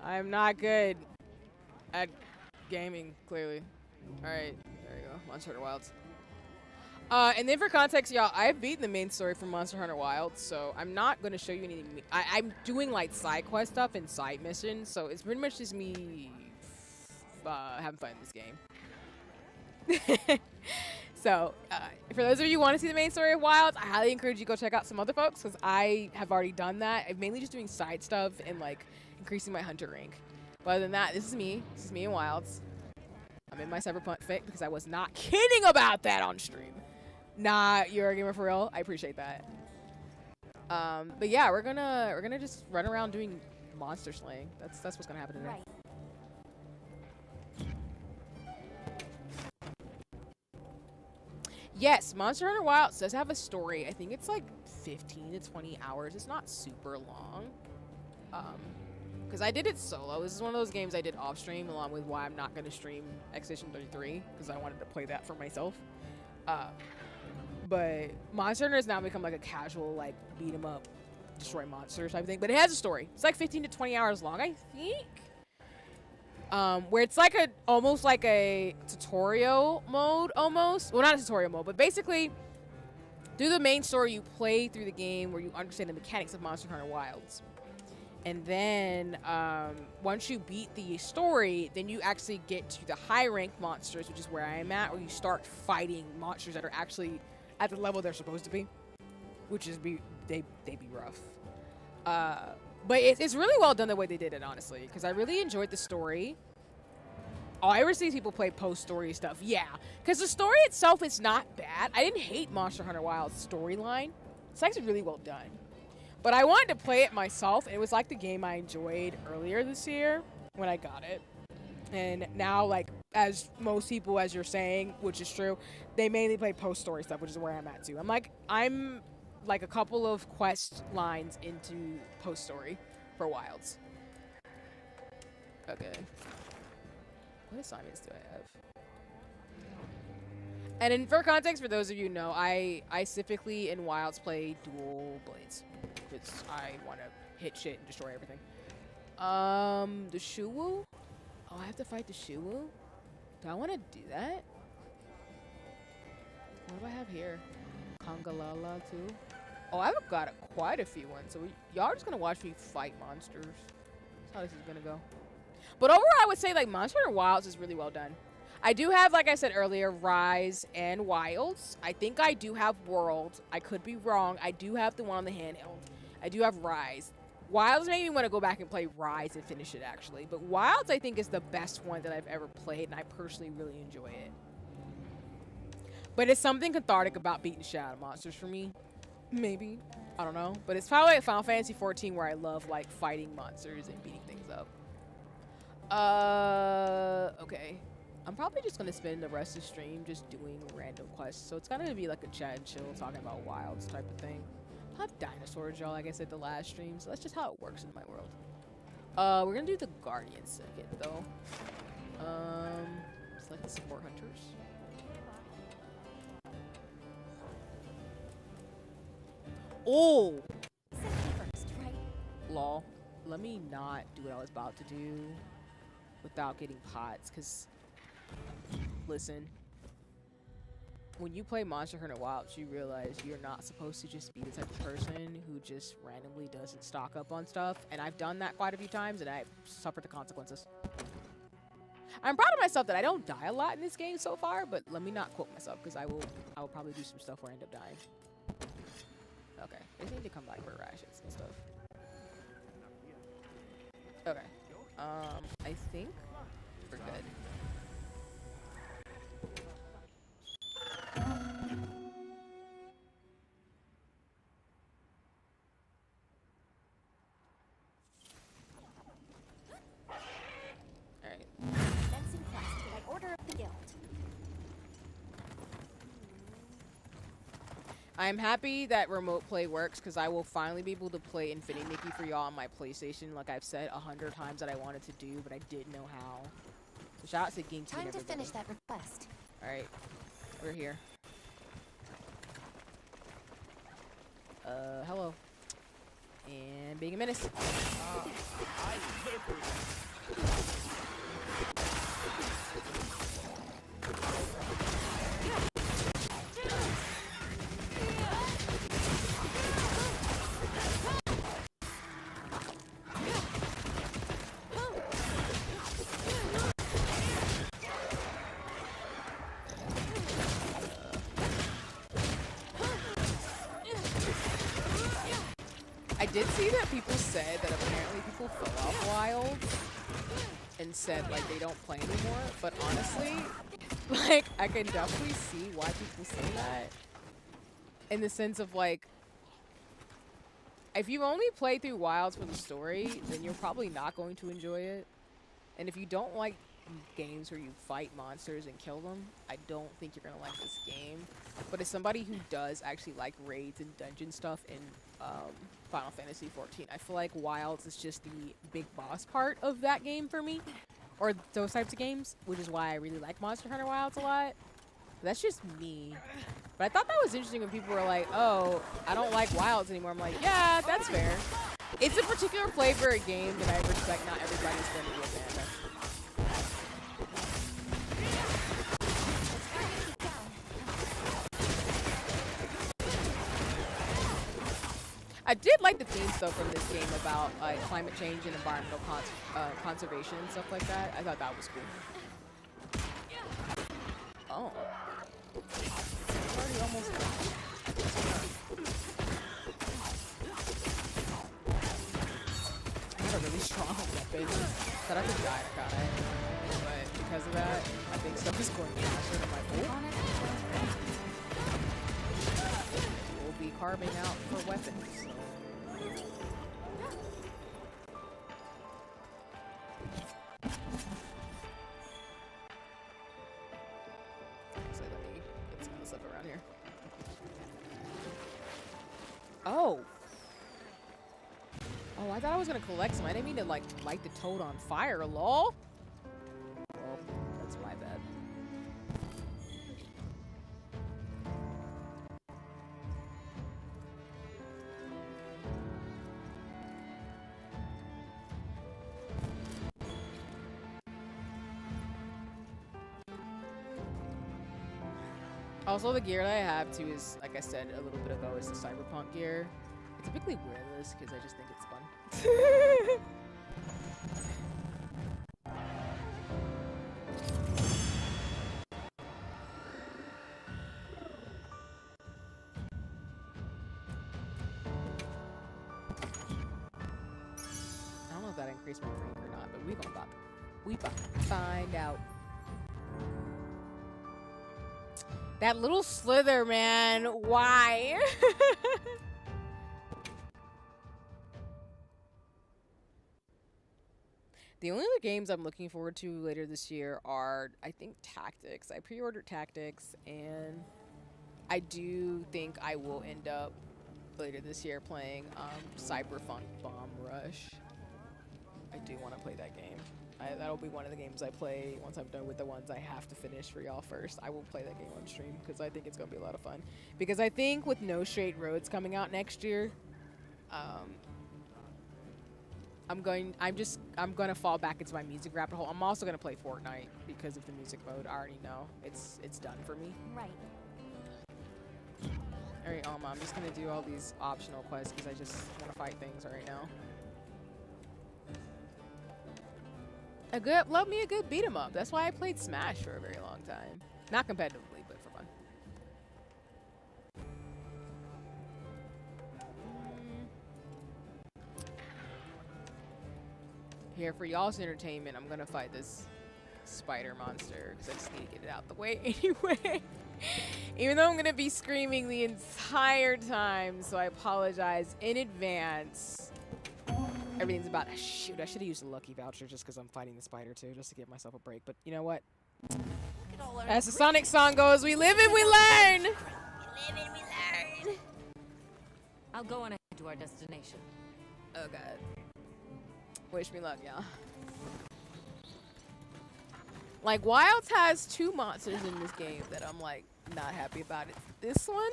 I'm not good at gaming, clearly. Alright, there you go. Monster Hunter Wilds. And then for context, y'all, I've beaten the main story from Monster Hunter Wilds, so I'm not going to show you anything. I'm doing, like, side quest stuff and side missions, so it's pretty much just me having fun in this game. So, for those of you who want to see the main story of Wilds, I highly encourage you to go check out some other folks, because I have already done that. I'm mainly just doing side stuff and, like, increasing my hunter rank. But other than that, this is me. This is me in Wilds. I'm in my Cyberpunk fic because I was not kidding about that on stream. Nah, you're a gamer for real. I appreciate that. But yeah, we're gonna just run around doing monster slaying. That's what's gonna happen today. Right. Yes, Monster Hunter Wilds does have a story. I think it's like 15 to 20 hours. It's not super long. Because I did it solo. This is one of those games I did off stream, along with why I'm not going to stream Expedition 33, because I wanted to play that for myself. But Monster Hunter has now become like a casual, like, beat 'em up, destroy monsters type of thing. But it has a story. It's like 15 to 20 hours long, I think. Where it's like almost like a tutorial mode, almost. Well, not a tutorial mode, but basically, through the main story, you play through the game where you understand the mechanics of Monster Hunter Wilds. And then once you beat the story, then you actually get to the high rank monsters, which is where I am at, where you start fighting monsters that are actually at the level they're supposed to be, which is they be rough. But it's really well done the way they did it, honestly, because I really enjoyed the story. Oh, I ever see people play post-story stuff. Yeah, because the story itself is not bad. I didn't hate Monster Hunter Wilds' storyline. It's actually really well done. But I wanted to play it myself, and it was like the game I enjoyed earlier this year when I got it. And now, like, as most people, as you're saying, which is true, they mainly play post-story stuff, which is where I'm at, too. I'm like a couple of quest lines into post-story for Wilds. Okay. What assignments do I have? And in for context, for those of you who know, I specifically in Wilds play dual blades. Because I want to hit shit and destroy everything. The Shuwu? Oh, I have to fight the Shuwu? Do I want to do that? What do I have here? Kongalala, too? Oh, I've got quite a few ones. So y'all are just going to watch me fight monsters. That's how this is going to go. But overall, I would say, like, Monster Hunter Wilds is really well done. I do have, like I said earlier, Rise and Wilds. I think I do have World. I could be wrong. I do have the one on the handheld. I do have Rise. Wilds made me want to go back and play Rise and finish it, actually. But Wilds, I think, is the best one that I've ever played, and I personally really enjoy it. But it's something cathartic about beating shit out of monsters for me. Maybe. I don't know. But it's probably like Final Fantasy 14 where I love, like, fighting monsters and beating things up. Okay. I'm probably just going to spend the rest of the stream just doing random quests. So it's going to be like a chat and chill, talking about Wilds type of thing. I have dinosaurs, y'all, like I said the last stream, so that's just how it works in my world. We're gonna do the Guardian circuit, though. Select the support hunters. Oh! First, right? Lol. Let me not do what I was about to do without getting pots, because, listen. When you play Monster Hunter Wilds, you realize you're not supposed to just be the type of person who just randomly doesn't stock up on stuff. And I've done that quite a few times, and I've suffered the consequences. I'm proud of myself that I don't die a lot in this game so far, but let me not quote myself, because I will probably do some stuff where I end up dying. Okay, I just need to come back for rations and stuff. Okay, I think we're good. I'm happy that remote play works because I will finally be able to play Infinity Mickey for y'all on my PlayStation, like I've said 100 times that I wanted to do, but I didn't know how. So shout out to Ginky. Time to finish that request. All right, we're here. Hello. And being a menace. I did see that people said that apparently people fell off Wild and said like they don't play anymore, but honestly, like I can definitely see why people say that in the sense of like if you only play through Wilds for the story, then you're probably not going to enjoy it. And if you don't like games where you fight monsters and kill them, I don't think you're gonna like this game. But as somebody who does actually like raids and dungeon stuff in Final Fantasy XIV, I feel like Wilds is just the big boss part of that game for me, or those types of games, which is why I really like Monster Hunter Wilds a lot. But that's just me. But I thought that was interesting when people were like, oh, I don't like Wilds anymore. I'm like, yeah, that's fair. It's a particular flavor of game that I respect. Not everybody's going to be a fan of. I did like the themes though from this game about like climate change and environmental conservation and stuff like that. I thought that was cool. Oh. It's already almost done. I had a really strong weapon that I could die to Kai. But because of that, I think stuff is going faster than my bolt. We'll be carving out for weapons. So. Actually, let me get some of this stuff around here. Oh! Oh, I thought I was gonna collect some. I didn't mean to, like, light the toad on fire, lol! Well, that's my bad. Also, the gear that I have, too, is, like I said a little bit ago, is the cyberpunk gear. I typically wear this because I just think it's fun. I don't know if that increased my rank or not, but we about to find out. That little slither, man. Why? The only other games I'm looking forward to later this year are, I think, Tactics. I pre-ordered Tactics, and I do think I will end up later this year playing Cyberpunk Bomb Rush. I do want to play that game. That'll be one of the games I play once I'm done with the ones I have to finish for y'all first. I will play that game on stream because I think it's going to be a lot of fun. Because I think with No Straight Roads coming out next year, I'm gonna fall back into my music rabbit hole. I'm also gonna play Fortnite because of the music mode. I already know it's done for me. Right. All right, Alma, I'm just gonna do all these optional quests because I just want to fight things right now. Love me a good beat 'em up. That's why I played Smash for a very long time. Not competitively, but for fun. Here for y'all's entertainment, I'm gonna fight this spider monster because I just need to get it out the way anyway. Even though I'm gonna be screaming the entire time, so I apologize in advance. Everything's about shoot. I should have used a lucky voucher just because I'm fighting the spider too, just to give myself a break. But you know what? As the Sonic song goes, we live and we learn. We live and we learn. I'll go on ahead to our destination. Oh god. Wish me luck, y'all. Like, Wilds has 2 monsters in this game that I'm, like, not happy about it. This one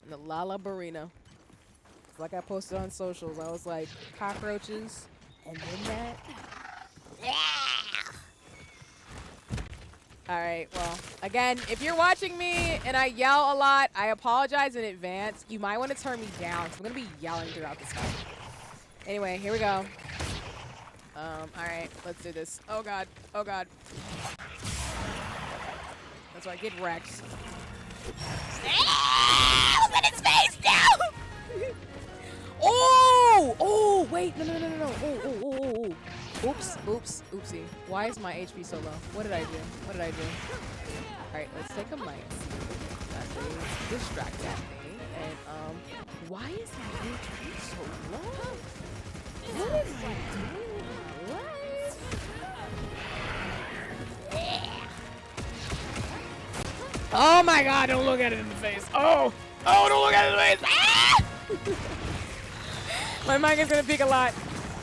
and the Lala Barina. Like I posted on socials, I was like, cockroaches, and then that. Alright, well, again, if you're watching me and I yell a lot, I apologize in advance. You might want to turn me down, because I'm going to be yelling throughout this time. Anyway, here we go. Alright, let's do this. Oh god, oh god. That's right, get wrecked. Open his face now! Oh! Oh, wait, no. Oh. Oops, oopsie. Why is my HP so low? What did I do? Alright, let's take a mic. Distract that thing. And, why is my HP so low? What am I doing? Oh my god, don't look at it in the face. Oh, don't look at it in the face. Ah! My mic is gonna peak a lot.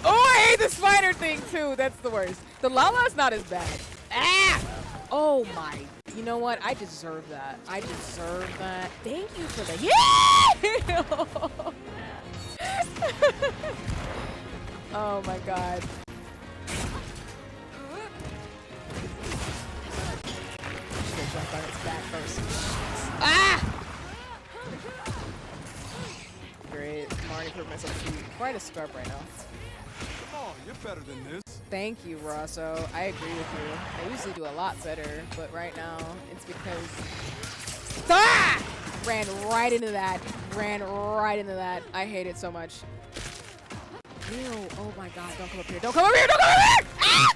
Oh, I hate the spider thing too. That's the worst. The Lala's not as bad. Ah! Oh my. You know what? I deserve that. Thank you for the yeah! Oh my god. Jump on its back first. Ah! Great. I'm already putting myself through quite a scrub right now. Come on, you're better than this. Thank you, Rosso. I agree with you. I usually do a lot better, but right now it's because ran right into that. I hate it so much. Ew. Oh my god, don't come up here. Ah!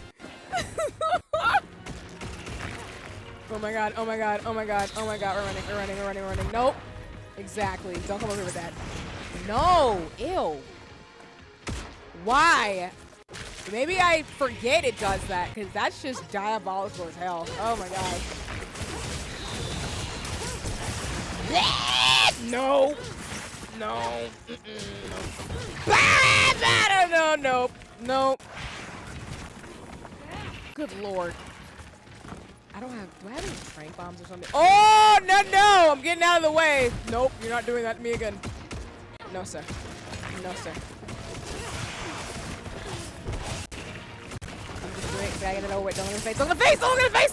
Oh my god. We're running. Nope. Exactly. Don't come over here with that. No. Ew. Why? Maybe I forget it does that, because that's just diabolical as hell. Oh my god. No. Nope. Good lord. Do I have any trank bombs or something? Oh, no, I'm getting out of the way. Nope, you're not doing that to me again. No, sir. I'm just doing it, dragging it over. Don't look at the face!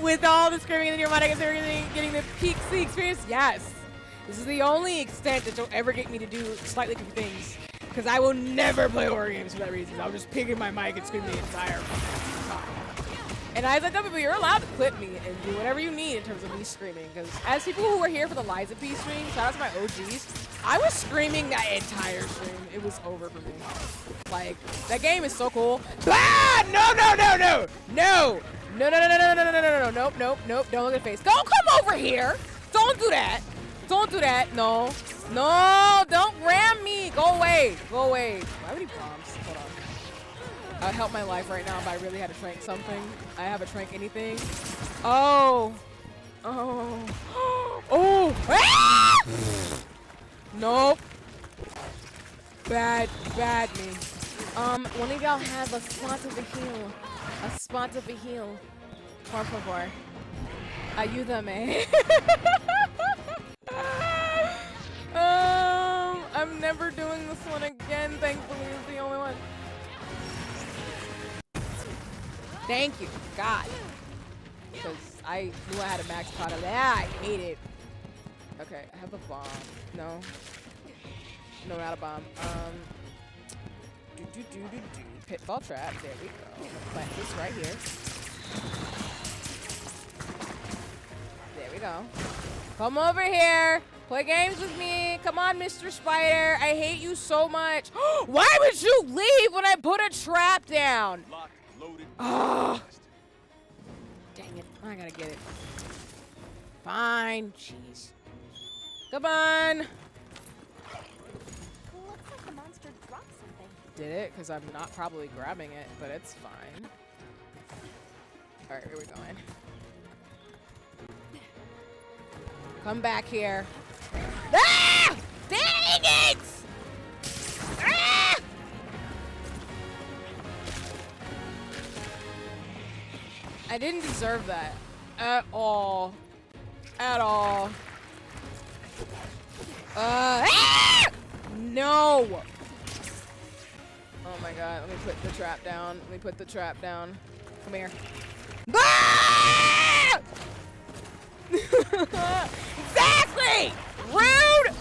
With all the screaming in your mind, I guess everything, getting the peak C experience? Yes. This is the only extent that you'll ever get me to do slightly different things. Because I will never play horror games for that reason. I'll just pick in my mic and scream the entire time. And as I tell people, you're allowed to clip me and do whatever you need in terms of me screaming. Because as people who were here for the Liza P stream, shout out to my OGs, I was screaming that entire stream. It was over for me. Like, that game is so cool. Ah! No. Nope. Don't look at the face. Don't come over here. Don't do that. No, don't ram me. Go away. Why would he bombs? Hold on. I would help my life right now if I really had to trank something. I have a trank anything. Oh No! Ah! Nope. Bad me. One of y'all have a spot of a heal. A spot of a heal. Por favor. Ayúdame. I'm never doing this one again. Thankfully, it's the only one. Thank you, God. Because I knew I had a max pot of that. I hate it. Okay, I have a bomb. No. No, not a bomb. Pitfall trap. There we go. Plant this right here. There we go. Come over here. Play games with me. Come on, Mr. Spider. I hate you so much. Why would you leave when I put a trap down? Locked, loaded. Oh. Dang it. I gotta get it. Fine. Jeez. Come on. Looks like the monster dropped something. Did it? Because I'm not probably grabbing it, but it's fine. All right, here we going. Come back here. Ah! Dang it! Ah! I didn't deserve that at all. At all. Ah! No! Oh my god, let me put the trap down. Let me put the trap down. Come here. Ah! Exactly! Rude!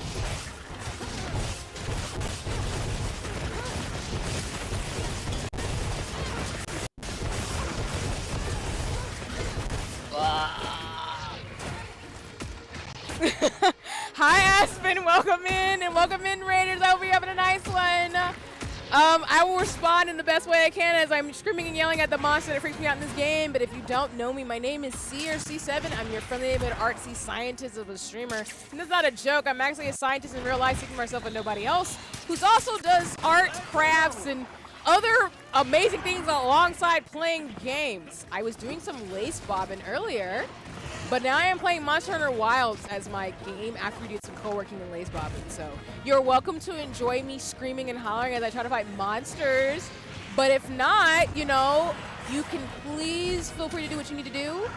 Hi, Aspen. Welcome in, and welcome in, Raiders. I hope you're having a nice one. I will respond in the best way I can as I'm screaming and yelling at the monster that freaks me out in this game. But if you don't know me, my name is C or C7. I'm your friendly neighborhood artsy scientist of a streamer. And that's not a joke. I'm actually a scientist in real life, speaking for myself and nobody else, who also does art, crafts, and other amazing things alongside playing games. I was doing some lace bobbin earlier, but now I am playing Monster Hunter Wilds as my game after we did some co-working in lace bobbin. So you're welcome to enjoy me screaming and hollering as I try to fight monsters. But if not, you know, you can please feel free to do what you need to do.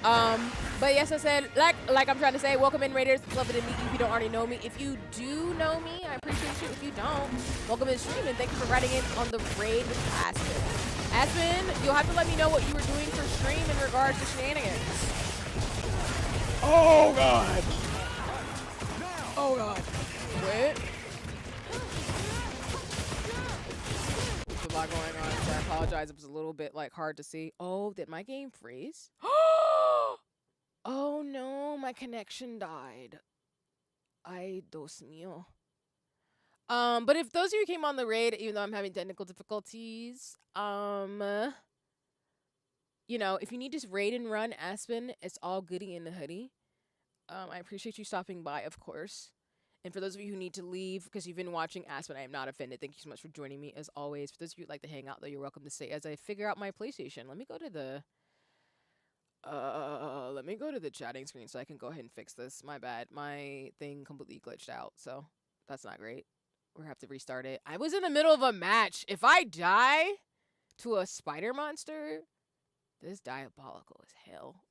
But yes, I said, like I'm trying to say, welcome in, Raiders. Love to meet you if you don't already know me. If you do know me, I appreciate you. If you don't, welcome in the stream, and thank you for writing in on the raid with Aspen. Aspen, you'll have to let me know what you were doing for stream in regards to shenanigans. Oh god! Oh god! Wait. There's a lot going on, so I apologize. It was a little bit like hard to see. Oh, did my game freeze? Oh no, my connection died. Ay, Dios mío. But if those of you came on the raid, even though I'm having technical difficulties, you know, if you need to raid and run Aspen, it's all goody in the hoodie. I appreciate you stopping by, of course. And for those of you who need to leave because you've been watching Aspen, I am not offended. Thank you so much for joining me, as always. For those of you who'd like to hang out, though, you're welcome to stay as I figure out my PlayStation. Let me go to the chatting screen so I can go ahead and fix this. My bad. My thing completely glitched out, so that's not great. We're gonna have to restart it. I was in the middle of a match. If I die to a spider monster, this is diabolical as hell.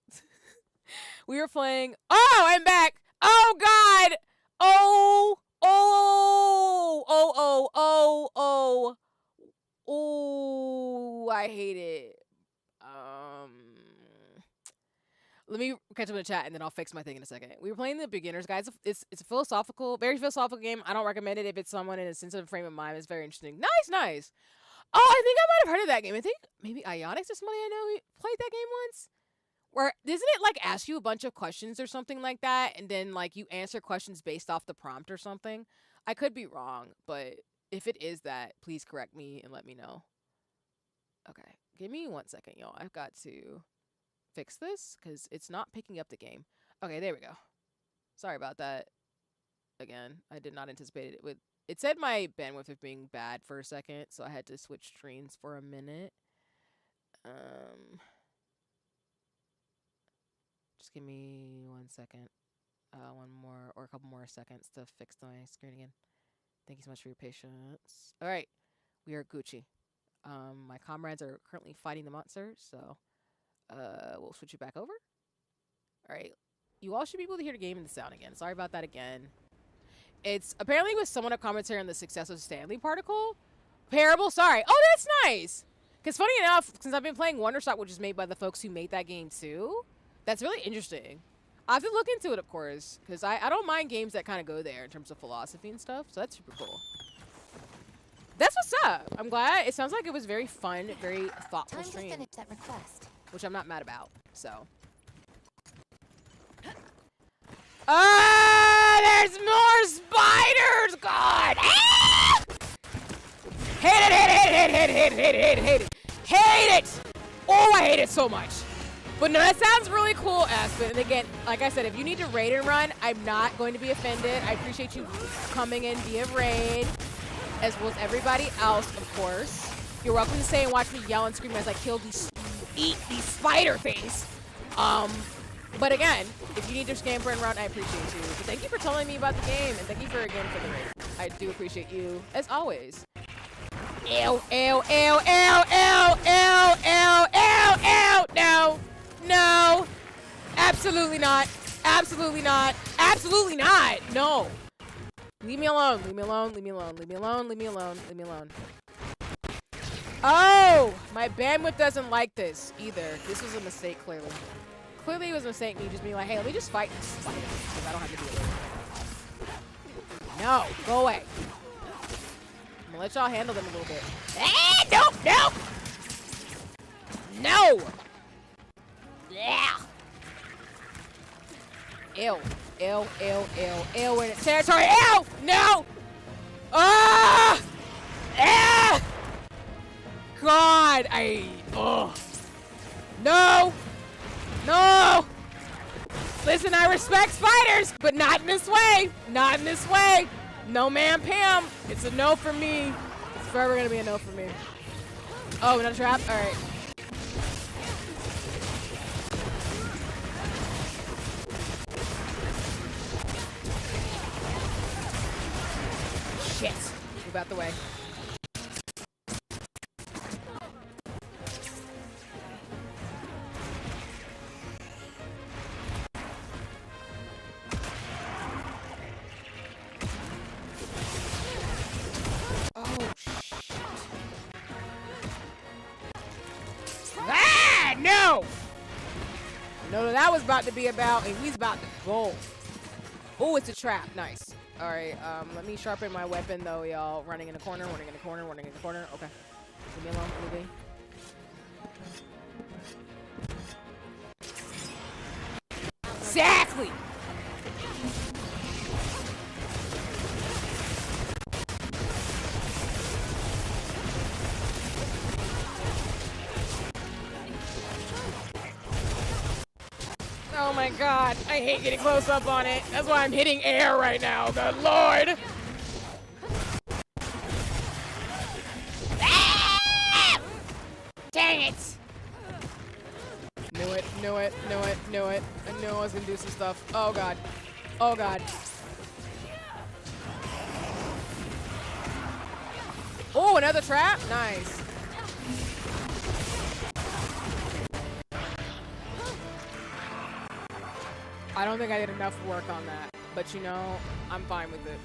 We were playing. Oh, I'm back. Oh, God. Oh, oh, oh, oh, oh, oh. Oh, I hate it. Let me catch up in the chat and then I'll fix my thing in a second. We were playing the beginners, guys. It's a philosophical, very philosophical game. I don't recommend it if it's someone in a sensitive frame of mind. It's very interesting. Nice. Oh, I think I might have heard of that game. I think maybe Ionix or somebody I know played that game once. Where doesn't it like ask you a bunch of questions or something like that, and then like you answer questions based off the prompt or something? I could be wrong, but if it is that, please correct me and let me know. Okay, give me 1 second, y'all. I've got to fix this because it's not picking up the game. Okay, there we go. Sorry about that. Again, I did not anticipate it. It said my bandwidth was being bad for a second, so I had to switch screens for a minute. Just give me 1 second. one more or a couple more seconds to fix my screen again. Thank you so much for your patience. All right, we are Gucci. My comrades are currently fighting the monster, so we'll switch it back over. All right, you all should be able to hear the game and the sound again. Sorry about that again. It's apparently with someone a commentary on the success of Stanley Particle. Parable, sorry. Oh, that's nice. Because funny enough, since I've been playing Wondershot, which is made by the folks who made that game too, that's really interesting. I have to look into it, of course, because I don't mind games that kind of go there in terms of philosophy and stuff, so that's super cool. That's what's up. I'm glad. It sounds like it was very fun, very thoughtful Time to stream, finish that request. which I'm not mad about, so. Ah, there's more spiders! God! Ah! Hate it, hate it, hate it, hate it, hate it, hate it, hate it, hate it! Oh, I hate it so much. But no, that sounds really cool, Aspen. And again, like I said, if you need to raid and run, I'm not going to be offended. I appreciate you coming in via raid, as well as everybody else, of course. You're welcome to stay and watch me yell and scream as I kill eat these spider things. But again, if you need to scamper and run, I appreciate you. But thank you for telling me about the game, and thank you for the raid. I do appreciate you, as always. Ew, ew, ew, ew, ew, ew, ew, ew, ew, no, no, absolutely not, absolutely not, absolutely not, no. Leave me alone, leave me alone, leave me alone, leave me alone, leave me alone, leave me alone. Oh, my bandwidth doesn't like this either. This was a mistake, clearly. Clearly it was a mistake me just being like, hey, let me just fight this spider, because I don't have to deal with it. No, go away. I'm gonna let y'all handle them a little bit. Ah, nope, nope! No! Yeah! Ew, ew, ew, ew, ew, we're in its territory. Ew! No! Ah! Ah! God, oh. No! No! Listen, I respect spiders, but not in this way. Not in this way. No, ma'am, Pam. It's a no for me. It's forever gonna be a no for me. Oh, another trap? All right. Shit. Move out the way. No, that was about to be about, and he's about to go. Oh, it's a trap. Nice. All right, let me sharpen my weapon, though, y'all. Running in the corner, running in the corner, running in the corner. Okay. Leave me alone, leave me. Exactly! Oh my god, I hate getting close up on it. That's why I'm hitting air right now. Good lord. Ah! Dang it. Knew it, knew it, knew it, knew it. I knew I was gonna do some stuff. Oh god. Oh god. Oh, another trap? Nice. I don't think I did enough work on that, but you know, I'm fine with it.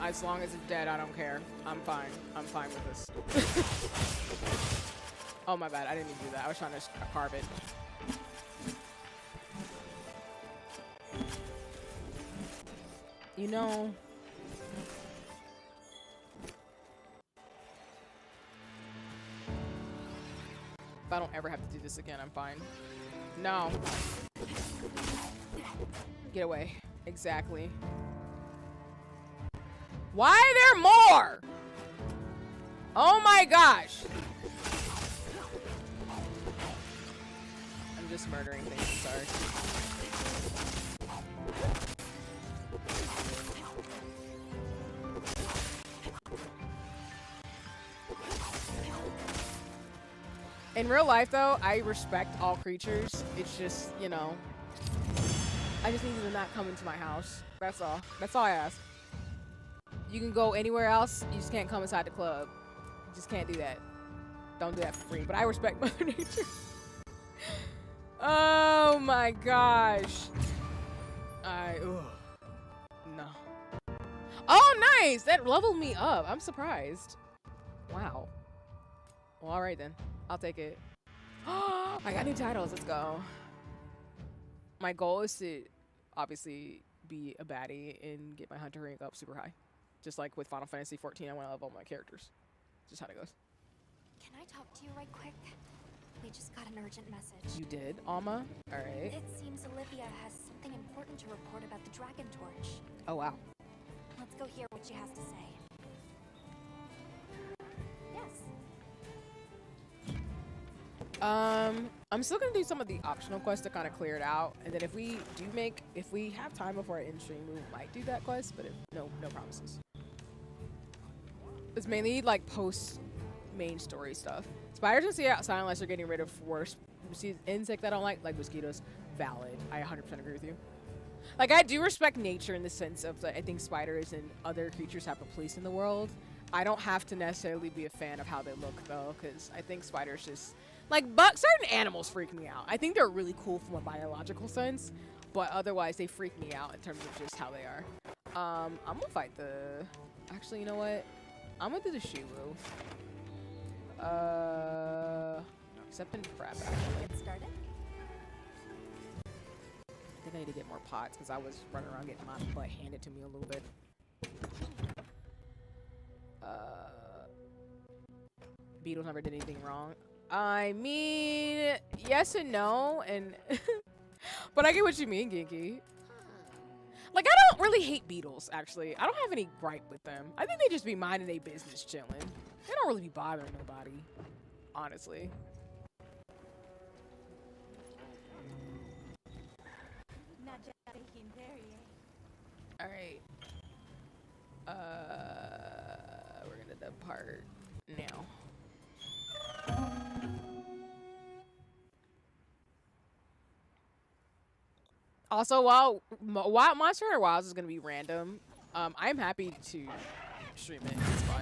As long as it's dead, I don't care. I'm fine. I'm fine with this. Oh my bad, I didn't mean to do that. I was trying to carve it. You know, if I don't ever have to do this again, I'm fine. No. Get away. Exactly. Why are there more? Oh my gosh. I'm just murdering things. Sorry. In real life, though, I respect all creatures. It's just, you know, I just need you to not come into my house. That's all. That's all I ask. You can go anywhere else. You just can't come inside the club. You just can't do that. Don't do that for free. But I respect Mother Nature. Oh my gosh. No. Oh, nice. That leveled me up. I'm surprised. Wow. Well, all right then. I'll take it. I got new titles. Let's go. My goal is to obviously be a baddie and get my hunter rank up super high. Just like with Final Fantasy 14, I want to level up my characters. Just how it goes. Can I talk to you right quick? We just got an urgent message. You did, Alma? All right. It seems Olivia has something important to report about the Dragon Torch. Oh, wow. Let's go hear what she has to say. Yes. I'm still gonna do some of the optional quests to kind of clear it out, and then if we have time before I end stream, we might do that quest, but no promises. It's mainly like post main story stuff. Spiders can see outside unless you're getting rid of worse insects I don't like mosquitoes. Valid. I 100% agree with you. Like, I do respect nature in the sense of I think spiders and other creatures have a place in the world. I don't have to necessarily be a fan of how they look though, because I think spiders just but certain animals freak me out. I think they're really cool from a biological sense, but otherwise they freak me out in terms of just how they are. I'm gonna fight the. Actually, you know what? I'm gonna do the Shiwu. Except in prep actually. Get started. I think I need to get more pots because I was running around getting my butt handed to me a little bit. Beetles never did anything wrong. I mean, yes and no, and but I get what you mean, Genki. Like, I don't really hate beetles, actually. I don't have any gripe with them. I think they just be minding their business, chilling. They don't really be bothering nobody, honestly. All right. We're gonna depart now. Also, while Monster Hunter Wilds is gonna be random, I'm happy to stream it. It's fun.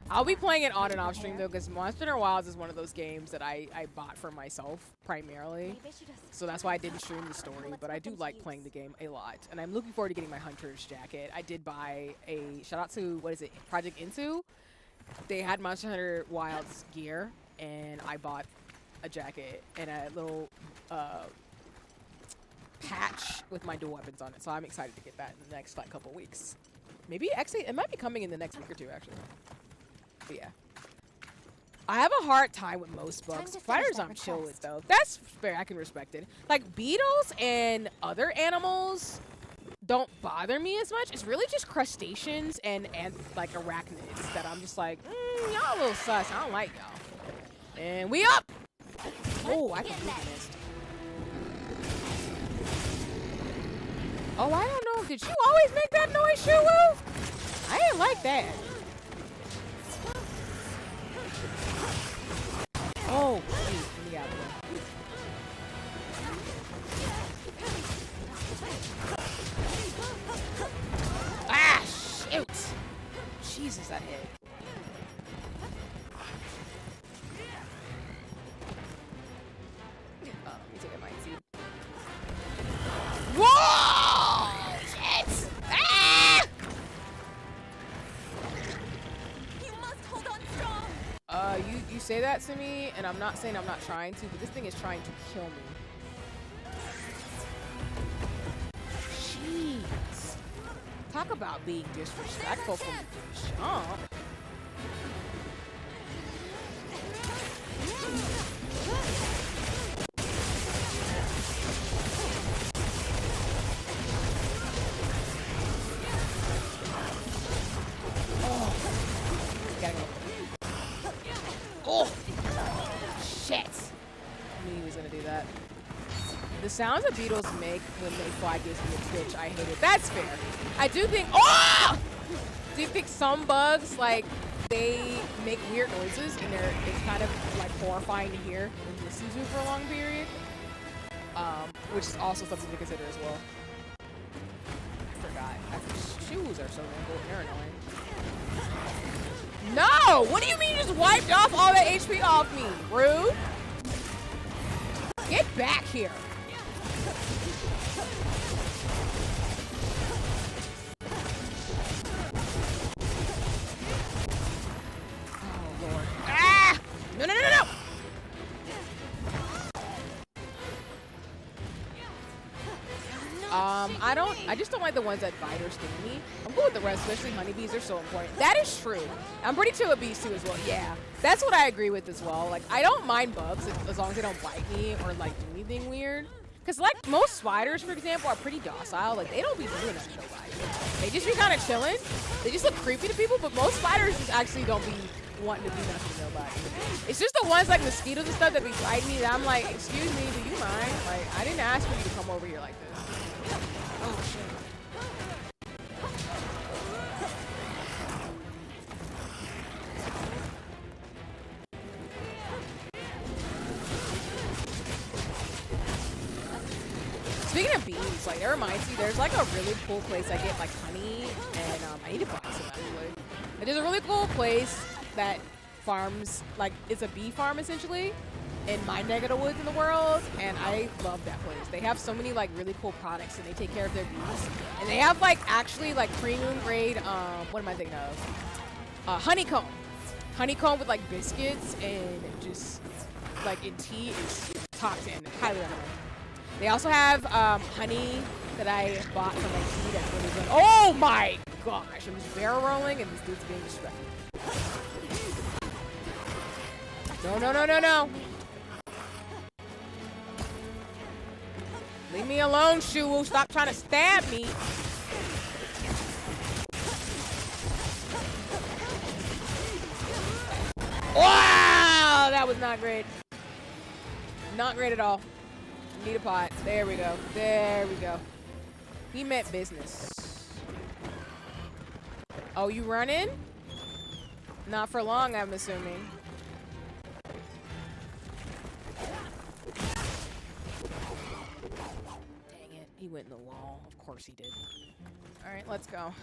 I'll be playing it on and off stream though, because Monster Hunter Wilds is one of those games that I bought for myself primarily. So that's why I didn't stream the story, but I do like playing the game a lot. And I'm looking forward to getting my Hunter's jacket. I did buy a, shout out to, what is it, Project Into? They had Monster Hunter Wilds gear, and I bought a jacket and a little patch with my dual weapons on it. So I'm excited to get that in the next couple weeks. Maybe, actually, it might be coming in the next week or two, actually. But yeah. I have a hard time with most bugs. Spiders I'm chill with, though. That's fair. I can respect it. Like, beetles and other animals don't bother me as much. It's really just crustaceans and like, arachnids that I'm just like, y'all a little sus. I don't like y'all. And we up! Oh, I completely missed. Oh, I don't know. Did you always make that noise, Shiwu? I didn't like that. Oh, geez. Let me get out of there. Ah, shoot. Jesus, that hit. Let me take a mind seed. Whoa! Shit! Ah! You must hold on strong. You say that to me, and I'm not saying I'm not trying to, but this thing is trying to kill me. Jeez. Talk about being disrespectful from the jump. Oh, shit. I knew he was gonna do that. The sounds that beetles make when they fly gives me a twitch. I hate it. That's fair. I do think, do you think some bugs, like, they make weird noises and it's kind of like horrifying to hear and listen to for a long period? Which is also something to consider as well. shoes are so nimble. They're annoying. No! What do you mean you just wiped off all that HP off me? Rude. Get back here. Oh, Lord. Ah! No, no, no, no, no! I just don't like the ones that bite or sting me. I'm cool with the rest, especially honeybees are so important. That is true. I'm pretty chill with bees too as well. Yeah, that's what I agree with as well. Like, I don't mind bugs as long as they don't bite me or like do anything weird. Cause like most spiders, for example, are pretty docile. Like they don't be doing that nobody. They just be kind of chilling. They just look creepy to people, but most spiders just actually don't be wanting to do nothing to nobody. It's just the ones like mosquitoes and stuff that be biting me that I'm like, excuse me, do you mind? Like, I didn't ask for you to come over here like this. Oh shit. Speaking of bees, like that reminds me, there's like a really cool place I get like honey, and I need to buy some actually. But there's a really cool place that farms, like it's a bee farm essentially, in my neck of the woods in the world, and I love that place. They have so many like really cool products, and they take care of their bees, and they have like actually like premium grade, what am I thinking of? Honeycomb with like biscuits and just like in tea is top 10. Highly recommend. They also have honey that I bought from my tea that's really good. Oh my gosh, I'm just barrel rolling and this dude's being disrespectful. No, no, no, no, no. Leave me alone, Shu. Stop trying to stab me. Wow, that was not great. Not great at all. Need a pot. There we go. There we go. He meant business. Oh, you running? Not for long, I'm assuming. Dang it. He went in the wall. Of course he did. All right, let's go.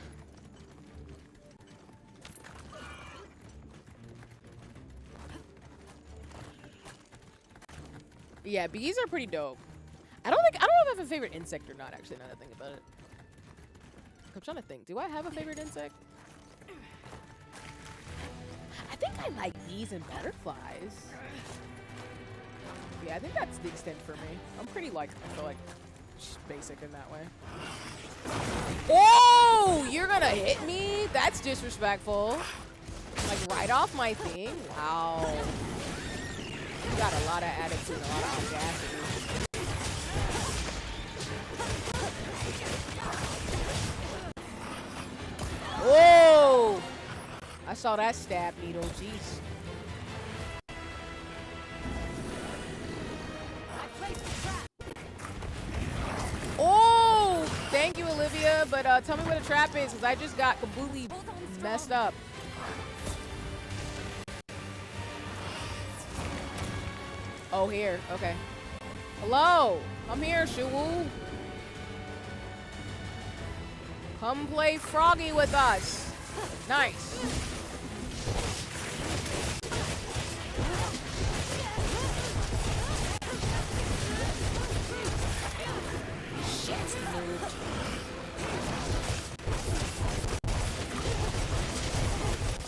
Yeah, bees are pretty dope. I don't know if I have a favorite insect or not, actually, now that I think about it. I'm trying to think. Do I have a favorite insect? I think I like bees and butterflies. Yeah, I think that's the extent for me. I'm pretty like, I feel like, basic in that way. Oh, you're gonna hit me? That's disrespectful. Like right off my thing? Wow. You got a lot of attitude, a lot of audacity. Whoa! I saw that stab needle, jeez. Oh! Thank you, Olivia, but tell me where the trap is, because I just got completely messed up. Oh, here. Okay. Hello! I'm here, Shuwu. Come play Froggy with us. Nice. Shit, moved.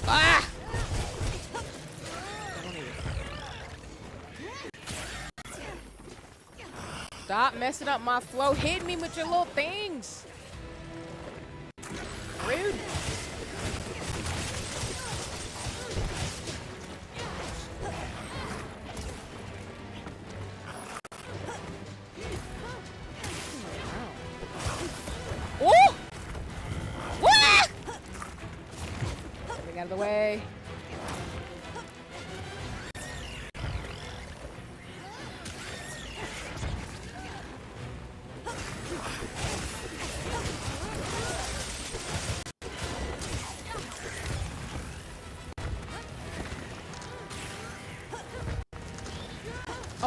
Ah! Stop messing up my flow. Hit me with your little things. Rude. Oh! What? Getting out of the way.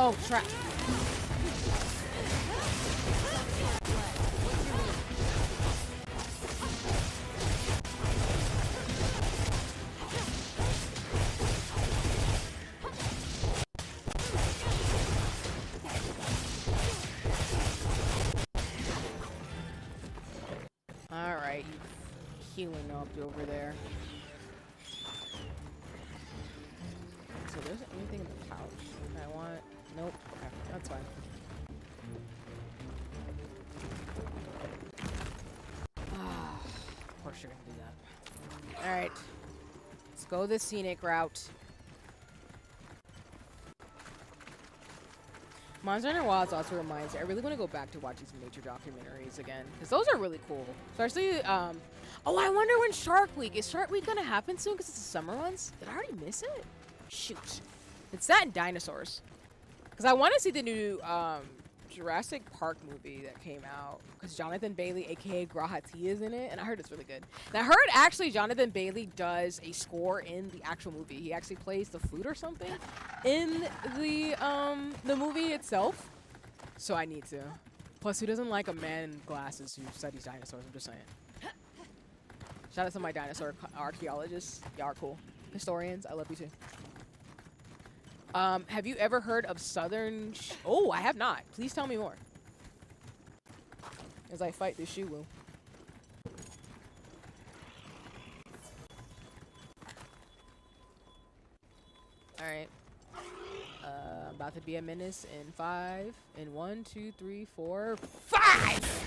Oh, trap. healing up over there. So there's anything in the pouch I want? Nope. Okay, that's fine. Of course you're gonna do that. All right, let's go the scenic route. Monster Hunter Wilds also reminds me, I really want to go back to watching some nature documentaries again, because those are really cool. Especially, oh, I wonder when Shark Week. Is Shark Week gonna happen soon? Because it's the summer ones. Did I already miss it? Shoot. It's that and dinosaurs. Because I want to see the new Jurassic Park movie that came out. Because Jonathan Bailey, a.k.a. Grahati, is in it. And I heard it's really good. And I heard, actually, Jonathan Bailey does a score in the actual movie. He actually plays the flute or something in the movie itself. So I need to. Plus, who doesn't like a man in glasses who studies dinosaurs? I'm just saying. Shout out to my dinosaur archaeologists. Y'all are cool. Historians, I love you too. Have you ever heard of Southern... Oh, I have not. Please tell me more. As I fight this Shiwu. Alright. I'm about to be a menace in 5. In 1, 2, 3, 4, 5!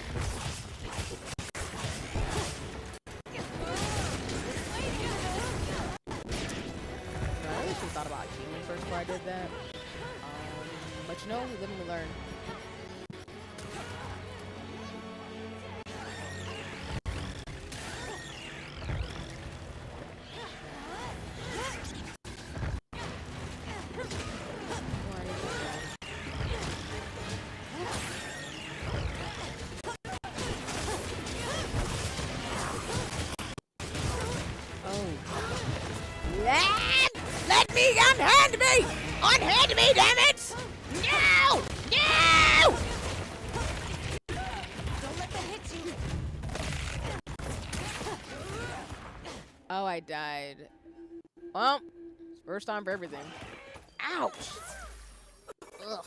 I thought about healing first before I did that. But you know, we live and we learn. Let me unhand me! Unhand me, damn it! No! No! Don't let them hit you. Oh, I died. Well, first time for everything. Ouch! Ugh.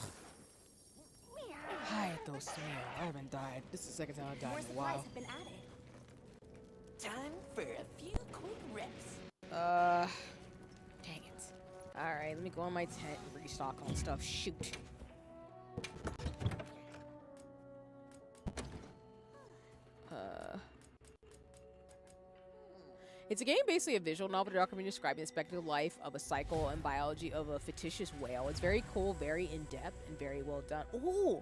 Hi, those three. I haven't died. This is the second time I've died More in a supplies while. have been added. Time for a few quick reps. Dang it. Alright, let me go in my tent and restock on stuff. Shoot. It's a game basically a visual novel documentary describing the speculative life of a cycle and biology of a fictitious whale. It's very cool, very in-depth, and very well done. Ooh!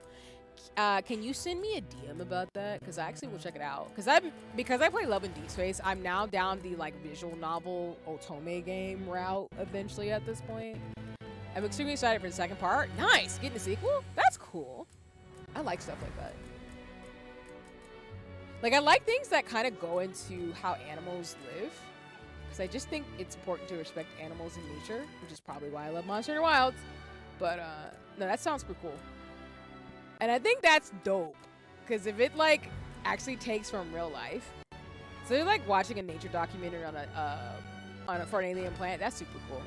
Can you send me a DM about that? Because I actually will check it out. Because I play Love and Deep Space, I'm now down the like visual novel otome game route eventually at this point. I'm extremely excited for the second part. Nice! Getting a sequel? That's cool. I like stuff like that. Like, I like things that kind of go into how animals live. Because I just think it's important to respect animals in nature, which is probably why I love Monster Hunter Wilds. But, no, that sounds pretty cool. And I think that's dope. Because if it, like, actually takes from real life. So you're, like, watching a nature documentary on for an alien planet. That's super cool.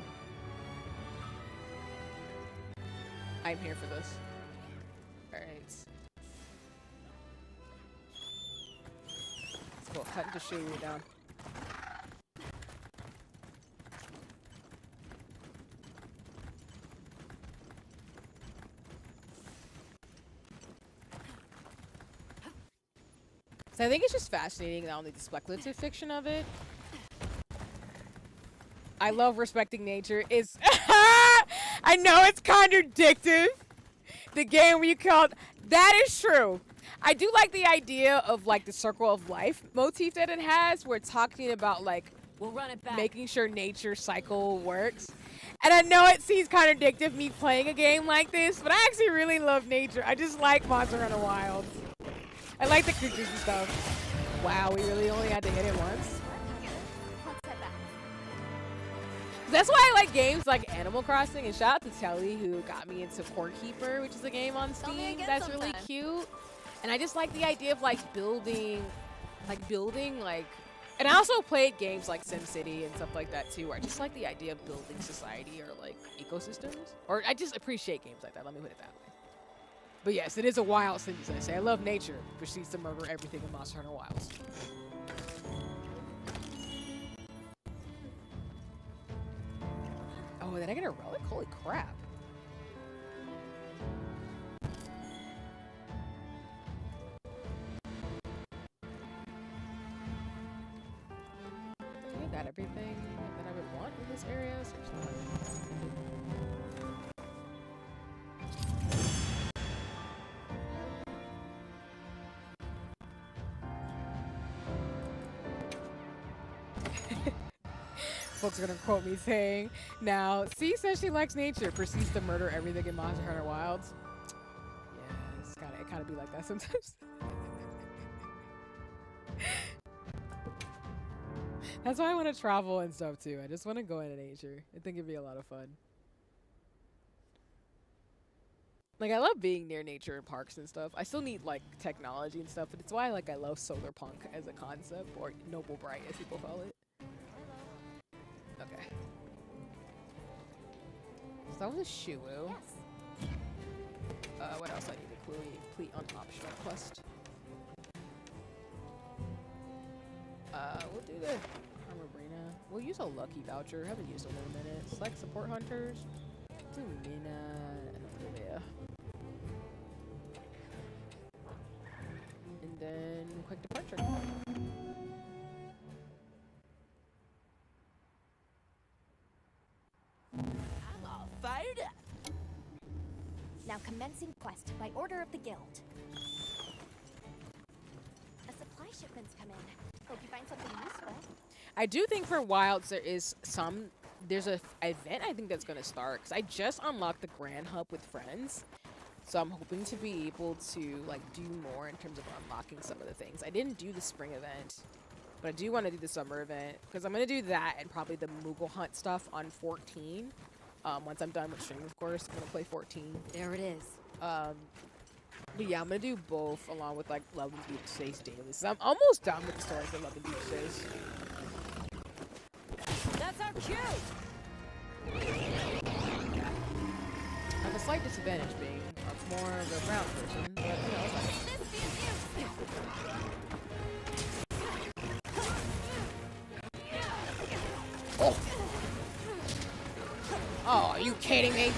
I'm here for this. Alright. Let's go cut the shoe down. So I think it's just fascinating, not only the speculative fiction of it. I love respecting nature. It's I know it's contradictive. The game where you called that is true. I do like the idea of like the circle of life motif that it has. We're talking about like We'll run it back. making sure nature cycle works. And I know it seems contradictive me playing a game like this, but I actually really love nature. I just like Monster Hunter Wilds. I like the creatures and stuff. Wow, we really only had to hit it once. Let's head back. That's why I like games like Animal Crossing, and shout out to Telly who got me into Core Keeper, which is a game on Tell me Steam again that's really sometime. cute. And I just like the idea of like building, and I also played games like SimCity and stuff like that too, where I just like the idea of building society or like ecosystems. Or I just appreciate games like that, let me put it that way. But yes, it is a wild sentence. I say I love nature, proceeds to murder everything in Monster Hunter Wilds. Oh, did I get a relic? Holy crap. I got everything that I would want in this area. Seriously. Folks are gonna quote me saying, now, C says she likes nature, proceeds to murder everything in Monster Hunter Wilds. Yeah, it kind of be like that sometimes. That's why I want to travel and stuff too. I just want to go into nature. I think it'd be a lot of fun. Like, I love being near nature and parks and stuff. I still need, like, technology and stuff, but it's why, like, I love solar punk as a concept, or Noble Bright, as people call it. Okay. So that was a Shuwu. Yes. What else I need to complete on optional quest? We'll do the Arena. We'll use a lucky voucher. Haven't used it in a minute. Select support hunters. Do Mina and Olivia. And then quick departure. I'm all fired up. Now commencing quest by order of the guild. A supply shipment's come in. Hope you find something useful. I do think for Wilds there's a event I think that's gonna start, because I just unlocked the Grand Hub with friends, so I'm hoping to be able to like do more in terms of unlocking some of the things. I didn't do the spring event, but I do want to do the summer event, because I'm gonna do that and probably the Moogle Hunt stuff on 14. Once I'm done with stream, of course, I'm gonna play 14. There it is. But yeah, I'm gonna do both along with like Love and Beach Days daily. So I'm almost done with the story for Love and Beach Days. That's our cue. I have a slight disadvantage being more of a brown person, but you know, it's fine. Oh! Oh, are you kidding me?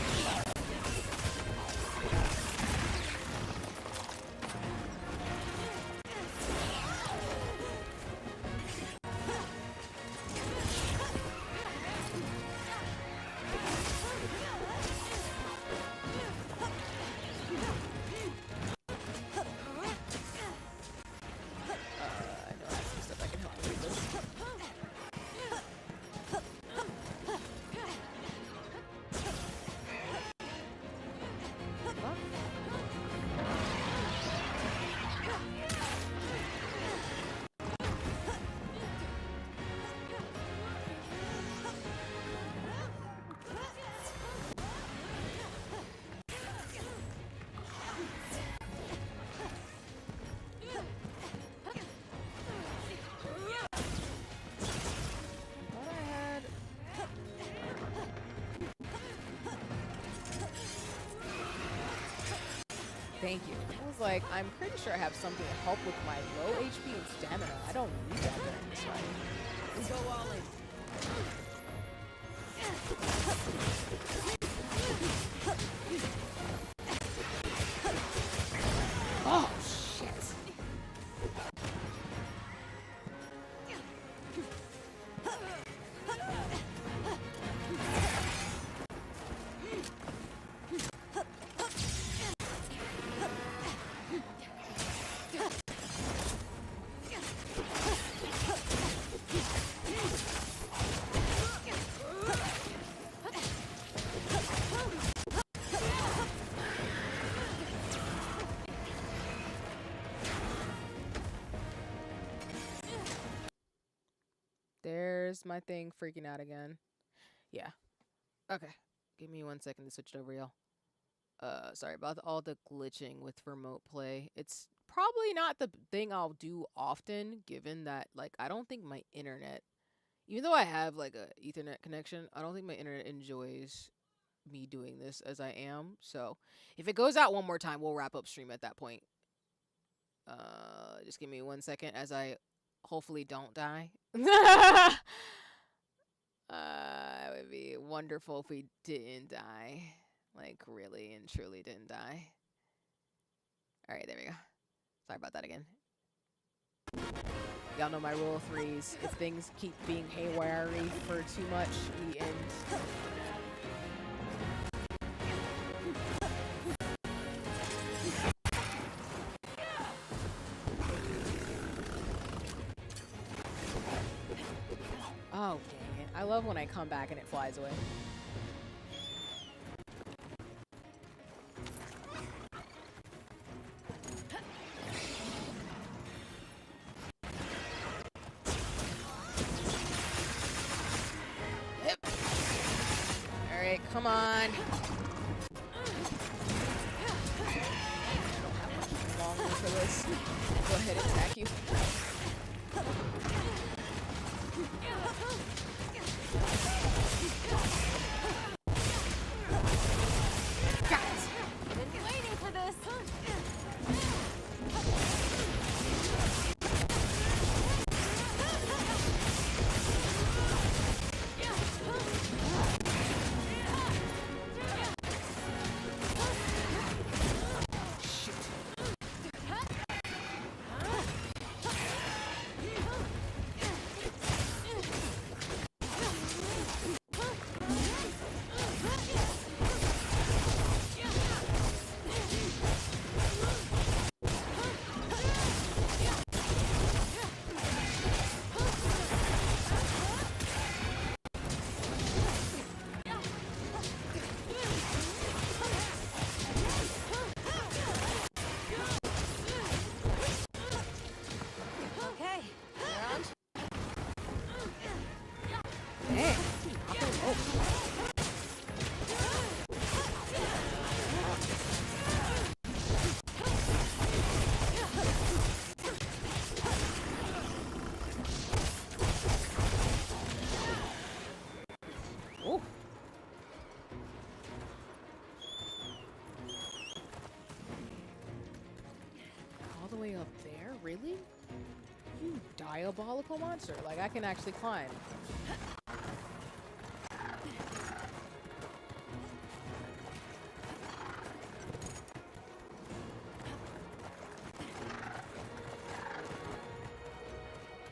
Thank you. I was like, I'm pretty sure I have something to help with my low HP and stamina. I don't need that during this fight. Let's go all in. Oh, shit. There's my thing freaking out again. Yeah. Okay. Give me 1 second to switch it over, y'all. Sorry about all the glitching with remote play. It's probably not the thing I'll do often, given that, like, I don't think my internet, even though I have, like, a Ethernet connection, I don't think my internet enjoys me doing this as I am. So, if it goes out one more time, we'll wrap up stream at that point. Just give me 1 second as I hopefully don't die. It would be wonderful if we didn't die. Like, really and truly didn't die. Alright, there we go. Sorry about that again. Y'all know my rule of threes. If things keep being haywire for too much, we end. Oh, dang it. I love when I come back and it flies away. Alright, come on. I don't have much longer for this. Go ahead and attack you. Been waiting for this. All the way up there? Really? You diabolical monster. Like, I can actually climb.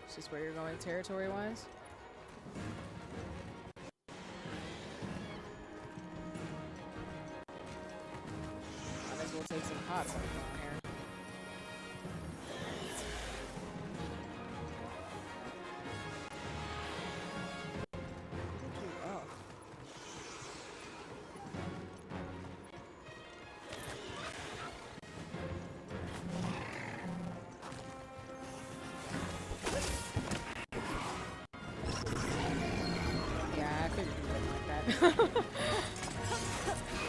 Is this where you're going territory-wise? Might as well take some pots on here.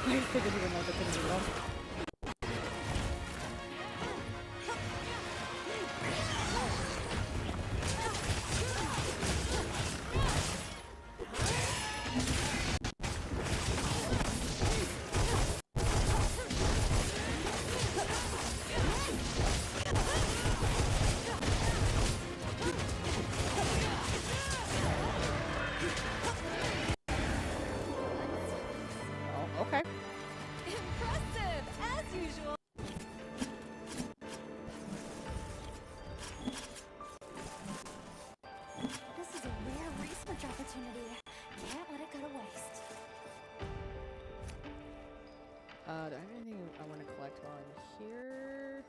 I figured you would know the things you love. Okay. Impressive, as usual. This is a rare research opportunity. Can't let it go to waste. Do I have anything I want to collect while I'm here?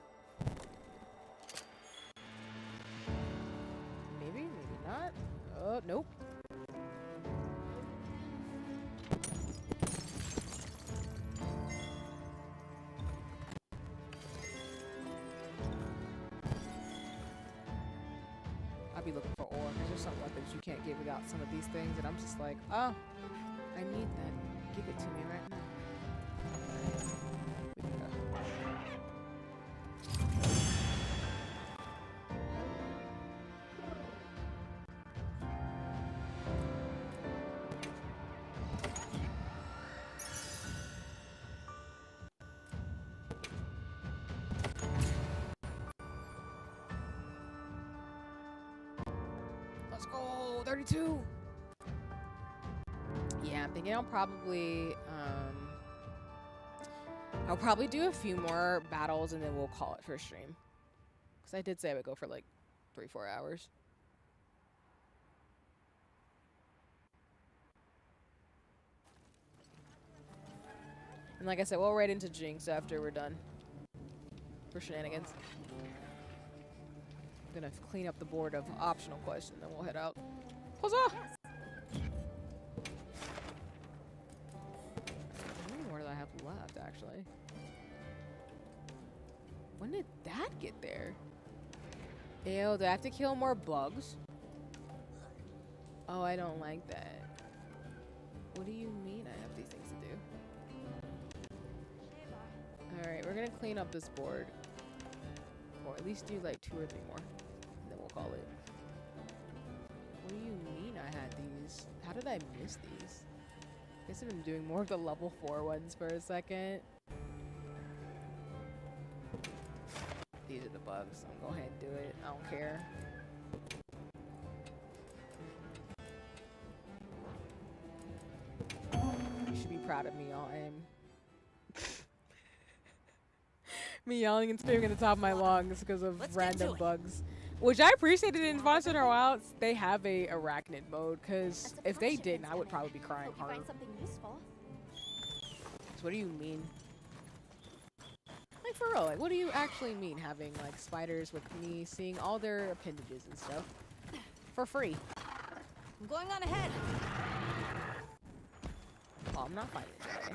Maybe, maybe not. Oh, nope. I'll be looking for ore because there's some weapons you can't get without some of these things, and I'm just like, oh, I need that. Give it to me right now. We can go. Let's go, 32. I'm thinking I'll probably do a few more battles and then we'll call it for stream. Because I did say I would go for like 3-4 hours. And like I said, we'll right into Jinx after we're done for shenanigans. I'm gonna clean up the board of optional questions, then we'll head out. Huzzah! What do I have left, actually? When did that get there? Ew, do I have to kill more bugs? Oh, I don't like that. What do you mean I have these things to do? Alright, we're gonna clean up this board. Or at least do like 2 or 3 more. And then we'll call it. What do you mean I had these? How did I miss these? I guess I've been doing more of the level 4 ones for a second. These are the bugs. I'm gonna go ahead and do it. I don't care. You should be proud of me, y'all. Me yelling and screaming at the top of my lungs because of random bugs. Which I appreciated in Monster Hunter Wilds. They have a arachnid mode, because if they didn't, I would probably be crying hard. So what do you mean? Like, for real, like, what do you actually mean having, like, spiders with me seeing all their appendages and stuff for free? I'm going on ahead. Oh, I'm not fighting today.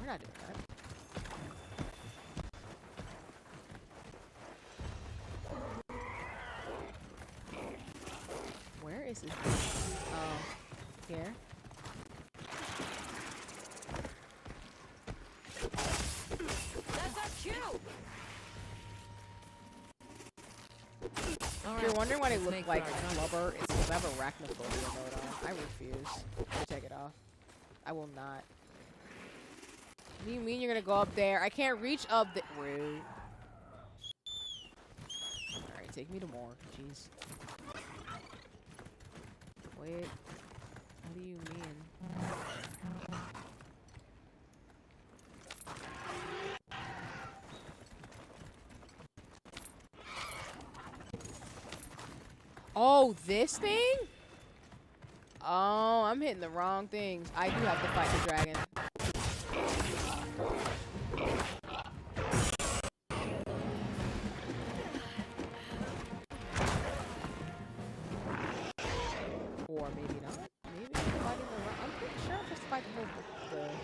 We're not doing that. Where is this? Oh, here. That's our cue. If you're wondering why they look like blubber, it's because I have arachnophobia mode on. I refuse to take it off. I will not. What do you mean you're gonna go up there? I can't reach up the— Rude. Alright, take me to more. Jeez. Wait. What do you mean? Oh, this thing? Oh, I'm hitting the wrong things. I do have to fight the dragon. Or maybe not. Maybe I'm fighting the wrong— I'm pretty sure I'm supposed to fight the whole—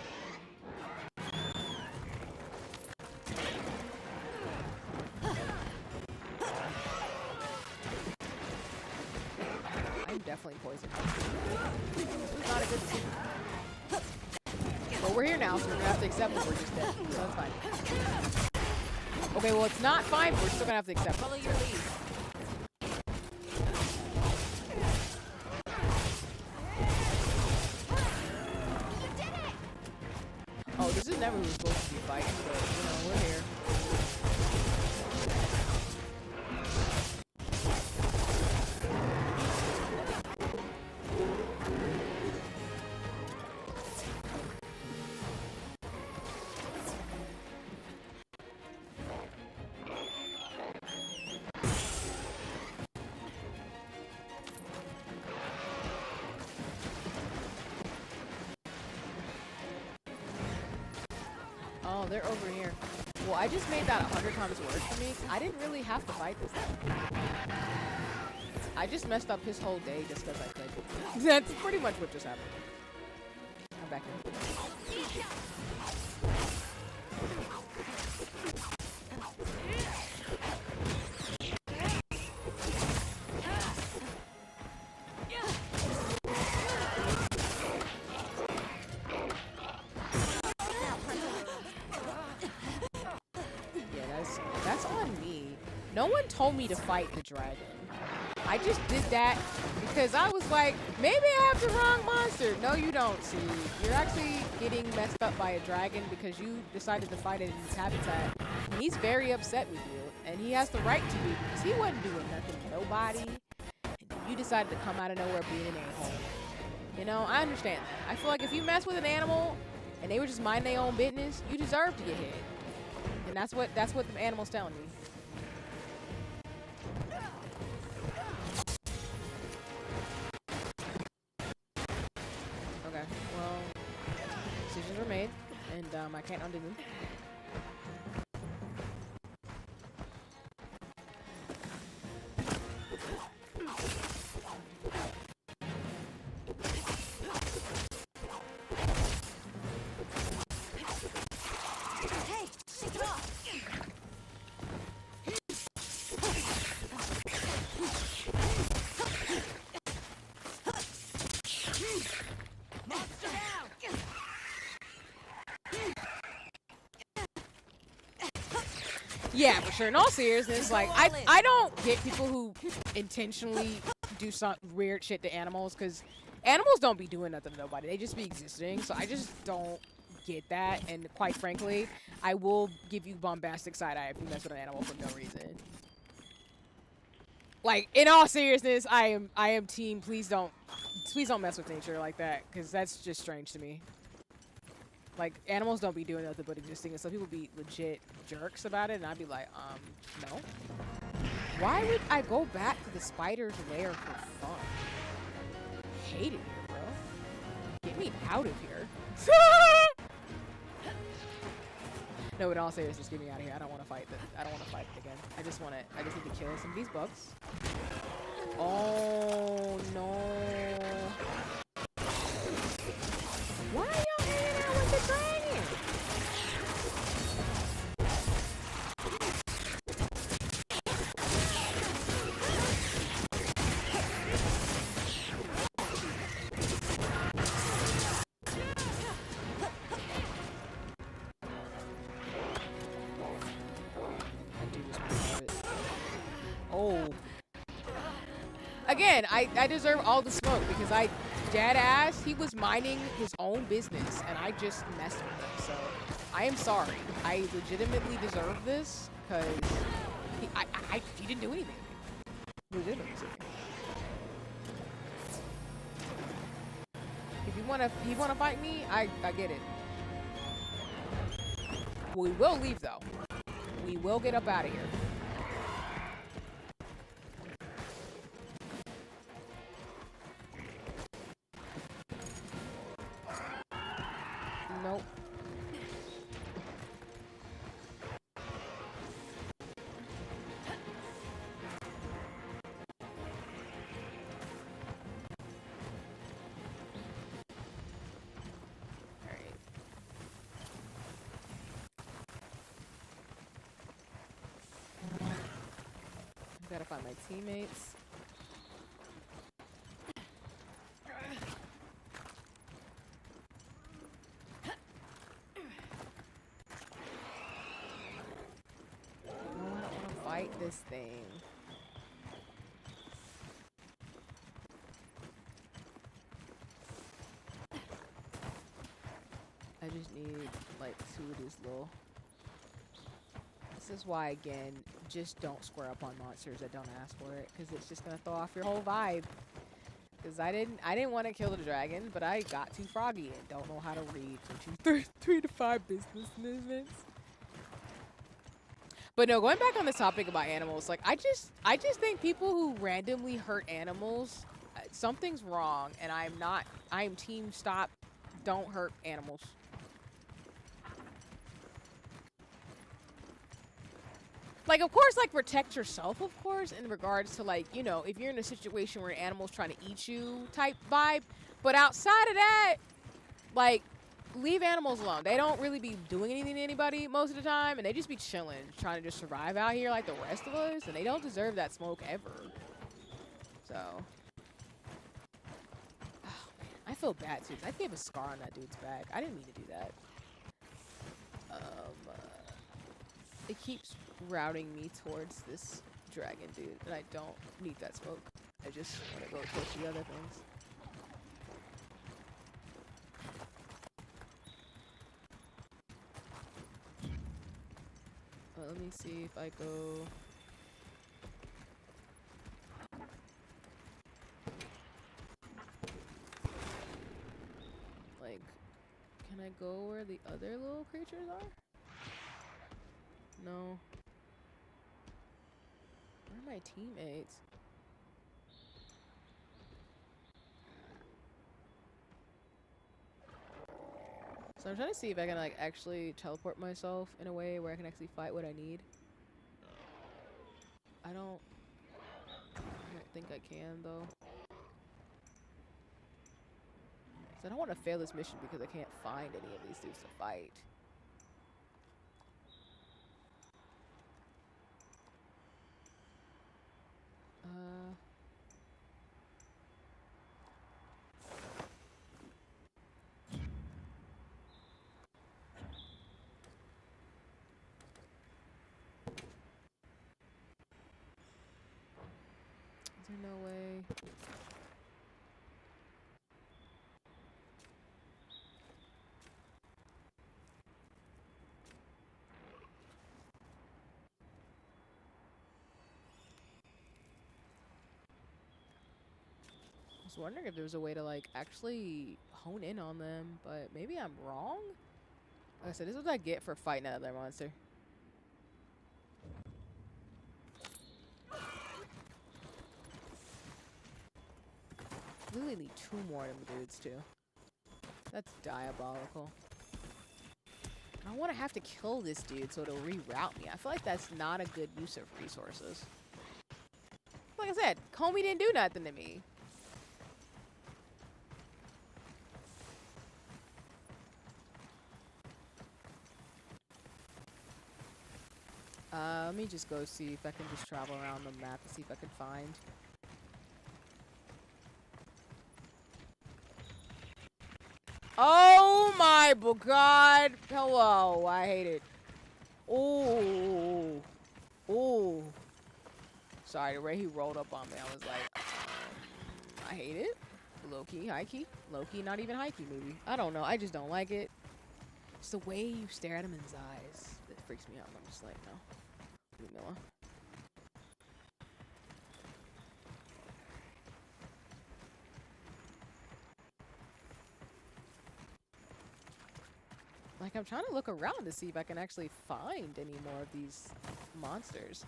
I'm definitely poisoned. This is not a good scene. Well, we're here now, so we're gonna have to accept it. We're just dead. So that's fine. Okay, well, it's not fine, but we're still gonna have to accept it. Follow your lead. Oh, this is never who we're supposed to be fighting, but, you know, we're here. Oh, they're over here. Well, I just made that 100 times worse for me. I didn't really have to fight this thing. I just messed up his whole day just because I could. That's pretty much what just happened. I'm back in. That's on me. No one told me to fight the dragon. I just did that because I was like, maybe I have the wrong monster. No, you don't, see. You're actually getting messed up by a dragon because you decided to fight it in his habitat. And he's very upset with you. And he has the right to be because he wasn't doing nothing to nobody. And you decided to come out of nowhere being an a-hole. You know, I understand that. I feel like if you mess with an animal and they were just minding their own business, you deserve to get hit. And that's what the animal's telling me. Okay, well, decisions were made, and I can't undo them. Yeah, for sure. In all seriousness, like I don't get people who intentionally do some weird shit to animals, because animals don't be doing nothing to nobody. They just be existing. So I just don't get that. And quite frankly, I will give you bombastic side eye if you mess with an animal for no reason. Like, in all seriousness, I am team. Please don't mess with nature like that, because that's just strange to me. Like, animals don't be doing nothing but existing, and some people be legit jerks about it, and I'd be like, no. Why would I go back to the spider's lair for fun? Hate it here, bro. Get me out of here. No, in all seriousness, get me out of here. I don't want to fight I don't want to fight it again. I just need to kill some of these bugs. Oh, no. Why are y'all hanging out with the dragon? Oh. Again, I deserve all the smoke because dead ass, he was minding his own business and I just messed with him. So I am sorry. I legitimately deserve this because he didn't do anything. Legitimately. If you wanna fight me, I get it. We will leave though. We will get up out of here. Nope. Alright. Gotta find my teammates. This thing. I just need like 2 of these little. This is why, again, just don't square up on monsters that don't ask for it, because it's just gonna throw off your whole vibe. Because I didn't want to kill the dragon, but I got too froggy and don't know how to read for 3 to 5 business movements. But no, going back on this topic about animals, like I just think people who randomly hurt animals, something's wrong, and I am team stop, don't hurt animals. Like, of course, like protect yourself, of course, in regards to like, you know, if you're in a situation where an animal's trying to eat you type vibe, but outside of that, like, leave animals alone. They don't really be doing anything to anybody most of the time, and they just be chilling, trying to just survive out here like the rest of us, and they don't deserve that smoke ever. So, oh man, I feel bad too. I gave a scar on that dude's back. I didn't mean to do that. It keeps routing me towards this dragon dude, and I don't need that smoke. I just want to go towards the other things. Let me see if I go. where the other little creatures are? No. Where are my teammates? So I'm trying to see if I can like actually teleport myself in a way where I can actually fight what I need. I don't think I can though. So I don't want to fail this mission because I can't find any of these dudes to fight. Is there no way? I was wondering if there was a way to like actually hone in on them, but maybe I'm wrong. Like I said, this is what I get for fighting another monster. Literally need 2 more of them dudes too. That's diabolical. I don't want to have to kill this dude so it'll reroute me. I feel like that's not a good use of resources. Like I said, Comey didn't do nothing to me. Let me just go see if I can just travel around the map and see if I can find. Oh my god! Hello, I hate it. Ooh, ooh. Sorry, the way he rolled up on me, I was like, I hate it. Low key, high key, low key, not even high key, maybe. I don't know. I just don't like it. It's the way you stare at him in his eyes that freaks me out. I'm just like, no. Leave me alone. Like, I'm trying to look around to see if I can actually find any more of these monsters.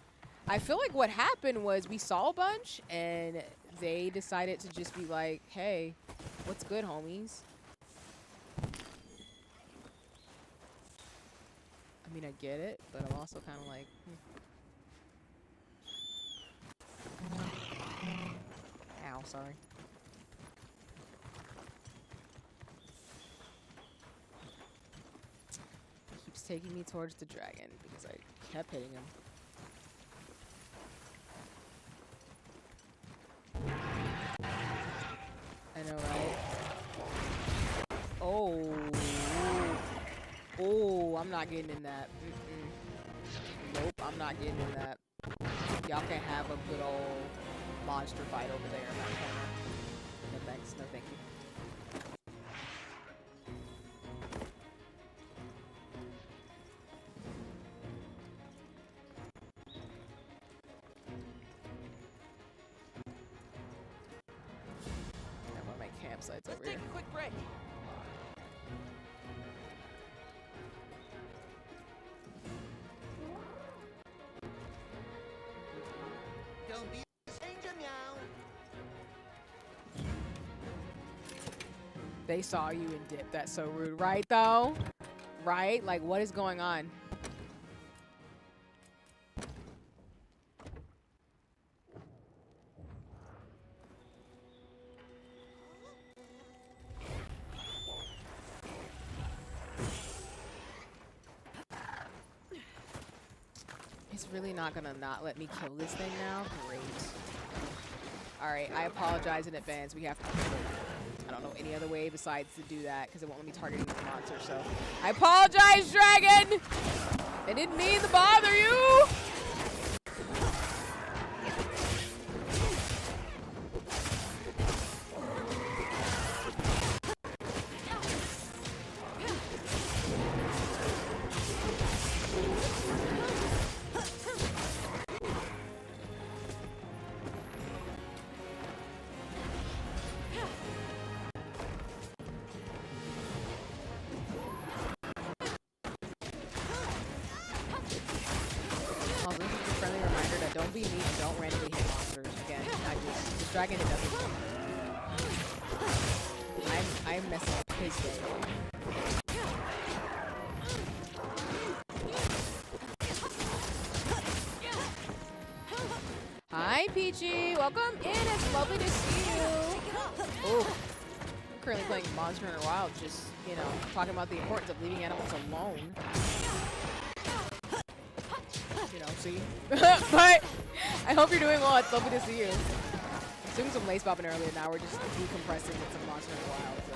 I feel like what happened was we saw a bunch, and they decided to just be like, hey, what's good, homies? I mean, I get it, but I'm also kind of like, Ow, sorry. He keeps taking me towards the dragon because I kept hitting him. I know, right? Oh. Oh, I'm not getting in that. Nope, I'm not getting in that. Y'all can have a good old monster fight over there in that corner. No thanks, no thank you. I want my campsites over here. Take a quick break. Don't be a stranger, meow. They saw you and dipped. That's so rude, right though? Right? Like, what is going on? It's really not gonna not let me kill this thing now? Great. Alright, I apologize in advance. We have to kill it. I don't know any other way besides to do that because it won't let me target any monster, so I apologize, dragon! I didn't mean to bother you! dragon it doesn't. I'm messing up his day. Hi, Peachy. Welcome in. It's lovely to see you. Oh, I'm currently playing Monster Hunter Wild, just, you know, talking about the importance of leaving animals alone. You know, see? But I hope you're doing well. It's lovely to see you. Doing some lace bobbing earlier. Now we're just decompressing with some Monster Hunter Wild. So.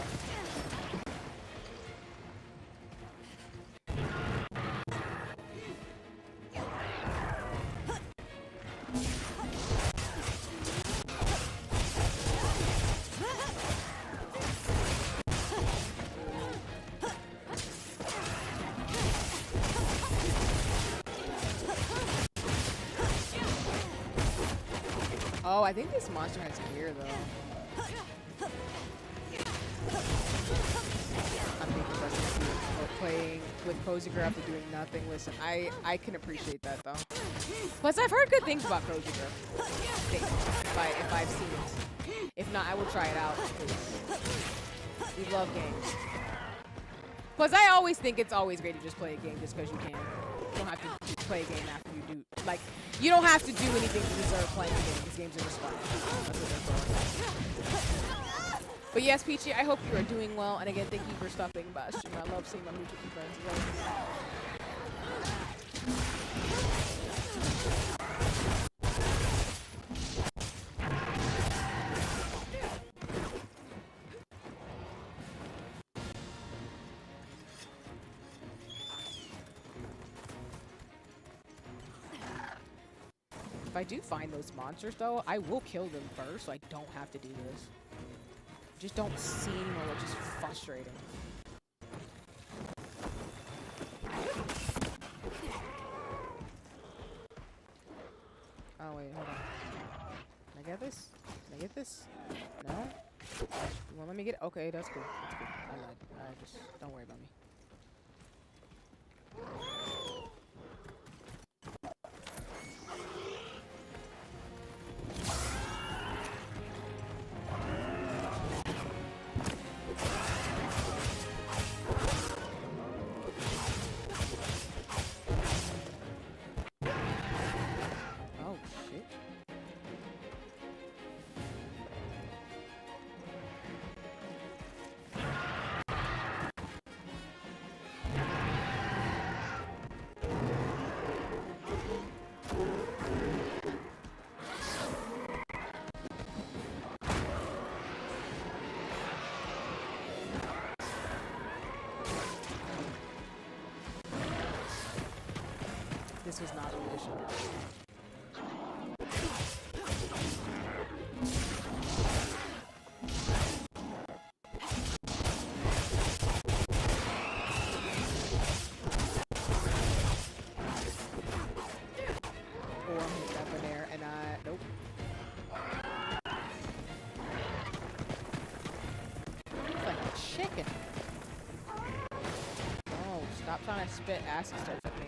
Oh, I think this monster has gear, though. I'm being playing with Cozy Girl after doing nothing. Listen, I can appreciate that, though. Plus, I've heard good things about Cozy Girl. If I've seen it. If not, I will try it out. We love games. Plus, I always think it's always great to just play a game just because you can. You don't have to play a game after you do. Like, you don't have to do anything to deserve playing a game. These games are just fun. That's what they're for. But yes, Peachy, I hope you are doing well. And again, thank you for stopping by stream. I love seeing my mutual friends as well. If I do find those monsters, though, I will kill them first, so I don't have to do this. Just don't see anymore, which is frustrating. Oh, wait, hold on. Can I get this? Can I get this? No? You won't let me get it? Okay, that's cool. That's cool. I lied. Just don't worry about me. This was not a mission. Oh, I'm hit up in there, and nope. It's like a chicken. Oh, stop trying to spit acid stuff at me.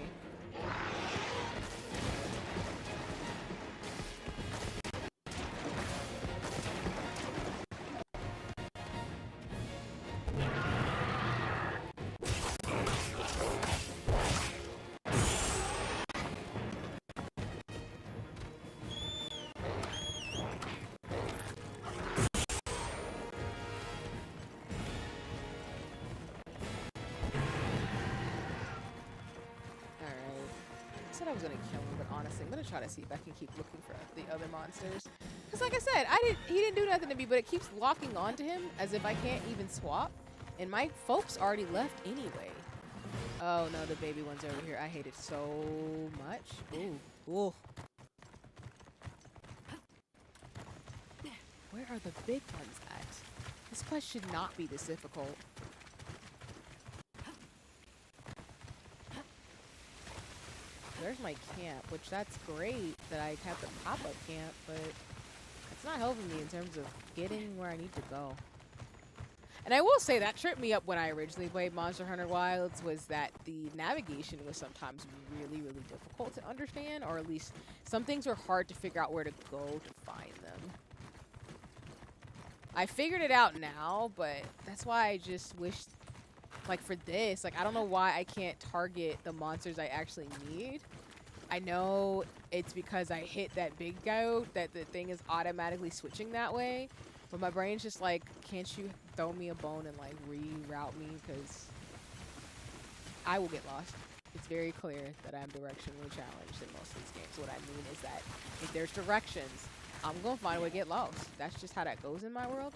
I was gonna kill him, but honestly, I'm gonna try to see if I can keep looking for the other monsters. Cause like I said, he didn't do nothing to me, but it keeps locking onto him as if I can't even swap. And my folks already left anyway. Oh no, the baby one's over here. I hate it so much. Ooh, ooh. Where are the big ones at? This quest should not be this difficult. There's my camp, which that's great that I have the pop-up camp, but it's not helping me in terms of getting where I need to go. And I will say that tripped me up when I originally played Monster Hunter Wilds was that the navigation was sometimes really, really difficult to understand, or at least some things were hard to figure out where to go to find them. I figured it out now, but that's why I just wish, like for this, like I don't know why I can't target the monsters I actually need. I know it's because I hit that big goat that the thing is automatically switching that way, but my brain's just like, can't you throw me a bone and like reroute me, because I will get lost. It's very clear that I'm directionally challenged in most of these games. What I mean is that if there's directions, I'm gonna find a way to get lost. That's just how that goes in my world.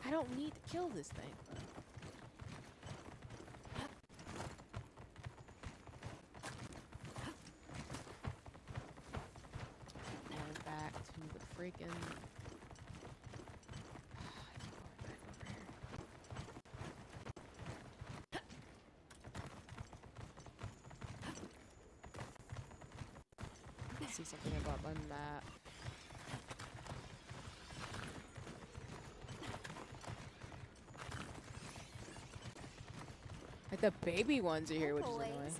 I don't need to kill this thing. Going back to the freaking... See something about my map. Like the baby ones are here, which is annoying.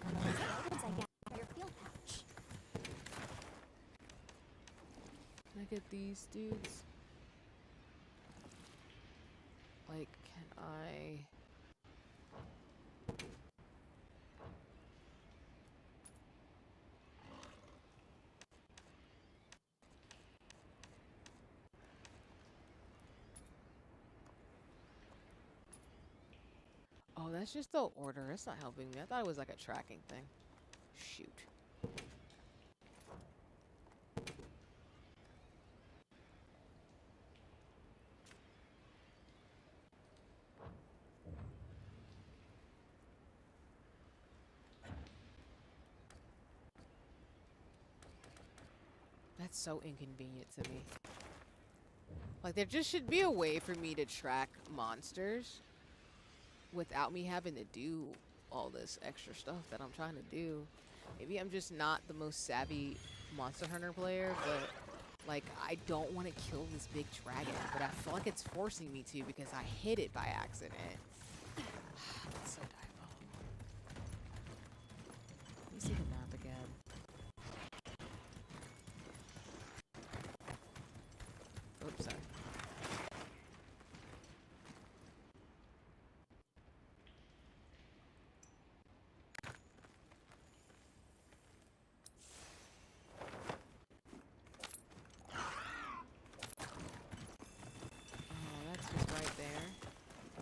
Look at these dudes. Like, can I... Oh, that's just the order. It's not helping me. I thought it was like a tracking thing. Shoot. That's so inconvenient to me. Like, there just should be a way for me to track monsters without me having to do all this extra stuff that I'm trying to do. Maybe I'm just not the most savvy Monster Hunter player, but like I don't want to kill this big dragon, but I feel like it's forcing me to because I hit it by accident. That's so diabolical. Let me see the map again. Oops, sorry.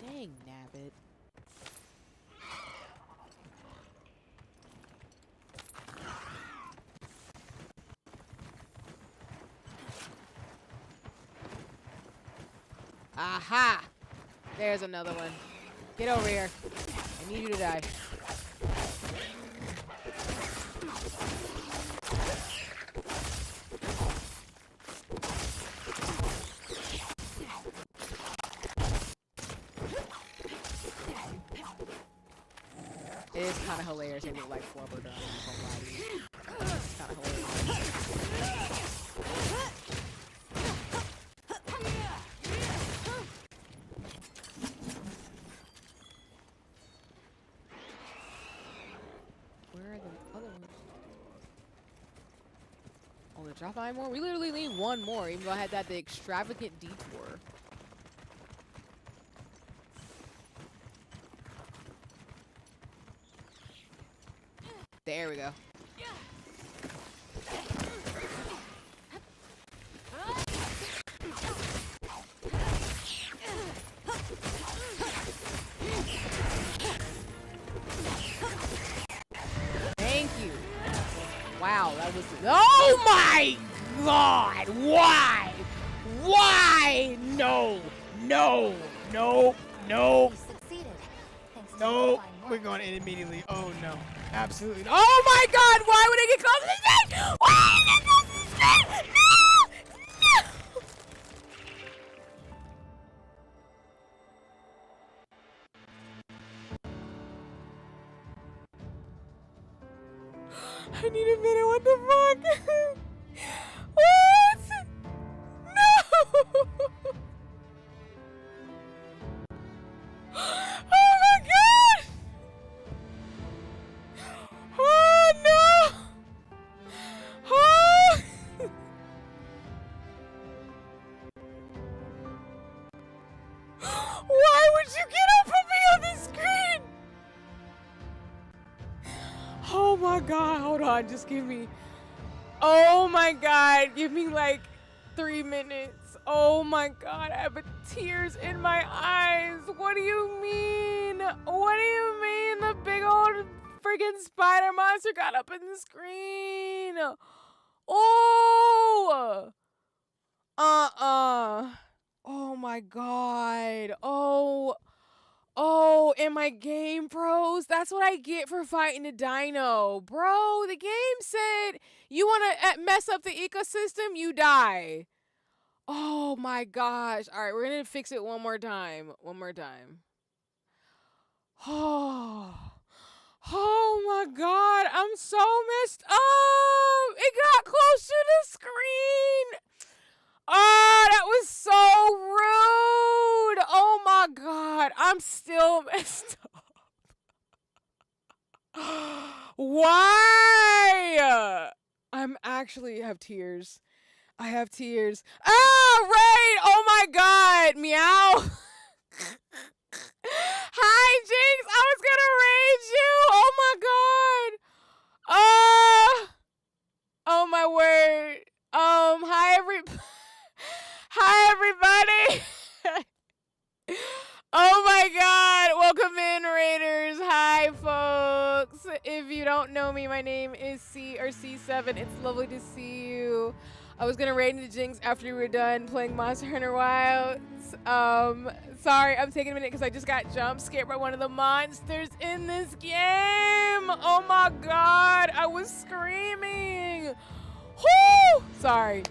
Dang, nabbit. Aha! There's another one. Get over here. I need you to die. It is kind of hilarious. They look like flubber done. It's kind of hilarious. Where are the other ones? Oh, the drop 9 more? We literally need one more, even though I had that the extravagant detour. There we go. Thank you. Wow, that was... Oh my God! Why? Why? No! No! No! No! No! We're going in immediately. Oh no. Absolutely. Oh my God! Why would I get close to this thing? Why did I get close to this thing? No! I need a minute. What the fuck? What? No! Oh my God! Oh no! Oh Why would you get up from me on the screen? Oh my god, hold on, just give me. Oh my god, give me like 3 minutes. Oh my god, I have tears in my eyes. What do you mean? What do you mean the big old freaking spider monster got up in the screen? Oh! Oh my god. Oh, and my game froze. That's what I get for fighting a dino. Bro, the game said you want to mess up the ecosystem, you die. Oh my gosh. All right, we're going to fix it one more time. One more time. Oh. Oh my god, I'm so messed up. It got close to the screen. Oh, that was so rude. Oh my god, I'm still messed up. Why? I'm actually have tears. I have tears. Ah, raid! Oh my god, meow. Hi, Jinx. I was gonna raid you. Oh my god. Oh my word. Hi everybody. Oh my god. Welcome in, raiders. Hi folks. If you don't know me, my name is C7. It's lovely to see you. I was gonna raid into Jinx after we were done playing Monster Hunter Wilds. Sorry, I'm taking a minute because I just got jump scared by one of the monsters in this game. Oh my god, I was screaming. Whoo! Sorry.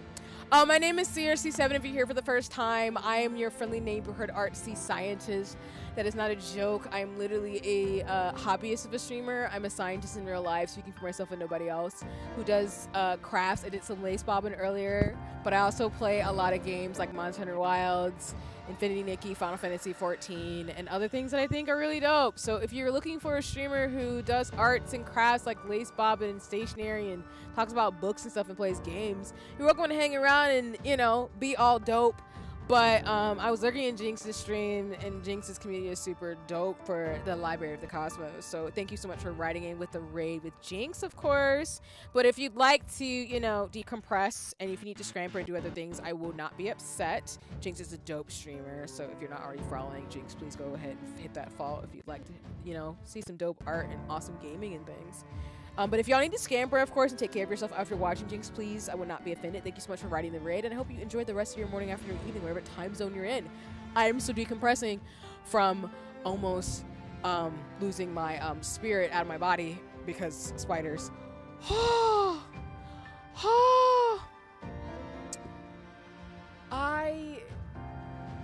My name is CRC7. If you're here for the first time, I am your friendly neighborhood artsy scientist. That is not a joke. I'm literally a hobbyist of a streamer. I'm a scientist in real life, speaking for myself and nobody else, who does crafts. I did some lace bobbin earlier, but I also play a lot of games like Monster Hunter Wilds, Infinity Nikki, Final Fantasy 14, and other things that I think are really dope. So if you're looking for a streamer who does arts and crafts like lace bobbin and stationery and talks about books and stuff and plays games, you're welcome to hang around and, you know, be all dope. But I was lurking in Jinx's stream, and Jinx's community is super dope for the Library of the Cosmos. So thank you so much for writing in with the raid with Jinx, of course. But if you'd like to, you know, decompress, and if you need to scramble and do other things, I will not be upset. Jinx is a dope streamer, so if you're not already following Jinx, please go ahead and hit that follow if you'd like to, you know, see some dope art and awesome gaming and things. But if y'all need to scamper, of course, and take care of yourself after watching Jinx, please, I would not be offended. Thank you so much for writing the raid, and I hope you enjoy the rest of your morning, afternoon, evening, whatever time zone you're in. I am so decompressing from almost losing my spirit out of my body because spiders.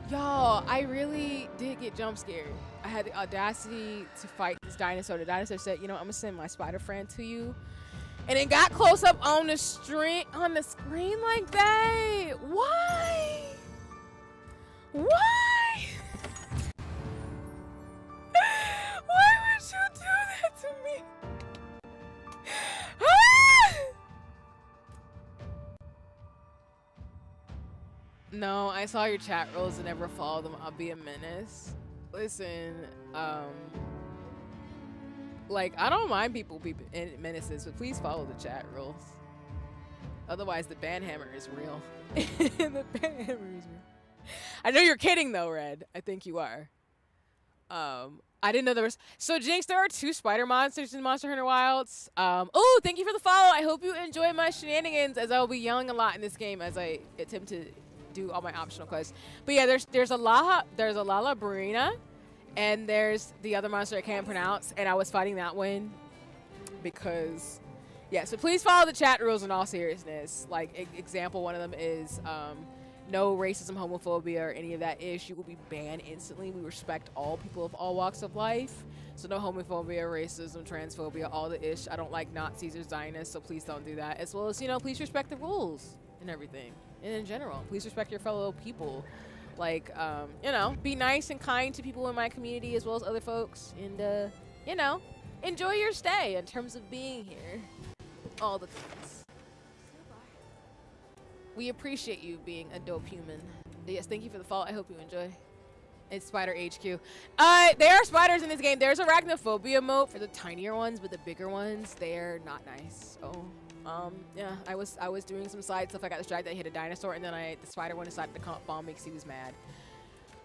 Y'all, I really did get jump scared. I had the audacity to fight this dinosaur. The dinosaur said, you know, I'm gonna send my spider friend to you. And it got close up on the screen like that. Why? Why? Why would you do that to me? No, I saw your chat rules and never followed them. I'll be a menace. Listen, like, I don't mind people being menaces, but please follow the chat rules. Otherwise, the ban hammer is real. The ban hammer is real. I know you're kidding, though, Red. I think you are. I didn't know there was... So, Jinx, there are 2 spider monsters in Monster Hunter Wilds. Oh, thank you for the follow. I hope you enjoy my shenanigans, as I will be yelling a lot in this game as I attempt to do all my optional quests. But yeah, there's a Lala Brina, and there's the other monster I can't pronounce, and I was fighting that one because, yeah, so please follow the chat rules in all seriousness. Like, example, one of them is no racism, homophobia, or any of that ish. You will be banned instantly. We respect all people of all walks of life. So no homophobia, racism, transphobia, all the ish. I don't like Nazis or Zionists, so please don't do that. As well as, you know, please respect the rules and everything. And in general, please respect your fellow people. Like, you know, be nice and kind to people in my community as well as other folks. And, you know, enjoy your stay in terms of being here. All the things. We appreciate you being a dope human. Yes, thank you for the follow. I hope you enjoy. It's Spider HQ. There are spiders in this game. There's arachnophobia mode for the tinier ones, but the bigger ones, they're not nice. So, yeah, I was doing some side stuff. I got distracted. I hit a dinosaur, and then the spider one decided to come bomb me because he was mad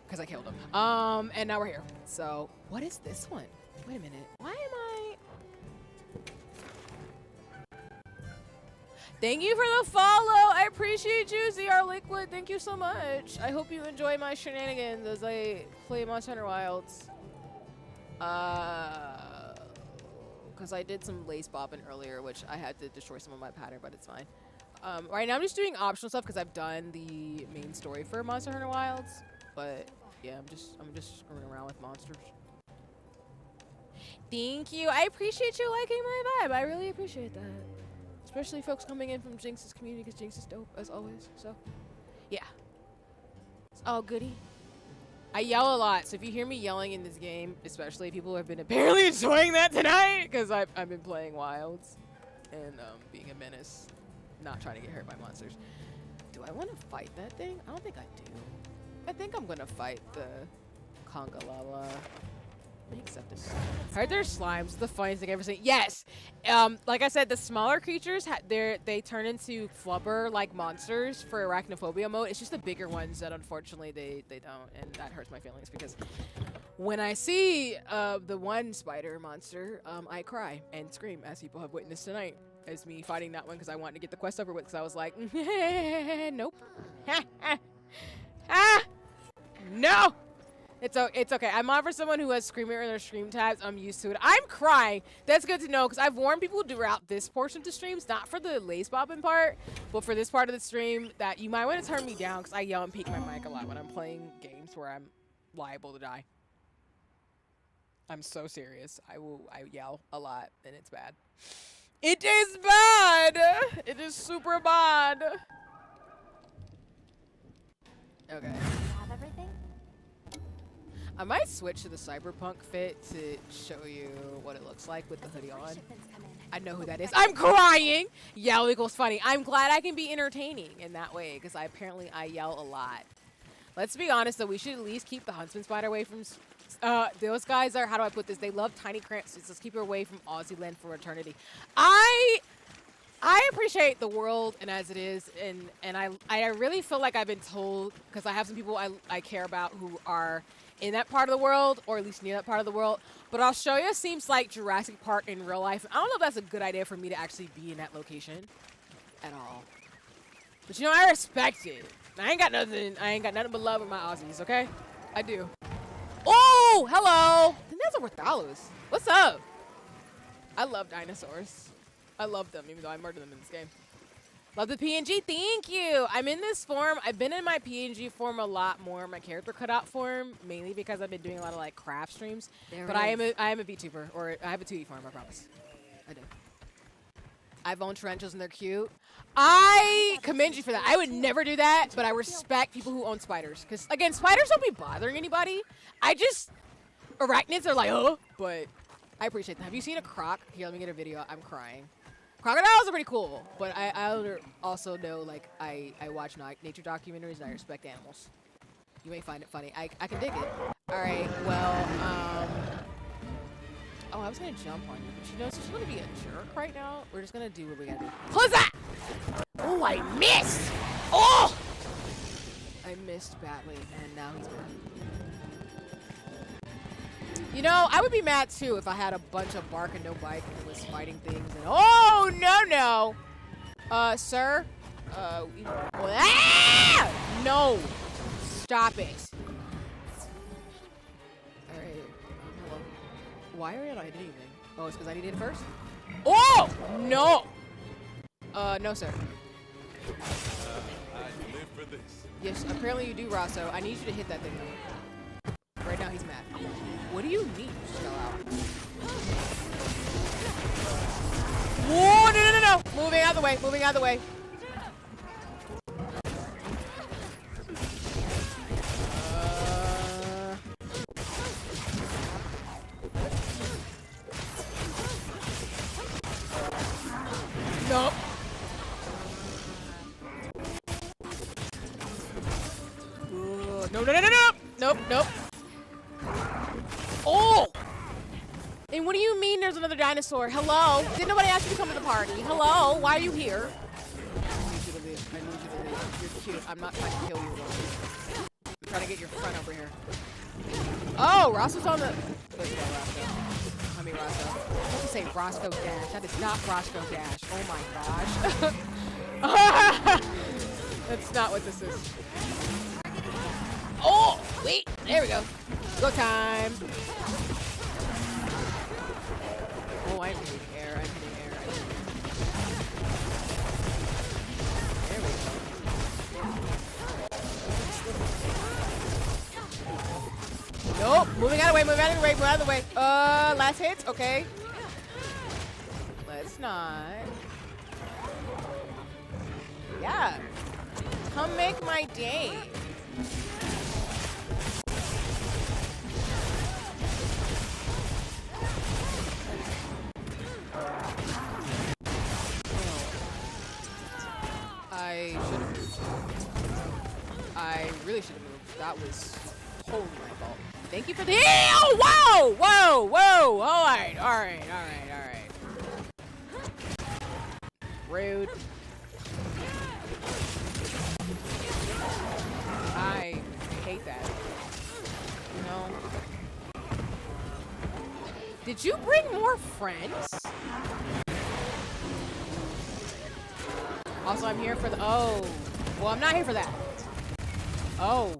because I killed him. And now we're here. So, what is this one? Wait a minute. Why am I? Thank you for the follow. I appreciate you, ZR Liquid. Thank you so much. I hope you enjoy my shenanigans as I play Monster Hunter Wilds. Because I did some lace bobbing earlier, which I had to destroy some of my pattern, but it's fine. Right now I'm just doing optional stuff because I've done the main story for Monster Hunter Wilds. But yeah, I'm just screwing around with monsters. Thank you. I appreciate you liking my vibe. I really appreciate that. Especially folks coming in from Jinx's community because Jinx is dope as always. So, yeah. It's all goody. I yell a lot, so if you hear me yelling in this game, especially people have been apparently enjoying that tonight because I've been playing Wilds and being a menace, not trying to get hurt by monsters. Do I want to fight that thing? I don't think I do. I think I'm going to fight the Congalala. Let me accept this. I heard their slimes the funniest thing I've ever seen. Yes! Like I said, the smaller creatures, they turn into flubber-like monsters for arachnophobia mode. It's just the bigger ones that unfortunately they don't, and that hurts my feelings because when I see the one spider monster, I cry and scream, as people have witnessed tonight, as me fighting that one because I wanted to get the quest over with because I was like, nope. No! It's okay. I'm on for someone who has screamer in their stream tabs. I'm used to it. I'm crying. That's good to know because I've warned people throughout this portion of the streams, not for the lace bobbing part, but for this part of the stream that you might want to turn me down because I yell and peek my mic a lot when I'm playing games where I'm liable to die. I'm so serious. I yell a lot and it's bad. It is bad. It is super bad. Okay. Have everything? I might switch to the cyberpunk fit to show you what it looks like with the hoodie on. I know who that is. I'm crying! Yell equals funny. I'm glad I can be entertaining in that way because I yell a lot. Let's be honest though, we should at least keep the huntsman spider away from those guys are, how do I put this? They love tiny cramps, so let's keep her away from Aussie land for eternity. I appreciate the world and as it is, and I really feel like I've been told, because I have some people I care about who are in that part of the world, or at least near that part of the world, but Australia seems like Jurassic Park in real life. I don't know if that's a good idea for me to actually be in that location at all. But you know, I respect it. I ain't got nothing but love with my Aussies, okay? I do. Oh, hello! Those are Rathalos. What's up? I love dinosaurs. I love them, even though I murder them in this game. Love the PNG. Thank you. I'm in this form. I've been in my PNG form a lot more. My character cutout form, mainly because I've been doing a lot of like craft streams. But I am a VTuber, or I have a 2E form. I promise. I do. I've owned tarantulas and they're cute. I commend you for that. I would never do that, but I respect people who own spiders. Because again, spiders don't be bothering anybody. Arachnids are like, oh, but I appreciate that. Have you seen a croc? Here, let me get a video. I'm crying. Crocodiles are pretty cool, but I also know, like, I watch nature documentaries and I respect animals. You may find it funny. I can dig it. All right, well, oh, I was going to jump on you, but you know, since you're going to be a jerk right now, we're just going to do what we got to do. Close that! Oh, I missed! Oh! I missed badly, and now he's mad. You know, I would be mad too if I had a bunch of bark and no bite and was fighting things and oh no, sir, no, stop it. All right, hello. Why are you not anything? Oh, it's because I needed it first. Oh no, no sir. I live for this. Yes, apparently you do, Rosso. I need you to hit that thing though. Right now he's mad. What do you need? Spell out. Whoa, no. Moving out the way, moving out the way. Nope. No. Nope. there's another dinosaur. Hello? Did nobody ask you to come to the party? Hello? Why are you here? I need you to leave. I need you to leave. You're cute. I'm not trying to kill you. I'm trying to get your friend over here. Oh, Roscoe's on the... Let's go, Roscoe. I mean, Roscoe. I have to say Roscoe Dash. That is not Roscoe Dash. Oh my gosh. That's not what this is. Oh, wait. There we go. Go time. Oh, I'm hitting air. I'm hitting air. There we go. Nope. Moving out of the way. Moving out of the way. Move out of the way. Last hits. Okay. Let's not. Yeah. Come make my day. I should have moved. I really should have moved. That was totally my fault. Thank you for the heal! Whoa! Whoa! Whoa! Alright, alright, alright, alright. Rude. I hate that. You know? Did you bring more friends? Also, I'm here for the... Oh. Well, I'm not here for that. Oh.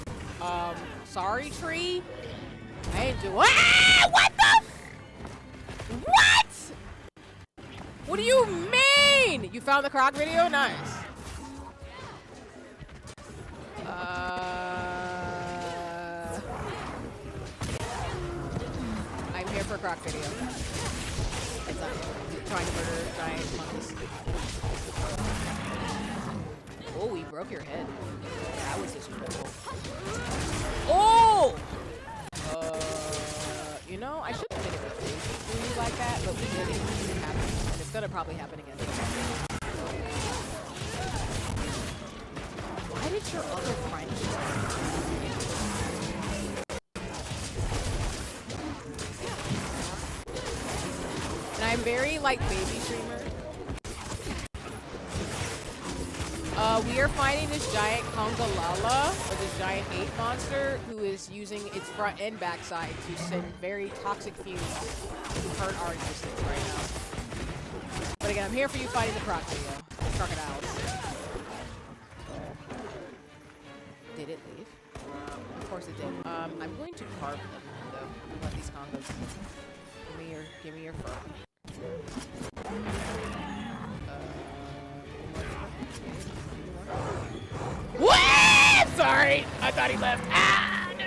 Sorry, tree? I didn't do... Ah! What the... What? What do you mean? You found the Croc video? Nice. I'm here for a Croc video. It's not trying to murder giant monkeys. Oh, we broke your head. That was disrespectful. Oh! You know, I shouldn't have been able to do like that, but we did it. It happened. And it's gonna probably happen again. Why did your other friend And I'm very, like, baby streamer. We are fighting this giant Kongalala, or this giant ape monster, who is using its front and back side to send very toxic fumes to hurt our existence right now. But again, I'm here for you fighting the crocodiles. Did it leave? Of course it did. I'm going to carve them, though. Let these Kongos. Give me your fur. What? Sorry, I thought he left. Ah, no.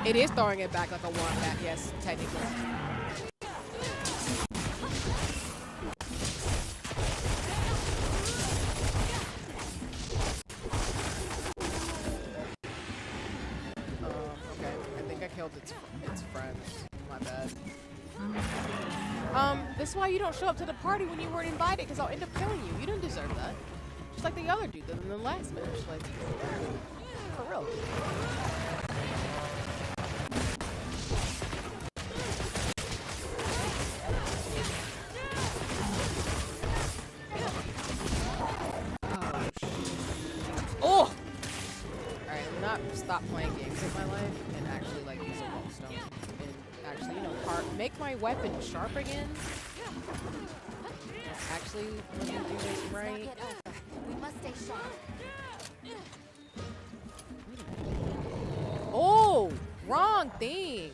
It is throwing it back like a wombat. Yes, technically. Okay. I think I killed its friends. My bad. This is why you don't show up to the party when you weren't invited, because I'll end up killing you. You didn't deserve that. Just like the other dude in the last match. Like, for real. Oh! Alright, I'm not stop playing games in my life and actually like use a wellstone. And actually, you know, make my weapon sharp again. Actually, let me do this right. We must stay sharp. Oh! Wrong thing!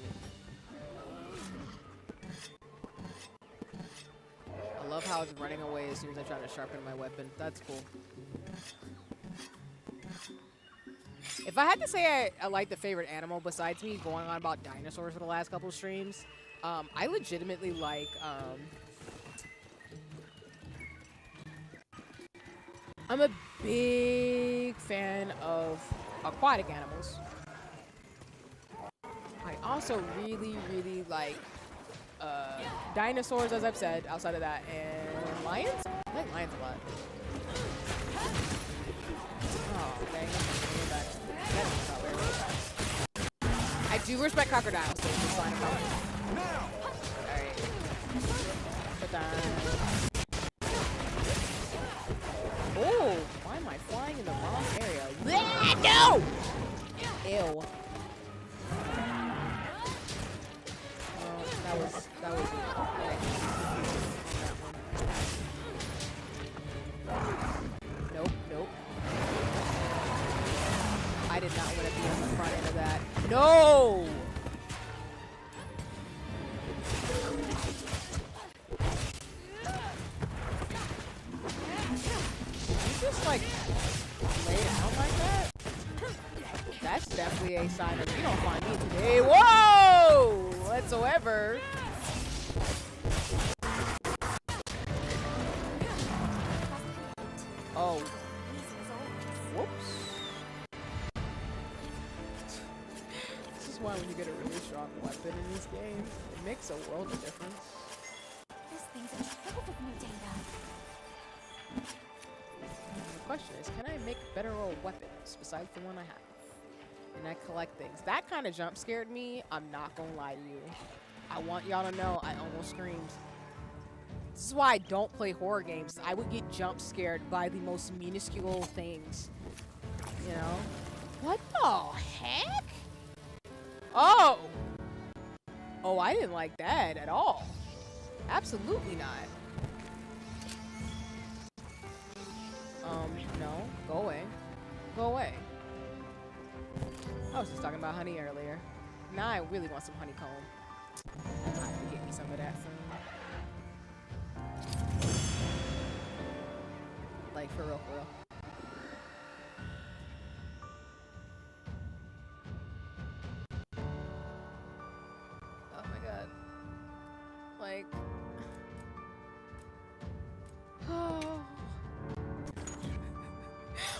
I love how it's running away as soon as I try to sharpen my weapon. That's cool. If I had to say I like the favorite animal besides me going on about dinosaurs for the last couple streams, I legitimately like, I'm a big fan of aquatic animals. I also really, really like dinosaurs, as I've said, outside of that, and lions? I like lions a lot. Oh, dang. I do respect crocodiles, so it's fine about it. Now! Alright. Put that. Oh! Why am I flying in the wrong area? Ah, no! Ew. That was Nope, nope. I did not want to be on the front end of that. No! You just like lay down like that? That's definitely a sign of you don't find me today. Whoa! Whatsoever. Oh. Whoops. This is why when you get a really strong weapon in these games, it makes a world of difference. This thing's in trouble with me, Data. The question is, can I make better weapons besides the one I have? And I collect things. That kind of jump scared me. I'm not gonna lie to you. I want y'all to know I almost screamed. This is why I don't play horror games. I would get jump scared by the most minuscule things. You know? What the heck? Oh! Oh, I didn't like that at all. Absolutely not. No. Go away. Go away. I was just talking about honey earlier. Now I really want some honeycomb. I'm gonna have to get me some of that soon. Like, for real, for real. Oh my god. Like... Oh.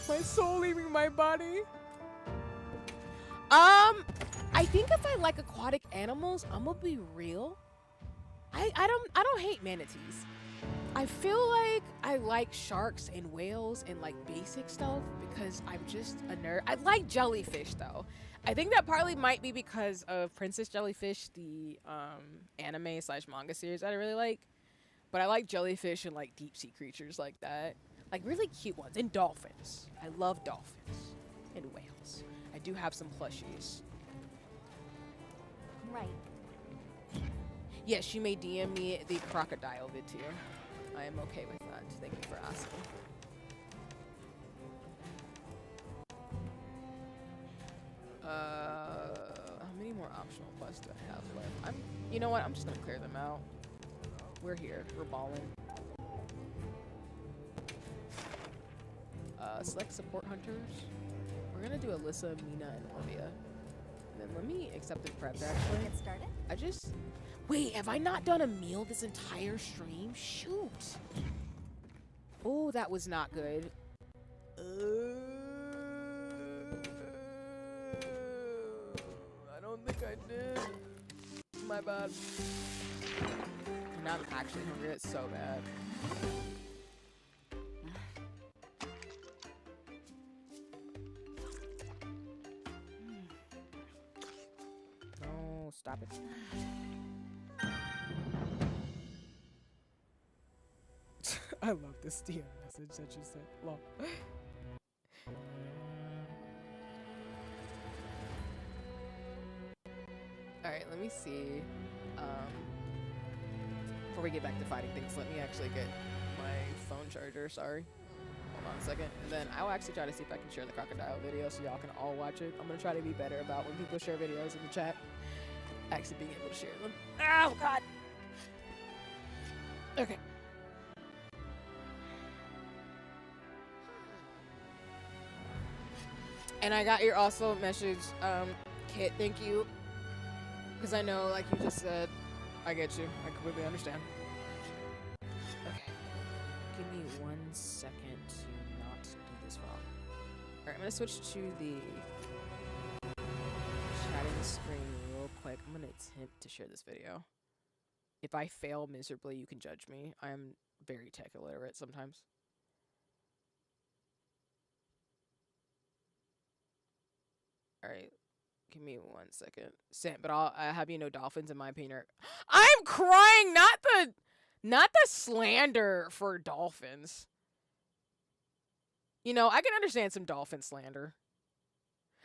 My soul leaving my body. I think if I like aquatic animals, I'm gonna be real. I don't hate manatees. I feel like I like sharks and whales and like basic stuff because I'm just a nerd. I like jellyfish though. I think that partly might be because of Princess Jellyfish, the anime / manga series that I really like. But I like jellyfish and like deep sea creatures like that. Like really cute ones. And dolphins. I love dolphins. And whales. I do have some plushies. Right. Yes, you may DM me the crocodile vid too. I am okay with that. Thank you for asking. How many more optional quests do I have left? You know what? I'm just gonna clear them out. We're here. We're balling. Select support hunters. We're gonna do Alyssa, Mina, and Olivia. And then let me accept the prep actually. Get started? Wait, have I not done a meal this entire stream? Shoot. Oh, that was not good. I don't think I did. My bad. Now I'm actually hungry. It's so bad. No, stop it. I love this DM message that you sent. Lol. Alright, let me see. Before we get back to fighting things, let me actually get my phone charger, sorry. Hold on a second. And then I'll actually try to see if I can share the crocodile video so y'all can all watch it. I'm gonna try to be better about when people share videos in the chat, actually being able to share them. Oh, God! Okay. And I got your also message, Kit, thank you. Because I know, like you just said, I get you. I completely understand. Okay. Give me 1 second to not do this wrong. Alright, I'm going to switch to the chatting screen real quick. I'm going to attempt to share this video. If I fail miserably, you can judge me. I am very tech illiterate sometimes. Alright. Give me 1 second. But I have dolphins in my opinion. I'm crying, not the slander for dolphins. I can understand some dolphin slander.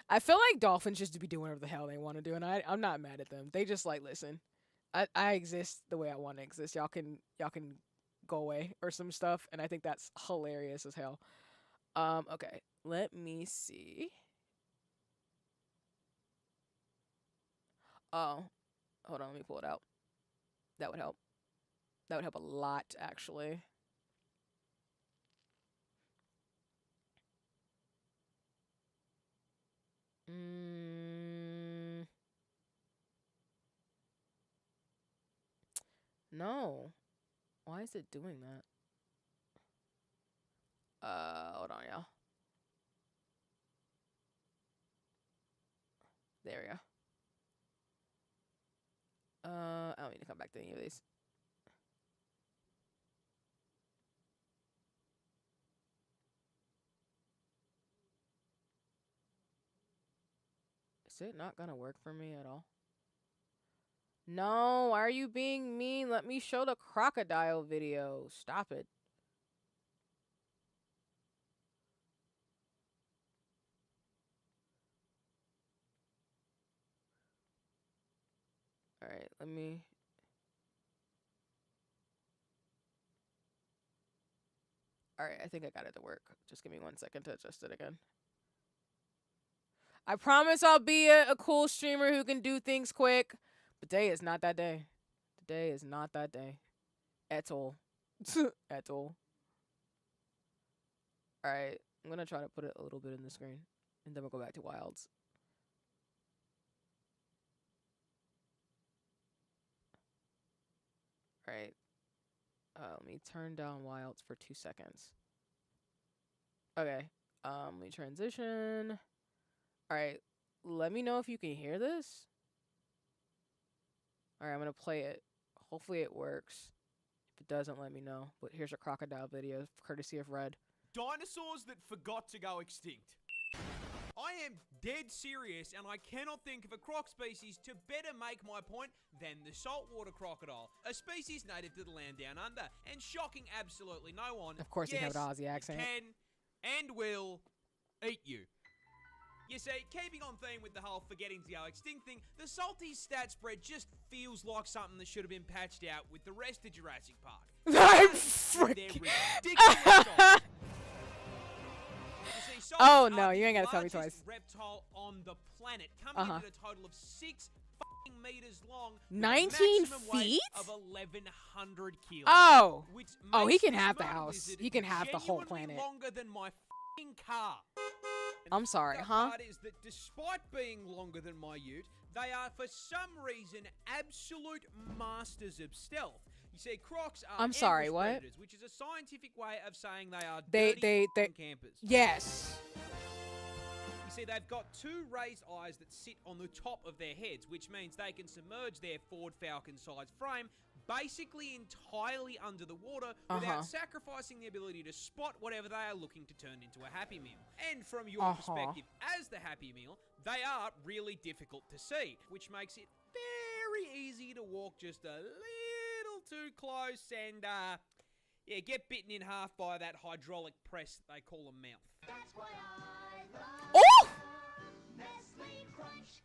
I feel like dolphins just be doing whatever the hell they want to do, and I'm not mad at them. They just like, listen, I exist the way I want to exist. Y'all can go away or some stuff, and I think that's hilarious as hell. Okay, let me see. Oh, hold on, let me pull it out. That would help. That would help a lot, actually. No. Why is it doing that? Hold on, y'all. There we go. I don't need to come back to any of these. Is it not gonna work for me at all? No, why are you being mean? Let me show the crocodile video. Stop it. Alright, let me... Alright, I think I got it to work. Just give me 1 second to adjust it again. I promise I'll be a cool streamer who can do things quick. But today is not that day. Today is not that day. At all. At all. Alright, I'm gonna try to put it a little bit in the screen. And then we'll go back to Wilds. Alright. Let me turn down Wilds for 2 seconds. Okay. Let me transition. Alright. Let me know if you can hear this. Alright, I'm gonna play it. Hopefully it works. If it doesn't, let me know. But here's a crocodile video, courtesy of Red. Dinosaurs that forgot to go extinct. I am dead serious, and I cannot think of a croc species to better make my point than the saltwater crocodile, a species native to the land down under, and shocking absolutely no one. Of course, you have an Aussie accent. Can and will eat you. You see, keeping on theme with the whole forgetting to go extinct thing, the salty stat spread just feels like something that should have been patched out with the rest of Jurassic Park. I'm freaking... Oh no, you ain't gotta tell me twice. Reptile on the planet, coming in at a total of 6 meters long, 19 feet feet of 1,100 kilos. Oh, which oh, he makes can this have the mud house. lizard He can have the whole genuinely planet. Longer than my car. And I'm sorry, the huh? part is that despite being longer than my ute, they are for some reason absolute masters of stealth. You see, crocs are I'm sorry, ambush what? predators, which is a scientific way of saying they are They dirty campers. Yes. You see, they've got 2 raised eyes that sit on the top of their heads, which means they can submerge their Ford Falcon-sized frame basically entirely under the water without sacrificing the ability to spot whatever they are looking to turn into a Happy Meal. And from your perspective as the Happy Meal, they are really difficult to see, which makes it very easy to walk just a little too close and, yeah, get bitten in half by that hydraulic press they call a mouth. That's why I love Oh! Nestle Crunch.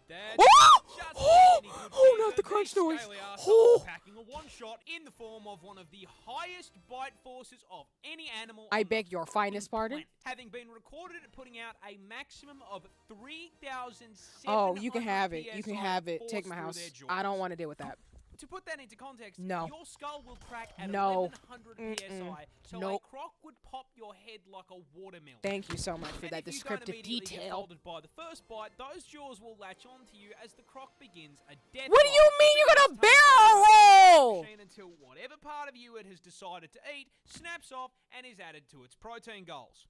That's Oh! just Oh! any good Oh, feeder. not the crunch These noise. scaly arseholes Oh! are packing a one-shot in the form of one of the highest bite forces of any animal. I on beg the your finest pardon? planet, having been recorded at putting out a maximum of 3,700 Oh, you can have it. You can PSI have it. force Take my through house. their jaws. I don't want to deal with that. To put that into context, No. your skull will crack at No. 1,100 PSI, so Nope. a croc would pop your head like a watermelon. Thank you so much for And that if you don't descriptive immediately get detail. folded by the first bite, those jaws will latch onto you as the croc begins a death What do you roll. mean you're Fingers gonna take barrel over roll? the machine until whatever part of you it has decided to eat snaps off and is added to its protein goals.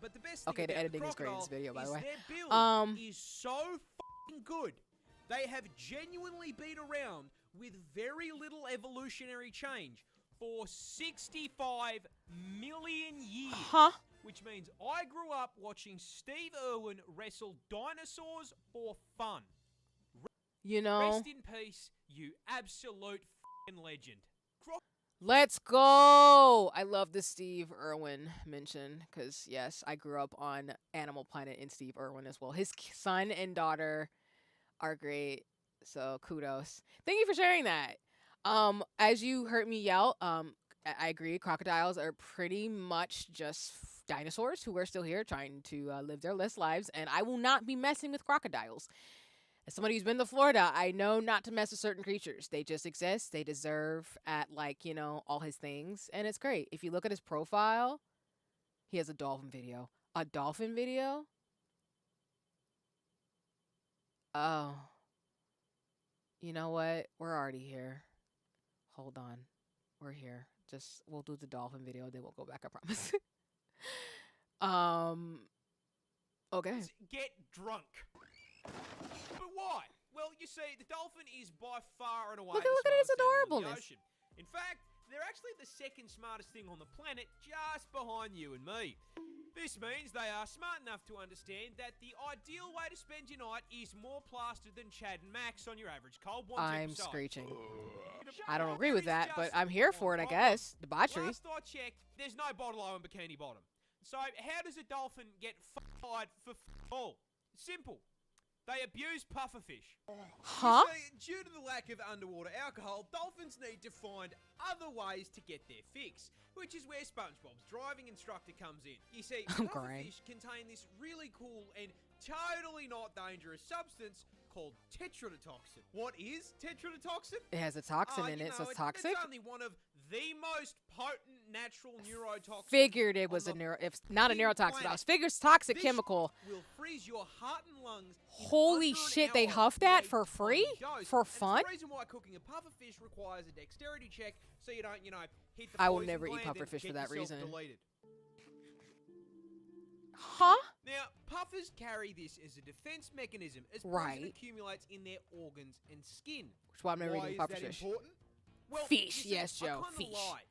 But the best thing Okay, the about editing is great in this crocodile video, by the way. Their build is so f***ing good. They have genuinely been around with very little evolutionary change for 65 million years. Huh? which means I grew up watching Steve Irwin wrestle dinosaurs for fun. You know, Rest in peace, you absolute f***ing legend. let's go. I love the Steve Irwin mention because, yes, I grew up on Animal Planet and Steve Irwin as well. His son and daughter are great. So kudos. Thank you for sharing that. As you heard me yell, I agree. Crocodiles are pretty much just dinosaurs who are still here trying to live their best lives, and I will not be messing with crocodiles. As somebody who's been to Florida, I know not to mess with certain creatures. They just exist. They deserve at all his things, and it's great. If you look at his profile, he has a dolphin video. A dolphin video? Oh. You know what? We're already here. Hold on. We're here. We'll do the dolphin video, then we'll go back, I promise. Okay. Get drunk. But why? Well, you see, the dolphin is by far and away Look the at his smartest animal in the adorableness. ocean. In fact, they're actually the second smartest thing on the planet, just behind you and me. This means they are smart enough to understand that the ideal way to spend your night is more plastered than Chad and Max on your average Cold Ones I'm episode. screeching. I don't agree with that, but I'm here for it, I guess. Debauchery. Last I checked, there's no bottle-o in Bikini Bottom. So how does a dolphin get fired for all? Simple. They abuse pufferfish. Huh? You see, due to the lack of underwater alcohol, dolphins need to find other ways to get their fix, which is where SpongeBob's driving instructor comes in. You see, I'm crying. pufferfish contain this really cool and totally not dangerous substance called tetrodotoxin. What is tetrodotoxin? It has a toxin in it, so it's toxic. It's only one of the most potent natural neurotoxins. Figured it was on the if not a fucking neurotoxin, but I planet. was figured it's toxic This chemical. will freeze your heart and lungs. in Holy under an shit, they hour huff that with a for free? tiny dose. For And it's fun? the reason why cooking a pufferfish requires a dexterity check, so you don't, hit the I will poison never eat gland and pufferfish for get that yourself reason. deleted. Huh? Now, puffers carry this as a defense mechanism as Right. poison accumulates in their organs and skin. Which is why I'm never Why eating is that pufferfish. important? Well, Fish, you see, yes, I Joe, kinda fish. lied.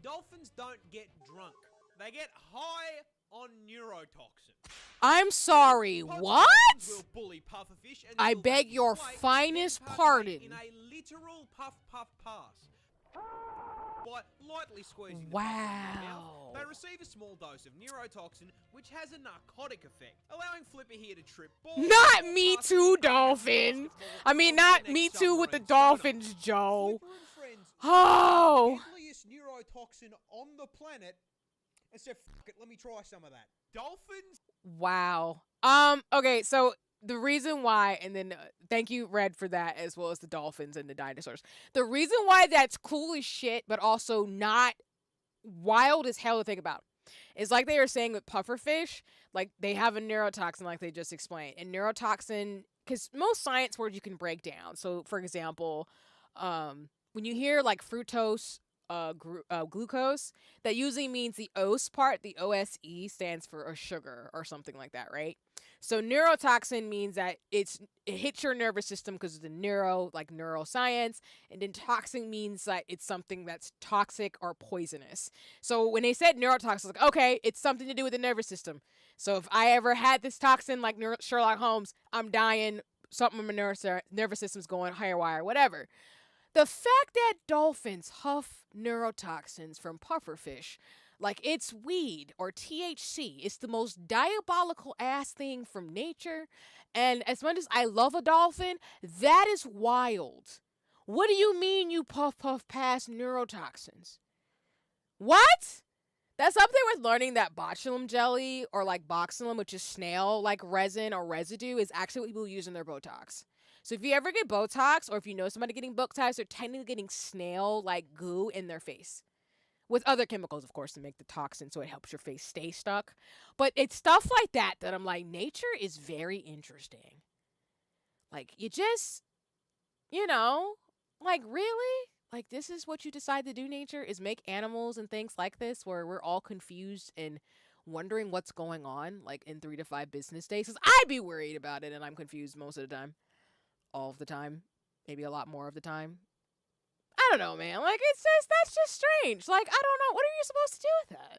Dolphins don't get drunk. They get high on neurotoxin. I'm sorry, Pods of what? dolphins will bully pufferfish I until they beg your display, finest then partake pardon. In a literal puff pass. By lightly squeezing the Wow. puffer in their mouth, they receive a small dose of neurotoxin, which has a narcotic effect, allowing Flipper here to trip balls. Not or Me pass Too the Dolphin. basketball I mean, on the not next Me Too with the submarine sonar. dolphins, Joe. Flipper and friends Oh. deadliest neurotoxin on the planet and said, "Fuck it, let me try some of that." Dolphins? Wow. Okay, so the reason why, and then thank you, Red, for that, as well as the dolphins and the dinosaurs. The reason why that's cool as shit, but also not wild as hell to think about, is like they were saying with pufferfish, like they have a neurotoxin, like they just explained. And neurotoxin, because most science words you can break down. So, for example, when you hear like fructose, glucose, that usually means the OS part, the OSE stands for a sugar or something like that, right? So neurotoxin means that it hits your nervous system because of the like neuroscience, and then toxin means that it's something that's toxic or poisonous. So when they said neurotoxin, I was like, okay, it's something to do with the nervous system. So if I ever had this toxin like Sherlock Holmes, I'm dying, something in my nervous system's going haywire, whatever. The fact that dolphins huff neurotoxins from pufferfish like it's weed or THC is the most diabolical ass thing from nature. And as much as I love a dolphin, that is wild. What do you mean you puff past neurotoxins? What? That's up there with learning that botulinum jelly or like boxilum, which is snail like resin or residue, is actually what people use in their Botox. So if you ever get Botox, or if you know somebody getting Botox, they're technically getting snail like goo in their face. With other chemicals, of course, to make the toxin so it helps your face stay stuck. But it's stuff like that that I'm like, nature is very interesting. Like, you just, like, really? Like, this is what you decide to do, nature, is make animals and things like this where we're all confused and wondering what's going on, like, in 3 to 5 business days. Because I'd be worried about it, and I'm confused most of the time. All of the time. Maybe a lot more of the time. I don't know, man. Like, that's just strange. Like, I don't know. What are you supposed to do with that?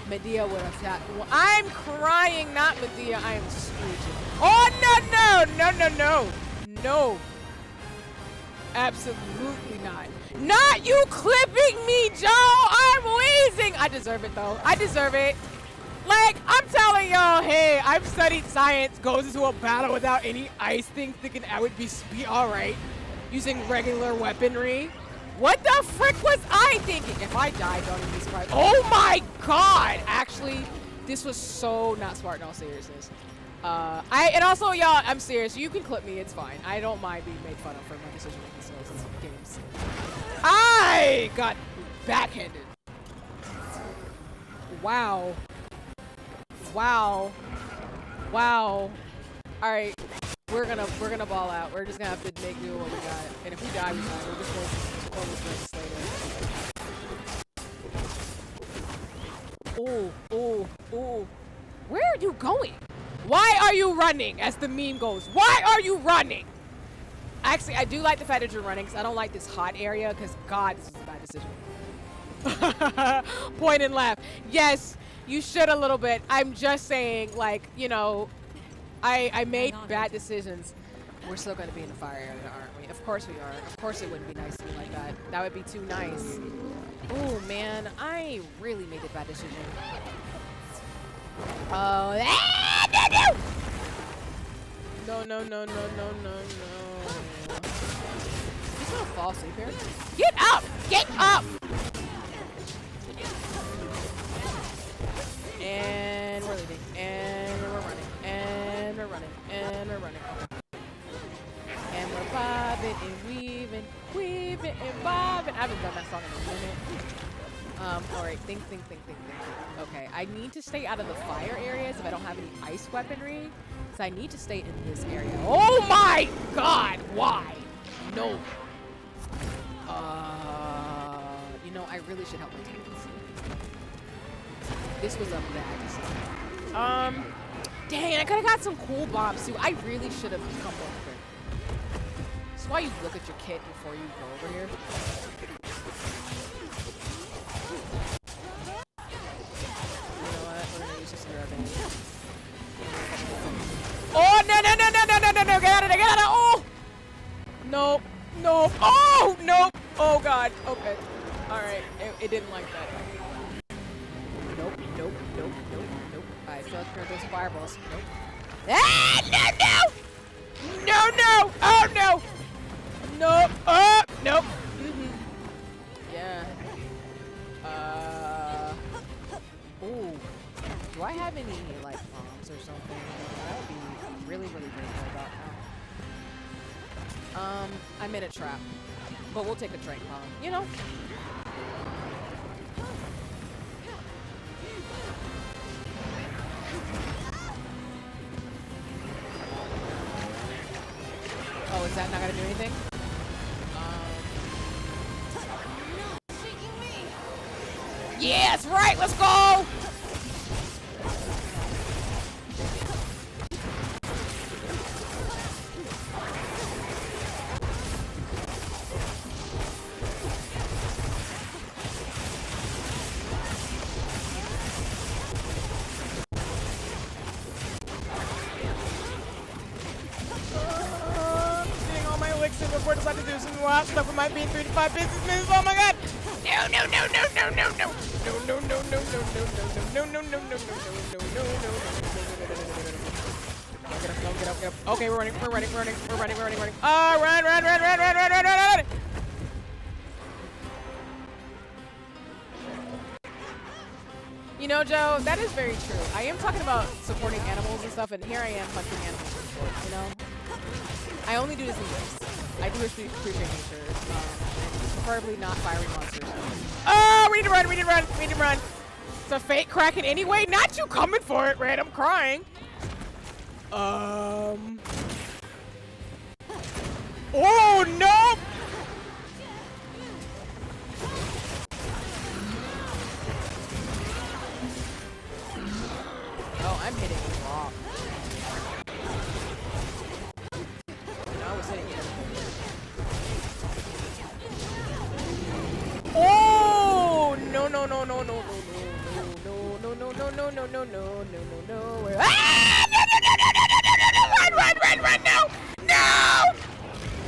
Medea would attack. I'm crying, not Medea. I am screeching. Oh, no. Absolutely not. Not you clipping me, Joe. I'm wheezing. I deserve it, though. I deserve it. Like, I'm telling y'all, hey, I've studied science, goes into a battle without any ice thing, thinking I would be all right using regular weaponry. What the frick was I thinking? If I die, don't even be surprised. Oh my god! Actually, this was so not smart in all seriousness. And also, y'all, I'm serious. You can clip me. It's fine. I don't mind being made fun of for my decision-making skills in games. I got backhanded. Wow. Alright. We're gonna ball out. We're just gonna have to make do with what we got. And if we die, we die. We're just going to this later. Ooh. Where are you going? Why are you running? As the meme goes, why are you running? Actually, I do like the fact that you're running because I don't like this hot area because, God, this is a bad decision. Point and laugh. Yes, you should a little bit. I'm just saying, like, you know, I made bad decisions. We're still going to be in the fire area, aren't we? Of course we are. Of course it wouldn't be nice to be like that. That would be too nice. Oh, man, I really made a bad decision. Oh, no. He's gonna fall asleep here. Get up! Get up! And we're leaving. And we're running. And we're running. And we're running. Okay. And we're bobbing and weaving and bobbing. I haven't done that song in a minute. Alright, think. Okay, I need to stay out of the fire areas if I don't have any ice weaponry. So I need to stay in this area. Oh my god! Why? No. You know, I really should help my teammates. This was a bad decision. Dang, I could've got some cool bombs too. I really should have come over here. That's why you look at your kit before you go over here. Oh, no. Get out of there. Oh! Nope. Oh, nope. Oh, God. Okay. All right. It didn't like that. Nope. I still have to those fireballs. Nope. Ah, no. Oh, no. Nope. Oh, nope. Yeah. Ooh. Do I have any, like, bombs or something? That would be really grateful about now. I'm in a trap. But we'll take a train bomb, you know? Oh, is that not gonna do anything? Yeah, that's right, let's go! Before I decide to do some wild stuff with my being 3 to 5 business minutes. Oh my god! No. Get up. Okay, we're running. Run. You know, Joe, that is very true. I am talking about supporting animals and stuff, and here I am hunting animals for sport, you know? I only do this in games. I do appreciate nature, preferably not fiery monsters. Oh, we need to run. It's a fake Kraken anyway. Not you coming for it, Red. I'm crying. Oh, no. Oh, I'm hitting rock. I was hitting it. Oh, no. no, no, no, no, no. Where? Ah! No, no, no, no, no, no, no, no, run, run, run, run, no! No!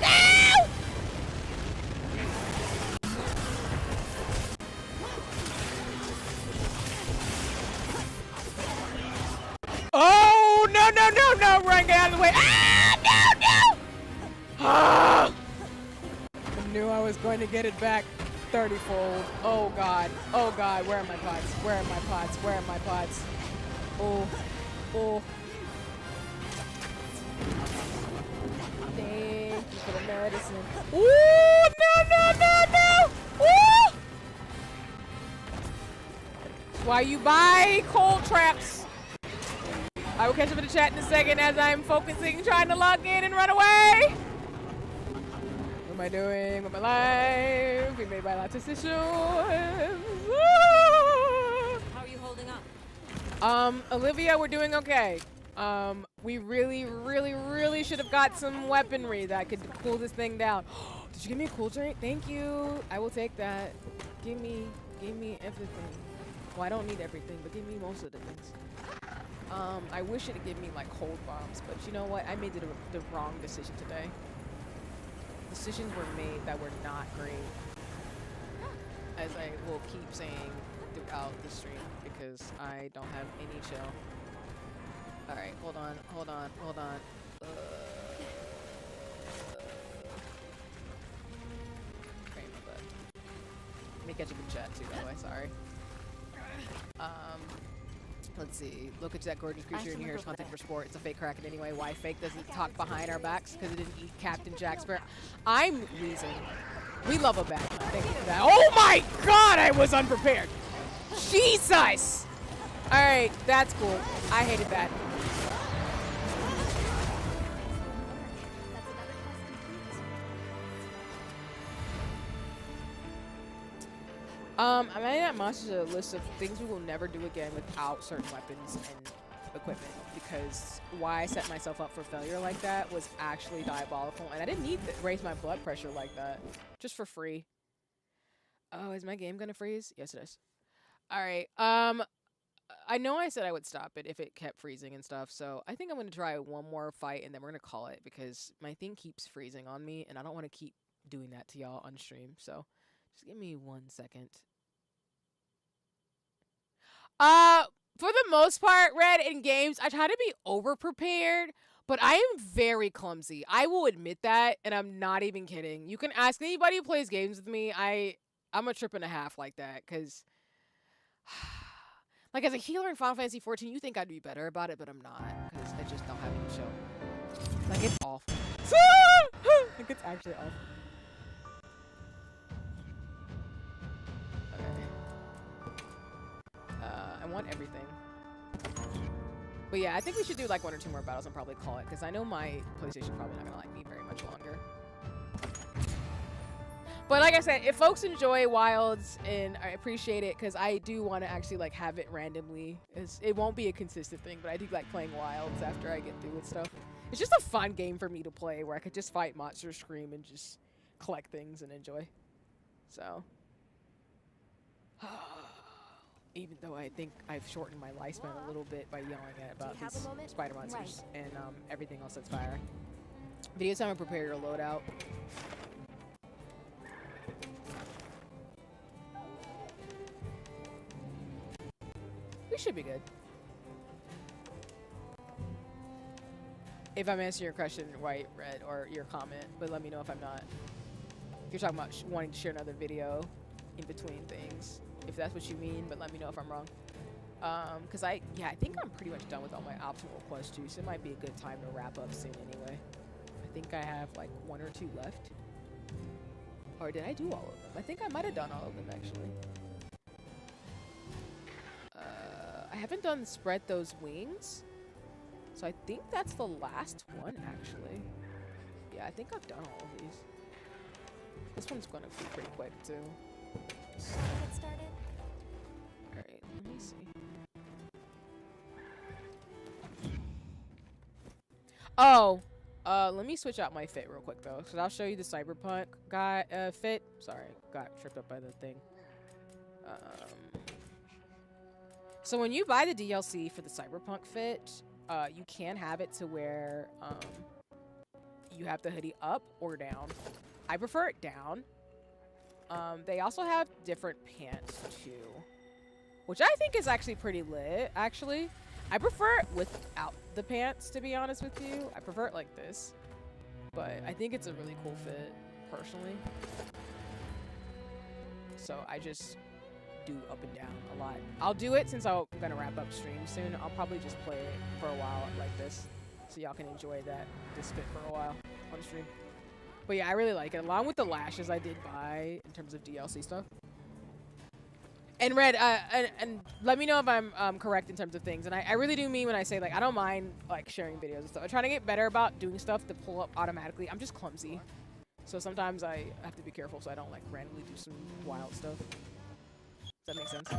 No! Oh, no, no, no, no, run, get out of the way. Ah, no, no! Ah! I knew I was going to get it back 30-fold. Oh, God. Oh, God. Where are my pots? Where are my pots? Where are my pots? Oh. Oh. Thank you for the medicine. Ooh, no, no, no, no! Ooh! Why you buy cold traps? I will catch up in the chat in a second as I'm focusing, trying to log in and run away. What am I doing with my life? We made by lots of decisions. How are you holding up? Olivia, we're doing okay. We really, really, really should have got some weaponry that could cool this thing down. Did you give me a cool drink? Thank you. I will take that. Give me everything. Well, I don't need everything, but give me most of the things. I wish it'd give me like cold bombs, but you know what? I made the wrong decision today. Decisions were made that were not great, as I will keep saying throughout the stream, because I don't have any chill. All right, hold on. Okay, my butt. Let me catch up in chat too, by the way. Sorry. Let's see. Look at that gorgeous creature in here. It's hunting for sport. It's a fake Kraken anyway. Why fake? Doesn't talk behind our backs because it didn't eat Captain Jack Sparrow. I'm wheezing. We love a backhunt. Thank you for that. Oh my God! I was unprepared. Jesus! All right, that's cool. I hated that. I made that monster a list of things we will never do again without certain weapons and equipment, because why I set myself up for failure like that was actually diabolical, and I didn't need to raise my blood pressure like that, just for free. Oh, is my game gonna freeze? Yes, it is. All right. I know I said I would stop it if it kept freezing and stuff, so I think I'm gonna try one more fight and then we're gonna call it, because my thing keeps freezing on me, and I don't want to keep doing that to y'all on stream. So just give me 1 second. For the most part, Red, in games, I try to be over-prepared, but I am very clumsy. I will admit that, and I'm not even kidding. You can ask anybody who plays games with me. I'm a trip and a half like that, because like, as a healer in Final Fantasy XIV, you think I'd be better about it, but I'm not, because I just don't have any show. Like, it's awful. Like, it's actually awful. I want everything. But yeah, I think we should do like 1 or 2 more battles and probably call it, because I know my PlayStation's probably not gonna like me very much longer. But like I said, if folks enjoy Wilds, and I appreciate it, because I do want to actually like have it randomly. It won't be a consistent thing, but I do like playing Wilds after I get through with stuff. It's just a fun game for me to play where I could just fight monsters, scream, and just collect things and enjoy. So. Even though I think I've shortened my lifespan a little bit by yelling about these spider monsters and everything else that's fire. Video time and prepare your loadout. We should be good. If I'm answering your question, white, red, or your comment, but let me know if I'm not. If you're talking about wanting to share another video in between things. If that's what you mean, but let me know if I'm wrong. Because I think I'm pretty much done with all my optional quests too, so it might be a good time to wrap up soon anyway. I think I have like 1 or 2 left. Or did I do all of them? I think I might have done all of them actually. I haven't done Spread Those Wings, so I think that's the last one actually. Yeah, I think I've done all of these. This one's gonna be pretty quick too. Get started. Alright, let me see. Oh, let me switch out my fit real quick though, because I'll show you the cyberpunk guy fit. Sorry, got tripped up by the thing. So when you buy the DLC for the Cyberpunk fit, you can have it to where you have the hoodie up or down. I prefer it down. They also have different pants too, which I think is actually pretty lit, actually. I prefer it without the pants, to be honest with you. I prefer it like this, but I think it's a really cool fit, personally. So I just do up and down a lot. I'll do it since I'm gonna wrap up stream soon. I'll probably just play it for a while like this, so y'all can enjoy this fit for a while on stream. But yeah, I really like it, along with the lashes I did buy in terms of DLC stuff. And Red, and let me know if I'm correct in terms of things. And I really do mean when I say, like, I don't mind like sharing videos and stuff. I'm trying to get better about doing stuff to pull up automatically. I'm just clumsy, so sometimes I have to be careful so I don't like randomly do some wild stuff. Does that make sense?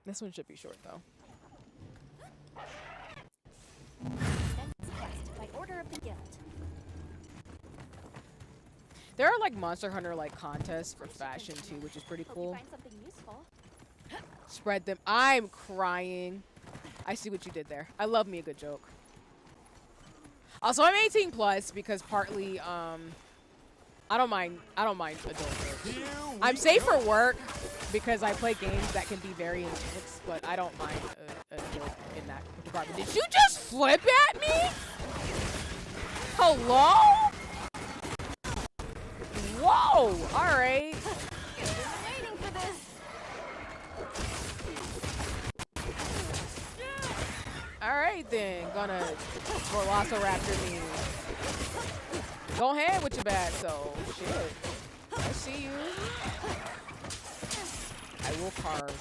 This one should be short though. By order of the guild. There are like Monster Hunter like contests for fashion too, which is pretty Hope cool. you find something useful. Spread them. I'm crying. I see what you did there. I love me a good joke. Also, I'm 18 plus because partly I don't mind adult jokes. I'm safe for work because I play games that can be very intense, but I don't mind a joke in that department. Did you just flip at me? Hello? Whoa! All right. Waiting for this. All right then. Gonna Velociraptor me. Go ahead with your bad soul. Shit. I see you. I will carve.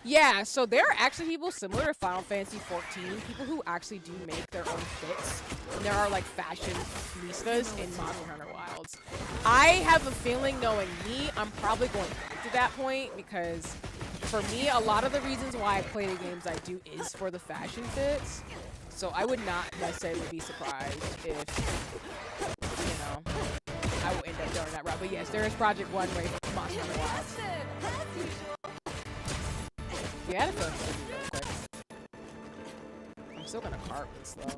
Yeah, so there are actually people similar to Final Fantasy 14, people who actually do make their own fits. And there are like fashionistas in Monster Hunter Wilds. I have a feeling, knowing me, I'm probably going back to that point because for me, a lot of the reasons why I play the games I do is for the fashion fits. So I would not necessarily be surprised if, you know, I will end up going that route. But yes, there is Project One Way for Monster Hunter Wilds. Yeah, that's real quick. I'm still gonna cart this though. With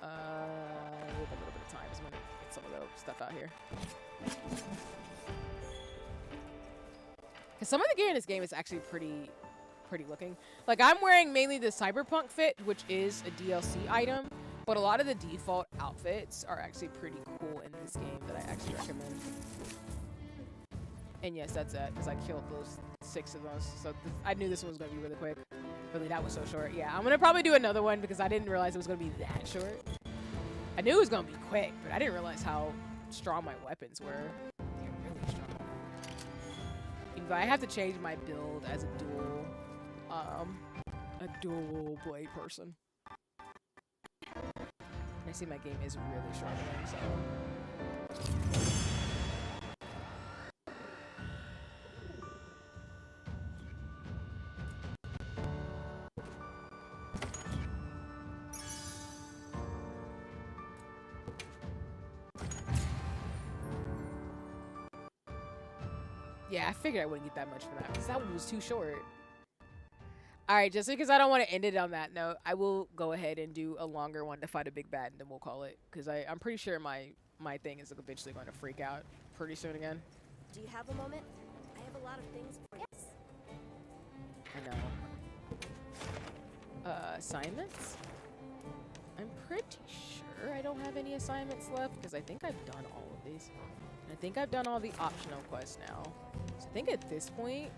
a little bit of time, I'm gonna get some of the stuff out here. Cause some of the gear in this game is actually pretty looking. Like I'm wearing mainly the Cyberpunk fit, which is a DLC item, but a lot of the default outfits are actually pretty cool in this game that I actually recommend. And yes, that's it, because I killed those 6 of those. So I knew this one was going to be really quick. Really, that was so short. Yeah, I'm going to probably do another one because I didn't realize it was going to be that short. I knew it was going to be quick, but I didn't realize how strong my weapons were. They're really strong. But I have to change my build as a dual blade person. And I see my game is really struggling, so... Yeah, I figured I wouldn't get that much for that because that one was too short. Alright, just because I don't want to end it on that note, I will go ahead and do a longer one to fight a big bad, and then we'll call it. Because I'm pretty sure my thing is eventually going to freak out pretty soon again. Do you have a moment? I have a lot of things for you. Yes. I know. Assignments? I'm pretty sure I don't have any assignments left because I think I've done all of these. And I think I've done all the optional quests now. So I think at this point,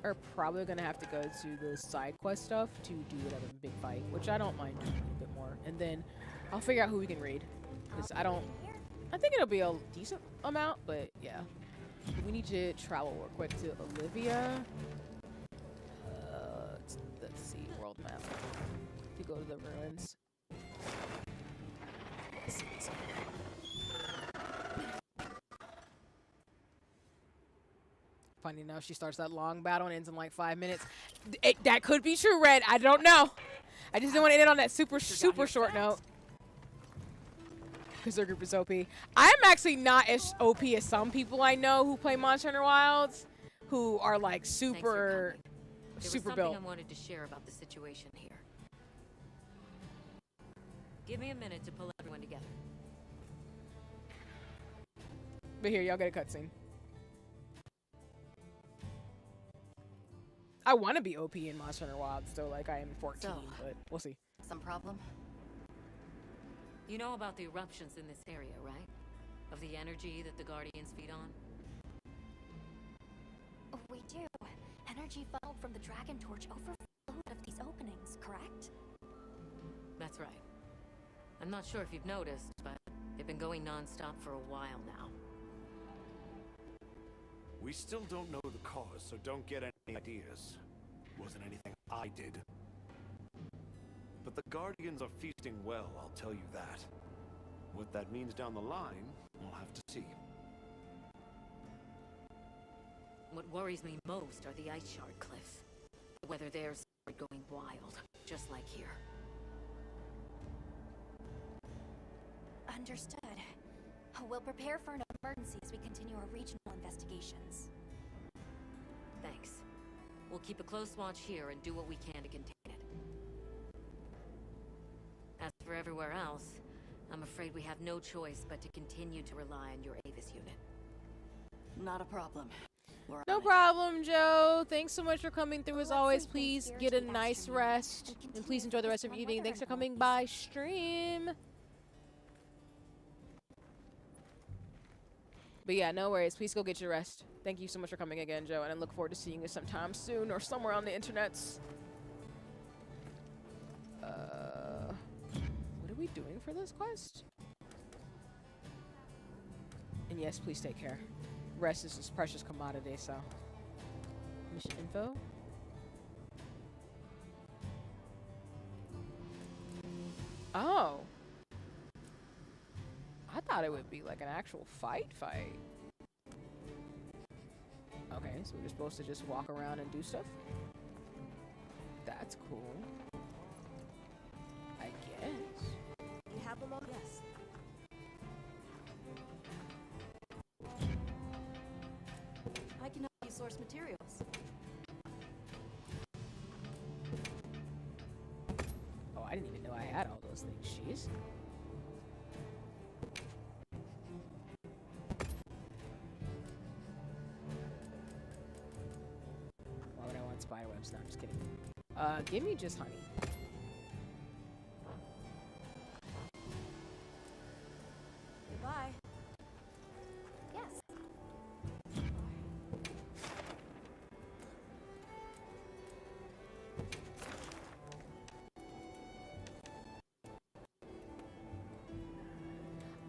we're probably going to have to go to the side quest stuff to do whatever big fight, which I don't mind doing a little bit more. And then I'll figure out who we can raid. Because I think it'll be a decent amount, but yeah. We need to travel real quick to Olivia. Let's see, world map. To go to the ruins. Funny enough, she starts that long battle and ends in like 5 minutes. That could be true, Red. I don't know. I just didn't want to end it on that super Sure got here short note. fast. Because their group is OP. I'm actually not as OP as some people I know who play Monster Hunter Wilds, who are like Thanks for super, coming. There was super something built. I wanted to share about the situation here. Give me a minute to pull everyone together. But here, y'all get a cutscene. I want to be OP in Monster Hunter Wilds, though, like I am 14, So- but we'll see. Some problem? You know about the eruptions in this area, right? Of the energy that the Guardians feed on? Oh, we do. Energy funneled from the Dragon Torch overflowed out of these openings, correct? That's right. I'm not sure if you've noticed, but they've been going non-stop for a while now. We still don't know the cause, so don't get any ideas. Wasn't anything I did. But the Guardians are feasting well, I'll tell you that. What that means down the line, we'll have to see. What worries me most are the ice shard cliffs. Whether there's going wild, just like here. Understood. We'll prepare for an emergency as we continue our regional investigations. Thanks. We'll keep a close watch here and do what we can to contain it. As for everywhere else, I'm afraid we have no choice but to continue to rely on your Avis unit. Not a problem. We're No on it. problem, Joe. Thanks so much for coming through as Let's always. say Please thanks get a to the nice Bastion rest. and And please continue enjoy the with rest of this your evening. fun Thanks for weather coming and by stream. But yeah, no worries. Please go get your rest. Thank you so much for coming again, Joe. And I look forward to seeing you sometime soon or somewhere on the internets. What are we doing for this quest? And yes, please take care. Rest is this precious commodity, so. Mission info. Oh. I thought it would be like an actual fight. Okay, so we're supposed to just walk around and do stuff? That's cool. I guess. You have a moment? Yes. I can help you source materials. Oh, I didn't even know I had all those things. Jeez. Why would I want spider webs? No, I'm just kidding. Give me just honey. Goodbye. Yes.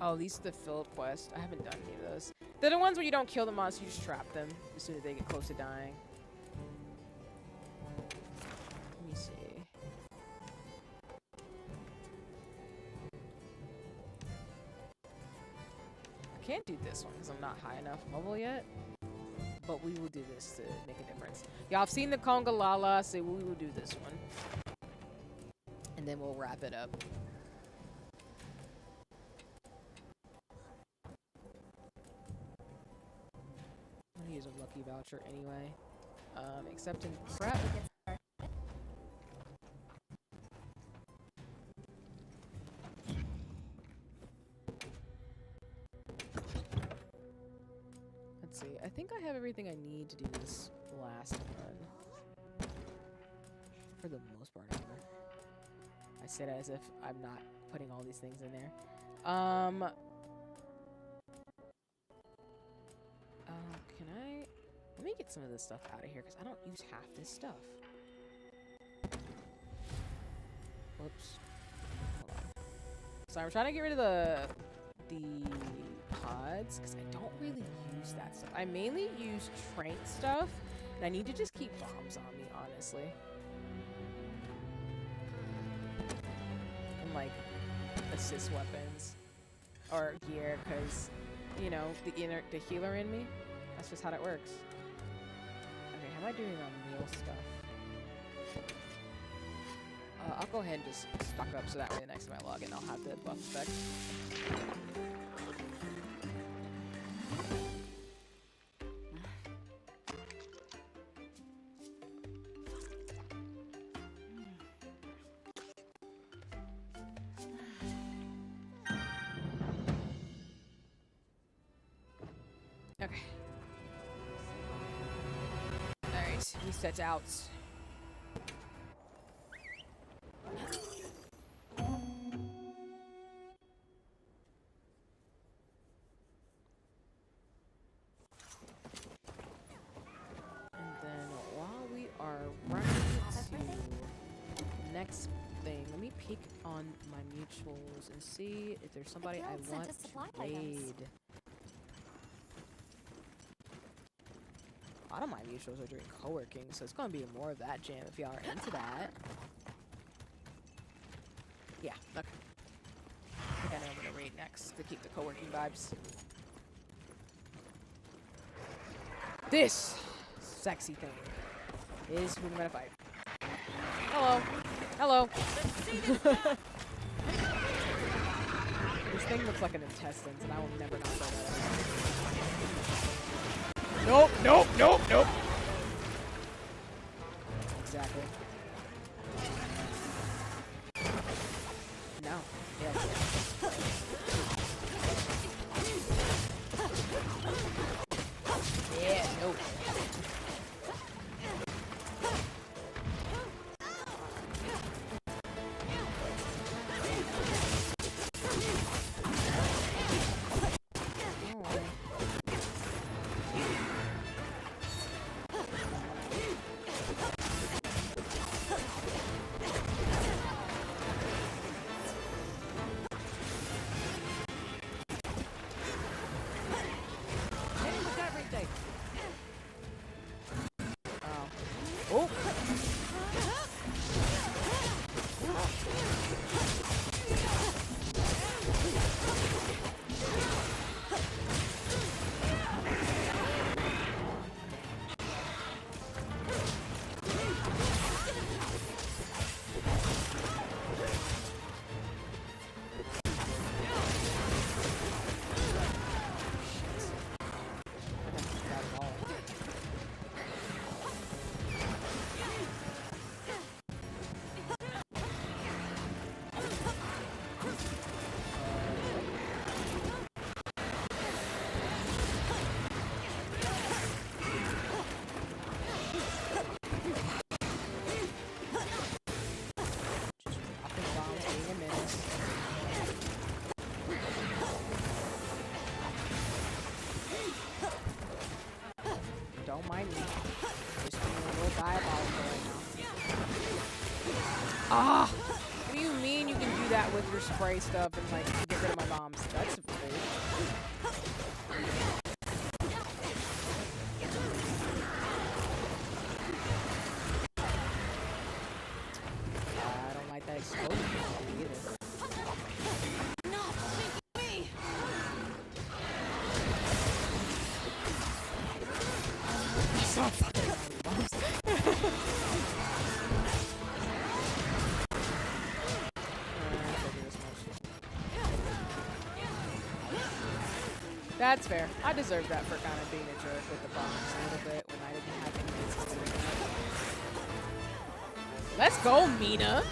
Oh, these are the field quests. I haven't done any of those. They're the ones where you don't kill the monster, you just trap them as soon as they get close to dying. Let me see. I can't do this one because I'm not high enough level yet. But we will do this to make a difference. Y'all have seen the Conga Lala, so we will do this one. And then we'll wrap it up. I'm gonna use a lucky voucher anyway. Accepting crap. Let's see. I think I have everything I need to do this last run. For the most part, anyway. I said it as if I'm not putting all these things in there. Can I... Let me get some of this stuff out of here, because I don't use half this stuff. Whoops. Hold on. So I'm trying to get rid of the pods, because I don't really use that stuff. I mainly use train stuff, and I need to just keep bombs on me, honestly. And, like, assist weapons. Or gear, because, you know, the healer in me. That's just how that works. Okay, how am I doing on meal stuff? I'll go ahead and just stock up so that way the next time I log in I'll have the buff effect. Okay. Alright, we set out. And then while we are running to next thing, let me peek on my mutuals and see if there's somebody I guild want sent us supply to raid. A lot of my mutuals are doing co-working, so it's gonna be more of that jam if y'all are into that. Yeah, okay. I think I know I'm gonna raid next to keep the co-working vibes. This sexy thing is who I'm gonna fight. Hello. Hello. This thing looks like an intestines, and I will never not say that. Nope, nope, nope, nope. Exactly. No. Yes. Yeah, nope. Oh. Don't mind me. Just being a little diabolical right now. Ah! What do you mean you can do that with your spray stuff and like get rid of my bombs? That's rude. I don't like that explosion either. Stop fucking bombs. That's fair. I deserve that for kind of being a jerk with the bombs a little bit when I didn't have any reason to do that. Let's go, Mina.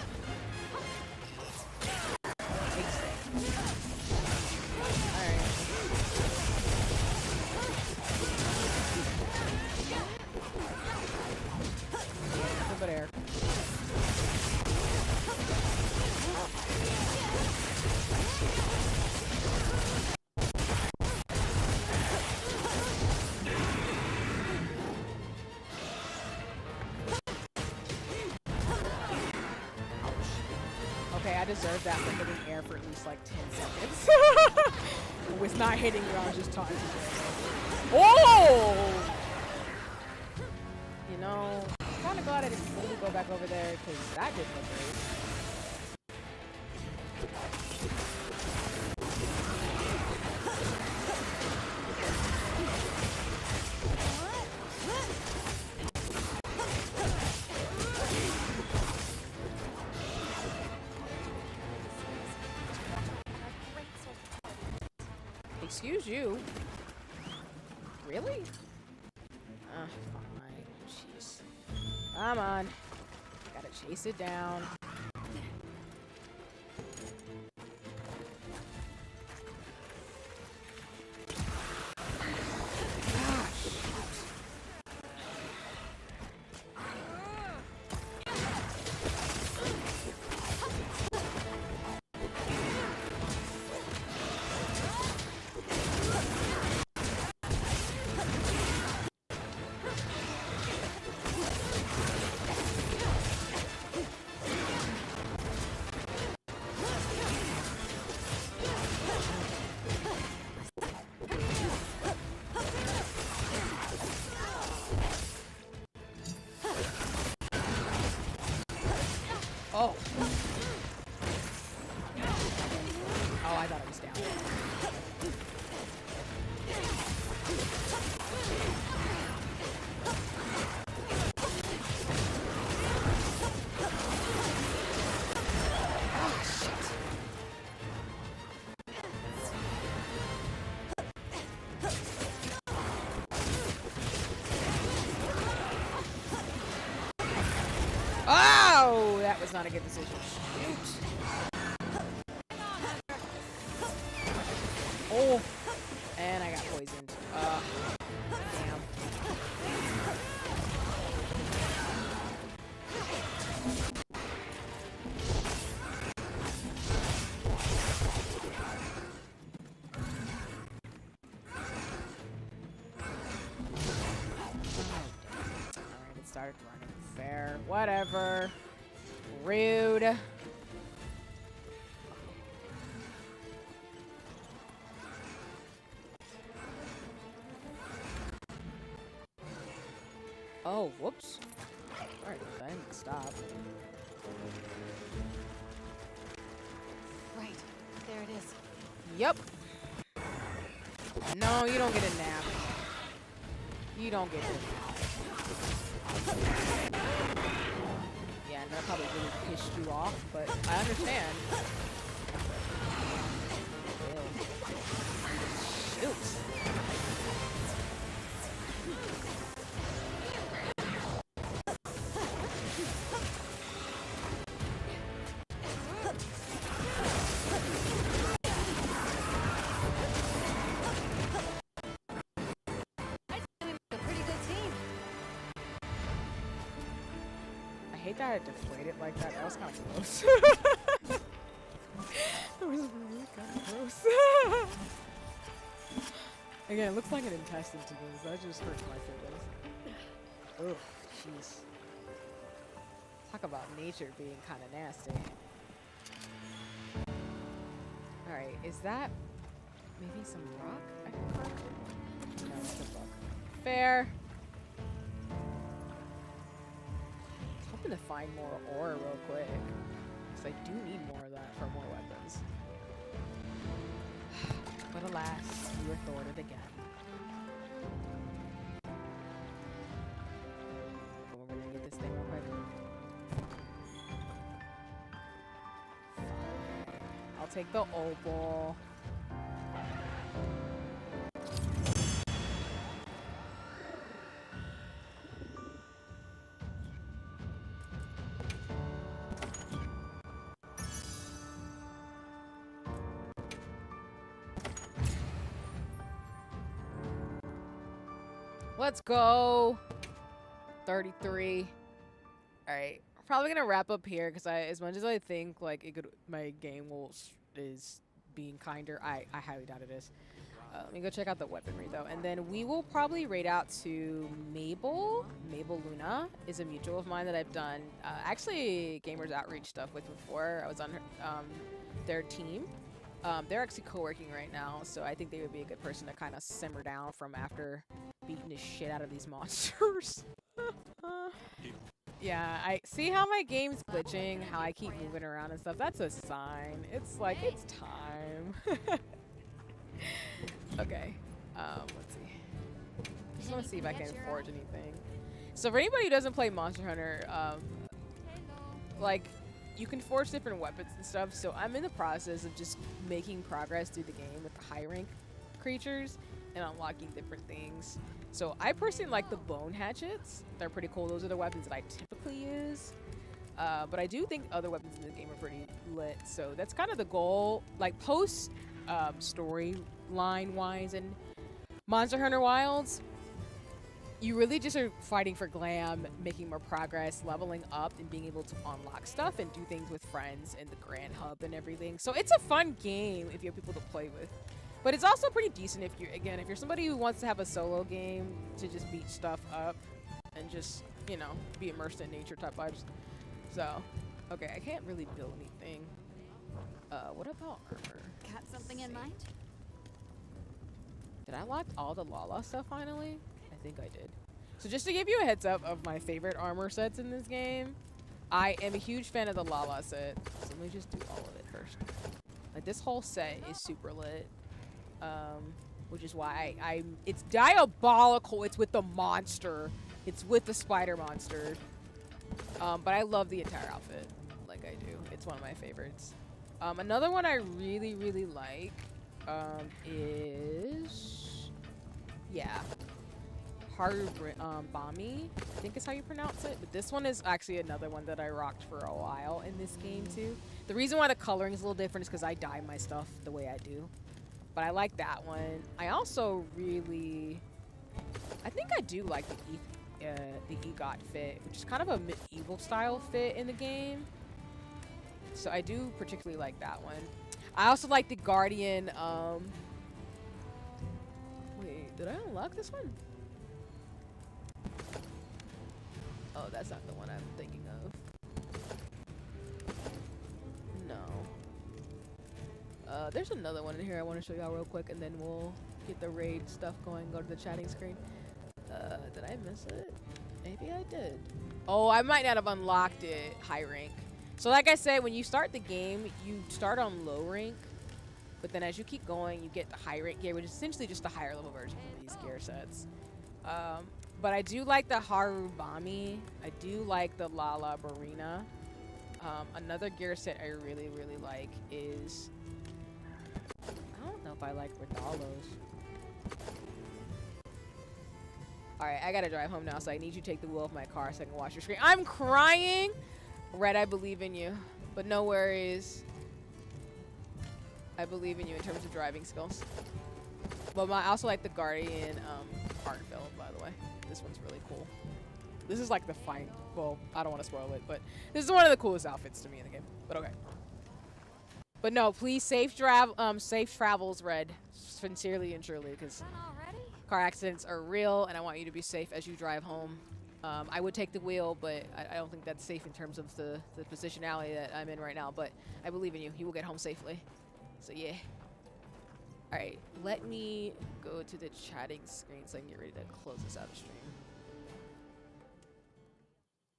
Air. Okay, I deserve that for hitting air for at least like 10 seconds. With not hitting you, I was just talking to you. Oh! You know, I'm kind of glad I didn't fully go back over there because that didn't look great. excuse you. Really? Fine. Jeez. Come on. Gotta chase it down. Oh. Oh, I thought it was down. Oh, shit. Oh, that was not a good decision. Shoot. Oh, and I got poisoned. Damn. Alright, it started running. Fair. Whatever. Rude. Oh, whoops. Alright, then stop. Right. There it is. Yep. No, you don't get a nap. You don't get a nap. Yeah, and that probably really pissed you off, but I understand. Ew. Shoot. A pretty good team. I hate that it deflated like that. That was kind of gross. That was really kind of gross. Again, it looks like an intestine to me. That just hurts my feelings. Ugh, jeez. Talk about nature being kind of nasty. Alright, is that maybe some rock I can collect? No, it's a book. Fair. I'm hoping to find more ore real quick. Because I do need more of that for more weapons. But alas, you are thwarted again. We're gonna get this thing real quick. Fine. I'll take the opal. Let's go. 33. All right, probably gonna wrap up here because as much as I think like my game is being kinder, I highly doubt it is. Let me go check out the weaponry though, and then we will probably raid out to Mabel. Mabel Luna is a mutual of mine that I've done actually Gamers Outreach stuff with before. I was on their team. They're actually co-working right now, so I think they would be a good person to kind of simmer down from after beating the shit out of these monsters. Yeah, I see how my game's glitching, how I keep moving around and stuff. That's a sign. It's like, it's time. Okay, let's see. Just want to see if I can forge anything. So for anybody who doesn't play Monster Hunter, like, you can forge different weapons and stuff, so I'm in the process of just making progress through the game with the high rank creatures and unlocking different things. So I personally like the bone hatchets. They're pretty cool. Those are the weapons that I typically use. But I do think other weapons in the game are pretty lit. So that's kind of the goal. Like post storyline wise and Monster Hunter Wilds, you really just are fighting for glam, making more progress, leveling up, and being able to unlock stuff and do things with friends in the Grand Hub and everything. So it's a fun game if you have people to play with. But it's also pretty decent if you're, again, if you're somebody who wants to have a solo game to just beat stuff up and just, you know, be immersed in nature type vibes. So, okay, I can't really build anything. What about armor? Got something in mind? Did I lock all the Lala stuff finally? I think I did. So just to give you a heads up of my favorite armor sets in this game, I am a huge fan of the Lala set. So let me just do all of it first. Like this whole set is super lit. Which is why it's diabolical. It's with the monster. It's with the spider monster. But I love the entire outfit. Like I do. It's one of my favorites. Another one I really, really like is, yeah, Bami, I think is how you pronounce it. But this one is actually another one that I rocked for a while in this game too. The reason why the coloring is a little different is because I dye my stuff the way I do. But I like that one. I also really, I think I do like the EGOT fit, which is kind of a medieval style fit in the game. So I do particularly like that one. I also like the Guardian, wait, did I unlock this one? Oh, that's not the one I'm thinking of. No. There's another one in here I want to show y'all real quick, and then we'll get the raid stuff going, go to the chatting screen. Did I miss it? Maybe I did. Oh, I might not have unlocked it high rank. So like I said, when you start the game, you start on low rank, but then as you keep going, you get the high rank gear, which is essentially just a higher level version of these gear sets. But I do like the Harubami. I do like the Lala Barina. Another gear set I really, really like is, I don't know if I like Redalos. Alright, I gotta drive home now, so I need you to take the wheel of my car so I can watch your screen. I'm crying! Red, I believe in you. But no worries. I believe in you in terms of driving skills. But I also like the Guardian art build, by the way. This one's really cool. This is like the fine, well, I don't want to spoil it, but this is one of the coolest outfits to me in the game. But okay. But no, please safe travels, Red. Sincerely and truly, because car accidents are real, and I want you to be safe as you drive home. I would take the wheel, but I don't think that's safe in terms of the positionality that I'm in right now. But I believe in you. You will get home safely. So yeah. All right, let me go to the chatting screen so I can get ready to close this out of stream.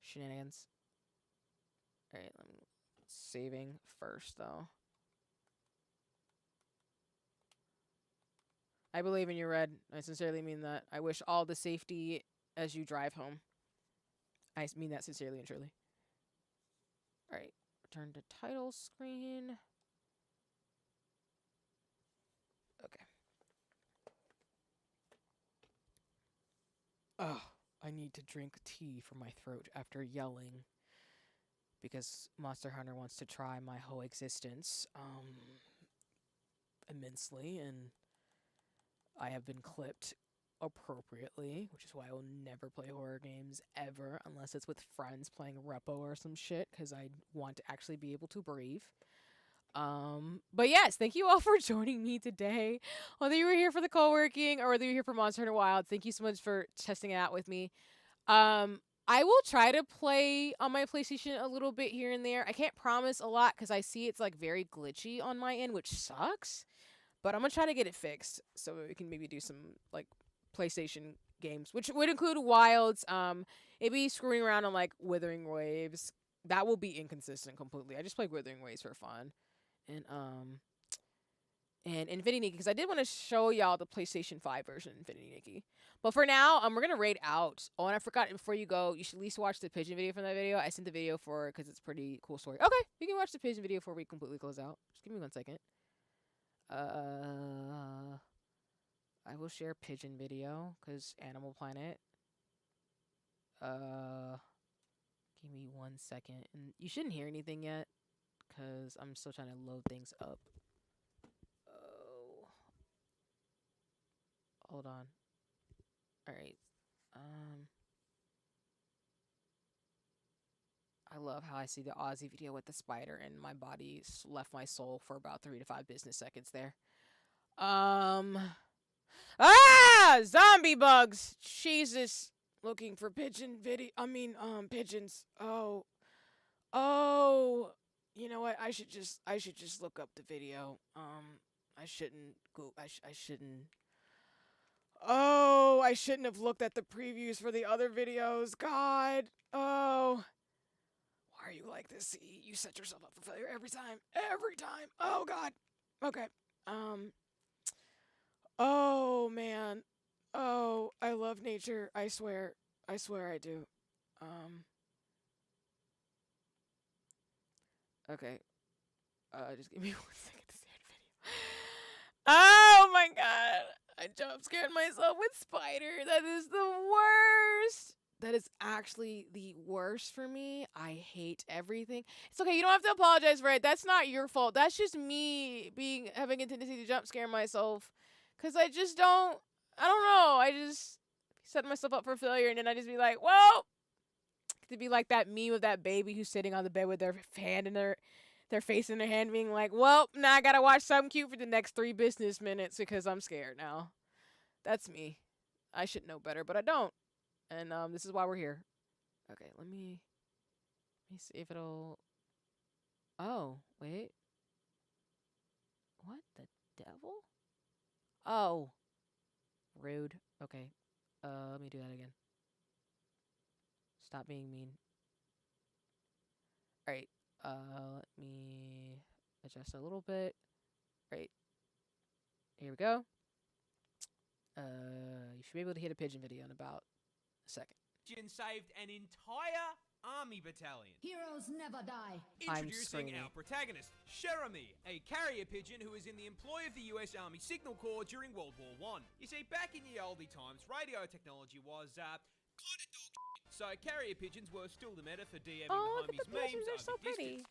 Shenanigans. All right, let me saving first though. I believe in you, Red. I sincerely mean that. I wish all the safety as you drive home. I mean that sincerely and truly. All right, return to title screen. Okay. Oh, I need to drink tea for my throat after yelling because Monster Hunter wants to try my whole existence immensely, and I have been clipped appropriately, which is why I will never play horror games ever unless it's with friends playing repo or some shit, because I want to actually be able to breathe. But yes, thank you all for joining me today. Whether you were here for the co-working or whether you're here for Monster Hunter Wilds, thank you so much for testing it out with me. I will try to play on my PlayStation a little bit here and there. I can't promise a lot because I see it's like very glitchy on my end, which sucks. But I'm gonna try to get it fixed so we can maybe do some like PlayStation games, which would include Wilds. Maybe screwing around on like Withering Waves. That will be inconsistent completely. I just play Withering Waves for fun. And Infinity Nikki, because I did want to show y'all the PlayStation 5 version of Infinity Nikki. But for now, we're going to raid out. Oh, and I forgot, before you go, you should at least watch the pigeon video from that video. I sent the video for because it's a pretty cool story. Okay, you can watch the pigeon video before we completely close out. Just give me 1 second. I will share pigeon video because Animal Planet. Give me 1 second, and you shouldn't hear anything yet because I'm still trying to load things up. Oh, hold on. All right. I love how I see the Aussie video with the spider, and my body left my soul for about 3 to 5 business seconds there. Zombie bugs. Jesus. Looking for pigeon video. Pigeons. Oh. You know what? I should just look up the video. I shouldn't go. I shouldn't. Oh, I shouldn't have looked at the previews for the other videos. God. Oh. Why are you like this? See, you set yourself up for failure every time. Every time. Oh God. Okay. Oh man. Oh, I love nature. I swear. I swear I do. Okay. Just give me 1 second to see the video. Oh my God. I jump scared myself with spider. That is the worst. That is actually the worst for me. I hate everything. It's okay. You don't have to apologize for it. That's not your fault. That's just me having a tendency to jump scare myself. Cause I don't know. I just set myself up for failure, and then I just be like, well, to be like that meme of that baby who's sitting on the bed with their hand in their face in their hand, being like, well, now I gotta watch something cute for the next 3 business minutes because I'm scared now. That's me. I should know better, but I don't. And this is why we're here. Okay, let me see if it'll. Oh, wait. What the devil? Oh. Rude. Okay. Let me do that again. Stop being mean. Alright. Let me adjust a little bit. Right. Here we go. You should be able to hit a pigeon video in about a second. Saved an entire army battalion. Heroes never die. Introducing our protagonist, Jeremy, a carrier pigeon who was in the employ of the US Army Signal Corps during World War I. You see, back in the oldie times, radio technology was, kind of dog shit. So carrier pigeons were still the meta for DMing the homies' memes over so pretty.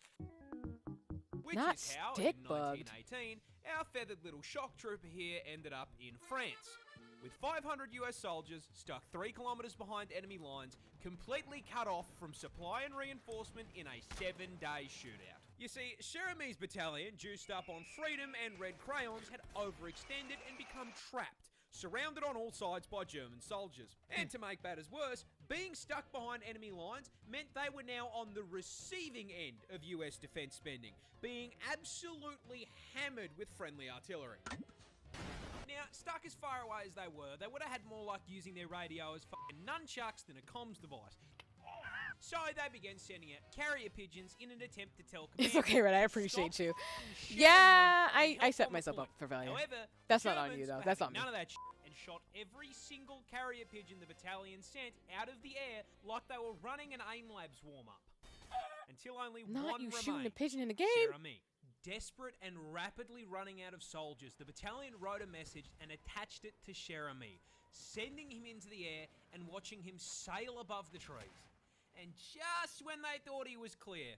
Which Not is how, stick in bugged. 1918, our feathered little shock trooper here ended up in France. With 500 US soldiers stuck 3 kilometers behind enemy lines, completely cut off from supply and reinforcement in a 7-day shootout. You see, Jeremy's battalion, juiced up on freedom and red crayons, had overextended and become trapped, surrounded on all sides by German soldiers. And to make matters worse, being stuck behind enemy lines meant they were now on the receiving end of US defense spending, being absolutely hammered with friendly artillery. Now, stuck as far away as they would have had more luck using their radio as fucking nunchucks than a comms device. So they began sending out carrier pigeons in an attempt to tell commanders. It's okay, Red. I appreciate you. Yeah, I set myself up for failure. However, That's not on you, though. That's not me. None of that shit, and shot every single carrier pigeon the battalion sent out of the air like they were running an AIM Labs warm-up. Until only Not one you remained. shooting a pigeon in the game. Jeremy. Desperate and rapidly running out of soldiers, the battalion wrote a message and attached it to Jeremy, sending him into the air and watching him sail above the trees. And just when they thought he was clear,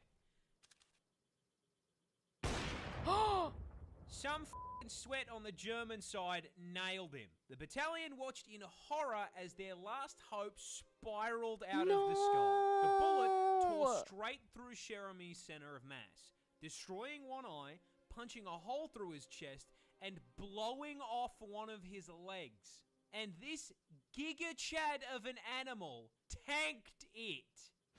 some f***ing sweat on the German side nailed him. The battalion watched in horror as their last hope spiraled out of the sky. The bullet tore straight through Jeremy's center of mass, destroying one eye, punching a hole through his chest, and blowing off one of his legs. And this Giga Chad of an animal tanked it.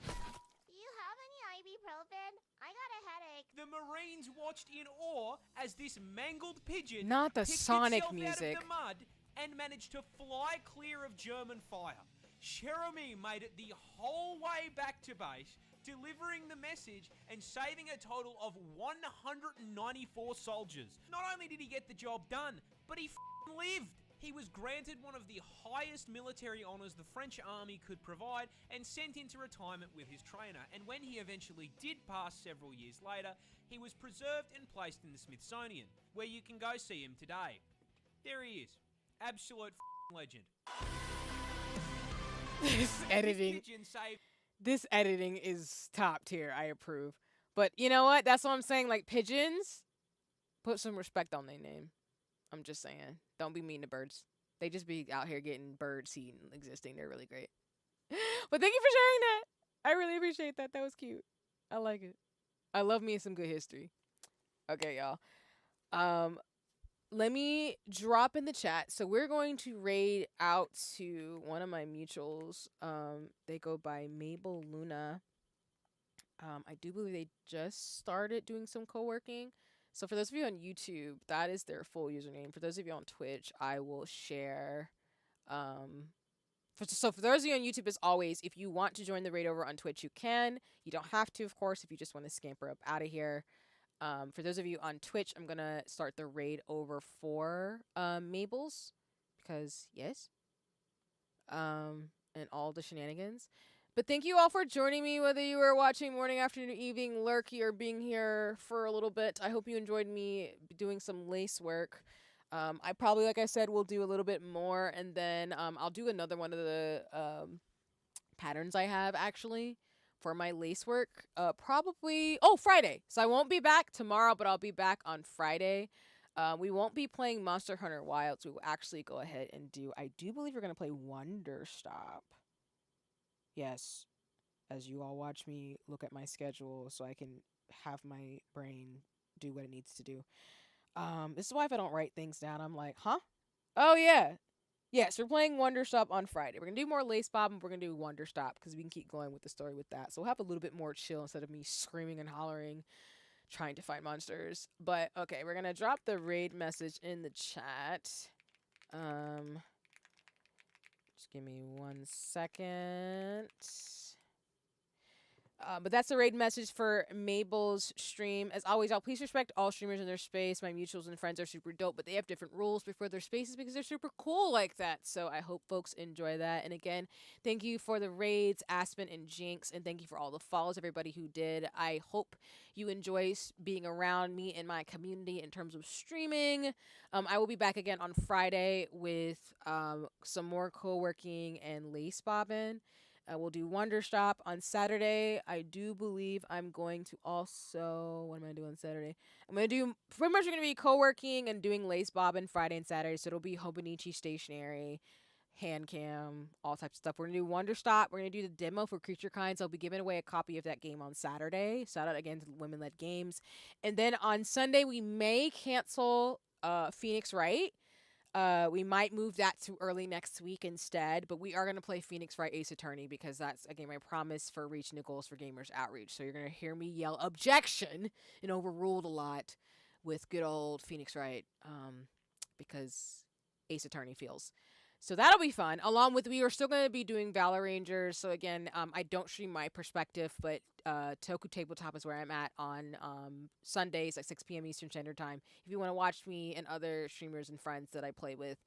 Do you have any ibuprofen? I got a headache. The Marines watched in awe as this mangled pigeon Not the picked Sonic itself music. out of the mud and managed to fly clear of German fire. Jeremy made it the whole way back to base, delivering the message and saving a total of 194 soldiers. Not only did he get the job done, but he f***ing lived. He was granted one of the highest military honors the French army could provide and sent into retirement with his trainer. And when he eventually did pass several years later, he was preserved and placed in the Smithsonian, where you can go see him today. There he is, Absolute legend. This editing. Pigeon saved. This editing is top tier. I approve. But you know what? That's what I'm saying. Like pigeons, put some respect on their name. I'm just saying. Don't be mean to birds. They just be out here getting bird seed and existing. They're really great. But thank you for sharing that. I really appreciate that. That was cute. I like it. I love me some good history. Okay, y'all. Let me drop in the chat. So we're going to raid out to one of my mutuals. They go by Mabel Luna. I do believe they just started doing some co-working. So for those of you on YouTube, that is their full username. For those of you on Twitch, I will share. So for those of you on YouTube, as always, if you want to join the raid over on Twitch, you can. You don't have to, of course, if you just want to scamper up out of here. For those of you on Twitch, I'm gonna start the raid over for Mabel's because yes, and all the shenanigans. But thank you all for joining me, whether you were watching morning, afternoon, evening, lurky, or being here for a little bit. I hope you enjoyed me doing some lace work. I probably, like I said, will do a little bit more, and then I'll do another one of the patterns I have, actually, for my lace work. Probably, Friday. So I won't be back tomorrow, but I'll be back on Friday. We won't be playing Monster Hunter Wilds. We will actually go ahead and I do believe we're going to play Wonder Stop. Yes, as you all watch me look at my schedule so I can have my brain do what it needs to do. This is why if I don't write things down, I'm like, huh? Oh, yeah. Yes, we're playing Wonder Stop on Friday. We're going to do more Lace Bob, and we're going to do Wonder Stop because we can keep going with the story with that. So we'll have a little bit more chill instead of me screaming and hollering, trying to find monsters. But, okay, we're going to drop the raid message in the chat. Just give me 1 second. But that's the raid message for Mabel's stream. As always, y'all, please respect all streamers in their space. My mutuals and friends are super dope, but they have different rules before their spaces because they're super cool like that. So I hope folks enjoy that. And again, thank you for the raids, Aspen and Jinx, and thank you for all the follows, everybody who did. I hope you enjoy being around me and my community in terms of streaming. I will be back again on Friday with some more co-working and lace bobbin. We'll do Wonder Stop on Saturday. I do believe I'm going to also... What am I going to do on Saturday? I'm going to do... Pretty much going to be co-working and doing Lace Bobbin Friday and Saturday. So it'll be Hobonichi Stationery, hand cam, all types of stuff. We're going to do Wonder Stop. We're going to do the demo for Creature Kinds. I'll be giving away a copy of that game on Saturday. Shout out again to the Women-Led Games. And then on Sunday, we may cancel Phoenix Wright. We might move that to early next week instead, but we are going to play Phoenix Wright Ace Attorney because that's, again, my promise for reaching the goals for Gamers Outreach. So you're going to hear me yell objection and overruled a lot with good old Phoenix Wright because Ace Attorney feels. So that'll be fun. Along with, we are still going to be doing Valor Rangers. So again, I don't stream my perspective, but Toku Tabletop is where I'm at on Sundays at 6 p.m. Eastern Standard Time. If you want to watch me and other streamers and friends that I play with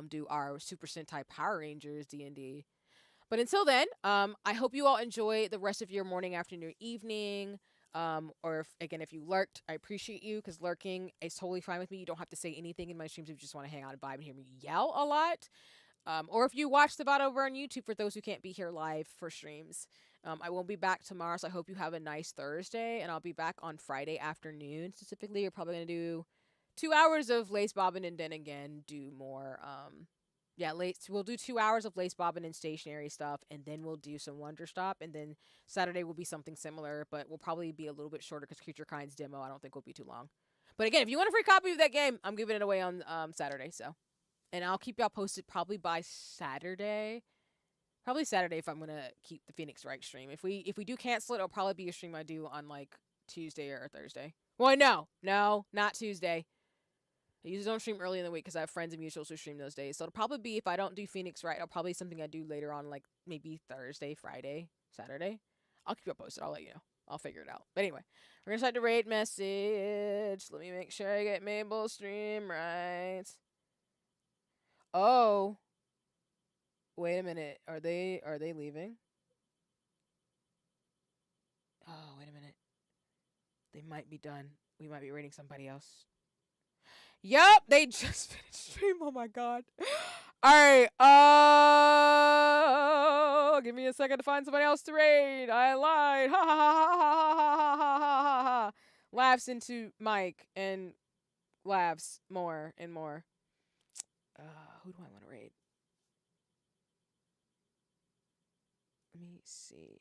do our Super Sentai Power Rangers D&D. But until then, I hope you all enjoy the rest of your morning, afternoon, evening. Or if you lurked, I appreciate you because lurking is totally fine with me. You don't have to say anything in my streams if you just want to hang out and vibe and hear me yell a lot. Or if you watch the VOD over on YouTube for those who can't be here live for streams. I won't be back tomorrow, so I hope you have a nice Thursday. And I'll be back on Friday afternoon specifically. We're probably going to do 2 hours of Lace Bobbin and then again do more. We'll do 2 hours of Lace Bobbin and stationary stuff, and then we'll do some Wonder Stop. And then Saturday will be something similar, but we'll probably be a little bit shorter because Creature Kinds demo I don't think will be too long. But again, if you want a free copy of that game, I'm giving it away on Saturday, so... And I'll keep y'all posted probably by Saturday. Probably Saturday if I'm going to keep the Phoenix Wright stream. If we do cancel it, it'll probably be a stream I do on, like, Tuesday or Thursday. Well, no, not Tuesday. I usually don't stream early in the week because I have friends and mutuals who stream those days. So it'll probably be, if I don't do Phoenix Wright, it'll probably be something I do later on, like, maybe Thursday, Friday, Saturday. I'll keep y'all posted. I'll let you know. I'll figure it out. But anyway, we're going to start the raid message. Let me make sure I get Mabel's stream right. Oh, wait a minute. Are they leaving? Oh, wait a minute. They might be done. We might be raiding somebody else. Yup, they just finished stream. Oh my god. Alright, give me a second to find somebody else to raid. I lied. Ha ha ha ha ha ha ha ha ha ha ha. Laughs into Mike and laughs more and more. Who do I want to raid? Let me see.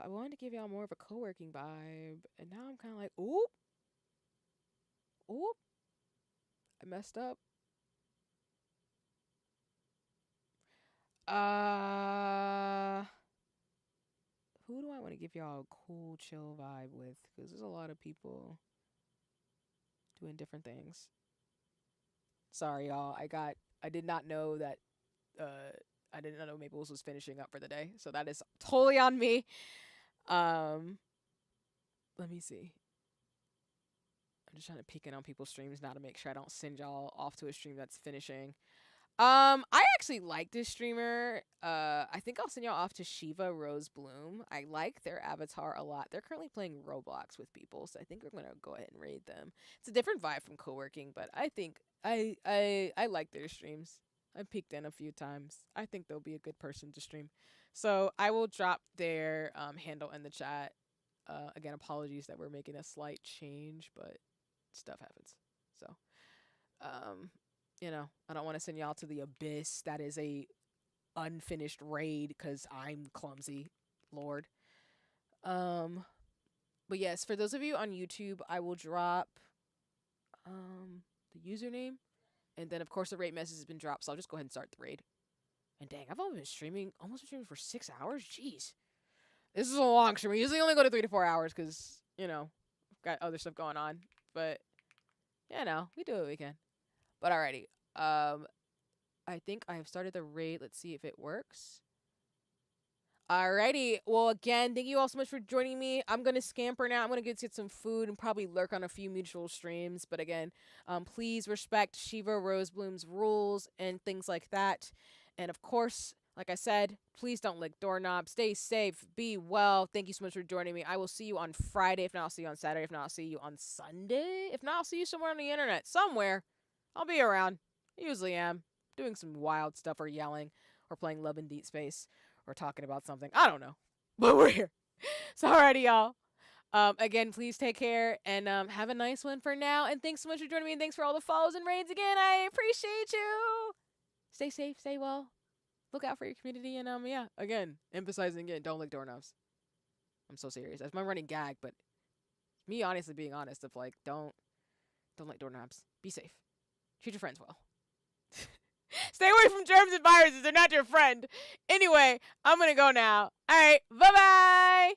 I wanted to give y'all more of a co-working vibe, and now I'm kind of like, oop, I messed up. Who do I want to give y'all a cool, chill vibe with? Because there's a lot of people doing different things. Sorry, y'all. I did not know that. I did not know Maples was finishing up for the day, so that is totally on me. Let me see. I'm just trying to peek in on people's streams now to make sure I don't send y'all off to a stream that's finishing. I actually like this streamer. I think I'll send y'all off to Shiva Rose Bloom. I like their avatar a lot. They're currently playing Roblox with people, so I think we're gonna go ahead and raid them. It's a different vibe from co-working, but I think I like their streams. I peeked in a few times. I think they'll be a good person to stream. So I will drop their handle in the chat. Again, apologies that we're making a slight change, but stuff happens. So, you know, I don't want to send y'all to the abyss. That is a unfinished raid because I'm clumsy, Lord. But yes, for those of you on YouTube, I will drop the username. And then, of course, the raid message has been dropped, so I'll just go ahead and start the raid. And dang, I've almost been streaming for 6 hours? Jeez. This is a long stream. We usually only go to 3 to 4 hours because, you know, I've got other stuff going on. But, you know, we do what we can. But alrighty. I think I have started the raid. Let's see if it works. Alrighty. Well, again, thank you all so much for joining me. I'm going to scamper now. I'm going to get some food and probably lurk on a few mutual streams. But again, please respect Shiva Rosebloom's rules and things like that. And of course, like I said, please don't lick doorknobs. Stay safe. Be well. Thank you so much for joining me. I will see you on Friday. If not, I'll see you on Saturday. If not, I'll see you on Sunday. If not, I'll see you somewhere on the internet. Somewhere. I'll be around. I usually am. Doing some wild stuff or yelling or playing Love in Deep Space. Or talking about something. I don't know. But we're here. So alrighty, y'all. Again, please take care and have a nice one for now. And thanks so much for joining me. And thanks for all the follows and raids again. I appreciate you. Stay safe. Stay well. Look out for your community. And yeah, again, emphasizing again, don't lick doorknobs. I'm so serious. That's my running gag, but me honestly being honest of like, don't lick doorknobs. Be safe. Treat your friends well. Stay away from germs and viruses. They're not your friend. Anyway, I'm going to go now. All right. Bye-bye.